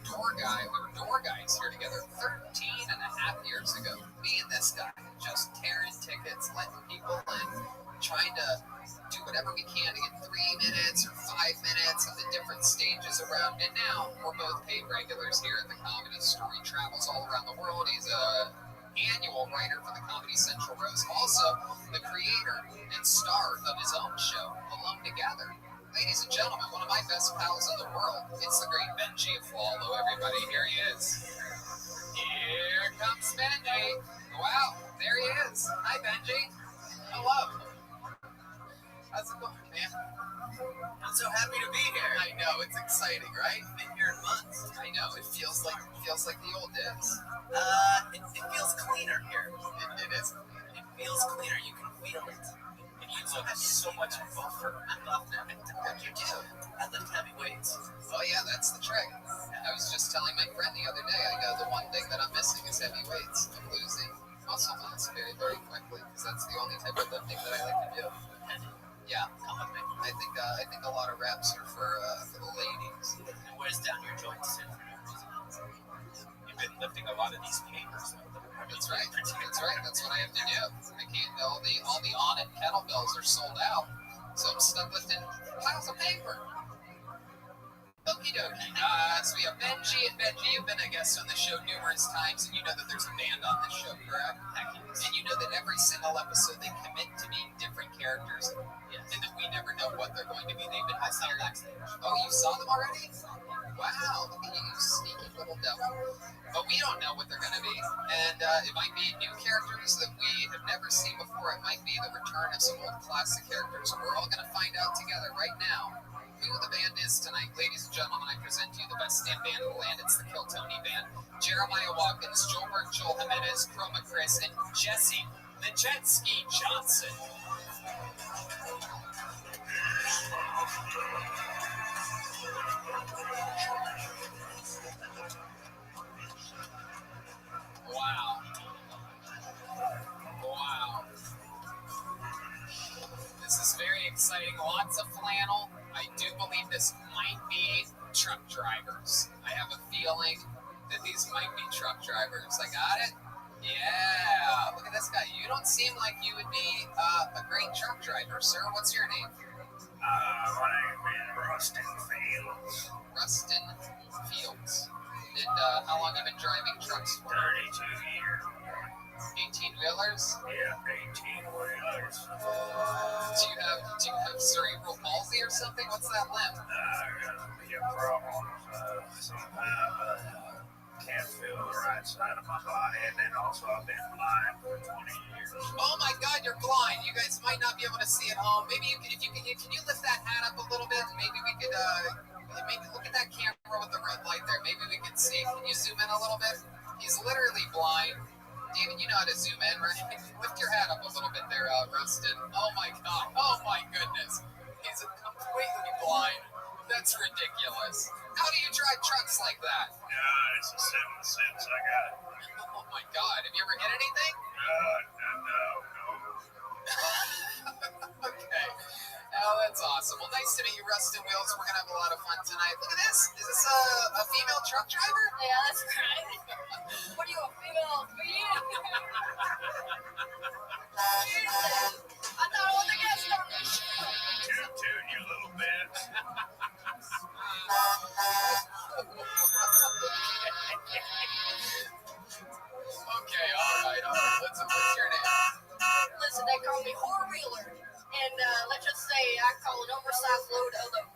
door guys here together 13 and a half years ago. Me and this guy just tearing tickets, letting people in, trying to do whatever we can to get 3 minutes or 5 minutes of the different stages around. And now we're both paid regulars here at the Comedy Store. He travels all around the world. He's a annual writer for the Comedy Central Roast, also the creator and star of his own show, Alone Together. Ladies and gentlemen, one of my best pals in the world, it's the great Benji Flalo, everybody. Here he is. Here comes Benji. Wow, there he is. Hi, Benji. Hello. How's it going, man? I'm so happy to be here. I know, it's exciting, right? Been here in months. I know, it feels like the old days. It feels cleaner here. It is. It feels cleaner. You can feel it. And you look so much buffer. I love that. What do you do? I lift heavy weights. Oh yeah, that's the trick. I was just telling my friend the other day, I go, the one thing that I'm missing is heavy weights. I'm losing muscle mass very, very quickly because that's the only type of lifting that I like to do. Yeah, come with me. I think a lot of reps are for the ladies. It wears down your joints too. You've been lifting a lot of these papers. That's right. That's what I have to do. I can't. All the on-it kettlebells are sold out, so I'm stuck lifting piles of paper. Okie dokie. So we have Benji, and Benji, you've been a guest on the show numerous times, and you know that there's a band on this show, correct? And you know that every single episode they commit to being different characters, and that we never know what they're going to be. They've been backstage. Oh, you saw them already? Wow, look at you, sneaky little devil. But we don't know what they're going to be, and it might be new characters that we have never seen before. It might be the return of some old classic characters. We're all going to find out together right now who the band is tonight. Ladies and gentlemen, I present to you the best stand band in the land. It's the Kill Tony Band. Jeremiah Watkins, Joelberg, Joel Jimenez, Chroma Chris, and Jesse the Jet Ski Johnson. Wow. This is very exciting. Lots of flannel. I do believe this might be truck drivers. I have a feeling that these might be truck drivers. I got it? Yeah. Look at this guy. You don't seem like you would be a great truck driver, sir. What's your name? My name is Rustin Fields. Rustin Fields. And how long have you been driving trucks for? 32 years. 18-wheelers? Yeah, 18-wheelers. Do you have cerebral palsy or something? What's that limb? I got some hip problems. Sometimes can't feel the right side of my body, and then also I've been blind for 20 years. Oh my God, you're blind. You guys might not be able to see at home. Maybe can you lift that hat up a little bit? Maybe we could maybe look at that camera with the red light there. Maybe we can see. Can you zoom in a little bit? He's literally blind. David, you know how to zoom in, right? Lift your hat up a little bit there, Rustin. Oh my God. Oh my goodness. He's completely blind. That's ridiculous. How do you drive trucks like that? Yeah, it's a 7 cents I got. Oh my God! Have you ever hit anything? No. Okay. Oh, that's awesome. Well, nice to meet you, Rusted Wheels. We're gonna have a lot of fun tonight. Look at this. Is this a female truck driver? Yeah, that's crazy. What are you, a female being? Jesus. I thought all the guests on this show. Toot, you little bitch. Okay, all right. What's your name? Listen, they call me Whore Wheeler. And let's just say I call an oversized load of them.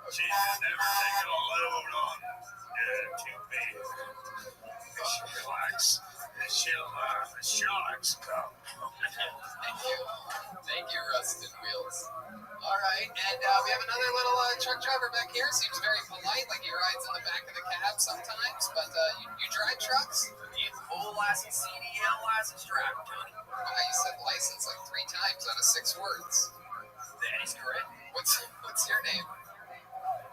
She's never taken a load on too big. She relax. She'll the sharks come. Thank you, Rusted Wheels. All right, and we have another little truck driver back here. Seems very polite, like he rides in the back of the cab sometimes. But you drive trucks? It's full license CDL license driver, Tony. Wow, you said license like 3 times out of 6 words. That is correct. What's your name?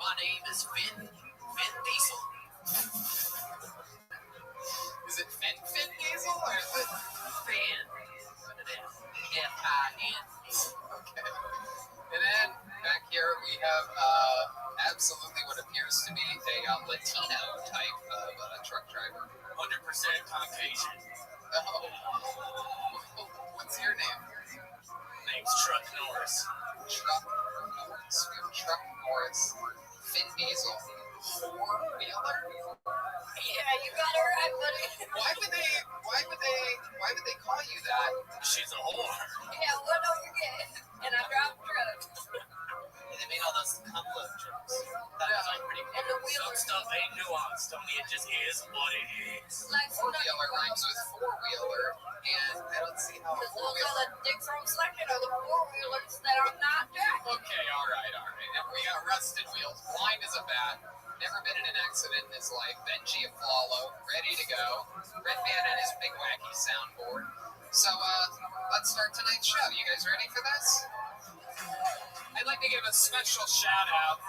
My name is Vin Diesel. Is it Finn Diesel or is it Finn? F-I-N. Okay. And then back here we have absolutely what appears to be a Latino type of truck driver. 100% Caucasian. Oh. What's your name? Name's Truck Norris. Truck Norris. We have Truck Norris. Finn Diesel. Four-wheeler? Yeah, you got it right, buddy. Why would they call you that? She's a whore. Yeah, what don't you get? And I drive trucks. And they made all those cum-load jokes. That was like pretty cool. And the wheeler. Some stuff ain't nuanced, Tony. It just is what it is. Like Four-wheeler rhymes with four-wheeler, and I don't see how Because those four-wheeler... are the dicks from Slacking are the four-wheelers that are not driving. Okay, all right. And we got Rusted Wheels, blind as a bat, never been in an accident in his life, Benji Aflalo, ready to go, Red Man and his big wacky soundboard. So, let's start tonight's show. You guys ready for this? I'd like to give a special shout-out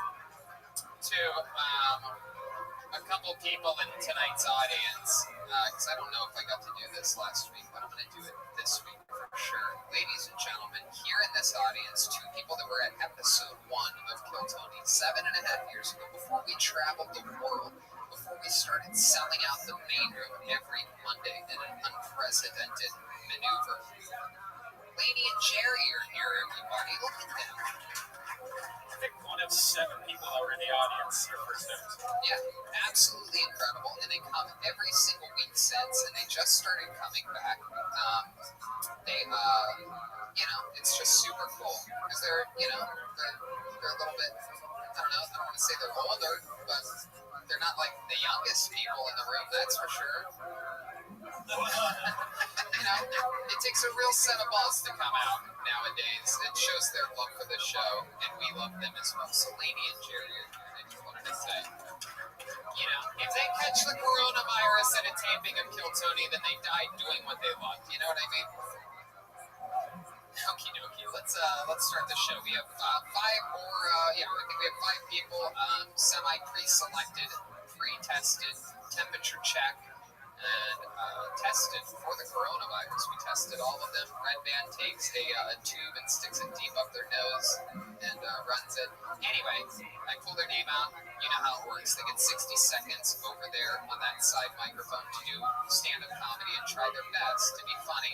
to a couple people in tonight's audience, because I don't know if I got to do this last week, but I'm going to do it this week for sure. Ladies and gentlemen, here in this audience, 2 people that were at episode 1 of Kill Tony 7.5 years ago, before we traveled the world, before we started selling out the main room every Monday in an unprecedented maneuver. Laney and Jerry are here, everybody. Look at them. I think one of 7 people that were in the audience your first episode. Yeah, absolutely incredible. And they come every single week since, and they just started coming back. It's just super cool because they're a little bit, I don't want to say they're older, but they're not like the youngest people in the room, that's for sure. It takes a real set of balls to come out nowadays. It shows their love for the show, and we love them as well. So Laney and Jerry are here, I just wanted to say, if they catch the coronavirus at a taping of Kill Tony, then they died doing what they loved. You know what I mean? Okie dokie. Let's start the show. We have 5 more. I think we have 5 people semi-pre-selected, pre-tested, temperature check, and tested for the coronavirus. We tested all of them. Red Band takes a tube and sticks it deep up their nose and runs it. Anyway, I pull their name out. You know how it works. They get 60 seconds over there on that side microphone to do stand-up comedy and try their best to be funny.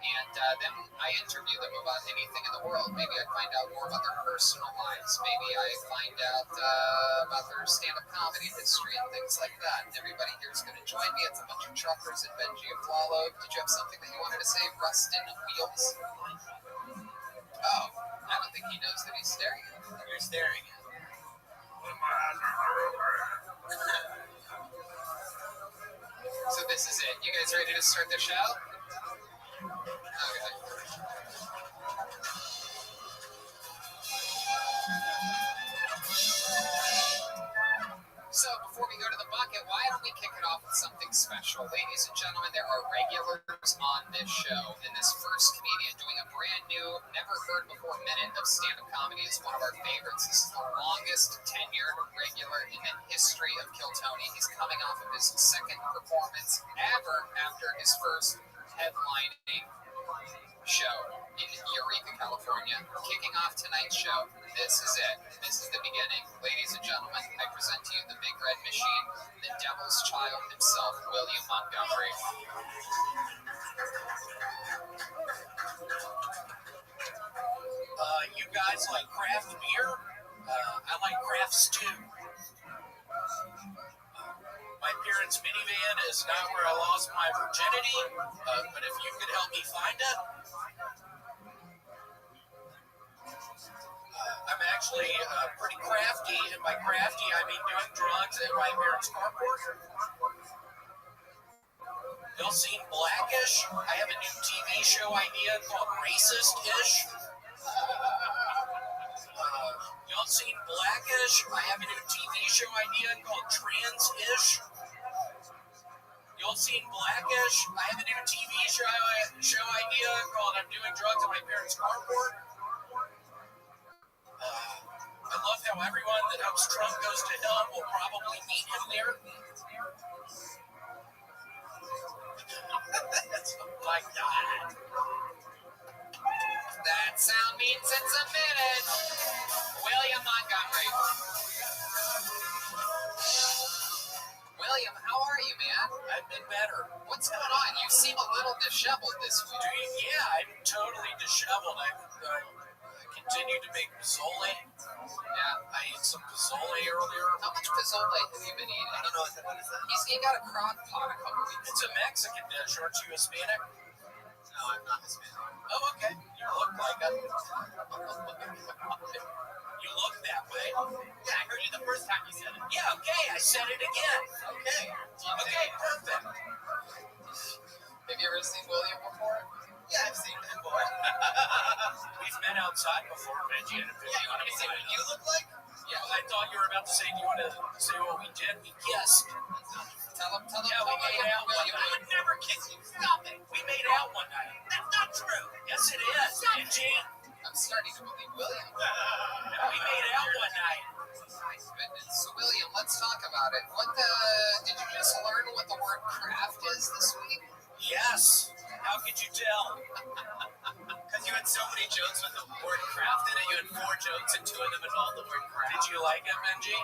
And then I interview them about anything in the world. Maybe I find out more about their personal lives. Maybe I find out about their stand-up comedy history and things like that. And everybody here is going to join me. It's a bunch of truckers and Benji Aflalo. Did you have something that you wanted to say? Rusted Wheels? Oh, I don't think he knows that he's staring at him. You're staring at him. With my eyes are over. So this is it. You guys ready to start the show? Okay. So before before we go to the bucket, why don't we kick it off with something special? Ladies and gentlemen, there are regulars on this show, and this first comedian doing a brand new, never heard before minute of stand-up comedy is one of our favorites. This is the longest tenured regular in the history of Kiltony. He's coming off of his second performance ever after his first headlining show in Eureka, California. Kicking off tonight's show, this is it. This is the beginning. Ladies and gentlemen, I present to you the Big Red Machine, the Devil's Child himself, William Montgomery. You guys like craft beer? I like craft stew. My parents' minivan is not where I lost my virginity, but if you could help me find it. I'm actually pretty crafty, and by crafty I mean doing drugs in my parents' carport. Y'all seen Blackish? I have a new TV show idea called Racist-ish. Y'all seen Blackish? I have a new TV show idea called Trans-ish. Y'all seen Blackish? I have a new TV show idea called I'm Doing Drugs in My Parents' Carport. I love how everyone that hopes Trump goes to hell will probably meet him there. Oh my God. That sound means it's a minute. William Montgomery. William, how are you, man? I've been better. What's going on? You seem a little disheveled this week. Yeah, I'm totally disheveled. I continue to make pozole. Yeah. I ate some pozole earlier. How much pozole have you been eating? I don't know what is that. He got a crock pot a couple weeks It's a Mexican dish. Aren't you Hispanic? No, I'm not Hispanic. Oh, okay. You look like it. You look that way. Yeah, I heard you the first time you said it. Yeah, okay. I said it again. Okay. Okay, perfect. Have you ever seen William before? Yeah, I've seen him before. We've met outside before, Benji. Yeah, you want to say what you look like? Yeah, I thought you were about to say, do you want to say what we did? We kissed. Tell him. Yeah, we made out one night. I would never kiss you. Stop it. We made out one night. That's not true. Yes, it is. Benji. I'm starting to believe William. We made out one night. My goodness. So, William, let's talk about it. Did you just learn what the word craft is this week? Yes. How could you tell? Because you had so many jokes with the word craft in it. You had 4 jokes and 2 of them involved the word craft. Did you like it, Benji?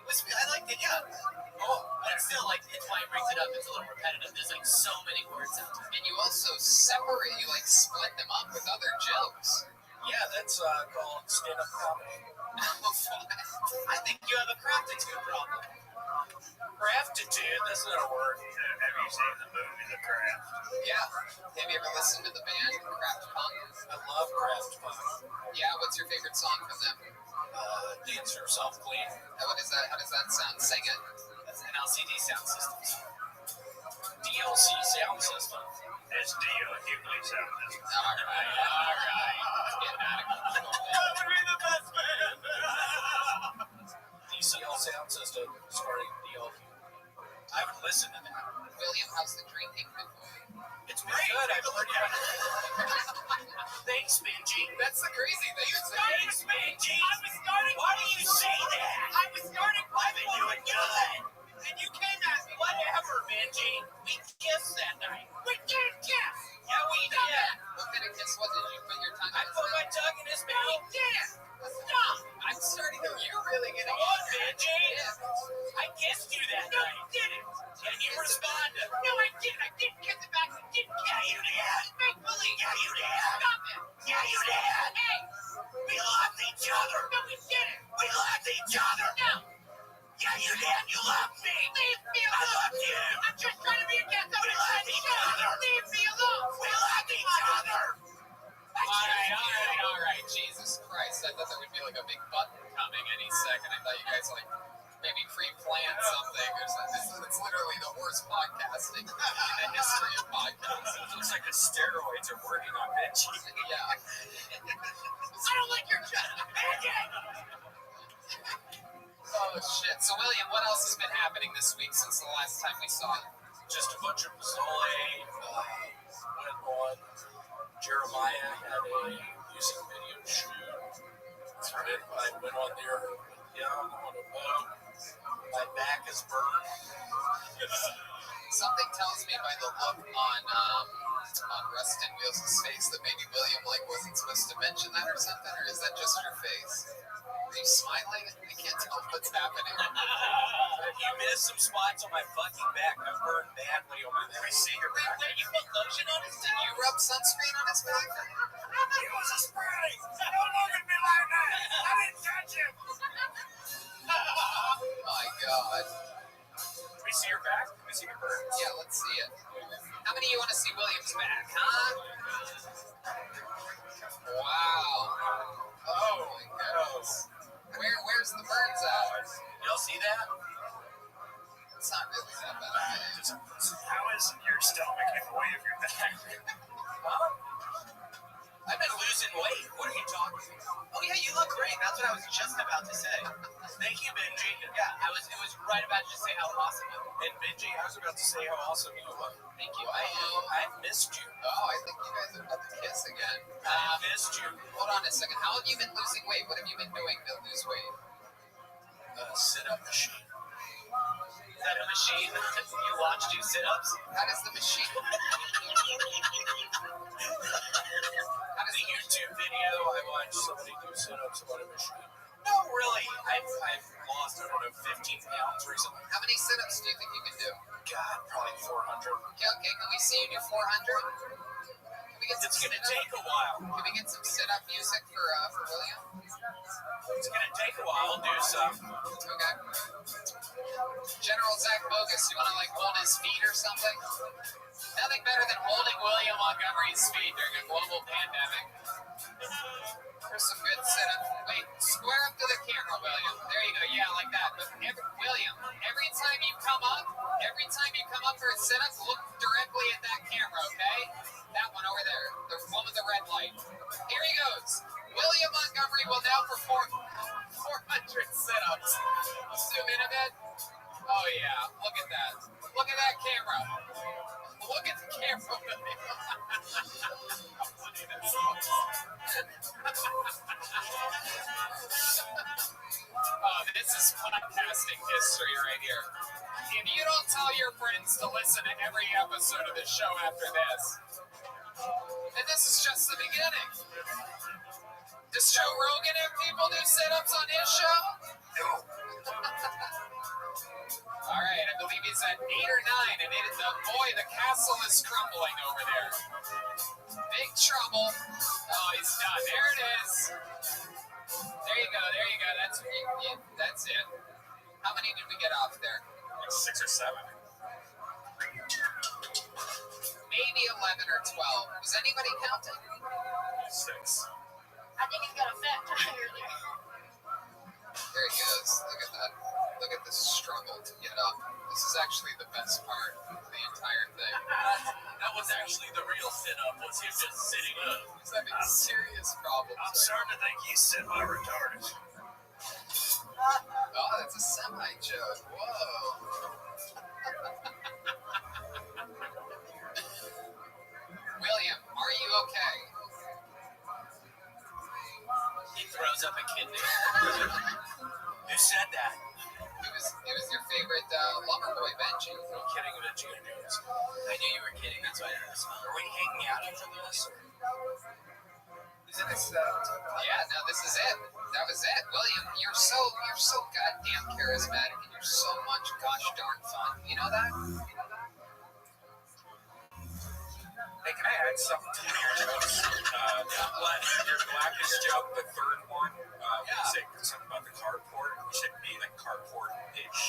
I liked it, yeah. Oh, but still, it's why it brings it up. It's a little repetitive. There's so many words in it. And you also split them up with other jokes. Yeah, that's called stand-up comedy. I think you have a craftitude problem. Craftitude? That's not a word. Have you seen the movie The Craft? Yeah. Have you ever listened to the band Craft Punk? I love Craft Punk. Yeah, what's your favorite song from them? Dance Yourself Clean. How does that sound? Sing it. That's an LCD sound system. DLC sound system. It's D.O. Hughley sound system. All right. It's getting out of control. That would be the best band! DCL sound system starting DL. I would listen to that. William, how's the drinking been going? It's been good. I've heard you. Thanks, Benji. That's the crazy thing. Thanks, Benji. I was starting. Why do you say that? I was starting. I've been doing good. And you came at me. Whatever, Benji. We kissed that night. We did kiss. Yeah, we did. What kind of kiss was it? You put your tongue I put my tongue in his mouth. We did. Stop. I'm starting to. You're really getting on, Benji. I kissed you that night. No, you didn't. And you responded. No, I didn't. I didn't kiss it back. You didn't. Yeah, you did. Make believe. Yeah, you did. Stop it. Yeah, you did. Hey, we loved each other. No, we didn't. We loved each other. No. Yeah, you did. You loved me. Leave me alone. I loved you. I'm just trying to be a guest. We loved each other. Leave me alone. We loved each other. All right. Jesus Christ. I thought there would be a big button coming any second. I thought you guys maybe pre-planned something or something. It's literally the worst podcasting in the history of podcasting. It looks like the steroids are working on Benji. Yeah. I don't like your job. Benji! Oh, shit. So, William, William, what else has been happening this week since the last time we saw you? Just a bunch of Zoe. Went on. Jeremiah had a music video shoot. I went on there. Yeah, on a boat. My back is burned. Something tells me by the look on Rustin Wheels' face that maybe William wasn't supposed to mention that or something, or is that just your face? Are you smiling? I can't tell what's happening. You missed some spots on my fucking back. I burned badly on my back. I see your back. Wait, you put lotion on his back? Did you rub sunscreen on his back? It was a spray. Don't look at me like that. I didn't touch him. My God. Can we see your back? Can we see your burns? Yeah, let's see it. How many of you want to see William's back, huh? Wow. Oh, my goodness. Where's the burns at? Y'all see that? It's not really that bad. How is your stomach in the way of your back? Huh? I've been losing weight. What are you talking about? Oh, yeah, you look great. That's what I was just about to say. Thank you, Benji. Yeah, it was right about to say how awesome you look. And Benji, I was about to say how awesome you look. Thank you. I missed you. Oh, I think you guys are about to kiss again. I missed you. Hold on a second. How have you been losing weight? What have you been doing to lose weight? Sit-up machine. Is that a machine? You watched you sit-ups? How does the machine... How does the YouTube video, I watched somebody do sit-ups on a machine. No, really. I've lost, 15 pounds recently. How many sit-ups do you think you can do? God, probably 400. Okay, can we see you do 400? It's going to take a while. Can we get some sit-up music for William? It's going to take a while. I'll do some. Okay. General Zach Bogus, you want to hold his feet or something? Nothing better than holding William Montgomery's feet during a global pandemic. There's some good sit-ups. Wait, square up to the camera, William. There you go. Yeah, like that. But William, every time you come up for a sit-up, look directly at that camera, okay? That one over there, the one with the red light. Here he goes. William Montgomery will now perform 400 sit-ups. Zoom in a bit. Oh, yeah. Look at that. Look at that camera. Look at the camera, William. Oh, this is fantastic history right here. If you don't tell your friends to listen to every episode of the show after this, and this is just the beginning. Does Joe Rogan have people do sit-ups on his show? No. All right, I believe he's at 8 or 9, and the castle is crumbling over there. Big trouble. Oh, he's done. There it is. There you go. That's it. How many did we get off there? Like 6 or 7. Maybe 11 or 12. Was anybody counting? 6. I think he's got a fat tire there. There he goes. Look at that. Look at this struggle to get up. This is actually the best part of the entire thing. That was actually the real sit-up, was him just sitting up. He's having serious problems. I'm starting to think he's semi-retarded. Oh, that's a semi-joke. Whoa. William, are you okay? He throws up a kidney. Who said that? It was your favorite lover boy, Benji. I'm kidding, Benji. I knew you were kidding. That's why I asked. Are we hanging out after this? Isn't this? Yeah, no, this is it. That was it, William. You're so goddamn charismatic, and you're so much gosh darn fun. You know that? Hey, can I add something to your jokes? Your blackest joke, the third one, you say something about the carport. You should be like carport-ish.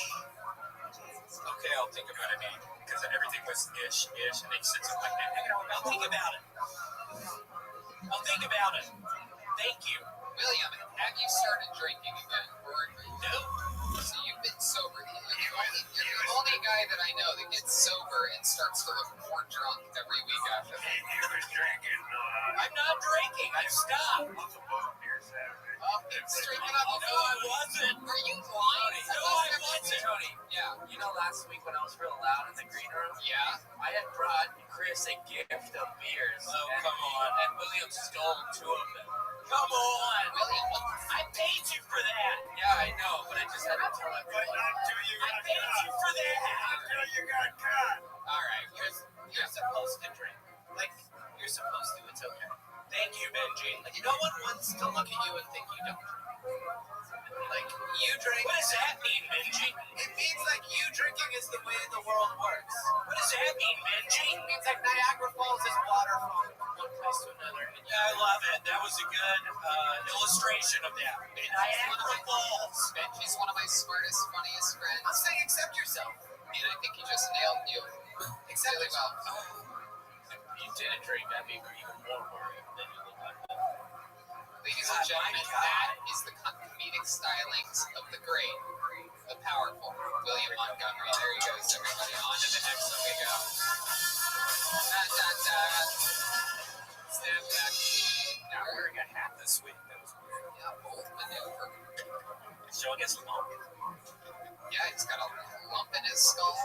Okay, I'll think about it, because everything was ish, and they said something like that. I'll think about it. Thank you. William, have you started drinking again? No. So you've been sober. You're the only guy that I know that gets sober and starts to look more drunk every week after that. He was drinking. I'm not drinking. I've stopped. On the boat here Saturday. Streaming on the phone. I wasn't. Are you lying? No, I wasn't. Tony, Yeah. you know last week when I was real loud in the green room? Yeah. I had brought Chris a gift of beers. Oh, come on. And William stole 2 of them. Come on. William, I paid you for that. Yeah, I know, but I just had to tell But everyone. not till you I got paid you caught. for that. Until you got caught. all right. You're supposed to drink. Like, you're supposed to. It's okay. Thank you, Benji. Like, no one wants to look at you and think you don't drink. Like, you drink. What does that mean, Benji? It means like you drinking is the way the world works. What does that mean, Benji? It means like Niagara Falls is water from one place to another. And Yeah, I love it. That was a good illustration of that. Niagara Falls. Benji's one of my smartest, funniest friends. I'm saying accept yourself. And I think he just nailed you Accept really yourself. well. If you didn't drink, I'd be even more worried than you look like that. Ladies and gentlemen, that is the comedic stylings of the great, the powerful William Montgomery. There he goes, everybody. On to the next one we go. Stand back. Now wearing a hat this week. That was weird. Yeah, bold maneuver. Showing his lump. Yeah, he's got a lump in his skull.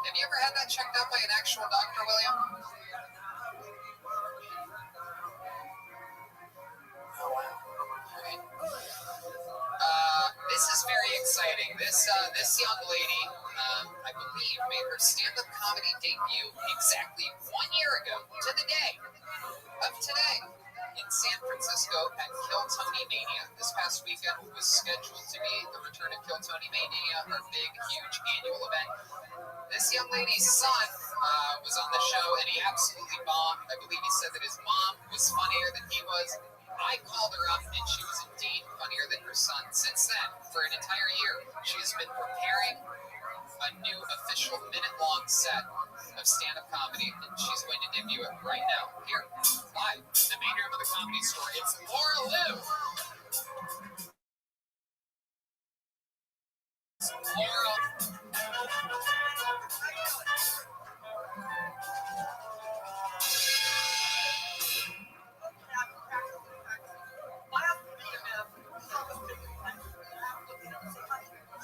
Have you ever had that checked out by an actual doctor, William? This is very exciting. This young lady, I believe, made her stand-up comedy debut exactly 1 year ago to the day of today in San Francisco at Kill Tony Mania. This past weekend was scheduled to be the return of Kill Tony Mania, our big, huge annual event. This young lady's son was on the show, and he absolutely bombed. I believe he said that his mom was funnier than he was. I called her up, and she was indeed funnier than her son. Since then, for an entire year, she has been preparing a new official minute-long set of stand-up comedy, and she's going to debut it right now. Here, live, in the main room of the Comedy Store. It's Laura Liu. Laura.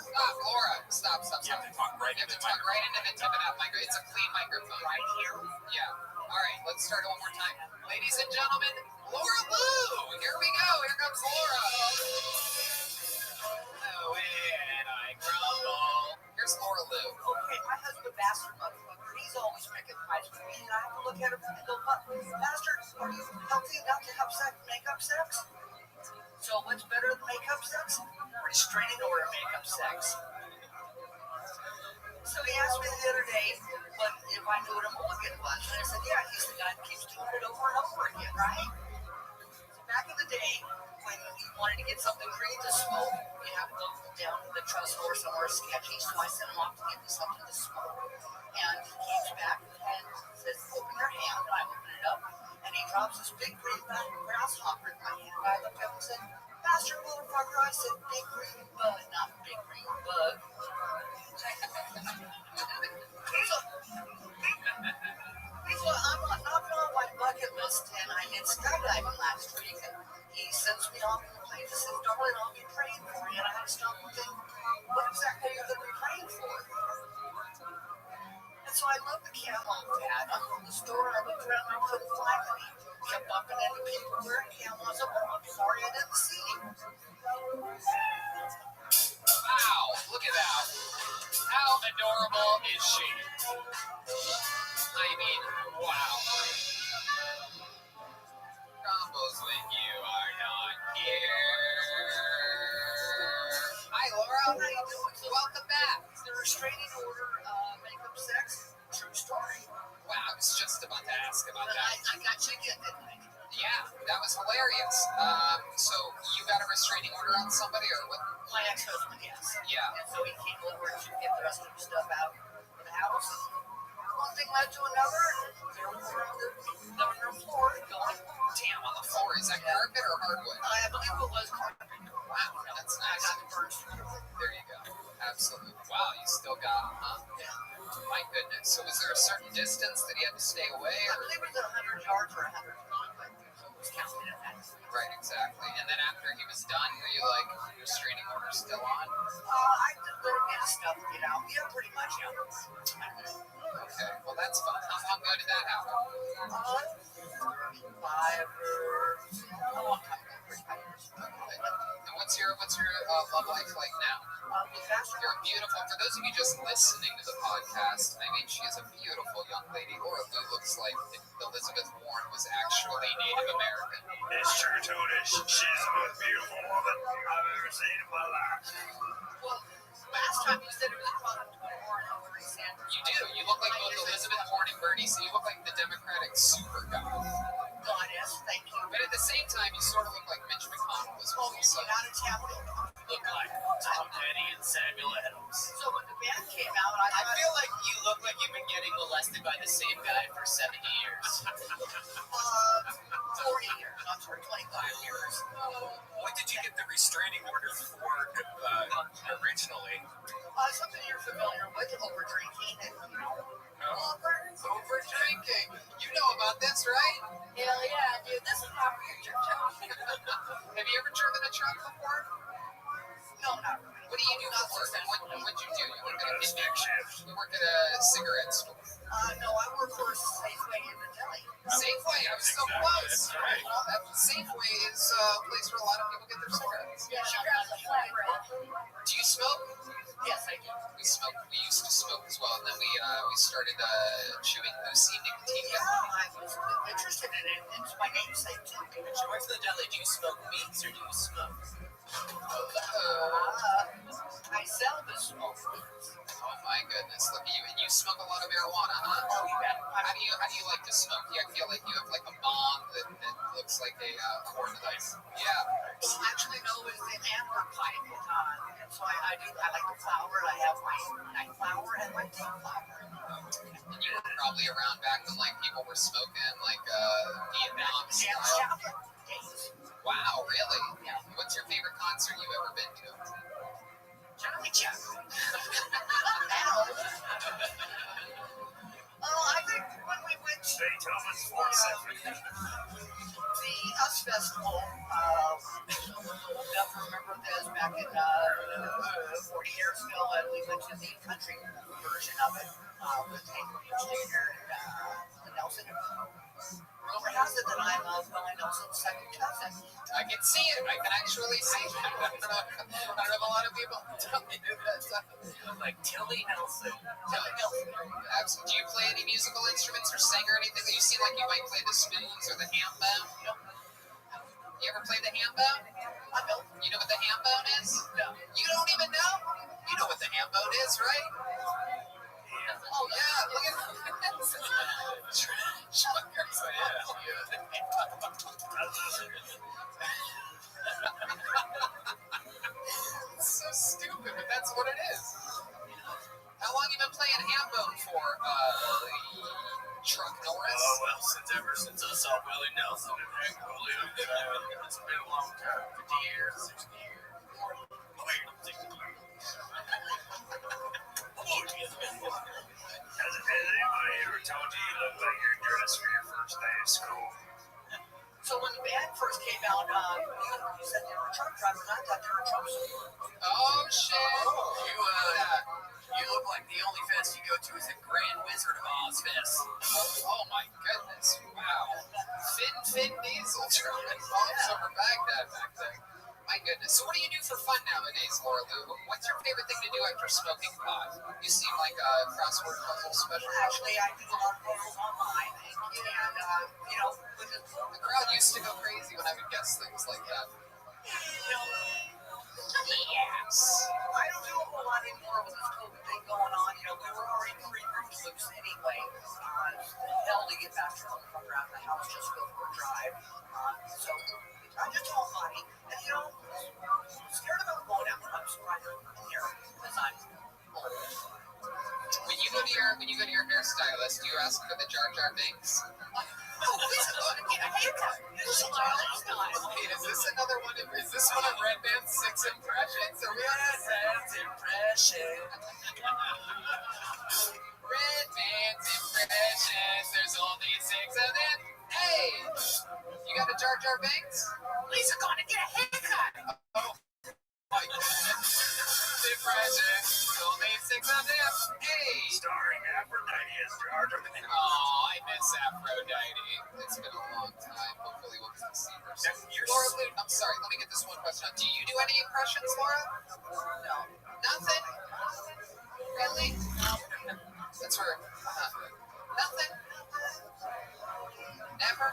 Stop, Laura. Stop. You have to talk right You have into to talk right into the tip of that microphone. It's a clean microphone. Right here? Yeah. All right, let's start it one more time. Ladies and gentlemen, Laura Liu. Here we go. Here comes Laura. Oh, and I crumble. Here's Laura Liu. Okay, my husband, bastard motherfucker, he's always making pies for me, and I have to look at him and go, bastard, are you healthy enough to have sex, make-up sex? So what's better than make-up sex? Restraining order make-up sex. So he asked me the other day, but if I knew what a mulligan was, and I said, yeah, he's the guy that keeps doing it over and over again, right? So back in the day, when you wanted to get something green to smoke, you have to go down to the trust or somewhere sketchy, so I sent him off to get me something to smoke. And he comes back and says, open your hand, and I open it up, and he drops this big green grasshopper in my hand. I looked up and said, bastard motherfucker, I said big green bug, not big green bug. He's like, I'm not on my bucket list, and I did skydiving last week, and he sends me off in the plane and says, darling, I'll be praying for you, and I had to stop and think, what exactly are you going to be praying for? And so I love the camo pad. I'm from the store, and I looked around and I couldn't find any. Kept bumping into people wearing camos. I'm sorry I didn't see him. Wow, look at that. How adorable is she? I mean, wow. Combos when you are not here. Hi, Laura. How you doing? Welcome back. Is there a restraining order makeup sex? True story. Wow, I was just about to ask about But that. I got you again, didn't I? Yeah, that was hilarious. So you got a restraining order on somebody, or what? My ex-husband, yes. Yeah. And so he came over to get the rest of the stuff out of the house. One thing led to another, and there we were on the living room floor going, Damn, on the floor. Is that carpet or hardwood? I believe it was carpet. Wow, that's I nice. got the burns. There you go. Absolutely. Wow, you still got them, huh? Yeah. My goodness. So was there a certain distance that you had to stay away? I Or? believe it was 100 yards or 100 feet. was counted at that. Right, exactly. And then after he was done, were you like, restraining order still on? I did let him get his stuff, get out. Yeah, pretty much, yeah. Okay, well that's fun. How long ago did that happen? 5 or a long time ago, 35 years. Okay. And what's your love life like now? You're beautiful. For those of you just listening to the podcast, I mean, she is a beautiful young lady. Laura Lou looks like Elizabeth Warren was actually Native American. It's true, Tony. She's the most beautiful woman I've ever seen in my life. Well, last time you said it was product of Warren and Bernie Sanders. You do. You look like both Elizabeth Warren and Bernie, so you look like the Democratic super god. Goddess, thank you. But at the same time, you sort of look like Mitch McConnell as well. So Not a tablet. Look like Tom Petty and Samuel Adams. So when the band came out, I feel like you look like you've been getting molested by the same guy for 70 years. 40 years. I'm sorry, 25 years. What did you get the restraining order for originally? Something you're familiar with, over drinking and, over drinking. You know about this, right? Hell yeah, dude. This is my future job. Have you ever driven a truck before? No, not really. What do you do for work? What'd you do? You work at a stick shift. You work at a cigarette store. No, I work for Safeway in the deli. Safeway, I was so close. Safeway is a place where a lot of people get their cigarettes. Yeah, she grabs a flatbread. Do you smoke? Yes, I do. We smoke. We used to smoke as well, and then we started chewing loosey nicotine. Yeah, I was interested in it. It's my namesake too. When you work for the deli, do you smoke meats or do you smoke? I sell the smoke meats. Oh my goodness! Look at you, and you smoke a lot of marijuana, huh? Oh, you bet. How do you like to smoke? I feel like you have like a bong that looks like a corn dice. Yeah. Well, actually, no, it's an amber pipe. And so I like the flower. I have my night flower and my day flower. And you were probably around back when like people were smoking like Vietnam Jam style. shop days. Wow, really? Yeah. What's your favorite concert you've ever been to? Johnny Chaplin. I think when we went to Beethoven's Fourth Symphony. the US Festival, we'll definitely remember this back in 40 years ago, and we went to the country version of it with Hank Jr. and Nelson. Rumor has it that I'm Willie Nelson's second cousin. I can see it. I can actually see it. I don't know if a lot of people tell me that. Like Tilly Nelson. Tilly Nelson. Absolutely. Do you play any musical instruments or sing or anything? You seem like you might play the spoons or the ham bone. You ever play the ham bone? I don't. You know what the ham bone is? No. You don't even know? You know what the ham bone is, right? Oh, yeah. Look at It's so stupid, but that's what it is. How long you been playing ham bone for, Truck Norris? Ever since I saw Willie Nelson and Hank Willie, it's been a long time. 50 years, 60 years. Has anybody ever told you you look like you're dressed for your first day of school? So when the band first came out, you said they were truck drivers. I thought they were trucks. Oh, shit. You look like the only fest you go to is the Grand Wizard of Oz Fest. Oh, my goodness. Wow. Finn Diesel trumpet bombs over Baghdad back there. My goodness. So what do you do for fun nowadays, Laura Lou? What's your favorite thing to do after smoking pot? You seem like a crossword puzzle specialist. Actually, I do a lot of puzzles online. And, The crowd used to go crazy when I would guess things like that. Yes. I don't do a whole lot anymore with this COVID thing going on. We were already 3 groups loose anyway. Hell to get back to the fuck around the house just go for a drive. So I just told Bonnie, and scared about going out. I'm surprised I'm here because I'm old. When you go to your hairstylist, do you ask for the Jar Jar Binks? Oh, please go to get a haircut. This is my lifestyle. Wait, is this another one? Is this one of Red Band's 6 impressions? Or Red Band's impression. Red Band's impressions. There's only 6 of them. Hey, you got a Jar Oh, I miss Aphrodite. It's been a long time. Hopefully we'll get to see her soon. Laura Lute, I'm sorry, let me get this one question out. Do you do any impressions, Laura? No. Nothing? Really? That's her. Nothing? Never?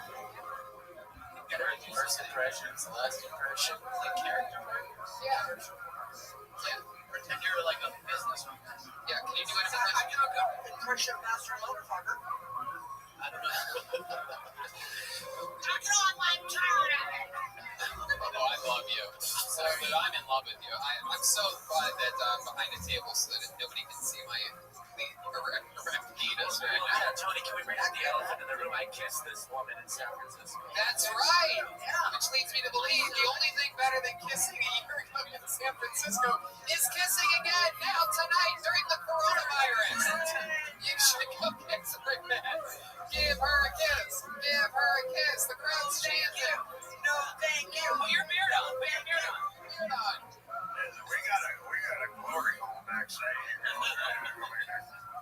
Get her first impressions, last impression, like character work. Yeah. Yeah. Pretend you're like a businesswoman. Yeah, can you do anything I like do a good impression of Master Motherfucker. I don't know. Oh, I love you. So, but I'm in love with you. I'm so glad that I'm behind a table so that nobody can see my erect penis right now. Tony, can we bring out the elephant in the room? I kissed this woman in San Francisco. That's right. Yeah. Which leads me to believe the only thing better than kissing a year ago in San Francisco is kissing again now tonight during the coronavirus. You should go kiss her again. Give her a kiss. Give her a kiss. The crowd's chanting. No, thank you. Put your beard on. Put your beard on. Beard on. We got a glory hole backstage.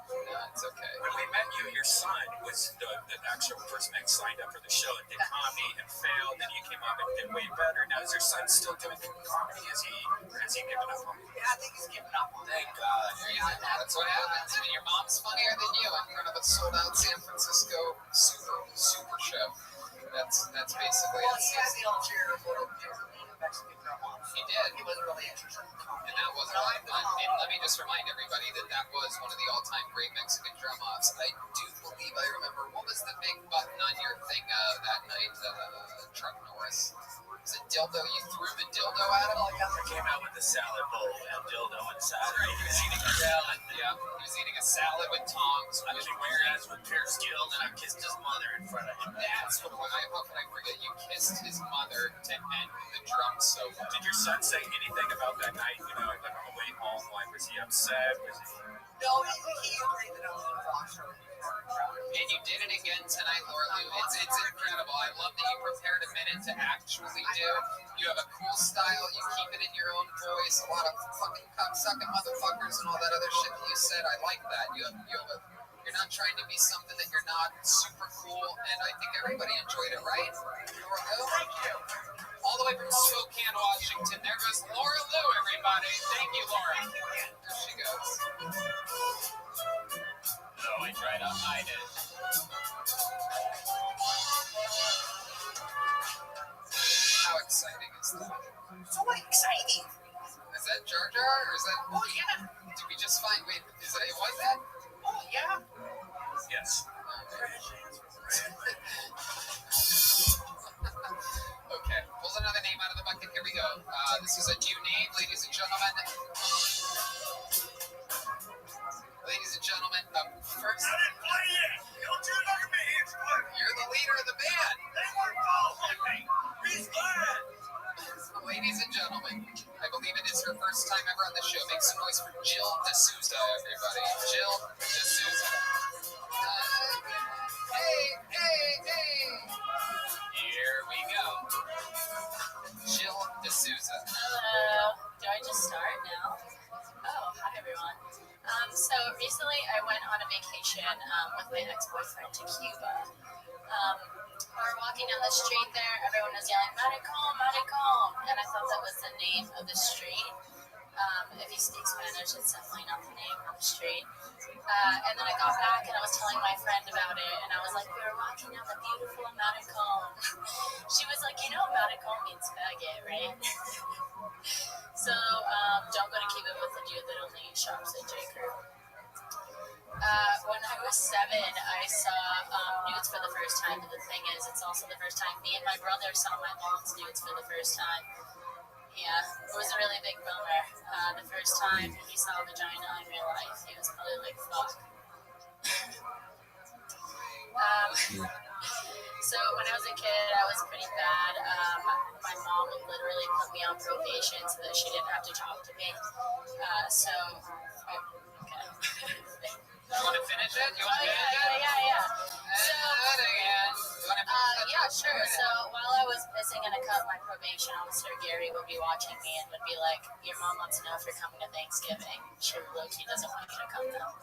No, it's okay. When we met you, your son was the actual person that signed up for the show and did comedy and failed, and you came up and did way better. Now, is your son still doing comedy? Has he given up on it? Yeah, I think he's giving up on it. Thank God. That's what happens. I mean, your mom's funnier than you in front of a sold-out San Francisco super show. That's basically Well, it. he had the ulterior motive of Mexican grandma. He did. He wasn't really interested in comedy. And that was and let me just remind everybody that was one of the all-time great Mexican drum offs. I do believe I remember, what was the big button on your thing that night, Chuck Norris? Was it dildo? You threw the dildo at him? Oh, yeah. I came out with a salad bowl and dildo inside. He was eating a salad. Yeah, he was eating a salad with tongs. I was wearing ass with Pierce Guild, and I kissed his mother in front of him. That's what how can I forget? You kissed his mother to end the drum solo. Did your son say anything about that night? You know, like on the way home, like was he upset? Was he? No, he agreed that I was in Fox. And you did it again tonight, Laura Lou. It's incredible. I love that you prepared a minute to actually do. You have a cool style. You keep it in your own voice. A lot of fucking cocksucking motherfuckers and all that other shit that you said. I like that. You're not trying to be something that you're not. Super cool, and I think everybody enjoyed it, right? Laura Lou? Thank you. All the way from Spokane, Washington. There goes Laura Lou, everybody. Thank you, Laura. There she goes. No, I tried to hide it. How exciting is that? So exciting. Is that Jar Jar, or is that... Oh, yeah. Did we just find... Wait, is that... Was that? Oh, yeah. Yes. Okay, pull another name out of the bucket. Here we go. This is a new name, ladies and gentlemen. Ladies and gentlemen, first... I didn't play yet. Don't you look at me. It's good. You're the leader of the band. They weren't involved with me. He's glad. Ladies and gentlemen, I believe it is her first time ever on the show. Make some noise for Jill D'Souza, everybody. Jill D'Souza. Hey. Here we go. Jill D'Souza. Hello. Do I just start now? Oh, hi everyone. So recently I went on a vacation with my ex-boyfriend to Cuba. We were walking down the street there, everyone was yelling, Maricon, and I thought that was the name of the street. If you speak Spanish, it's definitely not the name of the street. And then I got back and I was telling my friend about it, and I was like, we were walking down the beautiful Maricon. She was like, you know Maricon means faggot, right? So don't go to Cuba with a dude that only shops at J. Crew. When I was 7, I saw nudes for the first time, but the thing is, it's also the first time me and my brother saw my mom's nudes for the first time. Yeah, it was a really big bummer. The first time he saw vagina in real life, he was probably like, fuck. So when I was a kid, I was pretty bad. My mom would literally put me on probation so that she didn't have to talk to me. Okay. You want to finish it? Yeah. Sure. So while I was missing in a cut, my probation officer Gary would be watching me and would be like, "Your mom wants to know if you're coming to Thanksgiving. She low-key doesn't want you to come though."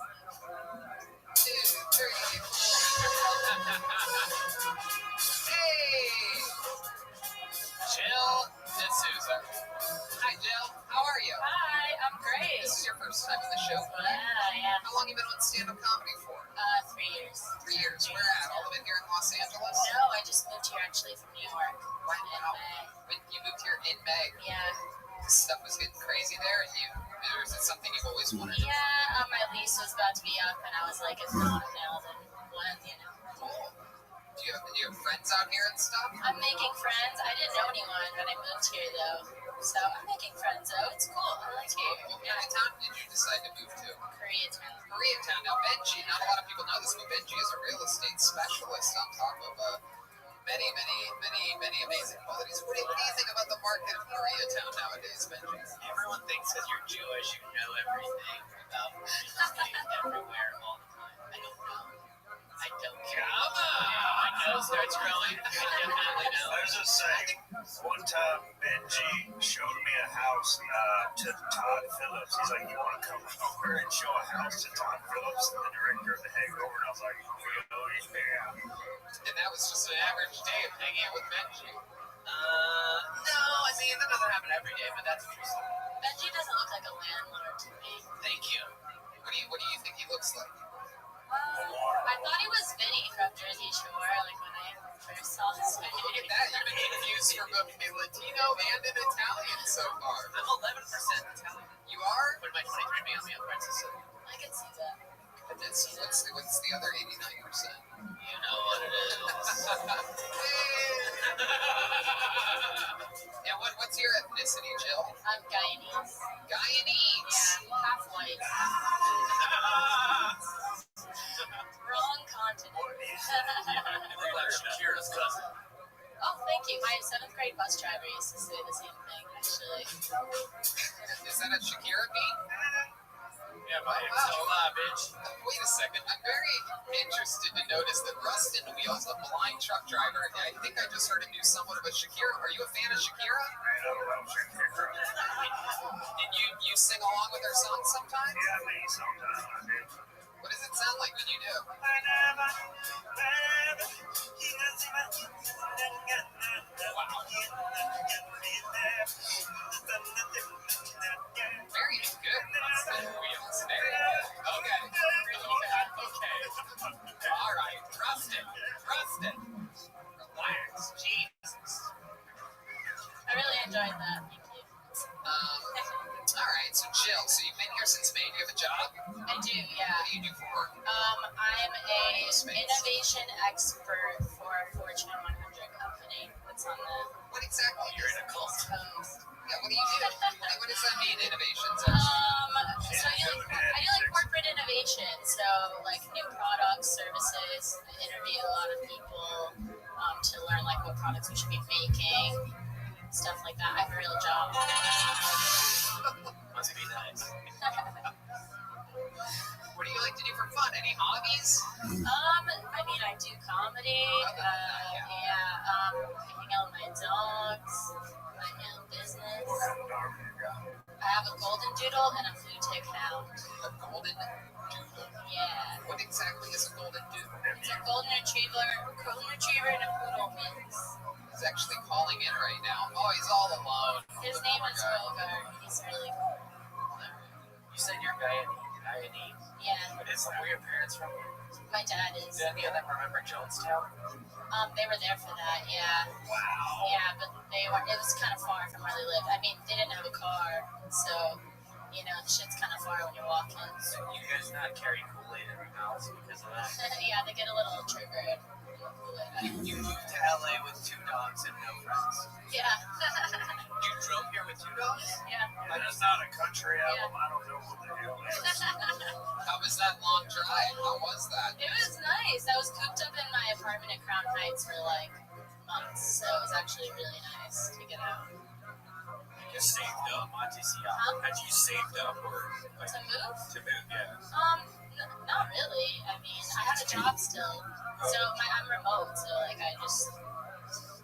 2, 3. long you been on stand-up comedy for? 3 years. 3 years. Where at? All of it here in Los Angeles? No, I just moved here actually from New York. Right in now. May. You moved here in May. Yeah. Stuff was getting crazy there, or is it something you've always wanted? Yeah, my lease was about to be up, and I was like, if not now, then when, you know. Cool. Do you have friends out here and stuff? I'm making friends. I didn't know anyone when I moved here, though. So I'm making friends, though. It's cool. I like it here. What kind of town did you decide to move to? Koreatown. Koreatown. Now, Benji, not a lot of people know this, but Benji is a real estate specialist on top of many amazing qualities. What do you think about the market of Koreatown nowadays, Benji? Everyone thinks because you're Jewish, you know everything about real estate everywhere all the time. I don't know. I don't care. Come on! My nose starts growing. I definitely know. There's a saying. One time, Benji showed me a house to Todd Phillips. He's like, you want to come over and show a house to Todd Phillips, the director of The Hangover? And I was like, oh, yeah. And that was just an average day of hanging out with Benji. No, I mean, that doesn't happen every day, but that's interesting. Benji doesn't look like a landlord to me. Thank you. What do you think he looks like? I thought he was Vinny from Jersey Shore, like when I first saw his video. Look at that. You've been confused from both a Latino and an Italian so far. I'm 11% Italian. You are? But my 23andMe on me on Francis. I can see that. What's the other 89%? You know what it is. And what's your ethnicity, Jill? I'm Guyanese. Guyanese? Yeah, half white. Wrong continent. You look like Shakira's cousin. Oh, thank you. My 7th grade bus driver used to say the same thing, actually. Is that a Shakira beat? Yeah, my hips still alive, bitch. Wait a second. I'm very interested to notice that Rustin Wheels, a blind truck driver, I think I just heard him do somewhat of a Shakira. Are you a fan of Shakira? I love Shakira. And you sing along with her songs sometimes? Yeah, me sometimes I do. What does it sound like when you do? Very good, Rustin Wheels. Very good. Okay. All right, Rustin. Relax. Jesus. I really enjoyed that. Thank you. All right, so Jill, you've been here since May. Do you have a job? I do, yeah. What do you do for work? I'm a innovation expert for a Fortune 100 company. That's on the What exactly? You're in a cult. East Coast. Yeah, what do you do? What does that mean, innovations? So I do like corporate innovation. So like new products, services. I interview a lot of people to learn like what products we should be making, stuff like that. I have a real job. Must be nice. What do you like to do for fun? Any hobbies? I mean, I do comedy. Hang out with my dogs, my own business. I have a golden doodle and a blue tick hound. A golden doodle? Yeah. What exactly is a golden doodle? It's a golden retriever and a poodle mix. He's actually calling in right now. Oh, he's all alone. His name is Bogart. He's really cool. You said you're Guyanese. Yeah. But it's like where your parents from? My dad is. Did any of them remember Jonestown? They were there for that, yeah. Wow. Yeah, but it was kind of far from where they lived. I mean, they didn't have a car, so, you know, the shit's kind of far when you're walking. So you guys not carry Kool-Aid in your house because of that? Yeah, they get a little triggered. You moved to LA with 2 dogs and no friends. Yeah. You drove here with 2 dogs? Yeah. That's not a country album. I don't know what the hell that is. How was that long drive? How was that? It was nice. I was cooped up in my apartment at Crown Heights for like months, so it was actually really nice to get out. You saved up, Had you saved up or like, To move? To move, yeah. Not really. I mean, I have a job still, so I'm remote, so like I just.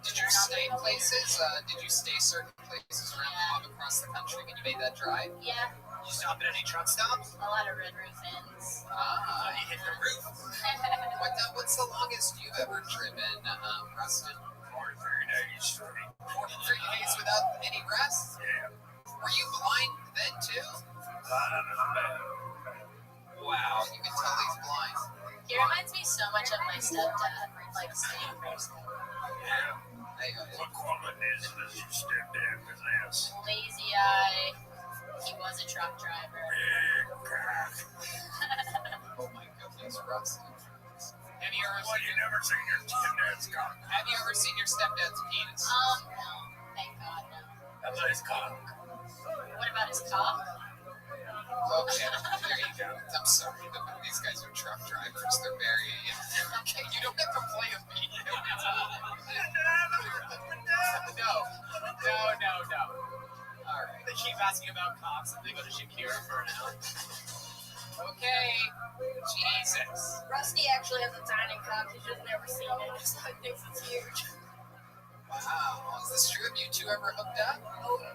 Did you stay places? Did you stay certain places around across the country when you made that drive? Yeah. Did you stop at any truck stops? A lot of Red Roof Inns. You hit the roof. What's the longest you've ever driven, Rustin? 43 days straight. 43 days without any rest? Yeah. Were you blind then too? Wow. Wow, you can tell he's blind. He reminds me so much of my stepdad, like same person. Yeah. What qualities does your stepdad possess? Lazy eye. He was a truck driver. Big cock. Oh my goodness, Rusty. Have you ever Well, you never seen your stepdad's cock. Have you ever seen your stepdad's penis? No. Thank God, no. That's his cock. What about his cock? Okay, there you go. I'm sorry, but these guys are truck drivers. They're very... Okay, you don't have to play with me. No. All right. They keep asking about cocks and they go to Shakira for now. Okay. Jesus. Rusty actually has a tiny cock. He's just never seen it, so he thinks it's huge. Wow. Is this true? Have you two ever hooked up?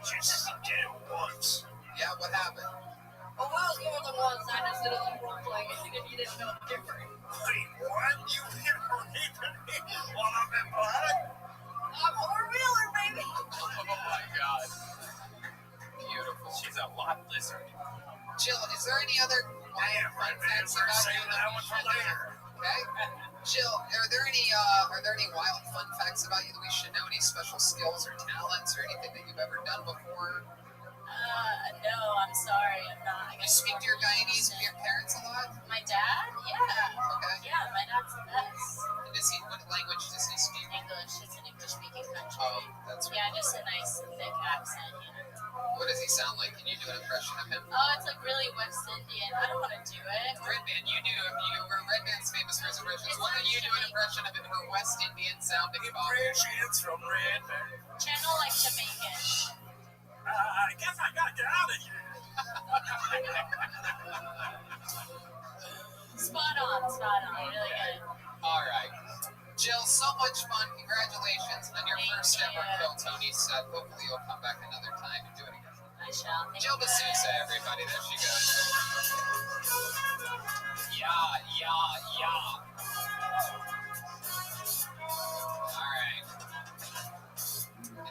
Just did it once. Yeah, what happened? Oh, well, it was more than once. I just did a little role playing and you didn't know the difference. Wait, what? You hit me while I'm in blood? I'm a revealer, baby. Oh my God. Beautiful. She's a lot lizard. Jill, is there any other Damn, fun Red Man, facts we're about you saving that one for later. Okay. Jill, are there any wild fun facts about you that we should know? Any special skills or talents or anything that you've ever done before? No, I'm sorry. I'm not. You speak to your Guyanese with your parents a lot? My dad? Yeah. Okay. Yeah, my dad's the best. And what language does he speak? English. It's an English-speaking country. Oh, that's right. Yeah, just a nice, thick accent, you know. What does he sound like? Can you do an impression of him? Oh, it's like really West Indian. I don't want to do it. Redman, Redman's famous for his impressions. Why don't you do an impression of her West Indian sounding father? Impressions from Redman. Channel like Jamaican. I guess I gotta get out of here. Spot on. Really good. All right. Jill, so much fun. Congratulations on your first ever Kill Tony set. Hopefully you'll come back another time and do it again. I shall. Thank Jill you. D'Souza, everybody. There she goes. Yeah. All right.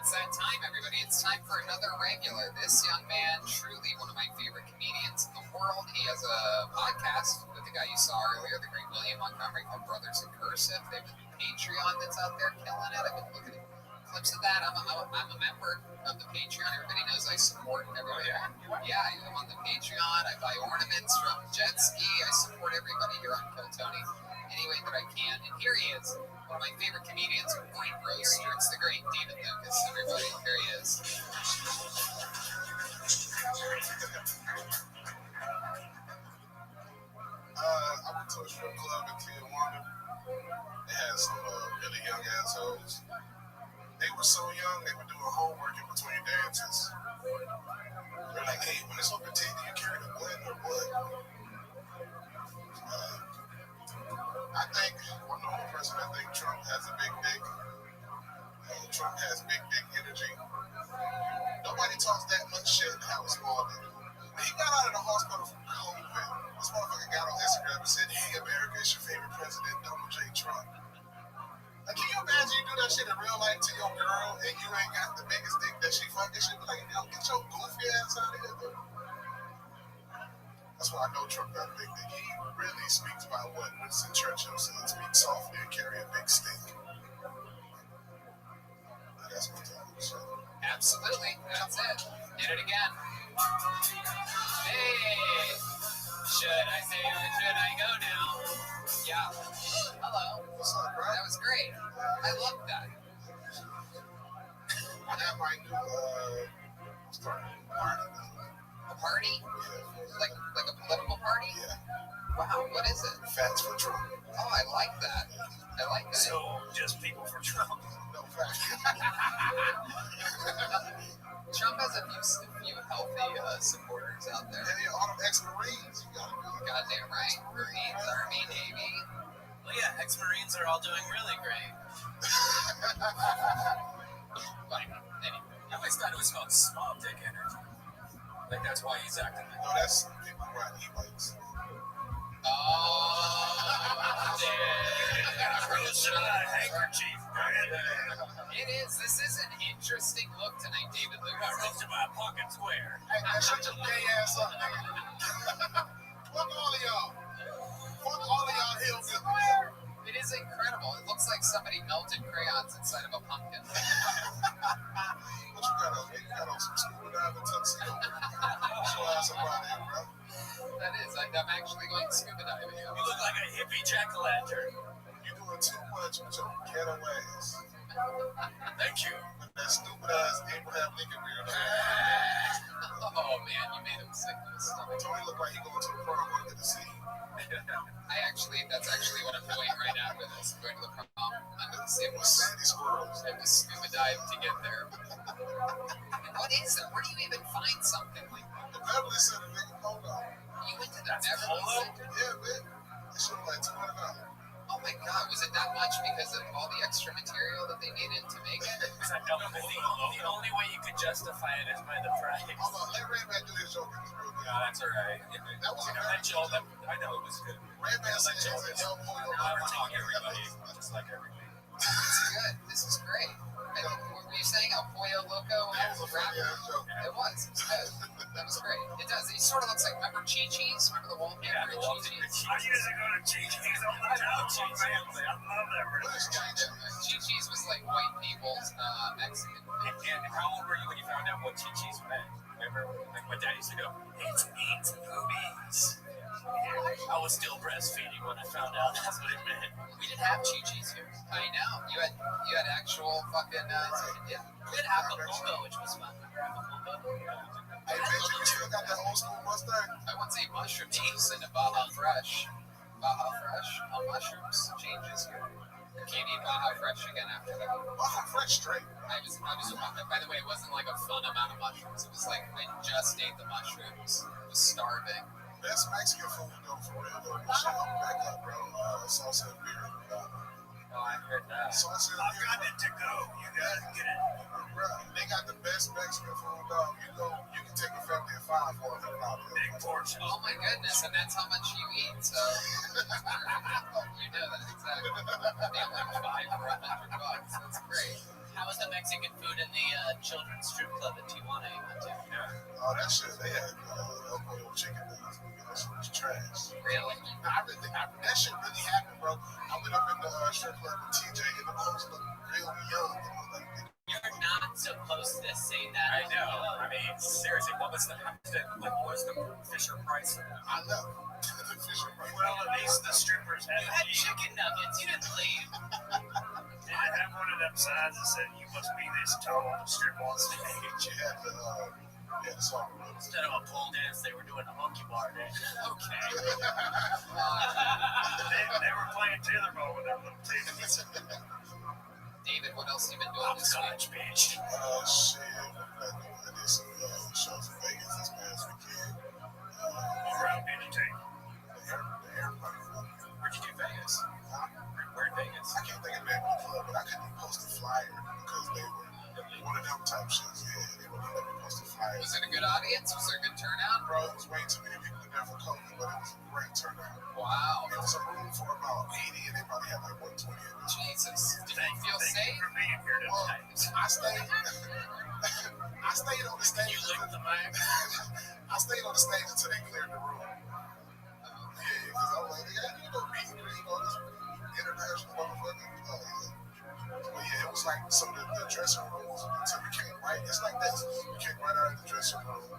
It's that time, everybody. It's time for another regular. This young man, truly one of my favorite comedians in the world. He has a podcast with the guy you saw earlier, the great William Montgomery, called Brothers in Cursive. They have a Patreon that's out there killing it. I've been looking at clips of that. I'm a member of the Patreon. Everybody knows I support everybody. Yeah, I'm on the Patreon. I buy ornaments from Jet Ski. I support everybody here on Kill Tony any way that I can. And here he is, one of my favorite comedians, Point Roaster. It's the great David Lucas. Everybody, here he is. I went to a strip club in Tijuana. They had some really young assholes. They were so young, they were doing homework in between dances. They're like, hey, when it's open 10, do you carry the gun or what? I think, I'm the only person that think Trump has a big dick. Trump has big dick energy. Nobody talks that much shit and have a small dick. When he got out of the hospital from COVID, this motherfucker got on Instagram and said, hey, America, it's your favorite president, Donald J. Trump. Like, can you imagine you do that shit in real life to your girl and you ain't got the biggest dick that she fucking? She'd be like, yo, get your goofy ass out of here, dude. That's why I know Trump got a big dick. He really speaks by what Winston Churchill said, speak softly and carry a big stick. That's what that looks like. Absolutely. That's it. Did it again. Hey. Should I say or should I go now? Yeah. Hello. What's up, bro? That was great. I love that. I have my new party now. A party? Yeah. Like a political party? Yeah. Wow, what is it? Facts for Trump. Oh, I like that. I like that. So, just people for Trump. No facts. Trump has a few healthy supporters out there. And all them ex-Marines, you gotta do it. Goddamn right. Marines, Army, Navy. Well, yeah, ex-Marines are all doing really great. Like, anyway. I always thought it was called small dick energy. Like, that's why he's acting like No, that's people who ride e-bikes. Oh, Handkerchief, it is. This is an interesting look tonight, David got Lucas. roasted by a pocket square. Hey, man, shut your gay ass up, nigga. Fuck all of y'all. somebody melted crayons inside of a pumpkin. What you got on? You got on some scuba diving tuxedo. Show ass up out here, bro. That is, I'm actually going scuba diving. You look like a hippie jack-o'-lantern. You're doing too much with your ghetto ass. Thank you. That stupid ass Abraham Lincoln beard. Oh man, you made him sick to his stomach. Tony look like he going to the prom and get to see. That's actually what I'm doing right after this. I'm going to the prom under the sea with sandy squirrels. I have to scuba dive to get there. What is it? Where do you even find something like that? The Beverly Center, nigga. Hold on. You went to the Beverly Center? Yeah, man. That shit was like $200. Oh my god, was it that much because of all the extra material that they needed to make it? The only way you could justify it is by the price. Hold on, let Redman do his joke. It was real good. No, that's alright. That was a very good joke. I know it was good. Redman said it was a El Pollo. We're talking everybody, just like every week. This is good. This is great. What were you saying? El Pollo Loco and rapper? It was. It was good. That was great. It does. He sort of looks like, remember Chi-Chi's? Remember the wallpaper in Chi-Chi's? I used to go to Chi-Chi's all the time with my family. I love that restaurant. Chi-Chi's was like white people's Mexican. And how old were you when you found out what Chi-Chi's meant? Remember? Like my dad used to go, it means boobies. I was still breastfeeding when I found out that's what it meant. We didn't have Chi-Chi's here. I know. You had actual fucking yeah. We had Acapulco, which was fun. Acapulco. Hey, bitch, you still got that old school Mustang? I once ate mushroom juice in a Baja Fresh. Baja Fresh on mushrooms changes here. Can't eat Baja Fresh again after that. Baja Fresh straight. I was. By the way, it wasn't like a fun amount of mushrooms. It was like I just ate the mushrooms. I was starving. Best Mexican food though, for real though. Shit, I'm back up, bro. Salsa and beer. Oh, I heard that. Salsa and I've beer. got it to go. You gotta get it. Bro, they got the best Mexican food, dog. You can take a family of 5 for $100. Big portion. Oh my goodness, and that's how much you eat. So you know that exactly. Family of 5 for $100. That's great. How was the Mexican food in the children's strip club in Tijuana you went to? Oh, that shit, they had El Pollo chicken nuggets. That shit was trash. Really? That shit really happened, bro. I went up in the strip club with TJ and the host looked real young. You're not supposed to say that. I know. I mean, seriously, what was the Fisher price? I know. The Fisher price. Well, at least the strippers had You had chicken nuggets. You didn't leave. They had one of them signs that said, you must be this tall to strip on stage. You had the song. Instead of a pole dance, they were doing a monkey bar dance. Okay. They were playing tetherball with their little titties. David, what else have you been doing this Hopscotch, bitch. Shit. I did some shows in Vegas this past weekend. What round did you take? The airplane. Where'd you do Vegas? Where in Vegas? I can't think of the name of the club, but I couldn't post a flyer because they were one of them type shits. Yeah, they wouldn't let me post a flyer. Was it a good audience? Was there a good turnout? Bro, it was way too many people in there for COVID, but it was a great turnout. Wow. It was a room for about 80, and they probably had like 120 in there. Jesus. Did you feel safe? Thank you for being here Well, tonight. I stayed on the stage. You licked the mic? I stayed on the stage until they cleared the room. Yeah, because I was like, you know, meet and greet, all this international motherfucker. But yeah, it was like some of the dressing rooms until we came right. It's like this. We came right out of the dressing room,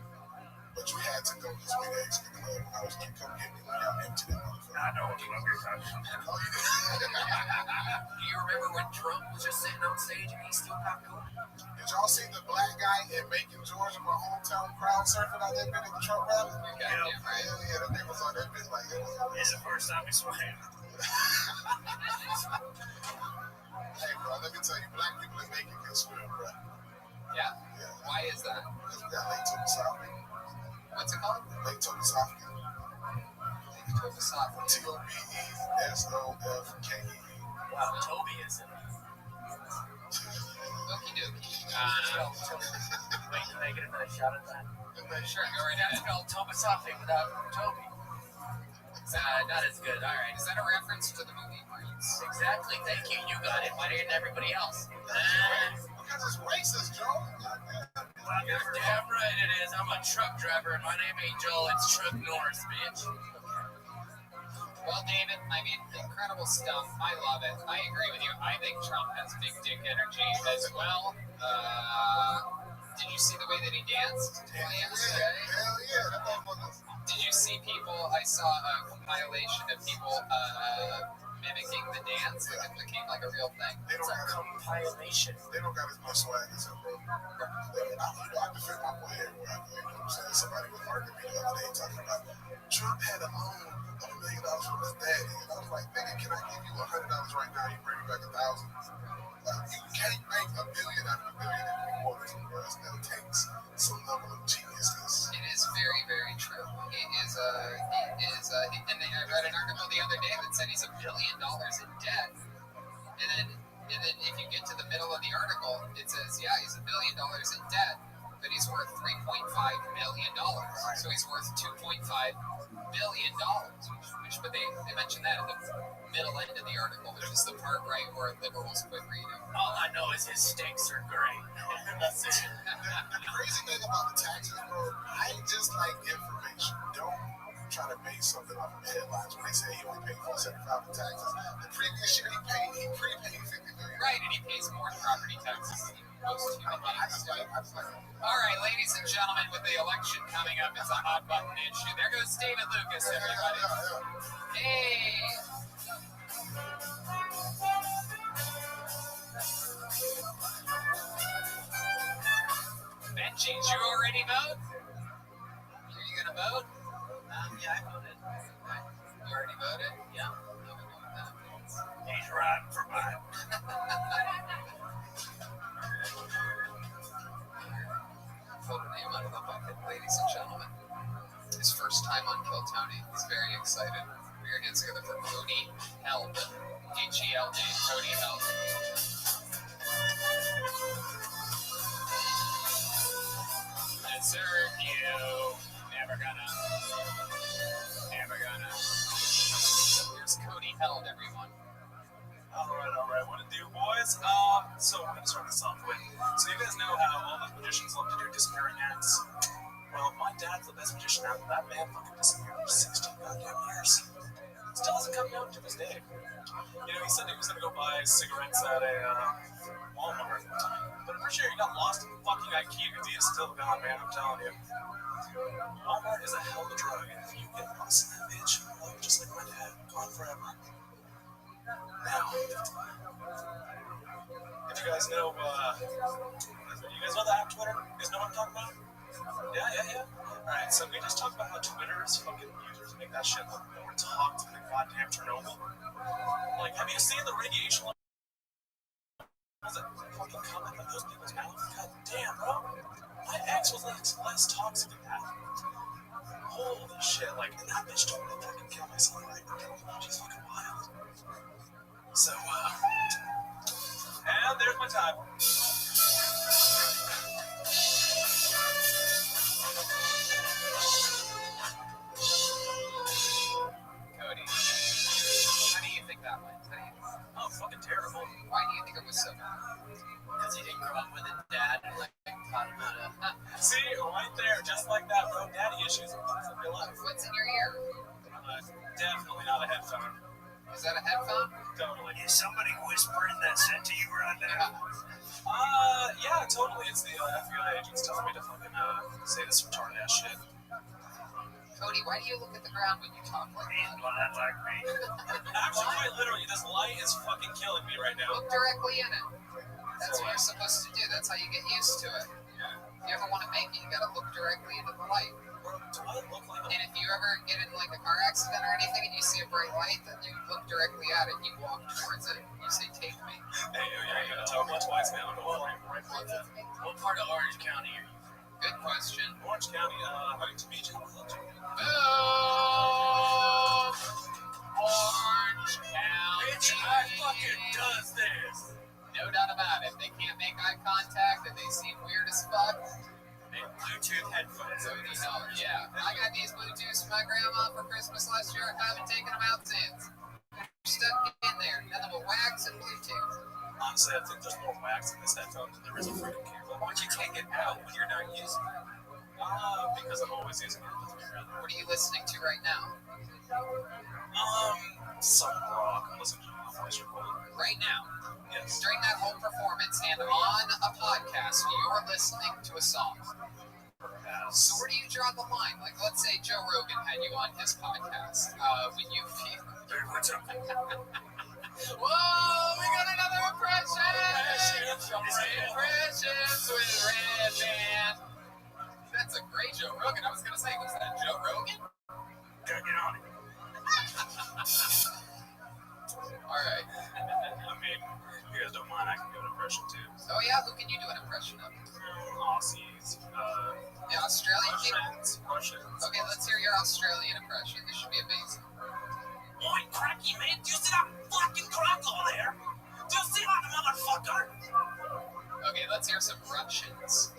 but you had to go this way to exit the club. And I was like, come get me when y'all empty that motherfucker. I know what you're talking about. Oh, you did? Do you remember when Trump was just sitting on stage and he still got going? Did y'all see the black guy in Macon, Georgia, my hometown, crowd surfing out that bit at the Trump rally? Goddamn right. Yeah, that nigga was on that bit like it was. It's the first time we swam. Hey, bro, let me tell you, black people in Macon can swim, bro. Yeah? Yeah. Why is that? Because we got Lake Tomasaki. What's it called? Lake Tomasaki. Tomasaki. Tobesofke. Wow, Toby is in it. Okie dokie. Wait, can I get another shot at that? Sure, go right That's ahead. spelled Tomasaki without Toby. Not as good. All right. Is that a reference to the movie Grease? Exactly. Thank you. You got it. Why didn't everybody else? Because it's racist, Joe. You're damn right it is. I'm a truck driver, and my name ain't Joe. It's Truck Norris, bitch. Well, David, I mean, incredible stuff. I love it. I agree with you. I think Trump has big dick energy as well. Did you see the way that he danced yesterday? Hell yeah. That motherfucker. Did you see people? I saw a compilation of people mimicking the dance. Like it became like a real thing. They don't got compilation. They don't got as much swag as him, bro. I defend my boy everywhere I go. You know what I'm saying? Somebody was arguing me the other day talking about Trump had a loan of $1 million from his daddy. And I was like, nigga, can I give you $100 right now? You bring me back 1,000. You can't make $1 million out of $1 million if you want to, bro. It still takes some level of geniusness. It is very, very true. And I read an article the other day that said he's $1 billion in debt. And then if you get to the middle of the article, it says, yeah, he's $1 billion in debt, but he's worth $3.5 million. So he's worth $2.5 billion. But they mentioned that in the middle end of the article, which is the part right where liberals quit reading. All I know is his steaks are great. That's it. The crazy thing about the taxes, bro, I just like information. Don't try to base something off of headlines when they say he only paid $475 in taxes. The previous year he prepaid $50 million. Right, and he pays more in property taxes than most human beings do. All right, ladies and gentlemen, with the election coming up, it's a hot button issue. There goes David Lucas, everybody. Hey. Benji, did you already vote? Are you going to vote? Yeah, I voted. You already voted? Yeah. He's riding for mine. Photo name out of the bucket, ladies and gentlemen. His first time on Kill Tony. He's very excited. Put your hands together for Cody Held. H-E-L-D, Cody Held. Serve you. Never gonna. Here's Cody Held, everyone. All right. What to do, boys? So we're gonna start this off with. So you guys know how all the magicians love to do disappearing acts. Well, my dad's the best magician out. That man fucking disappeared for 16 goddamn years. Still hasn't come down to this day. You know, he said he was gonna go buy cigarettes at a Walmart, but I'm pretty sure he got lost in fucking IKEA because he is still gone, man. I'm telling you. Walmart is a hell of a drug, and if you get lost in that bitch, you're just like my dad, gone forever. Now, if you guys know, you guys know the app Twitter? You guys know what I'm talking about? Yeah. Alright, so we just talked about how Twitter's fucking users make that shit look more toxic than goddamn Chernobyl. Like, have you seen the radiation levels that fucking come out of those people's mouths? God damn, bro. My ex was like less toxic than that. Holy shit, like, and that bitch told me to fucking kill myself right now. She's fucking wild. So, and there's my time. Cody, how do you think that went? Oh, fucking terrible. Why do you think it was so bad? Because he didn't grow up with a dad and like taught him how to. See, right there, just like that, bro. Daddy issues in real life. What's in your ear? Definitely not a headphone. Is that a headphone? Totally. Is somebody whispering that sent to you right now? Yeah, totally. It's the FBI agents telling me to fucking say this retarded ass shit. Cody, why do you look at the ground when you talk like that? He's blind like me. Actually, quite literally, this light is fucking killing me right now. Look directly in it. That's what you're supposed to do. That's how you get used to it. If you ever want to make it, you gotta look directly into the light. Do I look like And if you ever get in like a car accident or anything and you see a bright light, then you look directly at it and you walk towards it and you say, take me. Hey, you're gonna tell me twice now. What part of Orange County are you? Good question. Orange County, Huntington Beach. Boom! Orange County. Bitch, I fucking does this. No doubt about it. They can't make eye contact and they seem weird as fuck. Bluetooth headphones. Yeah. I got these Bluetooths from my grandma for Christmas last year. I haven't taken them out since. They're stuck in there. Nothing but wax and Bluetooth. Honestly, I think there's more wax in this headphone than there is a freaking cable. Why'd you take it out when you're not using it? Because I'm always using it. What are you listening to right now? Some rock. I'm listening to Mr. Cold. Right now, Yes. during that whole performance and on a podcast, you're listening to a song. So where do you draw the line? Like, let's say Joe Rogan had you on his podcast. Would you feel... Hey, what's up? Whoa, we got another impression! Impressions with Red Man. That's a great Joe Rogan. I was going to say, was that Joe Rogan? Gotta get on it. All right. I mean, if you guys don't mind, I can do an impression too. Oh, yeah? Who can you do an impression of? Aussies. Yeah, Australian people? Russians. Okay, let's hear your Australian impression. This should be amazing. Oi, cracky, man. Do you see that fucking crack over there? Do you see that motherfucker? Okay, let's hear some Russians.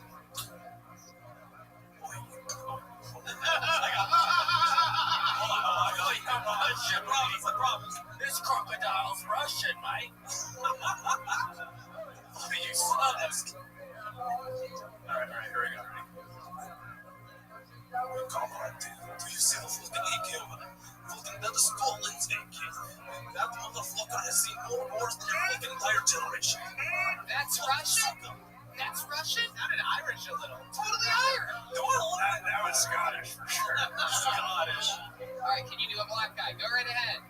I promise. This crocodile's Russian, mate. You suck. Alright, here we go. Comrade, do you see the fucking AK over there? Fucking, that is Scotland's AK. That motherfucker has seen more wars than your fucking entire generation. That's Russian? That's Russian? Sounded Irish a little. Totally Irish. That was Scottish for sure. Scottish. All right, can you do a black guy? Go right ahead.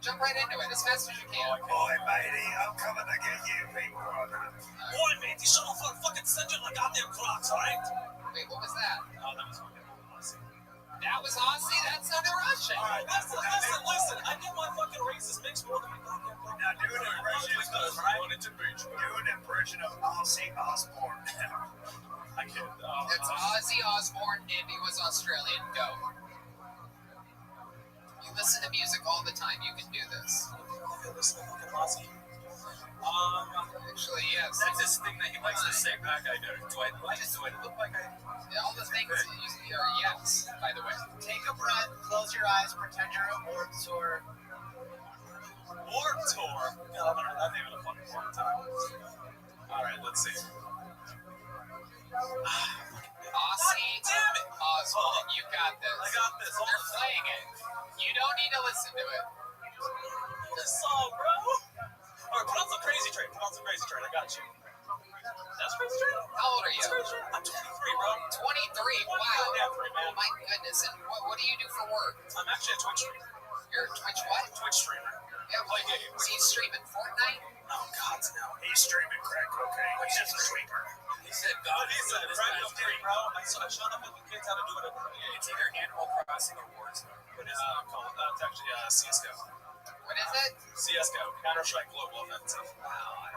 Jump right into it as fast as you can. Boy, matey, I'm coming to get you, big brother. Boy, mate, you shouldn't fucking send you like goddamn Crocs, alright? Wait, what was that? Oh, that was fucking Aussie. That was Aussie? That sounded Russian. Alright, listen. I get my fucking racist mix more than my goddamn Crocs. Now do an impression of Ozzy Osbourne. I can't. It's Ozzy Osbourne and he was Australian. Go. You listen to music all the time. You can do this. Listen to fucking Ozzy. Actually, yes. That's this thing that he likes to say back. I know. Do I look like I? Yeah, all the things you are yes, by the way. Take a breath, close your eyes, pretend you're at Warped Tour. Warped Tour? Yeah, I've heard that name in a fucking long time. Alright, let's see. Aussie Osbourne, you got this. I got this. They're playing it. You don't need to listen to it. This song, bro. Alright, put on some Crazy Train. I got you. That's Crazy Train? How old are you? I'm 23, bro. 23? Wow. Goddamn free, man. Oh my goodness. And what do you do for work? I'm actually a Twitch streamer. You're a Twitch what? Twitch streamer. Yeah, play games. He's streaming Fortnite? Oh, God, no. He's streaming crack cocaine. He's just a sweeper. He said, God, He said, crack cocaine, bro. I showed the fucking kids how to do it. It's either Animal Crossing or Warzone. What is it called? It's actually CSGO. What is it? CSGO. Counter-Strike Global Offensive. Wow.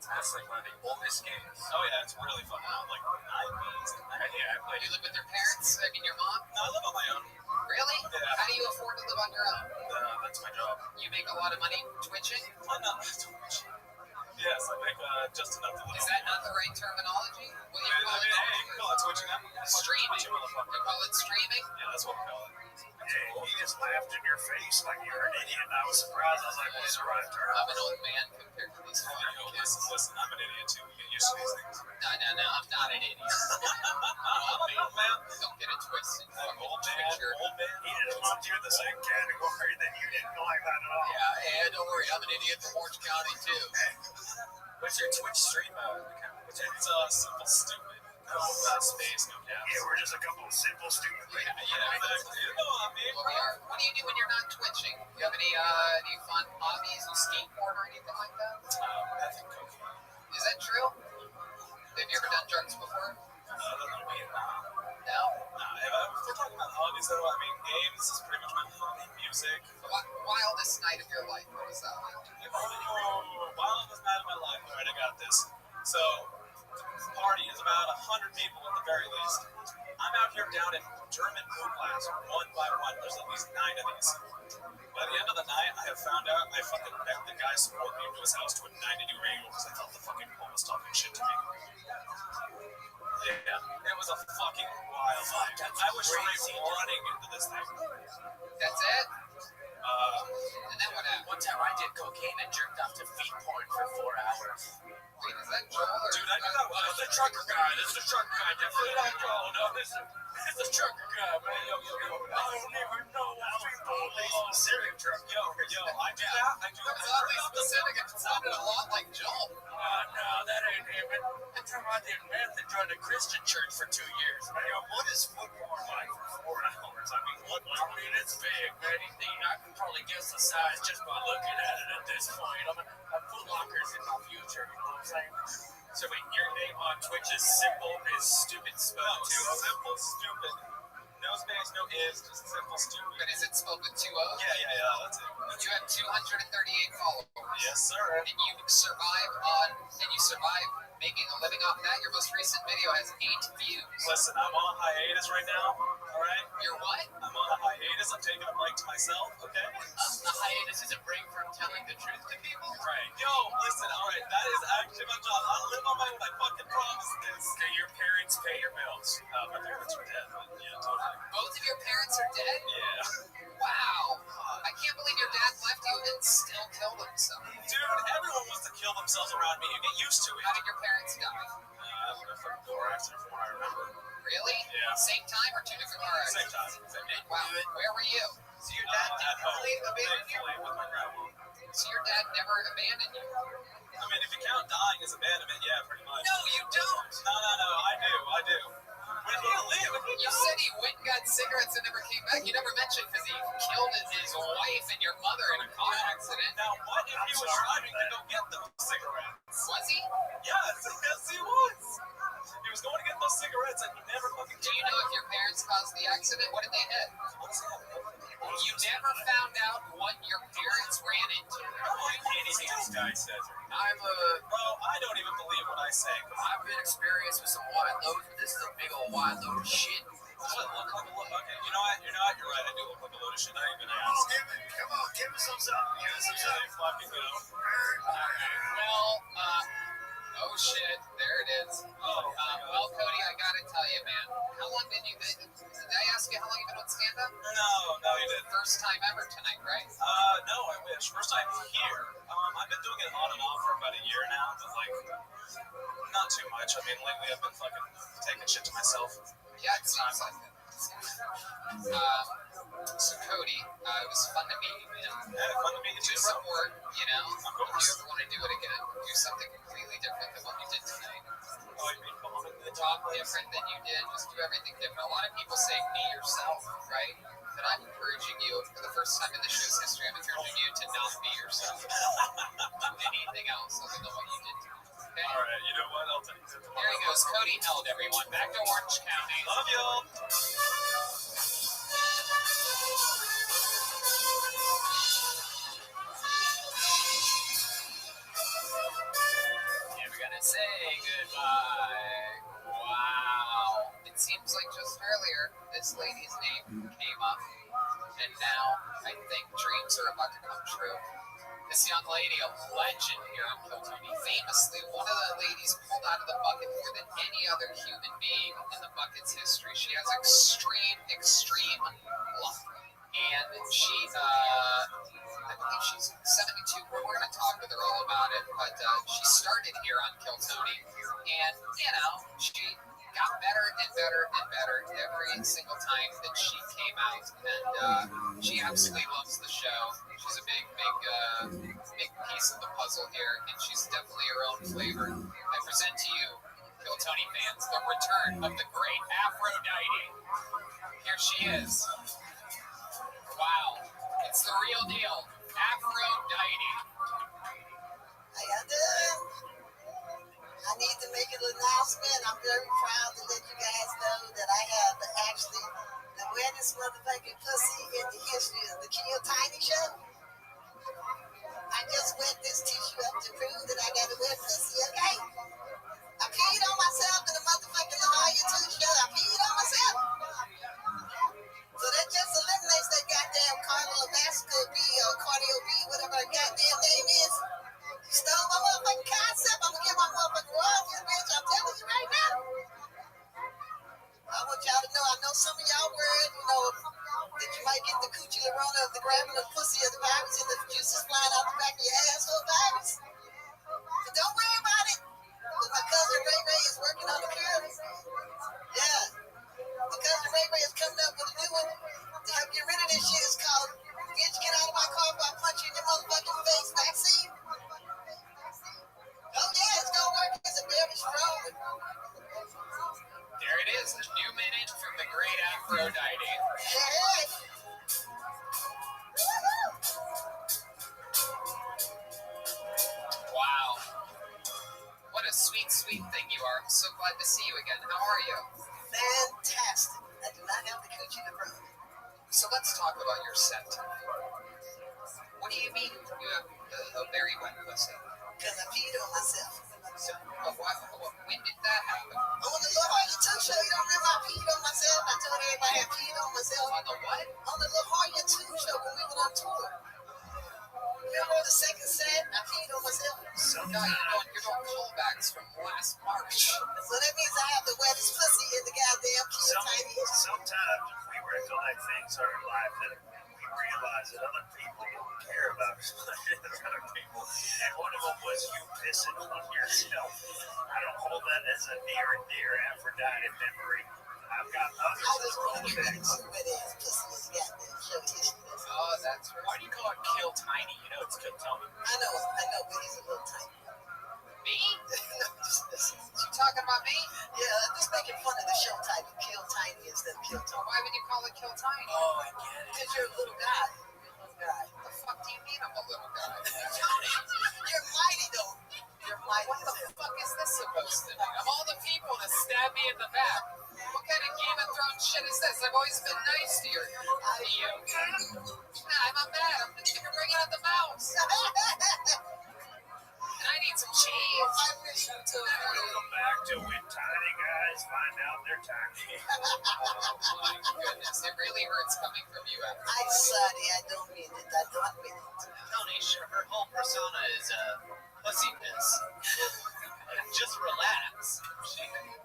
That's like one of the oldest games. Oh, yeah, it's really fun. Like 90s. Yeah, I played. You live with your parents? I mean, your mom? No, I live on my own. Really? Yeah. How do you afford to live on your own? That's my job. You make a lot of money twitching? I'm not Twitch. Yes, I make just enough to live. Is that not the right terminology? What do you call it? Hey, you can call it twitching. Streaming. You call it streaming? Yeah, that's what we call it. Yeah, he just laughed in your face like you were an idiot, and I was surprised. I was like, what's the right term? I'm an old man compared to these fucking kids. Listen, I'm an idiot too. We get used to these things. No, I'm not an idiot. Old man. Don't get it twisted. Old man. He just lumped you in the same category that you didn't like that at all. Yeah, don't worry. I'm an idiot from Orange County too. What's your Twitch stream account? It's Simple Stupid. No space, no caps. Yeah, we're just a couple of simple, stupid things. Yeah, exactly. You know what I mean? Well, what do you do when you're not twitching? Do you have any fun hobbies? You skateboard or anything like that? I think cocaine. Is that true? Have you ever done drugs before? No? If we're talking about hobbies, though, I mean, games is pretty much my hobby. Music. Wildest night of your life, what was that like? Wildest night of my life. All right, I got this. So, party is about 100 people at the very least. I'm out here down in German pool class, one by one. There's at least 9 of these. By the end of the night, I have found out I fucking begged the guy support me into his house to a 90-degree angle because I thought the fucking woman was talking shit to me. Yeah, it was a fucking wild night. I was straight running into this thing. That's it? And then what happened? One time I did cocaine and jerked off to feet porn for 4 hours. Wait, is that Joel? Dude, I knew that was the trucker guy. This is the trucker guy. Definitely not Joel. No, this is is the trucker guy, man. Yo. I don't even know how Oddly specific truck. Yo, I do that. It was oddly specific. It sounded a lot like Joel. No, that ain't him. That time I did meth and joined a Christian church for 2 years. Yo, what is foot porn like for 4 hours? I mean, It's big, man. I can probably guess the size just by looking at it at this point. I'm Foot Locker's in my future, you know what I'm saying? So wait, your name on Twitch is simple is stupid spelled too. Simple, stupid. No space, no is, just simple, stupid. But is it spelled with 2 O's? Yeah, that's it. You have 238 followers. Yes, sir. And you survive making a living off that. Your most recent video has 8 views. Listen, I'm on hiatus right now, alright? You're what? I'm on a hiatus, I'm taking a mic to myself, okay? The hiatus is a break from telling the truth to people. Right. Yo, listen, alright, that is actually my job. I live on my fucking promise this. Do your parents pay your bills? My parents are dead, but yeah, totally. Both of your parents are dead? Yeah. Wow. I can't believe your dad left you and still killed himself. Dude, everyone wants to kill themselves around me. You get used to it. How did your parents die? From a car accident from what I remember. Really? Yeah. Same time or 2 different car Same accidents? time. Same time. Wow. Where were you? So your dad At home, didn't abandon you? thankfully, with my grandma. So your dad never abandoned you? I mean, if you count dying as abandonment, yeah, pretty much. No, you don't. No, I do. When he lived, You said he went and got cigarettes and never came back. You never mentioned because he killed his wife and your mother in a car accident. Now, what if he was driving to go get those cigarettes? Was he? Yes, he was. He was going to get those cigarettes and he never fucking Do you know if your parents caused the accident? What did they hit? You never found out what your parents ran into. Anything this guy says. Bro, I don't even believe what I say. I've been experienced with some wide loads, but this is a big old wide load of shit. Okay, you know what? You're right. I do look like a load of shit. I ain't gonna ask. Come on, give me some something. Give me some something. Fucking go. Well, oh shit, there it is. Well, Cody, I gotta tell you, man. How long did I ask you how long you've been on stand-up? No, you didn't. First time ever tonight, right? No, I wish. First time here. I've been doing it on and off for about a year now, but like, not too much. I mean, lately I've been fucking taking shit to myself. Yeah, it seems like it. So Cody, it was fun to meet you, man. Yeah, fun to meet you too. Do support, you know. Of If course. you ever want to do it again, do something completely different than what you did tonight. Oh, you mean come on? Talk different than you did. Just do everything different. A lot of people say be yourself, right? But I'm encouraging you, for the first time in the show's history, I'm encouraging you to not be yourself. Do anything else other than what you did tonight. Okay? All right, you know what? I'll take it. There he goes, Cody Held, everyone. Back to Orange County. Love y'all. And we're gonna say goodbye. Wow. It seems like just earlier, this lady's name came up. And now, I think dreams are about to come true. This young lady, a legend here in Kiltony, famously one of the ladies pulled out of the bucket more than any other human being in the bucket's history. She has extreme luck. And she, I believe she's 72. We're going to talk with her all about it. But she started here on Kiltony. And, you know, she got better and better and better every single time that she came out. And she absolutely loves the show. She's a big piece of the puzzle here. And she's definitely her own flavor. I present to you, Kiltony fans, the return of the great Aphrodite. Here she is. Wow. It's the real deal. Aphrodite. How y'all doing? I need to make an announcement. I'm very proud to let you guys know that I have actually the wettest motherfucking pussy in the history of the Kill Tiny Show. I just wet this tissue up to prove that I got a wet pussy, okay? I peed on myself in the motherfucking Lahaya 2 show. I peed on myself. So that just eliminates that goddamn cardiovascular B or cardio B, whatever her goddamn name is. You stole my motherfucking concept. I'm gonna get my motherfucking royalties, bitch. I'm telling you right now. I want y'all to know, I know some of y'all worried, you know, that you might get the coochie Lorona of the grabbing of pussy of the so glad to see you again. How are you? Fantastic. I do not have the coochie to prove. So let's talk about your set tonight. What do you mean you have a very wet pussy? Because I peed on myself. So, when did that happen? On the La Jolla 2 show, you don't remember I peed on myself? I told everybody I peed on myself. On the what? On the La Jolla 2 show when we went on tour. Remember the second set? I peed on myself. No, you're doing callbacks from last March. So that means I have the wettest pussy in the goddamn tiniest. Sometimes we recollect things in our life that we realize that other people don't care about as much as other people. And one of them was you pissing on yourself. I don't hold that as a near and dear Aphrodite memory. I've got others I just want to that give you some wet ass pussy in the goddamn show history. Oh, that's right. Why do you call it Kill Tiny? You know it's Kill Tony. I know, but he's a little tiny. Me? No, just listen. You talking about me? Yeah, I'm just making fun of the show title, Kill Tiny instead of Kill Tony. Why would you call it Kill Tiny? Oh, I get it. Because you're a little guy. The fuck do you mean I'm a little guy? You're mighty, though. You're mighty. What the fuck is this supposed to be? Of all the people that stab me in the back, what kind of Game of Thrones shit is this? I've always been nice to you. Nah, I'm not mad. I'm bringing out the mouse. And I need some cheese. I miss you too. Welcome back to when tiny guys find out they're tiny. Oh my goodness, it really hurts coming from you after. I'm sorry, I don't mean it. I don't mean it. Tony, her whole persona is pussy piss. Just relax.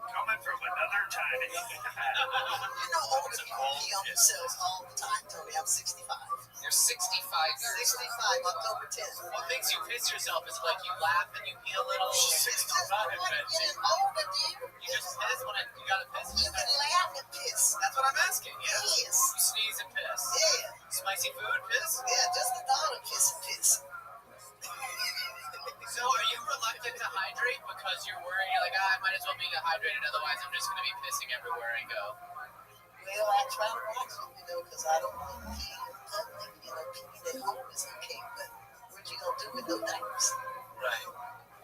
Coming from another tiny. You know, older people pee on themselves all the time, Tony. I'm 65. You're 65 years 65, October 10th. What makes you piss yourself is like you laugh and you pee a little. It's just like getting older, dude. You just piss when you gotta piss. You can laugh and piss. That's what I'm asking. Yeah. Yes. You sneeze and piss. Yeah. Spicy food, piss. Yeah, just the thought of piss and piss. So are you reluctant to hydrate because you're worried? You're like, I might as well be dehydrated, otherwise I'm just going to be pissing everywhere I go. Well, I try to watch it, because I don't want to pee in public. Peeing at home is okay, but what you going to do with no diapers? Right.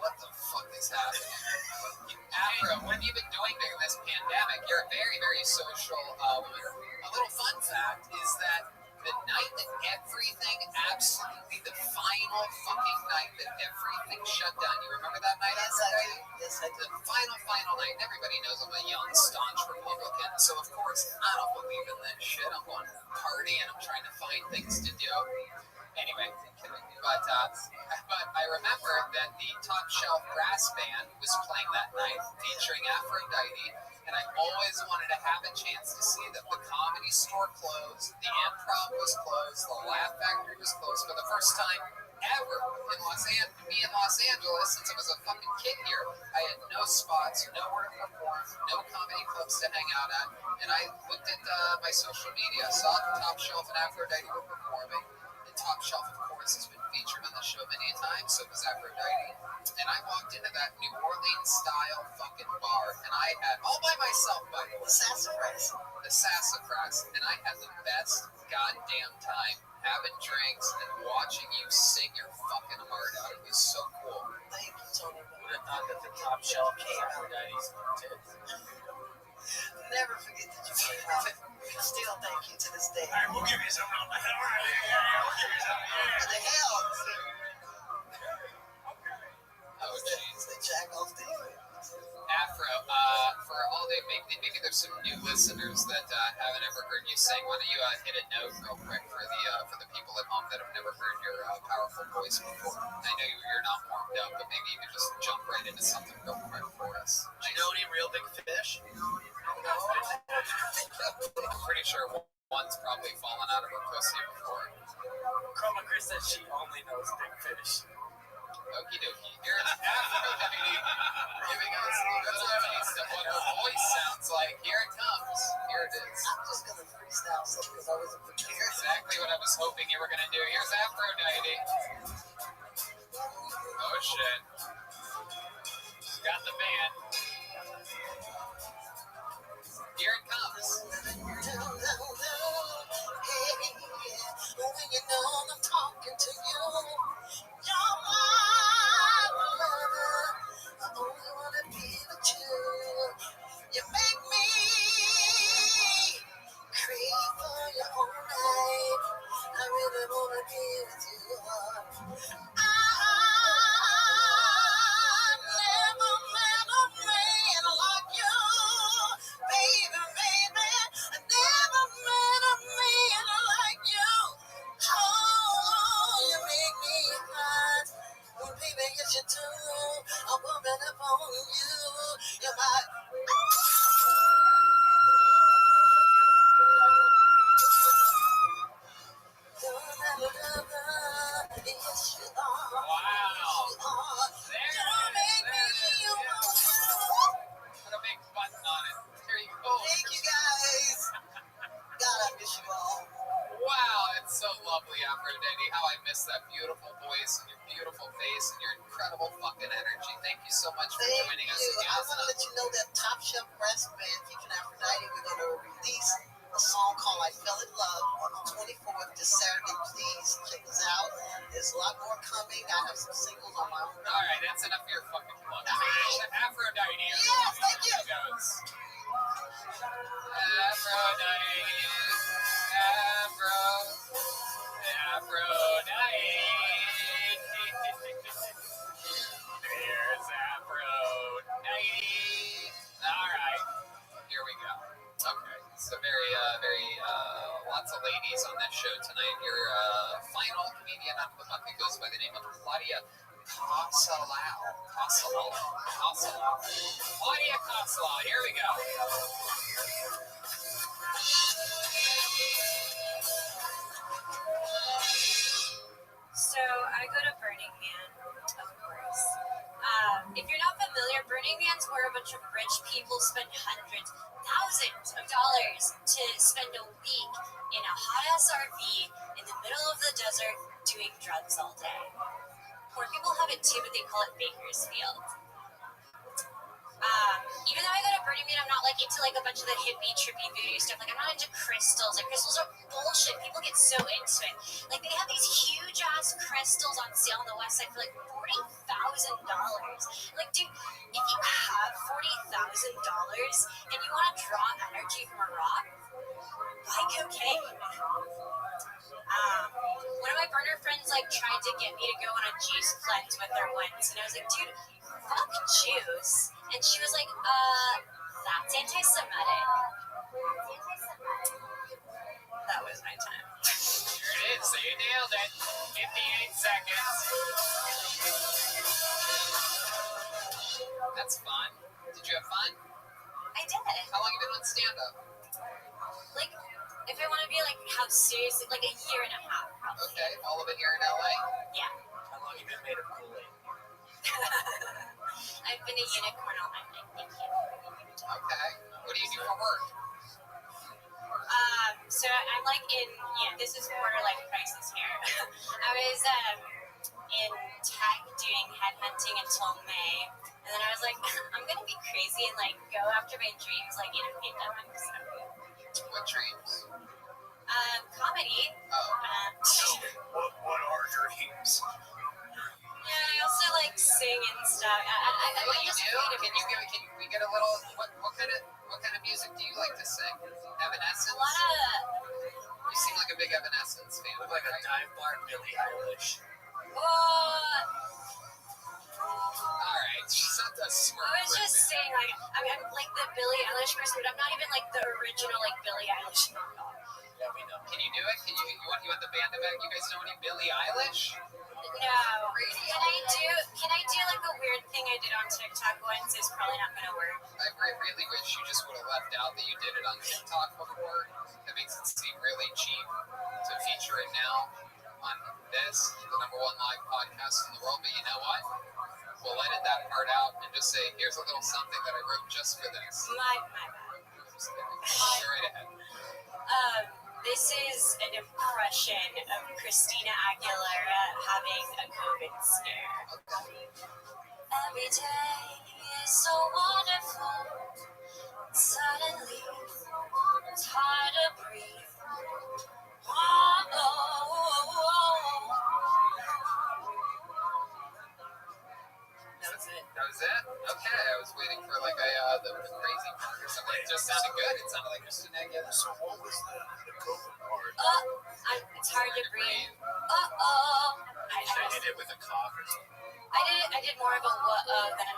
What the fuck is happening? Afro, what have you been doing during this pandemic? You're a very, very social woman. A little fun fact is that the night that everything, absolutely the final fucking night that everything shut down. You remember that night? Yes, I do. Yes, I do. The final night. Everybody knows I'm a young, staunch Republican. So, of course, I don't believe in that shit. I'm going to party and I'm trying to find things to do. Anyway, but I remember that the Top Shelf Brass Band was playing that night featuring Aphrodite, and I always wanted to have a chance to see them. The Comedy Store closed, the Improv was closed, the Laugh Factory was closed for the first time ever in Los Angeles since I was a fucking kid here. I had no spots, nowhere to perform, no comedy clubs to hang out at, and I looked at my social media, saw the Top Shelf and Aphrodite were performing. Top Shelf, of course, has been featured on the show many times, so was Aphrodite. And I walked into that New Orleans-style fucking bar, and I had, all by myself, by the way, the Sassafras, and I had the best goddamn time having drinks and watching you sing your fucking heart out. It was so cool. Thank you, Tony. Would have thought that the Top Shelf came Aphrodite's tits. Never forget that you came out. Still thank you to this day. All right, we'll give you something on the hell. All right, yeah, we'll give you something. Yeah. To the hell. Oh, jeez. They jack off the Afro, for all maybe there's some new listeners that haven't ever heard you sing. Why don't you hit a note real quick for the people at home that have never heard your powerful voice before? I know you're not warmed up, but maybe you could just jump right into something real quick for us. Do you know any real big fish? I'm pretty sure one's probably fallen out of her pussy before. Chroma Chris says she only knows big fish. Okie dokie. Here's Aphrodite giving us a little taste of what her voice sounds like. Here it comes. Here it is. I'm just going to freestyle something because I wasn't prepared. Exactly what I was hoping you were going to do. Here's Aphrodite. Oh, shit. She's got the band. Here it comes. When you know I'm talking to you, you're my lover. I only want to be with you. with you. I've never met a man like you, baby, baby. I never met a man like you. Oh, you make me hot. Well, baby, yes you do. I'm bumping up on you. You're my yes, you are. Wow. You are. You make me Put a big button on it. Here you go. Thank you guys. God, I miss you all. Wow, it's so lovely, Aphrodite. How I miss that beautiful voice and your beautiful face and your incredible fucking energy. Thank you so much for joining us again. I want to let you know that Top Chef Breast Band featuring Aphrodite, we're going to release a song called I Fell in Love on the 24th this Saturday. Please check us out. There's a lot more coming. I have some singles on my own. All right, that's enough of your fucking plug. Aphrodite. Yes, thank you. Goes. Aphrodite. Aphrodite. There's Aphrodite. All right, here we go. Okay, so lots of ladies on this show tonight. Your final comedian of the month goes by the name of Claudia Casalao. Claudia Casalao. Here we go. So I go to Burning Man, of course. If you're not familiar, Burning Man's where a bunch of rich people spend hundreds, thousands of dollars to spend a week in a hot-ass RV in the middle of the desert doing drugs all day. Poor people have it too, but they call it Bakersfield. Even though I go to Burning Man, I'm not like into like a bunch of the hippie, trippy voodoo stuff. Like I'm not into crystals. Like crystals are bullshit. People get so into it. Like they have these huge ass crystals on sale on the west side for like $40,000. Like, dude, if you have $40,000 and you want to draw energy from a rock, buy cocaine. One of my burner friends like tried to get me to go on a juice cleanse with her once, and I was like, dude, fuck juice. And she was like, that's anti-Semitic. That was my time. Here it is. So you nailed it. 58 seconds. That's fun. Did you have fun? I did. How long have you been on stand-up? Like, if I want to be like, how seriously, like a year and a half, probably. Okay, all of it here in LA? Yeah. How long have you been made of Kool-Aid? I've been a unicorn all my life. Thank you. Okay. What do you do for work? So I'm like in, this is borderline crisis here. I was in tech doing headhunting until May, and then I was like, I'm gonna be crazy and like go after my dreams like in a pandemic. So. What dreams? Comedy. What are dreams? Yeah, I also like sing and stuff. What do you do? Can we get a little? What kind of music do you like to sing? Evanescence. A lot of. You seem like a big Evanescence fan. Look like a dive bar Billie Eilish. All right, she's not that smart. I was just saying, like, I'm like the Billie Eilish person, but I'm not even like the original like Billie Eilish. Yeah, we know. Can you do it? You want the band to back? You guys know any Billie Eilish? No. Can I do like a weird thing I did on TikTok once? It's probably not gonna work. I really wish you just would have left out that you did it on TikTok before. That makes it seem really cheap to feature it now on this, the #1 live podcast in the world. But you know what? We'll edit that part out and just say, here's a little something that I wrote just for this. My bad. Just kidding. Go right ahead. This is an impression of Christina Aguilera having a COVID scare. Every day is so wonderful. Suddenly, it's hard to breathe. That was it? Okay, I was waiting for like the crazy part or something. It just sounded good. It sounded like Christina Aguilera. So what was the COVID part? It's hard to breathe. You should hit it with a cock or something. I did more of a than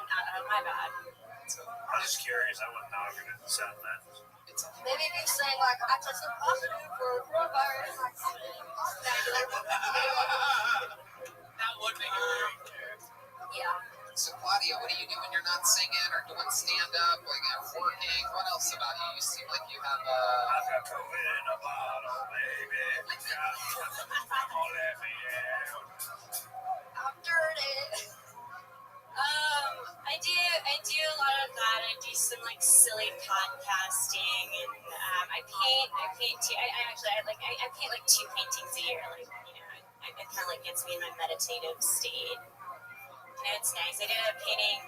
my bad. I'm just curious. I wasn't not going to sound that. Maybe if you're saying like I tested positive for coronavirus. That would make it very clear. Yeah. So, Claudia, what do you do when you're not singing or doing stand-up, like working? What else about you? You seem like you have I've got COVID in a bottle, baby. Don't let me out. I'm dirty. I do a lot of that. I do some like silly podcasting, and I paint too. I paint like 2 paintings a year. Like, you know, it kind of like gets me in my meditative state. And it's nice. I did a painting.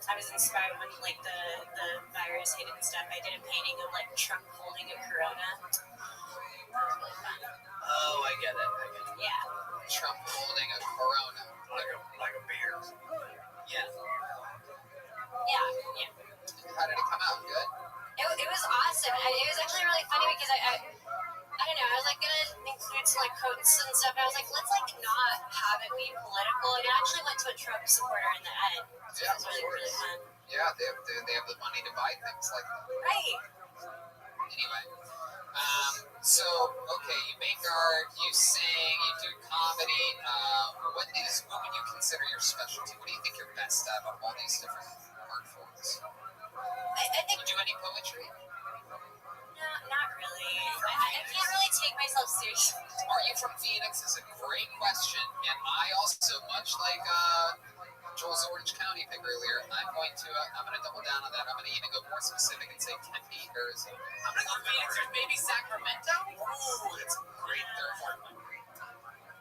I was inspired when like the virus hit and stuff. I did a painting of like Trump holding a Corona. That was really fun. Oh, I get it. Yeah. Trump holding a Corona. Like a beer. Yeah. Yeah. How did it come out? Good? It was awesome. It was actually really funny because I don't know, I was like gonna include some like quotes and stuff, and I was like, let's like not have it be political. And it actually went to a Trump supporter in the end. So Yeah, it was really fun. Yeah, they have the money to buy things like that. Right. Anyway, so okay, you make art, you sing, you do comedy. What would you consider your specialty? What do you think you're best at of all these different art forms? I think. Do you do any poetry? No, not really. I can't really take myself seriously. Are you from Phoenix? Is a great question, and I also, much like Joel's Orange County pick earlier, I'm going to double down on that. I'm going to even go more specific and say Tempe, Arizona. I'm going to go Phoenix or maybe Sacramento. Ooh, that's a great third one.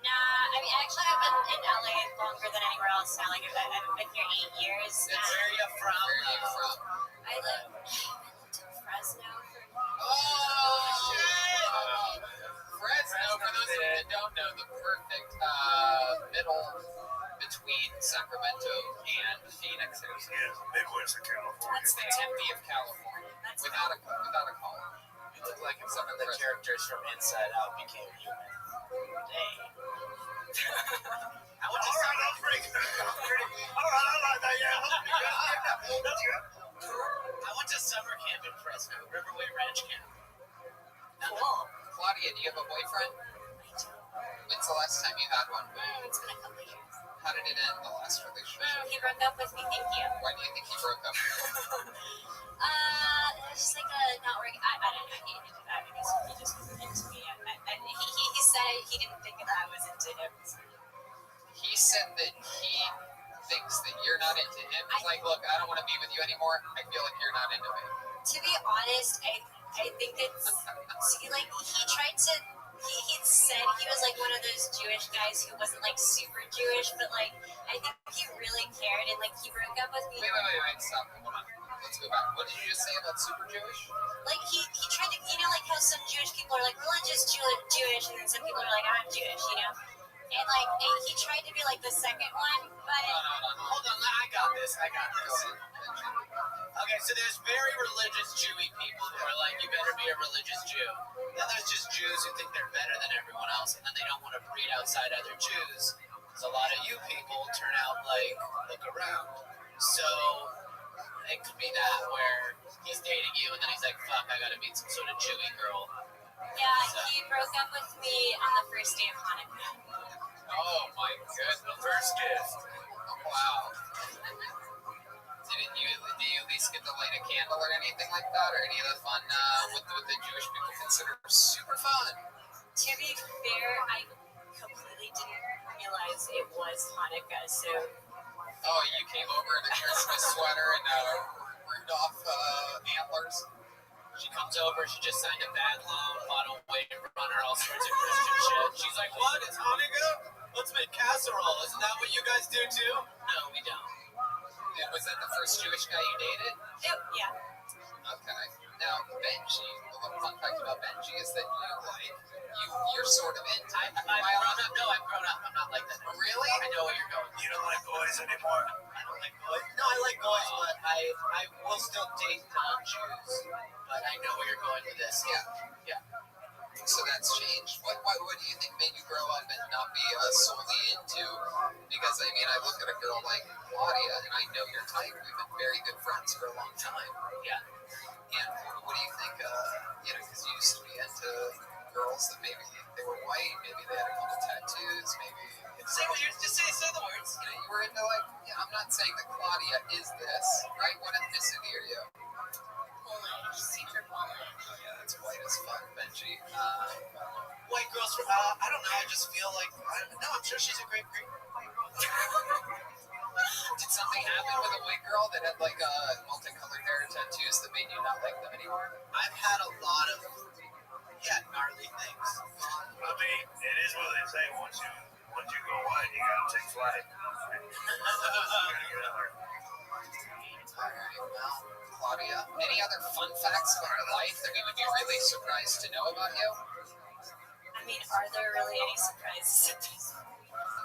Nah, I mean, actually, I've been in LA longer than anywhere else now. Like, I've been here 8 years. Where are you from? I lived in Fresno for. Oh, shit! Fresno, for those of you that don't know, the perfect middle between Sacramento and Phoenix. Yeah, Midwest of California. It's the Tempe of California, without a collar. You look like if some of the characters from Inside Out became human. Dang. I went to I went to summer camp in Fresno, Riverway Ranch Camp. Cool. Claudia, do you have a boyfriend? I do. When's the last time you had one? It's been a couple of years. How did it end, the last relationship? He broke up with me, thank you. Why do you think he broke up with you? Just like not working. I don't know. I guess he just wasn't into me. He said he didn't think that I was into him. So. He said that he thinks that you're not into him. He's like, look, I don't want to be with you anymore. I feel like you're not into me. To be honest, I think it's like he tried to. He said he was like one of those Jewish guys who wasn't like super Jewish, but like I think he really cared, and like he broke up with me. Wait, stop. Hold on. Let's go back. What did you just say about super Jewish? Like he tried to, you know, like how some Jewish people are like religious Jewish, and then some people are like I'm Jewish, you know. And like he tried to be like the second one, but no. Hold on, I got this. Okay, so there's very religious Jewy people who are like, you better be a religious Jew. Then there's just Jews who think they're better than everyone else, and then they don't want to breed outside other Jews. Because a lot of you people turn out like, look around. So it could be that where he's dating you, and then he's like, fuck, I gotta meet some sort of Jewy girl. Yeah, he broke up with me on the first day of Hanukkah. Oh my goodness. The first gift. Oh, wow. Did you at least get to light a candle or anything like that? Or any of the fun, what the Jewish people consider super fun? To be fair, I completely didn't realize it was Hanukkah, so... Oh, you came over in a Christmas sweater and Rudolph antlers? She comes over, she just signed a bad loan, bought a wig runner, all sorts of Christian shit. She's like, what? It's Hanukkah? Let's make casserole. Isn't that what you guys do too? No, we don't. And was that the first Jewish guy you dated? Yep, yeah. Okay. Now, Benji, a little fun fact about Benji is that you're sort of into I've grown up. I'm not like that. Really? I know where you're going. You don't like boys anymore? I don't like boys. No, I like boys, but I will still date non-Jews. But I know where you're going with this. Yeah. So that's changed. What what do you think made you grow up and not be solely into? Because I mean, I look at a girl like Claudia, and I know your type. We've been very good friends for a long time. Yeah. And what do you think? Because you used to be into girls that maybe they were white, maybe they had a couple tattoos, maybe. Just say the words. You were into I'm not saying that Claudia is this, right? What ethnicity are you? Polish, super Polish. Yeah, that's white as fuck, Benji. White girls from, I don't know, I just feel like, I'm sure she's a great white girl. Did something happen with a white girl that had multicolored hair and tattoos that made you not like them anymore? I've had a lot of, gnarly things. I mean, it is what they say. Once you go white, you gotta take flight. Alright, well, Claudia, any other fun facts about your life that we would be really surprised to know about you? I mean, are there really any surprises?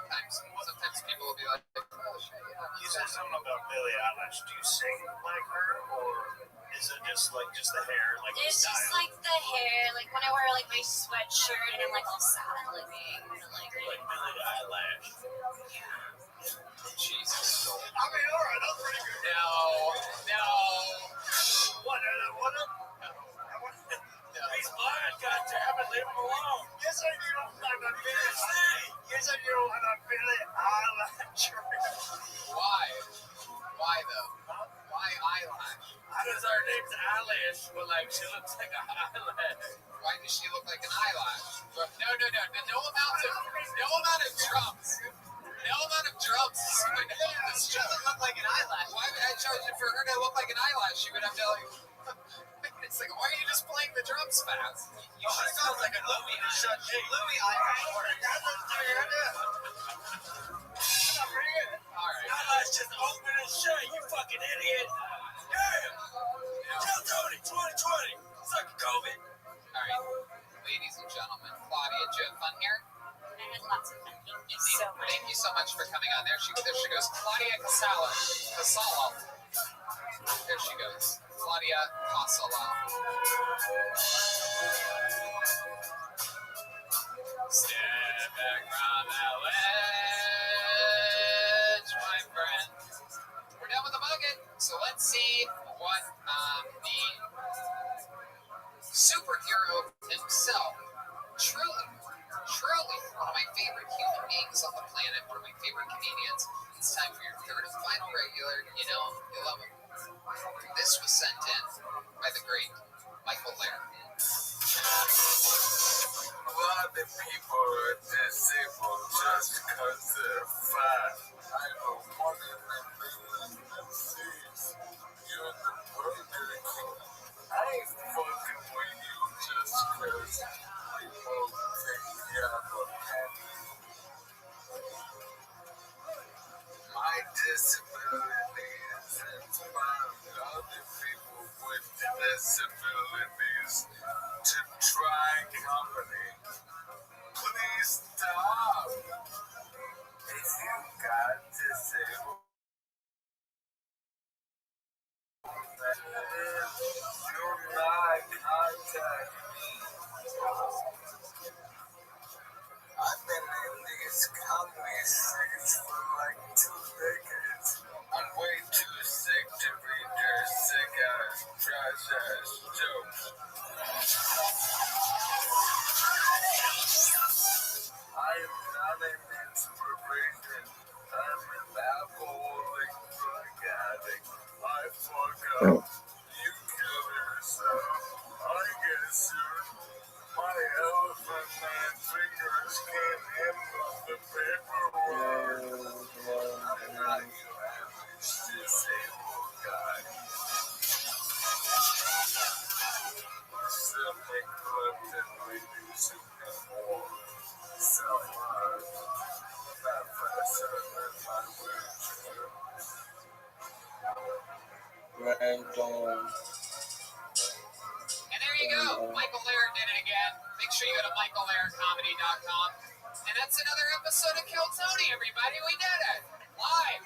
Sometimes people will be like, oh shit, You said something about Billie Eilish. Do you sing like her, or is it just the hair, It's the style? just like the hair, like when I wear my sweatshirt and I'm all sad looking, like Billie Eilish. Jesus. I mean, all right, that's pretty good. No. What up? He's blind, goddammit, leave him alone. Yes, I do. I'm a Billie. Yes, I do. I'm a Billie Eilish. Why though? Why eyelash? Because her name's Eilish, but she looks like an eyelash. Why does she look like an eyelash? No. No amount of drums. No amount of drums is going to help this. She doesn't look like an eyelash. Why would I charge it for her to look like an eyelash? She would have to it's like, why are you just playing the drums fast? You should sound like a Louis eyelash. Louis eyelash. Alright. Eyelash just open and shut, you fucking idiot. Damn. Tell Tony, 2020. Suck COVID. Alright. Ladies and gentlemen, Claudia, did you have fun here? I had lots of fun. Thank you so much. Thank you so much for coming on. There she goes. Claudia Casala. There she goes. Claudia Casala. Step back from that ledge, my friend. We're done with the bucket, so let's see what the superhero himself, truly one of my favorite human beings on the planet, one of my favorite comedians. It's time for your third and final regular. You know, you love him. This was sent in by the great Michael Laird. A lot of people are disabled just because they're fat. I know one in a million MCs. You're the Burger King. I ain't fucking with you just because we both think you have a penny. My disability is inspiring other people with disabilities to try comedy. Please stop. If you got disabled, do not contact me. I've been in these comedy streets for 2 decades. I'm way too sick to read their sick-ass, trash-ass jokes. I am not an inspiration. I'm an alcoholic drug addict. I fuck up. You kill yourself. I get sued. My elephant man fingers can't handle the paperwork. I'm not your average disabled guy. Semi-collectively using more self-harm. Not faster than my wheelchair. And there you go. Michael Laird did it again. Make sure you go to michaellairdcomedy.com. And that's another episode of Kill Tony, everybody. We did it. Live.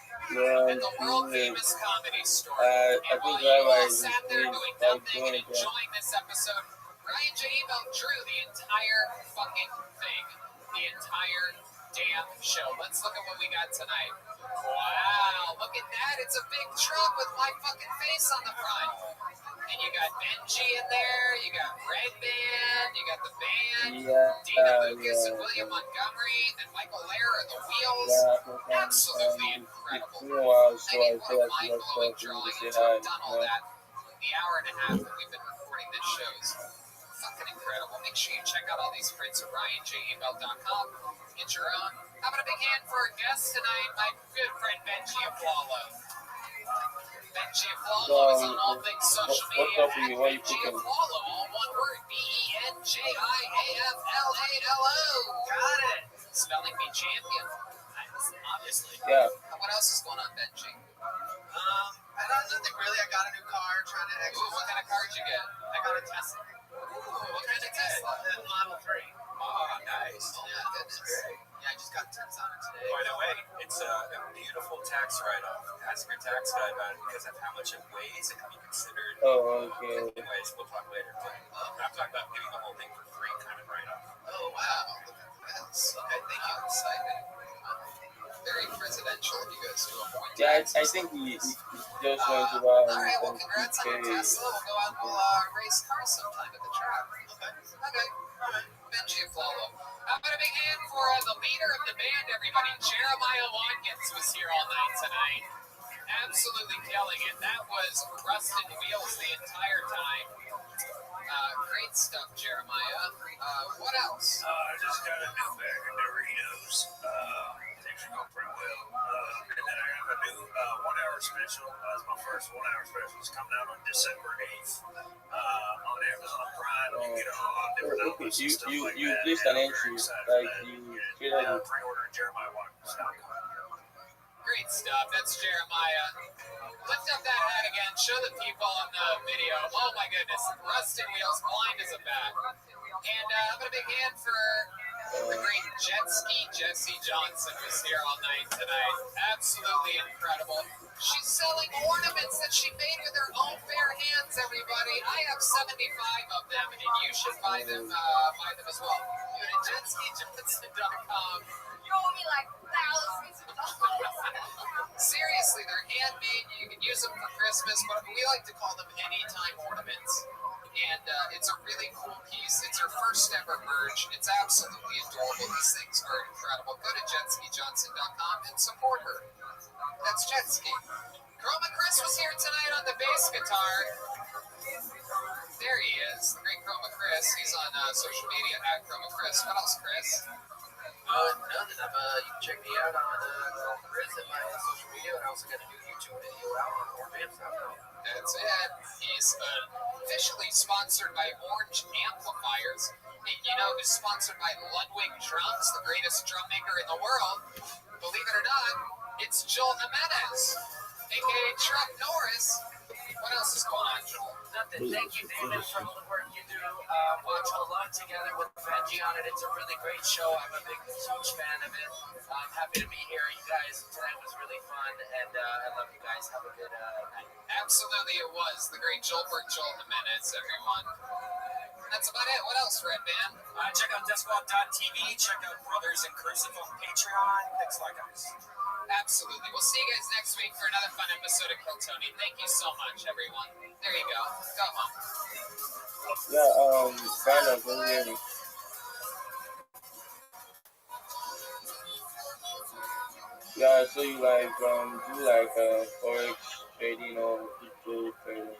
At the world famous comedy store. And while you all sat there doing nothing and enjoying this episode, right Ryan J. emailed Drew the entire fucking thing. The entire damn show. Let's look at what we got tonight. Wow, look at that. It's a big truck with my fucking face on the front. And you got Benji in there, you got Red Band, you got the band, Dina Lucas and William Montgomery, and Michael Lair are the wheels. Absolutely incredible. Any mind-blowing drawing to have done all that in the hour and a half that we've been recording this show's fucking incredible. Make sure you check out all these prints at RyanJEmail.com. Get your own. Having a big hand for our guest tonight, my good friend Benji Aflalo. Benji Aflalo is on all things social media at Benji Aflalo, all one word, BenjiAflalo. Got it. Spelling bee champion. Obviously. Yeah. What else is going on, Benji? I got nothing really. I got a new car, trying to exercise. Ooh, what kind of car did you get? I got a Tesla. Ooh, what kind of Tesla? The Model 3. Oh, nice. Oh, yeah, goodness. Yeah, I just got tips on it today. By the way, it's a beautiful tax write-off. Ask your tax guy about it because of how much it weighs. It can be considered. Oh, okay. Anyways, we'll talk later. But I'm talking about giving the whole thing for free kind of write-off. Oh, wow. Yes. Okay, thank you. I'm excited. Very presidential of you guys to avoid Yeah, taxes. I think he just went to all right, well, congrats on your Tesla. We'll go out and we'll race cars sometime at the track. Okay. All right. Benji Aflalo. How about a big hand for the leader of the band, everybody? Jeremiah Watkins was here all night tonight. Absolutely killing it. That was Rusted Wheels the entire time. Great stuff, Jeremiah. What else? I just got a new bag of Doritos. Things are going pretty well. And then I have a new 1 hour special. It's my first 1 hour special. It's coming out on December 8th on Amazon Prime. You get a lot of different outlets and stuff like you that. placed an entry, like you created it. Pre-order JeremiahWatkins.com. Great stuff. That's Jeremiah. Lift up that hat again. Show the people on the video. Oh my goodness. Rusted Wheels, blind as a bat. And I'm going to big hand for the great jet ski Jessie Johnson, who's here all night tonight. Absolutely incredible. She's selling ornaments that she made with her own bare hands, everybody. I have 75 of them, and you should buy them as well. Go to jetskijohnson.com. You owe me like thousands of dollars. Seriously, they're handmade. You can use them for Christmas, but we like to call them anytime ornaments. And it's a really cool piece. It's her first ever merch. It's absolutely adorable. These things are incredible. Go to jetskijohnson.com and support her. That's Jetski. Chroma Chris was here tonight on the bass guitar. There he is, the great Chroma Chris. He's on social media at Chroma Chris. What else, Chris? Nothing. You can check me out on Chris at my social media, and I also got a new YouTube video out on OrangeAmps.com. That's it. He's officially sponsored by Orange Amplifiers. And you know who's sponsored by Ludwig Drums, the greatest drum maker in the world? Believe it or not, it's Joel Jimenez, a.k.a. Chuck Norris. What else is going on, Joel? Nothing. Thank you, David, for all the work you do. Watch a lot together with Benji on it. It's a really great show. I'm a huge fan of it. I'm happy to be here. You guys, tonight was really fun, and I love you guys. Have a good night. Absolutely, it was. The great Joel Jimenez, everyone. That's about it. What else, Red Band? Check out DeathSquad.tv. Check out Brothers in Cursive on Patreon. Thanks a lot, guys. Absolutely. We'll see you guys next week for another fun episode of Kill Tony. Thank you so much, everyone. There you go. Go home. Yeah, kind of, can you hear me? Yeah, so you like do like forex trading or crypto trading?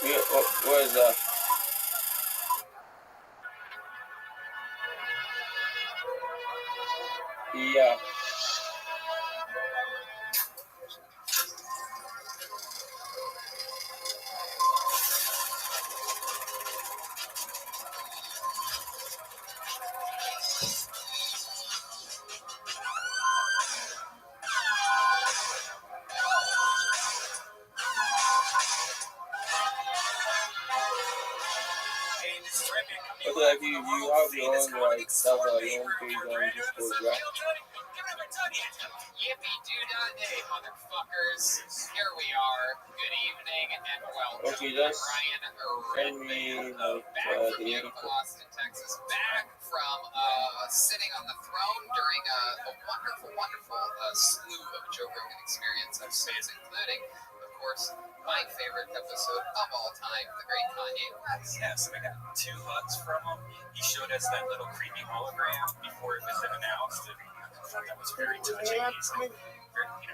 Yeah, what is that? Yeah. But like you have your own like server, your own page on Discord, right? Yippee-doo-dah-day, motherfuckers. Here we are. Good evening and welcome. Okay, just Ryan send me like back from the beautiful info. Austin, Texas. Back from sitting on the throne during a wonderful slew of Joe Rogan Experience episodes, including, of course, my favorite episode of all time, the great Kanye West. Yeah, so we got 2 hugs from him. He showed us that little creepy hologram before it was announced, and I thought that was very touching. He's like,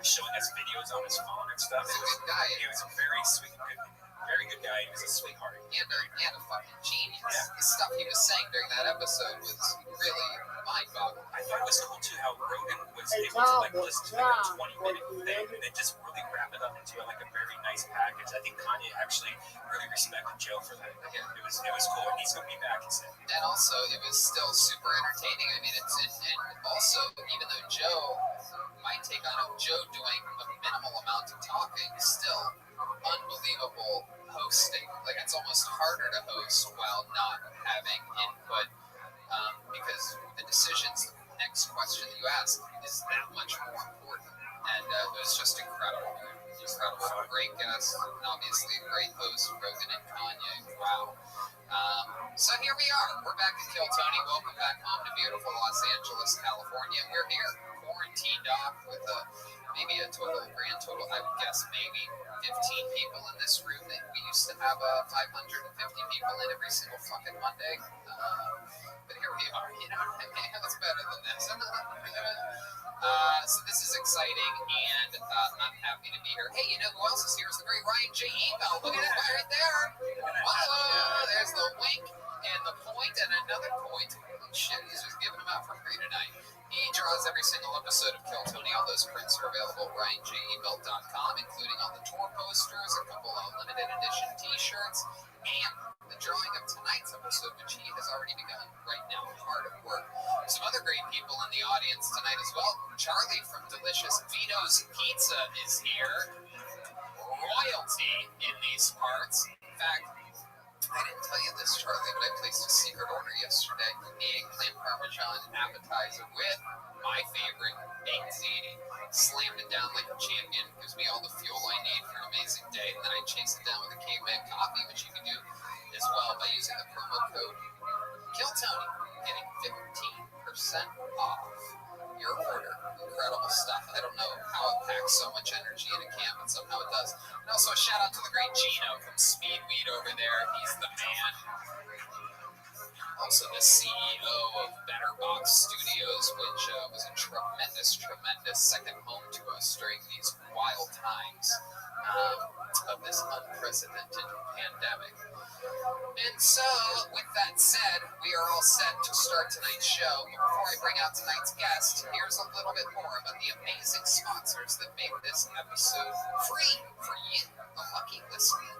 showing us videos on his phone and stuff. He's a good guy. He was a very sweet, very good guy. He was a sweetheart. And a fucking genius. Yeah. The stuff he was saying during that episode was really mind-boggling. I thought it was cool too how Rogan was able to like listen to like a 20-minute thing and then just really wrap it up into like a very nice package. I think Kanye actually really respected Joe for that. Yeah, it was cool, and he's gonna be back. He said. And also, it was still super entertaining. I mean, and also, even though my take on it, Joe doing a minimal amount of talking, still unbelievable hosting. Like, it's almost harder to host while not having input, because the decisions, the next question that you ask is that much more important. And it was just incredible. Incredible. Great guest, and obviously a great host, Rogan and Kanye. Wow. So here we are. We're back at Kill Tony. Welcome back home to beautiful Los Angeles, California. We're here, quarantined off with maybe a grand total, I would guess maybe 15 people in this room. We used to have 550 people in every single fucking Monday. But here we are. You know, what's better than this? So this is exciting, and I'm happy to be here. Hey, you know who else is here? Is the great Ryan J. Ebel. Look at that guy right there. Whoa, there's the wink and the point and another point. Oh, shit, he's just giving them out for free tonight. He draws every single episode of Kill Tony. All those prints are available at RyanJEbel.com, including all the tour posters, a couple of limited edition t-shirts, and the drawing of tonight's episode, which he has already begun right now, hard at work. Some other great people in the audience tonight as well. Charlie from Delicious Vito's Pizza is here. Royalty in these parts. In fact, I didn't tell you this, Charlie, but I placed a secret order yesterday. The eggplant parmesan appetizer with my favorite, baked ziti. Slammed it down like a champion. Gives me all the fuel I need for an amazing day. And then I chase it down with a caveman coffee, which you can do as well by using the promo code KILLTONY, getting 15% off your order. Incredible stuff. I don't know how it packs so much energy in a can, but somehow it does. And also a shout out to the great Gino from Speedweed over there. He's the man. Also the CEO of BetterBox Studios, which was a tremendous second home to us during these wild times of this unprecedented pandemic. And so, with that said, we are all set to start tonight's show. But before I bring out tonight's guest, here's a little bit more about the amazing sponsors that make this episode free for you, the lucky listener.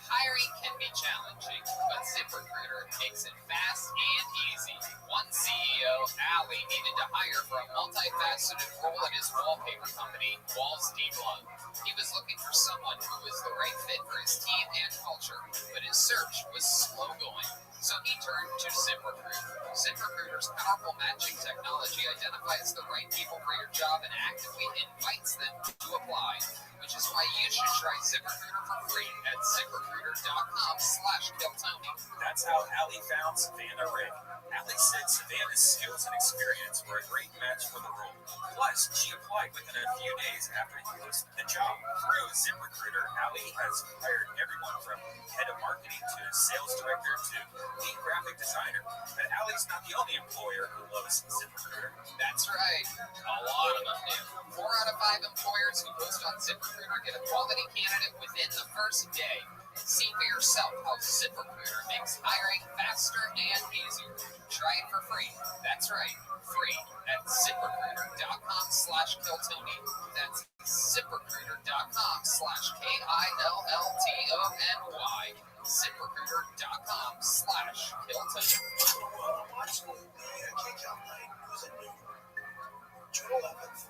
Hiring can be challenging, but ZipRecruiter makes it fast and easy. One CEO, Ali, needed to hire for a multifaceted role at his wallpaper company, Walls D-Blog. He was looking for someone who was the right fit for his team and culture, but his search was slow going. So he turned to ZipRecruiter. ZipRecruiter's powerful matching technology identifies the right people for your job and actively invites them to apply, which is why you should try ZipRecruiter for free at ZipRecruiter.com/KillTony. That's how Ali found Savannah Rick. Ali said Savannah's skills and experience were a great match for the role. Plus, she applied within a few days after he posted the job. Through ZipRecruiter, Ali has hired everyone from head of marketing to sales director to lead graphic designer. But Ali's not the only employer who loves ZipRecruiter. That's right. A lot of them do. 4 out of 5 employers who post on ZipRecruiter get a quality candidate within the first day. See for yourself how ZipRecruiter makes hiring faster and easier. Try it for free. That's right, free at ZipRecruiter.com/KillTony. That's ZipRecruiter.com/KILLTONY. ZipRecruiter.com/KillTony. Well, watching the kickout night was at noon, June 11th,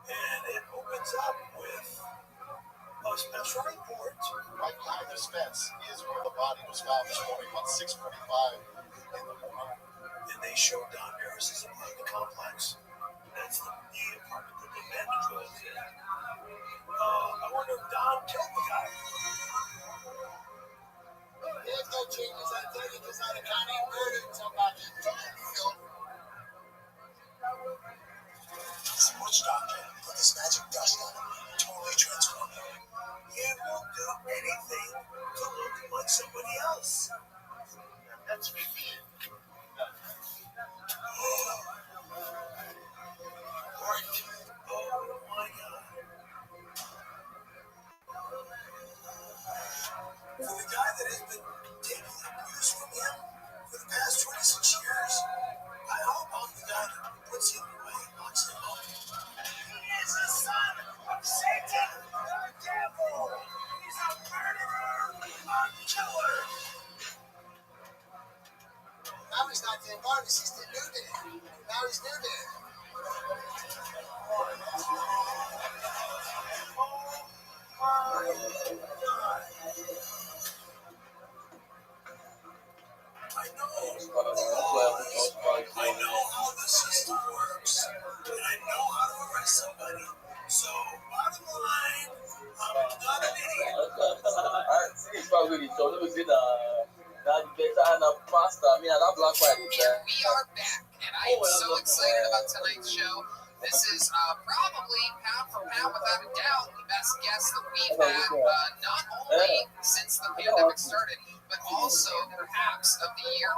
and it opens up with a special report Right behind this fence is where the body was found this morning about 6:45 in the morning. And they showed Don Harris's apartment complex. That's the apartment that the bandits was in. I wonder if Don killed the guy. There's no changes. I tell you, this out of county murdered somebody. Sports doctor put this magic dust on him, totally transformed him. He won't do anything to look like somebody else. That's me. Right. Oh my God. For the guy that has been taking abuse from him for the past 26 years, I hope I'm the guy that puts him away and locks him up. He is the son of Satan, the devil. He's a murderer, a killer. Now he's not dead Barnes, he's dead new dead. Now he's new dead. I know how the system works, and I know how to arrest somebody. So, bottom line, I'm not an idiot. We are back, and I am so excited about tonight's show. This is probably, pound for pound, without a doubt, the best guest that we've had, not only since the pandemic started, but also perhaps of the year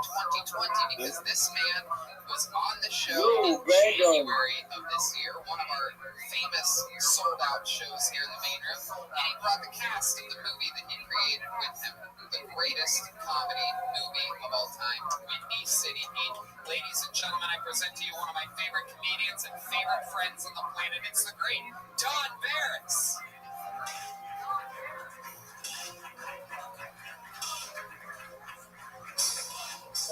2020, because this man was on the show in January of this year, one of our famous sold-out shows here in the main room, and he brought the cast of the movie that he created with him, the greatest comedy movie of all time, Windy City Heat. Ladies and gentlemen, I present to you one of my favorite comedians and favorite friends on the planet. It's the great Don Barris.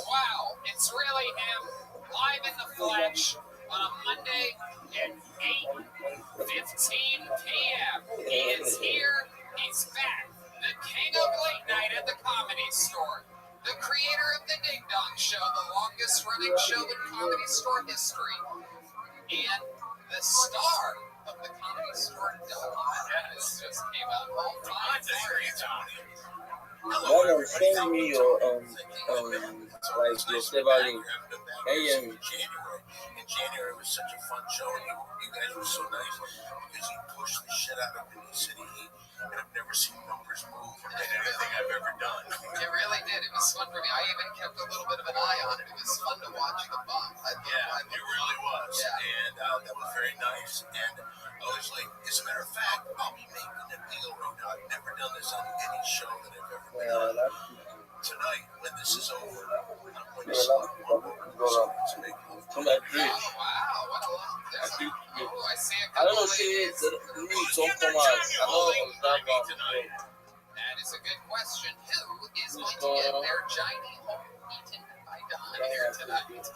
Wow, it's really him, live in the flesh, on a Monday at 8:15 p.m. He is here, he's back, the king of late night at the Comedy Store, the creator of the Ding Dong Show, the longest running show in Comedy Store history, and the star of the Comedy Store This just came out all time. Hello, send me your like your Chevrolet. Hey, In January was such a fun show, and you guys were so nice because you pushed the shit out of Windy City Heat, and I've never seen numbers move in anything I've ever done. It really did. It was fun for me. I even kept a little bit of an eye on it. It was fun to watch the bump. It really was. Yeah. And that was very nice. And I was like, as a matter of fact, I'll be making a deal right now. I've never done this on any show that I've ever been on. Tonight, when this is over, I'm going to select one more person to make a move. Oh, wow. What a lot. I see a couple. I don't know, shit. The news don't come out. I know tonight. That is a good question. Who is going to get their Johnny home eaten by Don here tonight?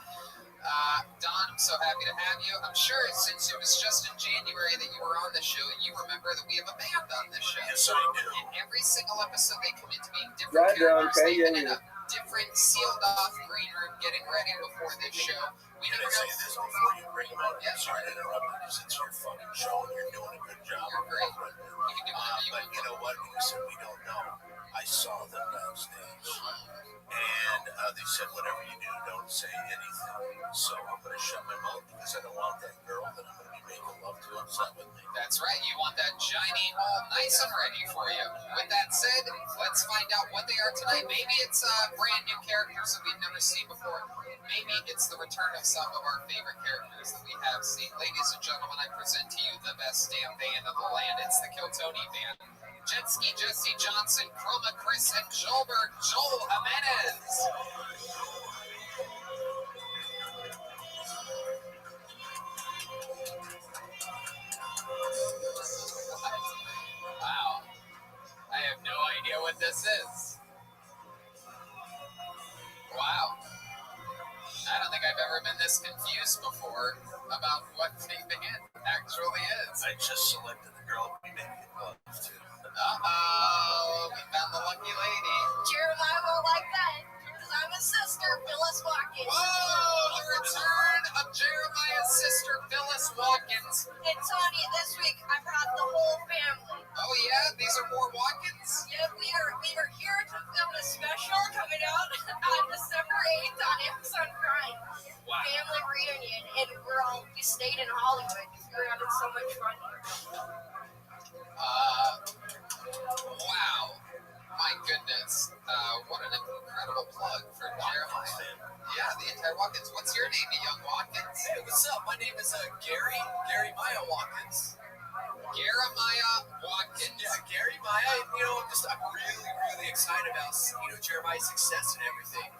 Don, I'm so happy to have you. I'm sure since it was just in January that you were on the show, you remember that we have a band on this show. Yes, I do. In every single episode, they come into being different characters. They've been in a different sealed-off green room getting ready before this show. We Can never I say know. this before you bring him up? Yeah. Sorry to interrupt you because it's your fucking show and you're doing a good job. You're great. You can do whatever you But want. you know what? When you said we don't know, I saw them downstage. And they said, whatever you do, don't say anything. So I'm going to shut my mouth because I don't want that girl that I'm going to be making love to upset with me. That's right. You want that Johnny all nice and ready for you. With that said, let's find out what they are tonight. Maybe it's brand new characters that we've never seen before. Maybe it's the return of some of our favorite characters that we have seen. Ladies and gentlemen, I present to you the best damn band of the land. It's the Kiltony Band. Jet Ski Jesse Johnson, Chroma Chris, and Joelberg Joel Jimenez. Wow. I have no idea what this is. Wow. I don't think I've ever been this confused before about what the band actually is. I just selected the girl I'm making love to. Uh-oh. Watkins. What's your name, young Watkins? Hey, what's up? My name is Gary Maya Watkins. Jeremiah Watkins. Yeah, Gary Maya. You know, I'm really excited about Jeremiah's success and everything.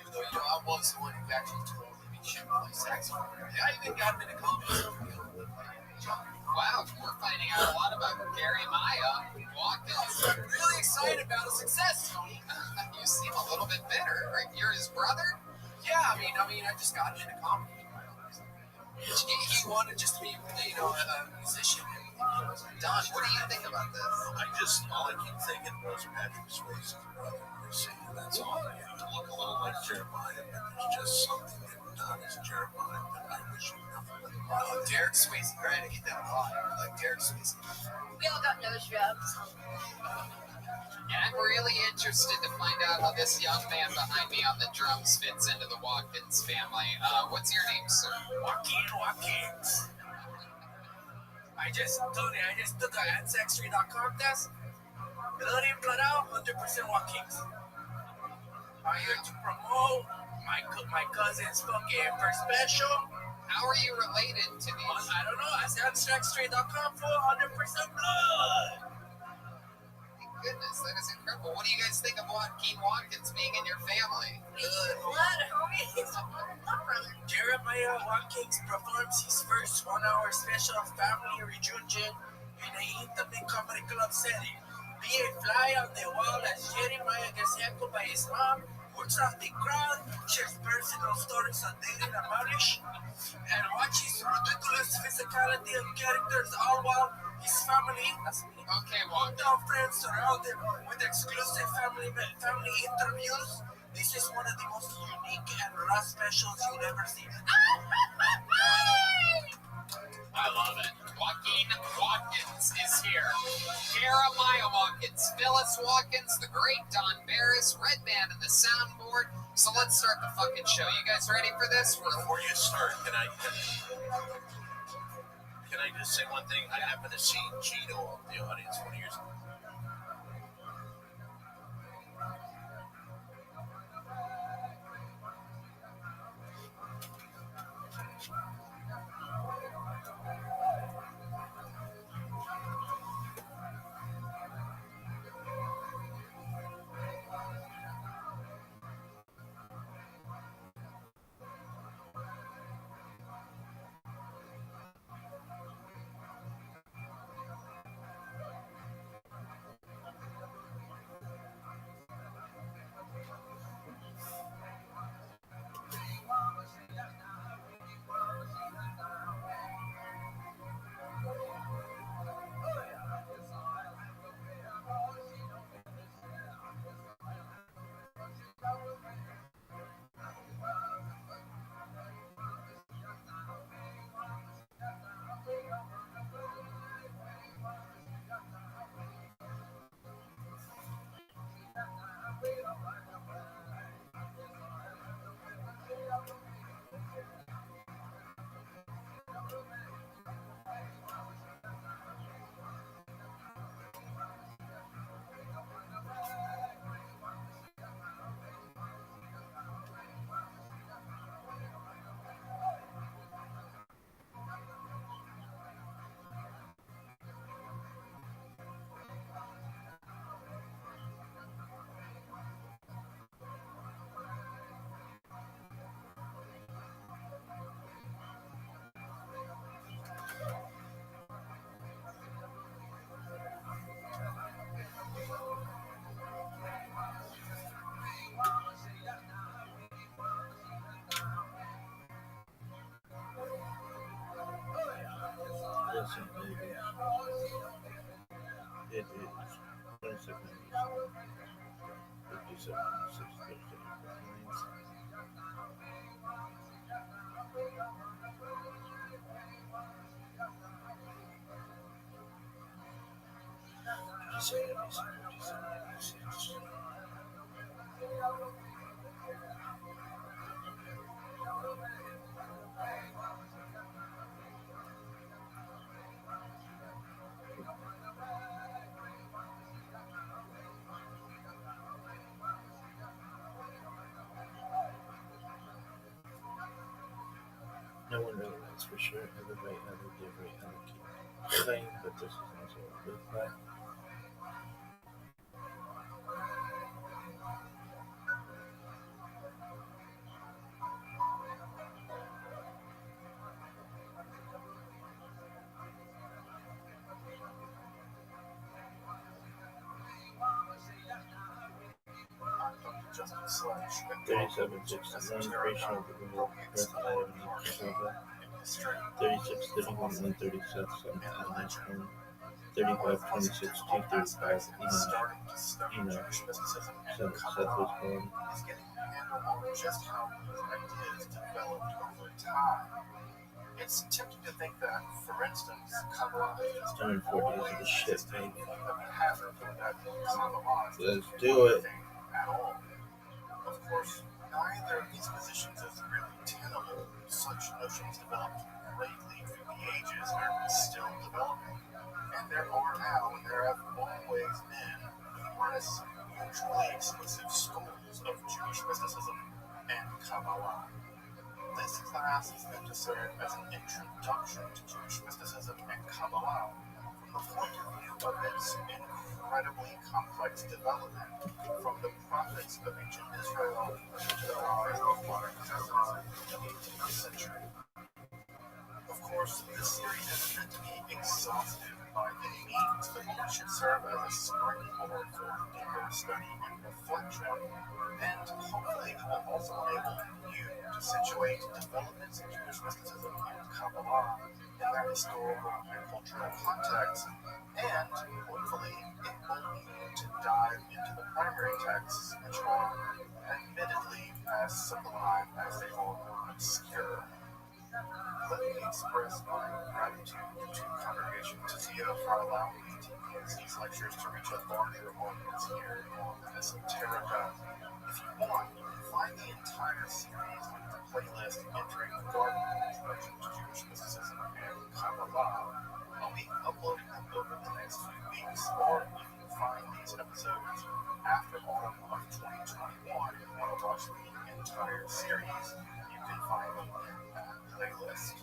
Even though I was the one who actually told him he should play saxophone. I even got him into comedy. Wow, we're finding out a lot about Gary Maya Watkins. I'm really excited about his success. You seem a little bit bitter. Right? You're his brother? Yeah, I mean, I just got him into comedy. He wanted just to be, a musician. Don, what do you think about this? All I keep thinking was Patrick Swayze's brother. You see, that's all. You look a little like Jeremiah, but there's just something that not as Jeremiah, but I wish you nothing but the Oh, Derek Swayze, right? I get that a lot. Like Derek Swayze. We all got nose jobs. Yeah, I'm really interested to find out how this young man behind me on the drums fits into the Watkins family. What's your name, sir? Joaquin Watkins. I just took an ancestry.com test. Blood in, blood out, 100% Watkins. I'm here to promote my cousin's fucking first special. How are you related to these? I don't know. I said ancestry.com for 100% blood. Goodness, that is incredible. What do you guys think of Joaquin Watkins being in your family? Good. Blood, homies. Blood brother. Jeremiah Watkins performs his first 1-hour special family reunion in an intimate comedy club setting. Be a fly on the wall as Jeremiah gets heckled by his mom, works off the crowd, shares personal stories on dating and marriage, and watches ridiculous physicality of characters, all while his family, Okay, Watkins. hometown friends surround him with exclusive family interviews. This is one of the most unique and raw specials you'll ever see. I love it. Joaquin Watkins is here. Jeremiah Watkins, Phyllis Watkins, the great Don Barris, Redman, and the soundboard. So let's start the fucking show. You guys ready for this? Before you start, can I just say one thing? I happened to see Gino in the audience 20 years ago. Yes, indeed. It is 27 57, 6, 13, 57. No one really knows for sure. Everybody other different claim, but this is also a good fact. Justin Slash, 3769 creation of the world, birth of Adam and Eve, 3631 137 17 3526 235 Enoch. Seth was born. is getting a handle on just how these ideas developed over time. It's tempting to think that, for instance, Kabbalah is just 140 is the shit, baby. that we haven't, that Kabbalah is Let's do it. at all. Of course, neither of these positions is really tenable. Such notions developed greatly through the ages and are still developing. And there are now, and there have always been, numerous mutually exclusive schools of Jewish mysticism and Kabbalah. This class is meant to serve as an introduction to Jewish mysticism and Kabbalah from the point of view of its incredibly complex development from the prophets of ancient Israel to the rise of modern Judaism in the 18th century. Of course, this series isn't meant to be exhaustive by any means, but it should serve as a springboard for deeper study and reflection, and hopefully it will also enable you to situate developments in Jewish mysticism and Kabbalah in their historical and cultural context, and hopefully it will lead you to dive into the primary texts, which are admittedly as sublime as they are obscure. Let me express my gratitude to Congregation Tizia for allowing me to use these lectures to reach a larger audience here on Esoterica. If you want, you can find the entire series in the playlist Entering the Garden, Introduction to Jewish Mysticism and Kabbalah. I'll be uploading them over the next few weeks, or you can find these episodes after autumn of 2021 and want to watch the entire series. You can find them in that playlist.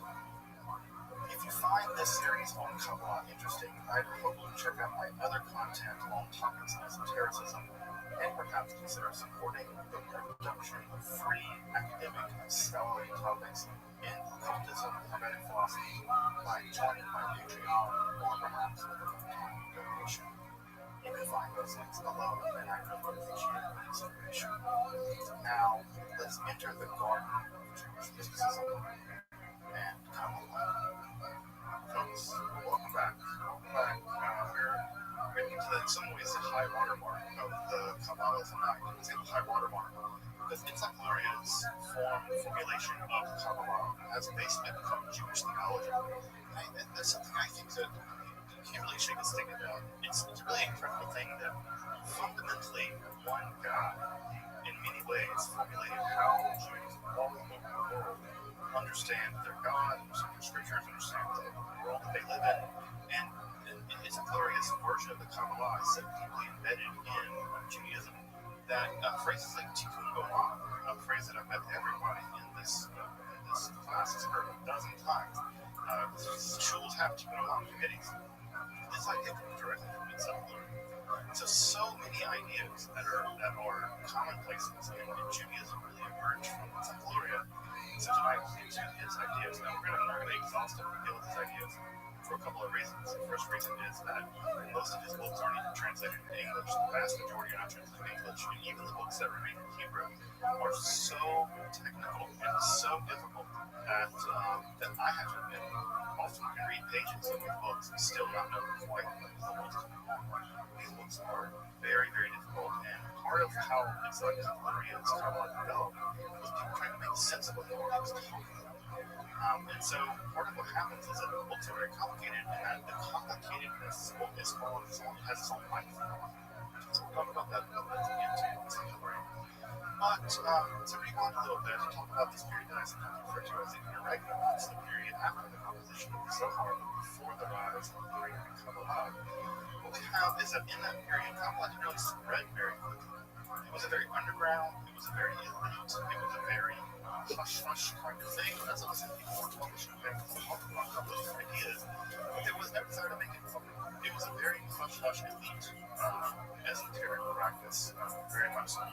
If you find this series on Kabbalah interesting, I'd hope you check out my other content on topics of esotericism, and perhaps consider supporting the production of free academic scholarly topics in occultism, hermetic philosophy by joining my Patreon or perhaps with a one-time donation. You can find those links below, and I really appreciate the consideration. Now, let's enter the garden of Jewish mysticism and Kabbalah. Folks, welcome back. We're getting to, in some ways, the high water mark of the Kabbalah tonight. I say the high water mark because Encyclopedia's formulation of Kabbalah has basically become Jewish theology. And that's something I think that you can't really shake a stick at that. It's a really incredible thing that fundamentally one God, in many ways, formulated how Jews all over the world understand their God, understand their scriptures, understand the world that they live in. And it's a glorious version of the Kabbalah is so deeply embedded in Judaism that phrases like tikkun olam, a phrase that I've met everybody in this class has heard a dozen times. Shuls have tikkun olam committees. This idea comes directly from Encyclopedia. So many ideas that are commonplaces in Judaism really emerge from Encyclopedia. So tonight we'll get to his ideas. Now we're not going to exhaustively deal with his ideas for a couple of reasons. The first reason is that most of his books aren't even translated into English. The vast majority are not translated into English, and even the books that remain in Hebrew are so technical and so difficult that I have to admit, often can read pages of these books and still not know quite what the world's going on. These books are very, very difficult, and part of how Encyclopedia's Kabbalah developed was people trying to make sense of what the world was talking about. And so part of what happens is that the books are very complicated, and that the complicatedness has its own life. So we'll talk about that a little bit to get to Encyclopedia. But to rewind a little bit to talk about this period that I sometimes refer to as the interregnum, it's the period after the composition of the Zohar, but before the rise of the great Kabbalah. What we have is that in that period, Kabbalah didn't really spread very quickly. It was a very underground, it was a very elite, it was a very hush-hush kind of thing, as I said, people were publishing things, talking about Kabbalistic ideas, but there was never started to make it public. It was a very hush-hush elite esoteric practice, very much so.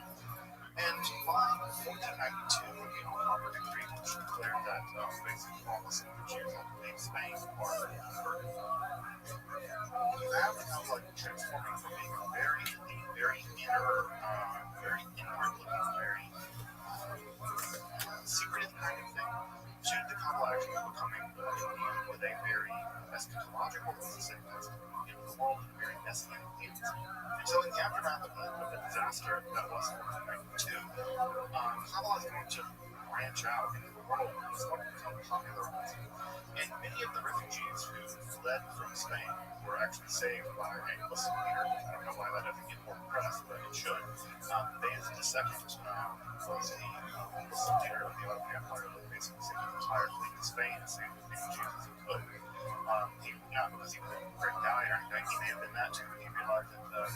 And by 1492, Harvard decree which declared that basically all Muslim Jews had to leave Spain or converted. You have the Kabbalah transforming from being a very elite, very inner, very inward-looking, very secretive kind of thing, to the Kabbalah actually becoming imbued with a very eschatological, at the same time, the world in very messianic themes. And so in the aftermath of the disaster that was 1492, Kabbalah is going to branch out into the world and it's going to become popularized. And many of the refugees who fled from Spain were actually saved by a Muslim leader. I don't know why that doesn't get more press, but it should. Bayezid II was the Muslim leader of the Ottoman Empire that basically saved the entire fleet of Spain and saved as many Jews as he could. Not because he was a great guy or anything, he may have been that too, but he realized that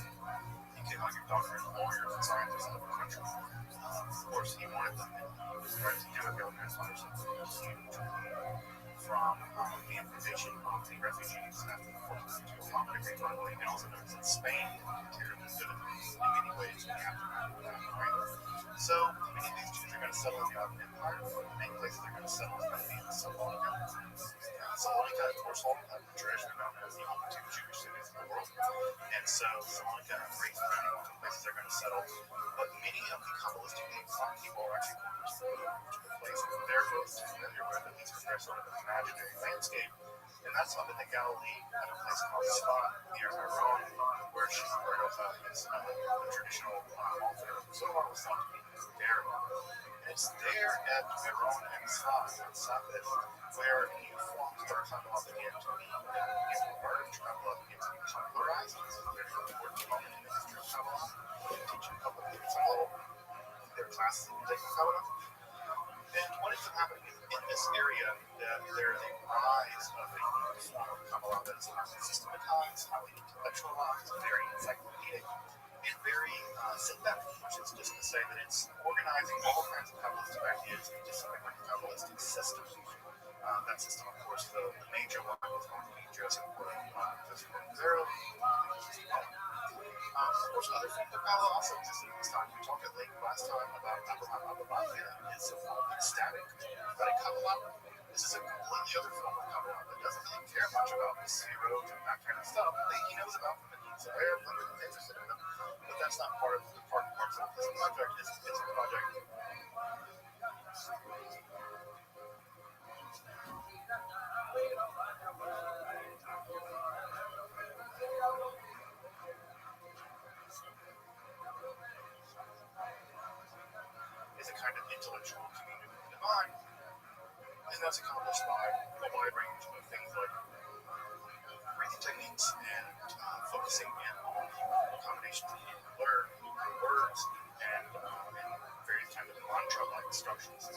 he came like your doctors and lawyers and scientists in other countries. Of course, he wanted them, and he was trying to do a government sponsorship from the invitation of the refugees after the 1492 Harvard Decree, by the way. And also notice that Spain was terribly good in many ways in the aftermath of that, right? So many of these Jews are going to settle in the Ottoman Empire. Many places they're going to settle is going to be in Salonika. Salonika, of course, had traditionally known as the only two Jewish cities in the world. And so Salonika and Greece are going to be one places they're going to settle. But many of the Kabbalistically inclined people are actually going to move to the place that they're most familiar with, at least from their sort of imaginary landscape. And that's up in the Galilee at a place called Spa near Iran, where Shinoradoha is the traditional altar of Zohar was thought to be there. And it's there at Iran and Spa, on Safed, where new forms of Kabbalah begin to be emerged, Kabbalah begins to be popularized. This is a very important moment in the history of Kabbalah. Teaching a couple of kids a little their classes in taking Kabbalah. And what ends up happening in this area, there is a rise of a new form of Kabbalah that is highly systematized, highly intellectualized, very encyclopedic, and very synthetic, which is just to say that it's organizing all kinds of Kabbalistic ideas into something like a Kabbalistic system. That system, of course, the major one is going to be Joseph Zero. Of course, other forms of Kabbalah also existed at this time. We talked at length last time about Abraham Ababakir and his so-called ecstatic Kabbalah. This is a completely other form of Kabbalah that doesn't really care much about the Sefirot and that kind of stuff. He knows about them and he's aware of them and he's interested in them, but that's not part of the parts of this project. It's a project. Is a kind of intellectual communion with the divine, and that's accomplished by a wide range of things like breathing techniques and focusing in on combinations of words and various kinds of mantra-like instructions.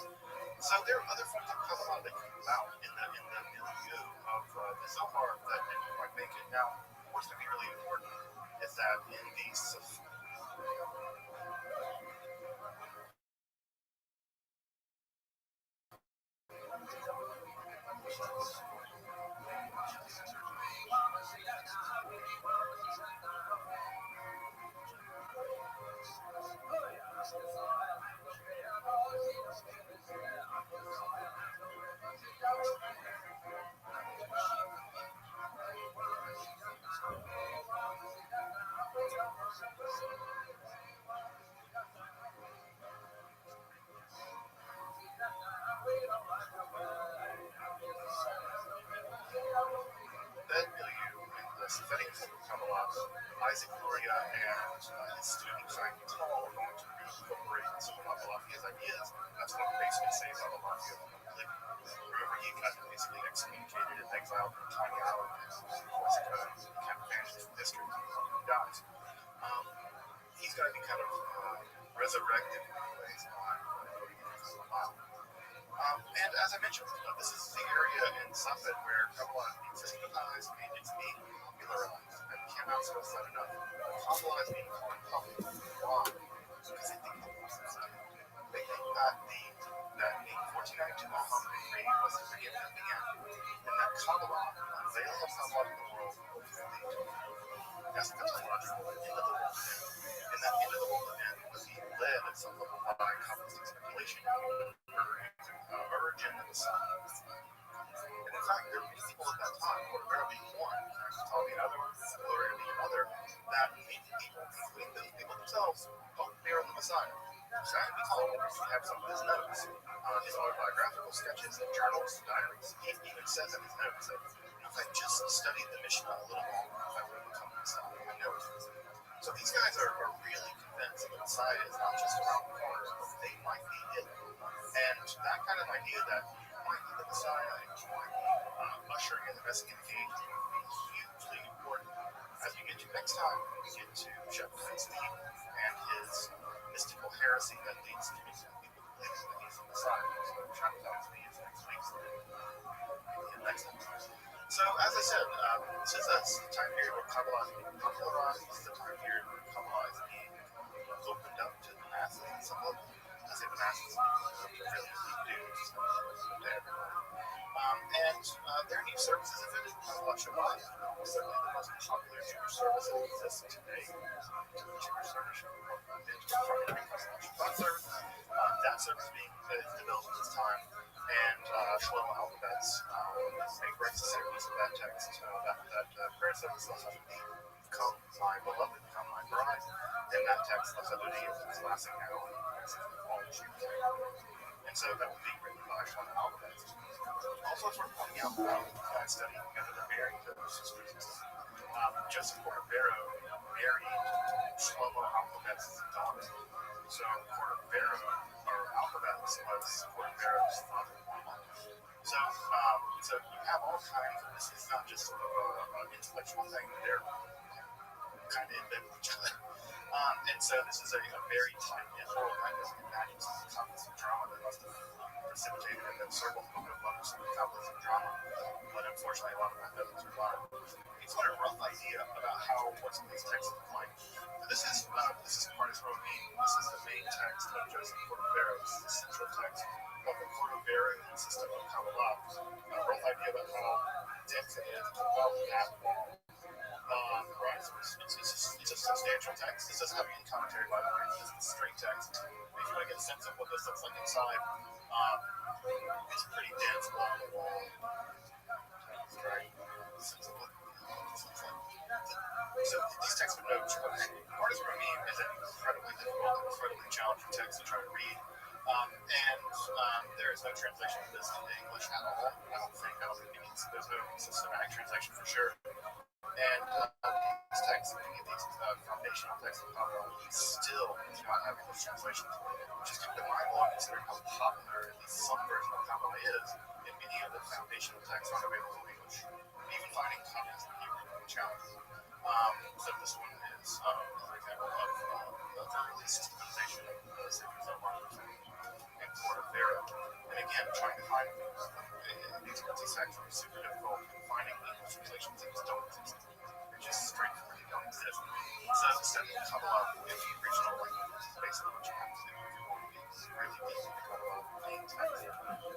So there are other forms of Kabbalah that come about in the milieu of the Zohar that didn't quite make it. Now, what's going to be really important is that in these that milieu in the Semitic Kabbalah, Isaac Luria and his student Chaim Vital are going to incorporate some of Abalafia's ideas. That's what basically saves Abalafia from living. Remember, he got basically excommunicated and exiled from Tanyao, and of course he can't vanish from history until he dies. He's got to be kind of resurrected in many ways by Kabbalah. And as I mentioned, this is the area in Safed where Kabbalah is being systematized and it's being popularized. And cannot stress that enough. Kabbalah is being taught publicly. Why? Because they think that they think that with some level of Kabbalistic speculation origin of the sun. And in fact, there were people at that time, Cordovero being one, Ptolemy another, Gloria being another, that made people, including those people themselves, hope they are the Messiah. So as we told, we have some of his notes, his autobiographical sketches and journals, diaries. He even says in his notes that if I just studied the Mishnah a little longer, I would have become the Messiah. I know it. So these guys are really convinced that the Messiah is not just around the corner, but they might be it. And that kind of idea that might be the Messiah and might be ushering in the Messianic age will be hugely important as we get to next time. We get to Shepard's Steve and his mystical heresy that leads to people to believe that he's the Messiah. So Shepard's Steve is next week. Next time. So as I said, this is a time period where Kabbalah is being popularized. This is a time period where Kabbalah is being opened up to the masses at some level. I say the masses, really dudes, to everyone. And there are new services invented. Shabbat is certainly the most popular Jewish service that exists today. Jewish service, Shabbat service. That service being developed at this time, and Shlomo Alphabets is a great series of that text. That prayer service left out "Come, my beloved, come, my bride," and that text left out is lasting now all Jews. And so that would be written by Shlomo Alphabets. Also, it's worth pointing out that studying together the married sisters. Joseph Cordovero married Shlomo Alphabets' daughter. So Cordovero, or Alphabets, was Cordovero's father-in-law. So you have all kinds of, this is not just sort of an intellectual thing, they're kind of in bed with each other. And so this is a very tight-knit world. I just imagine some couples of drama that must have precipitated in that circle of books of couples of drama. But unfortunately, a lot of that doesn't survive. It's got a rough idea about what some of these texts look like. This is part of Rabbi. This is the main text of Joseph Cordovero. This is the central text of the Cordoverian system of Kabbalah. A rough idea about how dense it is, how that right, so it's a substantial text. This doesn't have any commentary, by the way. This is straight text. If you want to get a sense of what this looks like inside, it's pretty dense, along the wall. Right? So these texts are no joke. Part of Rabbi is an incredibly difficult, incredibly challenging text to try to read. And there is no translation of this into English at all. I don't think there's no systematic translation for sure. And these texts, many of these foundational texts of Kabbalah, still do not have English translations, which is kind of mind-blowing considering how popular at least some version of Kabbalah is, and many of the foundational texts aren't available in English. Even finding copies of Hebrew can be challenging. So this one is an example of the early systematization of the Sacred Zohar and Cordovero. And again, trying to find these texts are super difficult, and finding English translations that just don't exist. They just straightforwardly don't exist. So studying Kabbalah in the original language is basically what you have to do if you want to be really deep into Kabbalah. Main text fundamentally.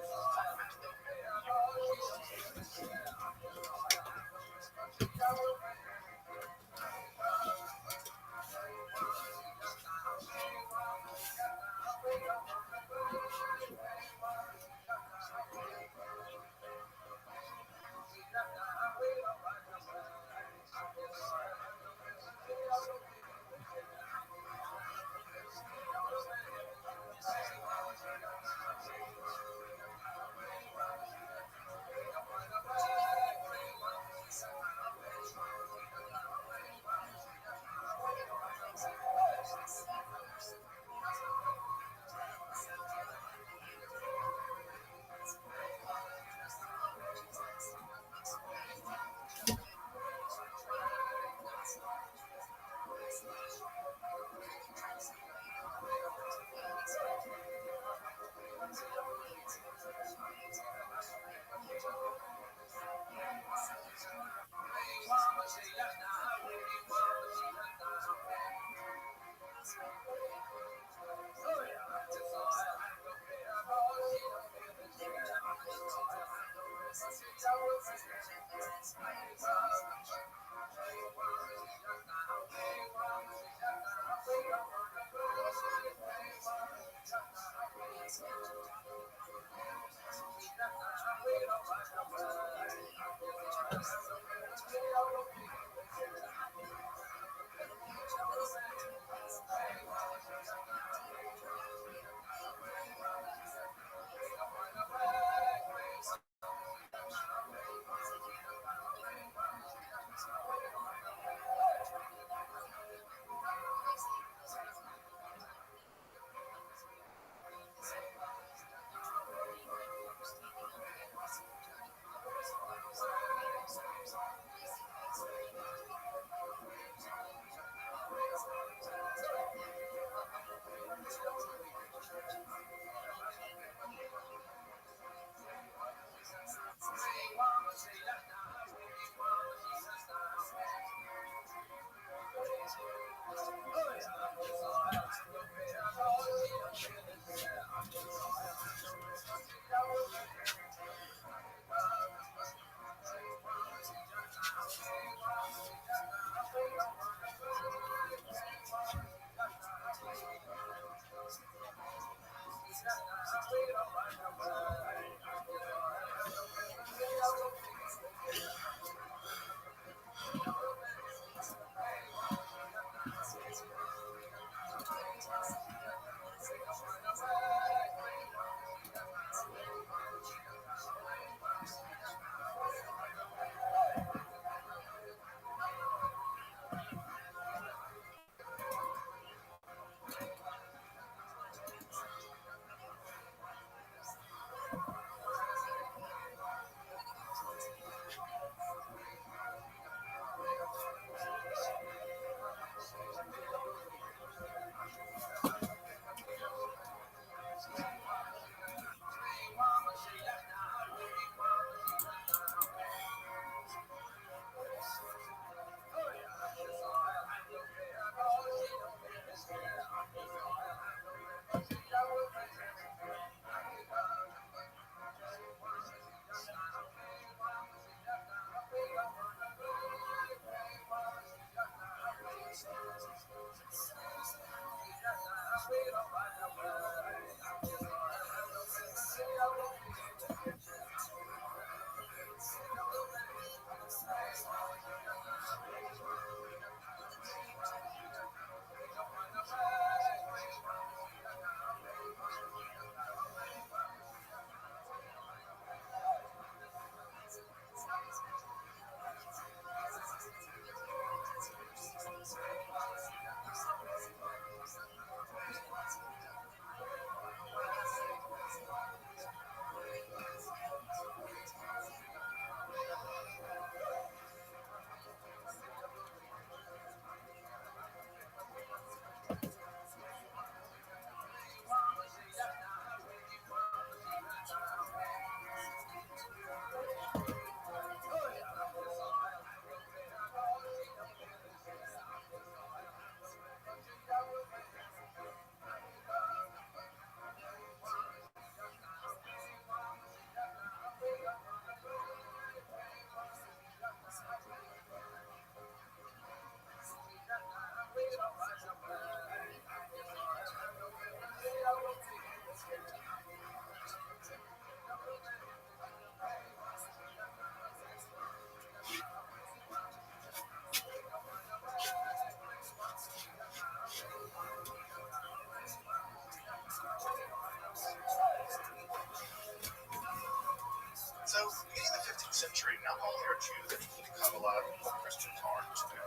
So, beginning in the 15th century, not only are Jews become a lot of Christians are too.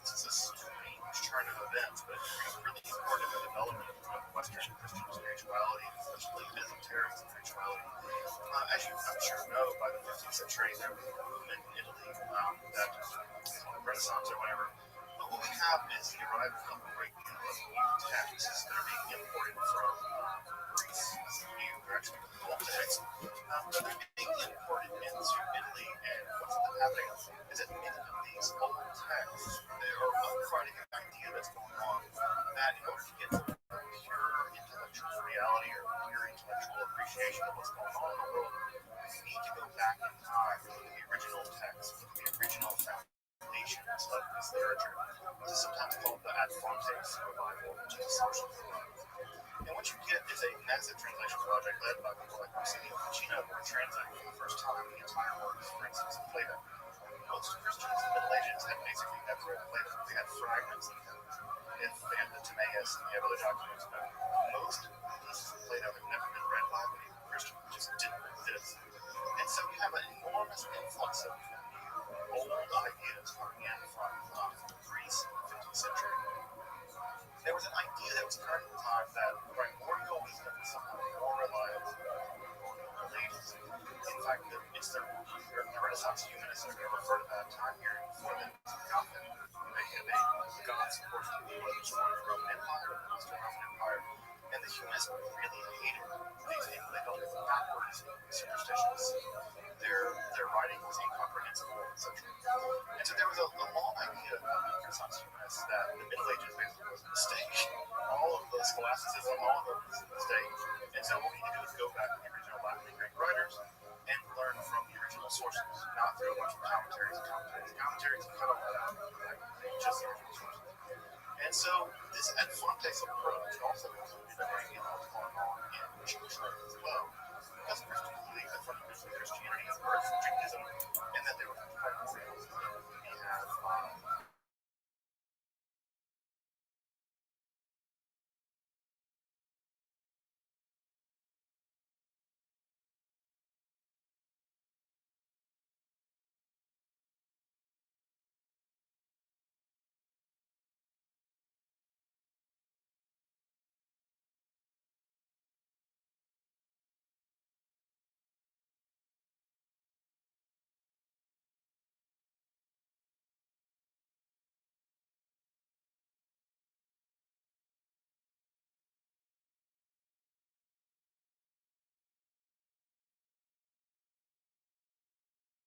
This is a strange turn of events, but it's really important in the development of Western Christian spirituality, especially esoteric spirituality. As you, I'm sure, know, by the 15th century, there was a movement in Italy that, Renaissance or whatever. But what we have is the arrival of a great deal of new texts that are being imported from Greece. They're actually old texts. But they're being imported into Italy, and what's happening is that many of these old texts, they are providing an idea that's going on, that in order to get to pure intellectual reality or pure intellectual appreciation of what's going on in the world, we need to go back in time to the original text, the original foundations of this literature. This is sometimes called the ad fontes revival, which is social. And what you get is a massive translation project led by people like Rossini and Ficino, who are translating for the first time the entire works, for instance, of Plato. most Christians in the Middle Ages had basically never read Plato. They had fragments of him. If they had the Timaeus and the other documents, but most pieces of Plato had never been read by a Christian. It just didn't exist. And so you have an enormous influx of old ideas coming in from Greece in the 15th century. There was an idea that was current at the time that primordial wisdom is somehow more reliable than the ages. In fact, it's the Renaissance humanists are going to refer to that time period before they got them. The gods, of course, were destroying the Roman Empire, the Eastern Roman Empire, and the humanists really hated these things. They felt backwards, superstitious. Their writing was incomprehensible, etc. And so there was a long idea of the Renaissance humanists that the Middle Ages basically was a mistake. All of the scholasticism, all of it was a mistake. And so what we need to do is go back to the original Latin and Greek writers and learn from the original sources, not through a bunch of commentaries and cut all that out, just the original sources. And so this ad fontes approach also included bringing in what's going on in Jewish life as well. Because Christians believe that fundamentally Christianity is birthed from Judaism and that they were primordial. We have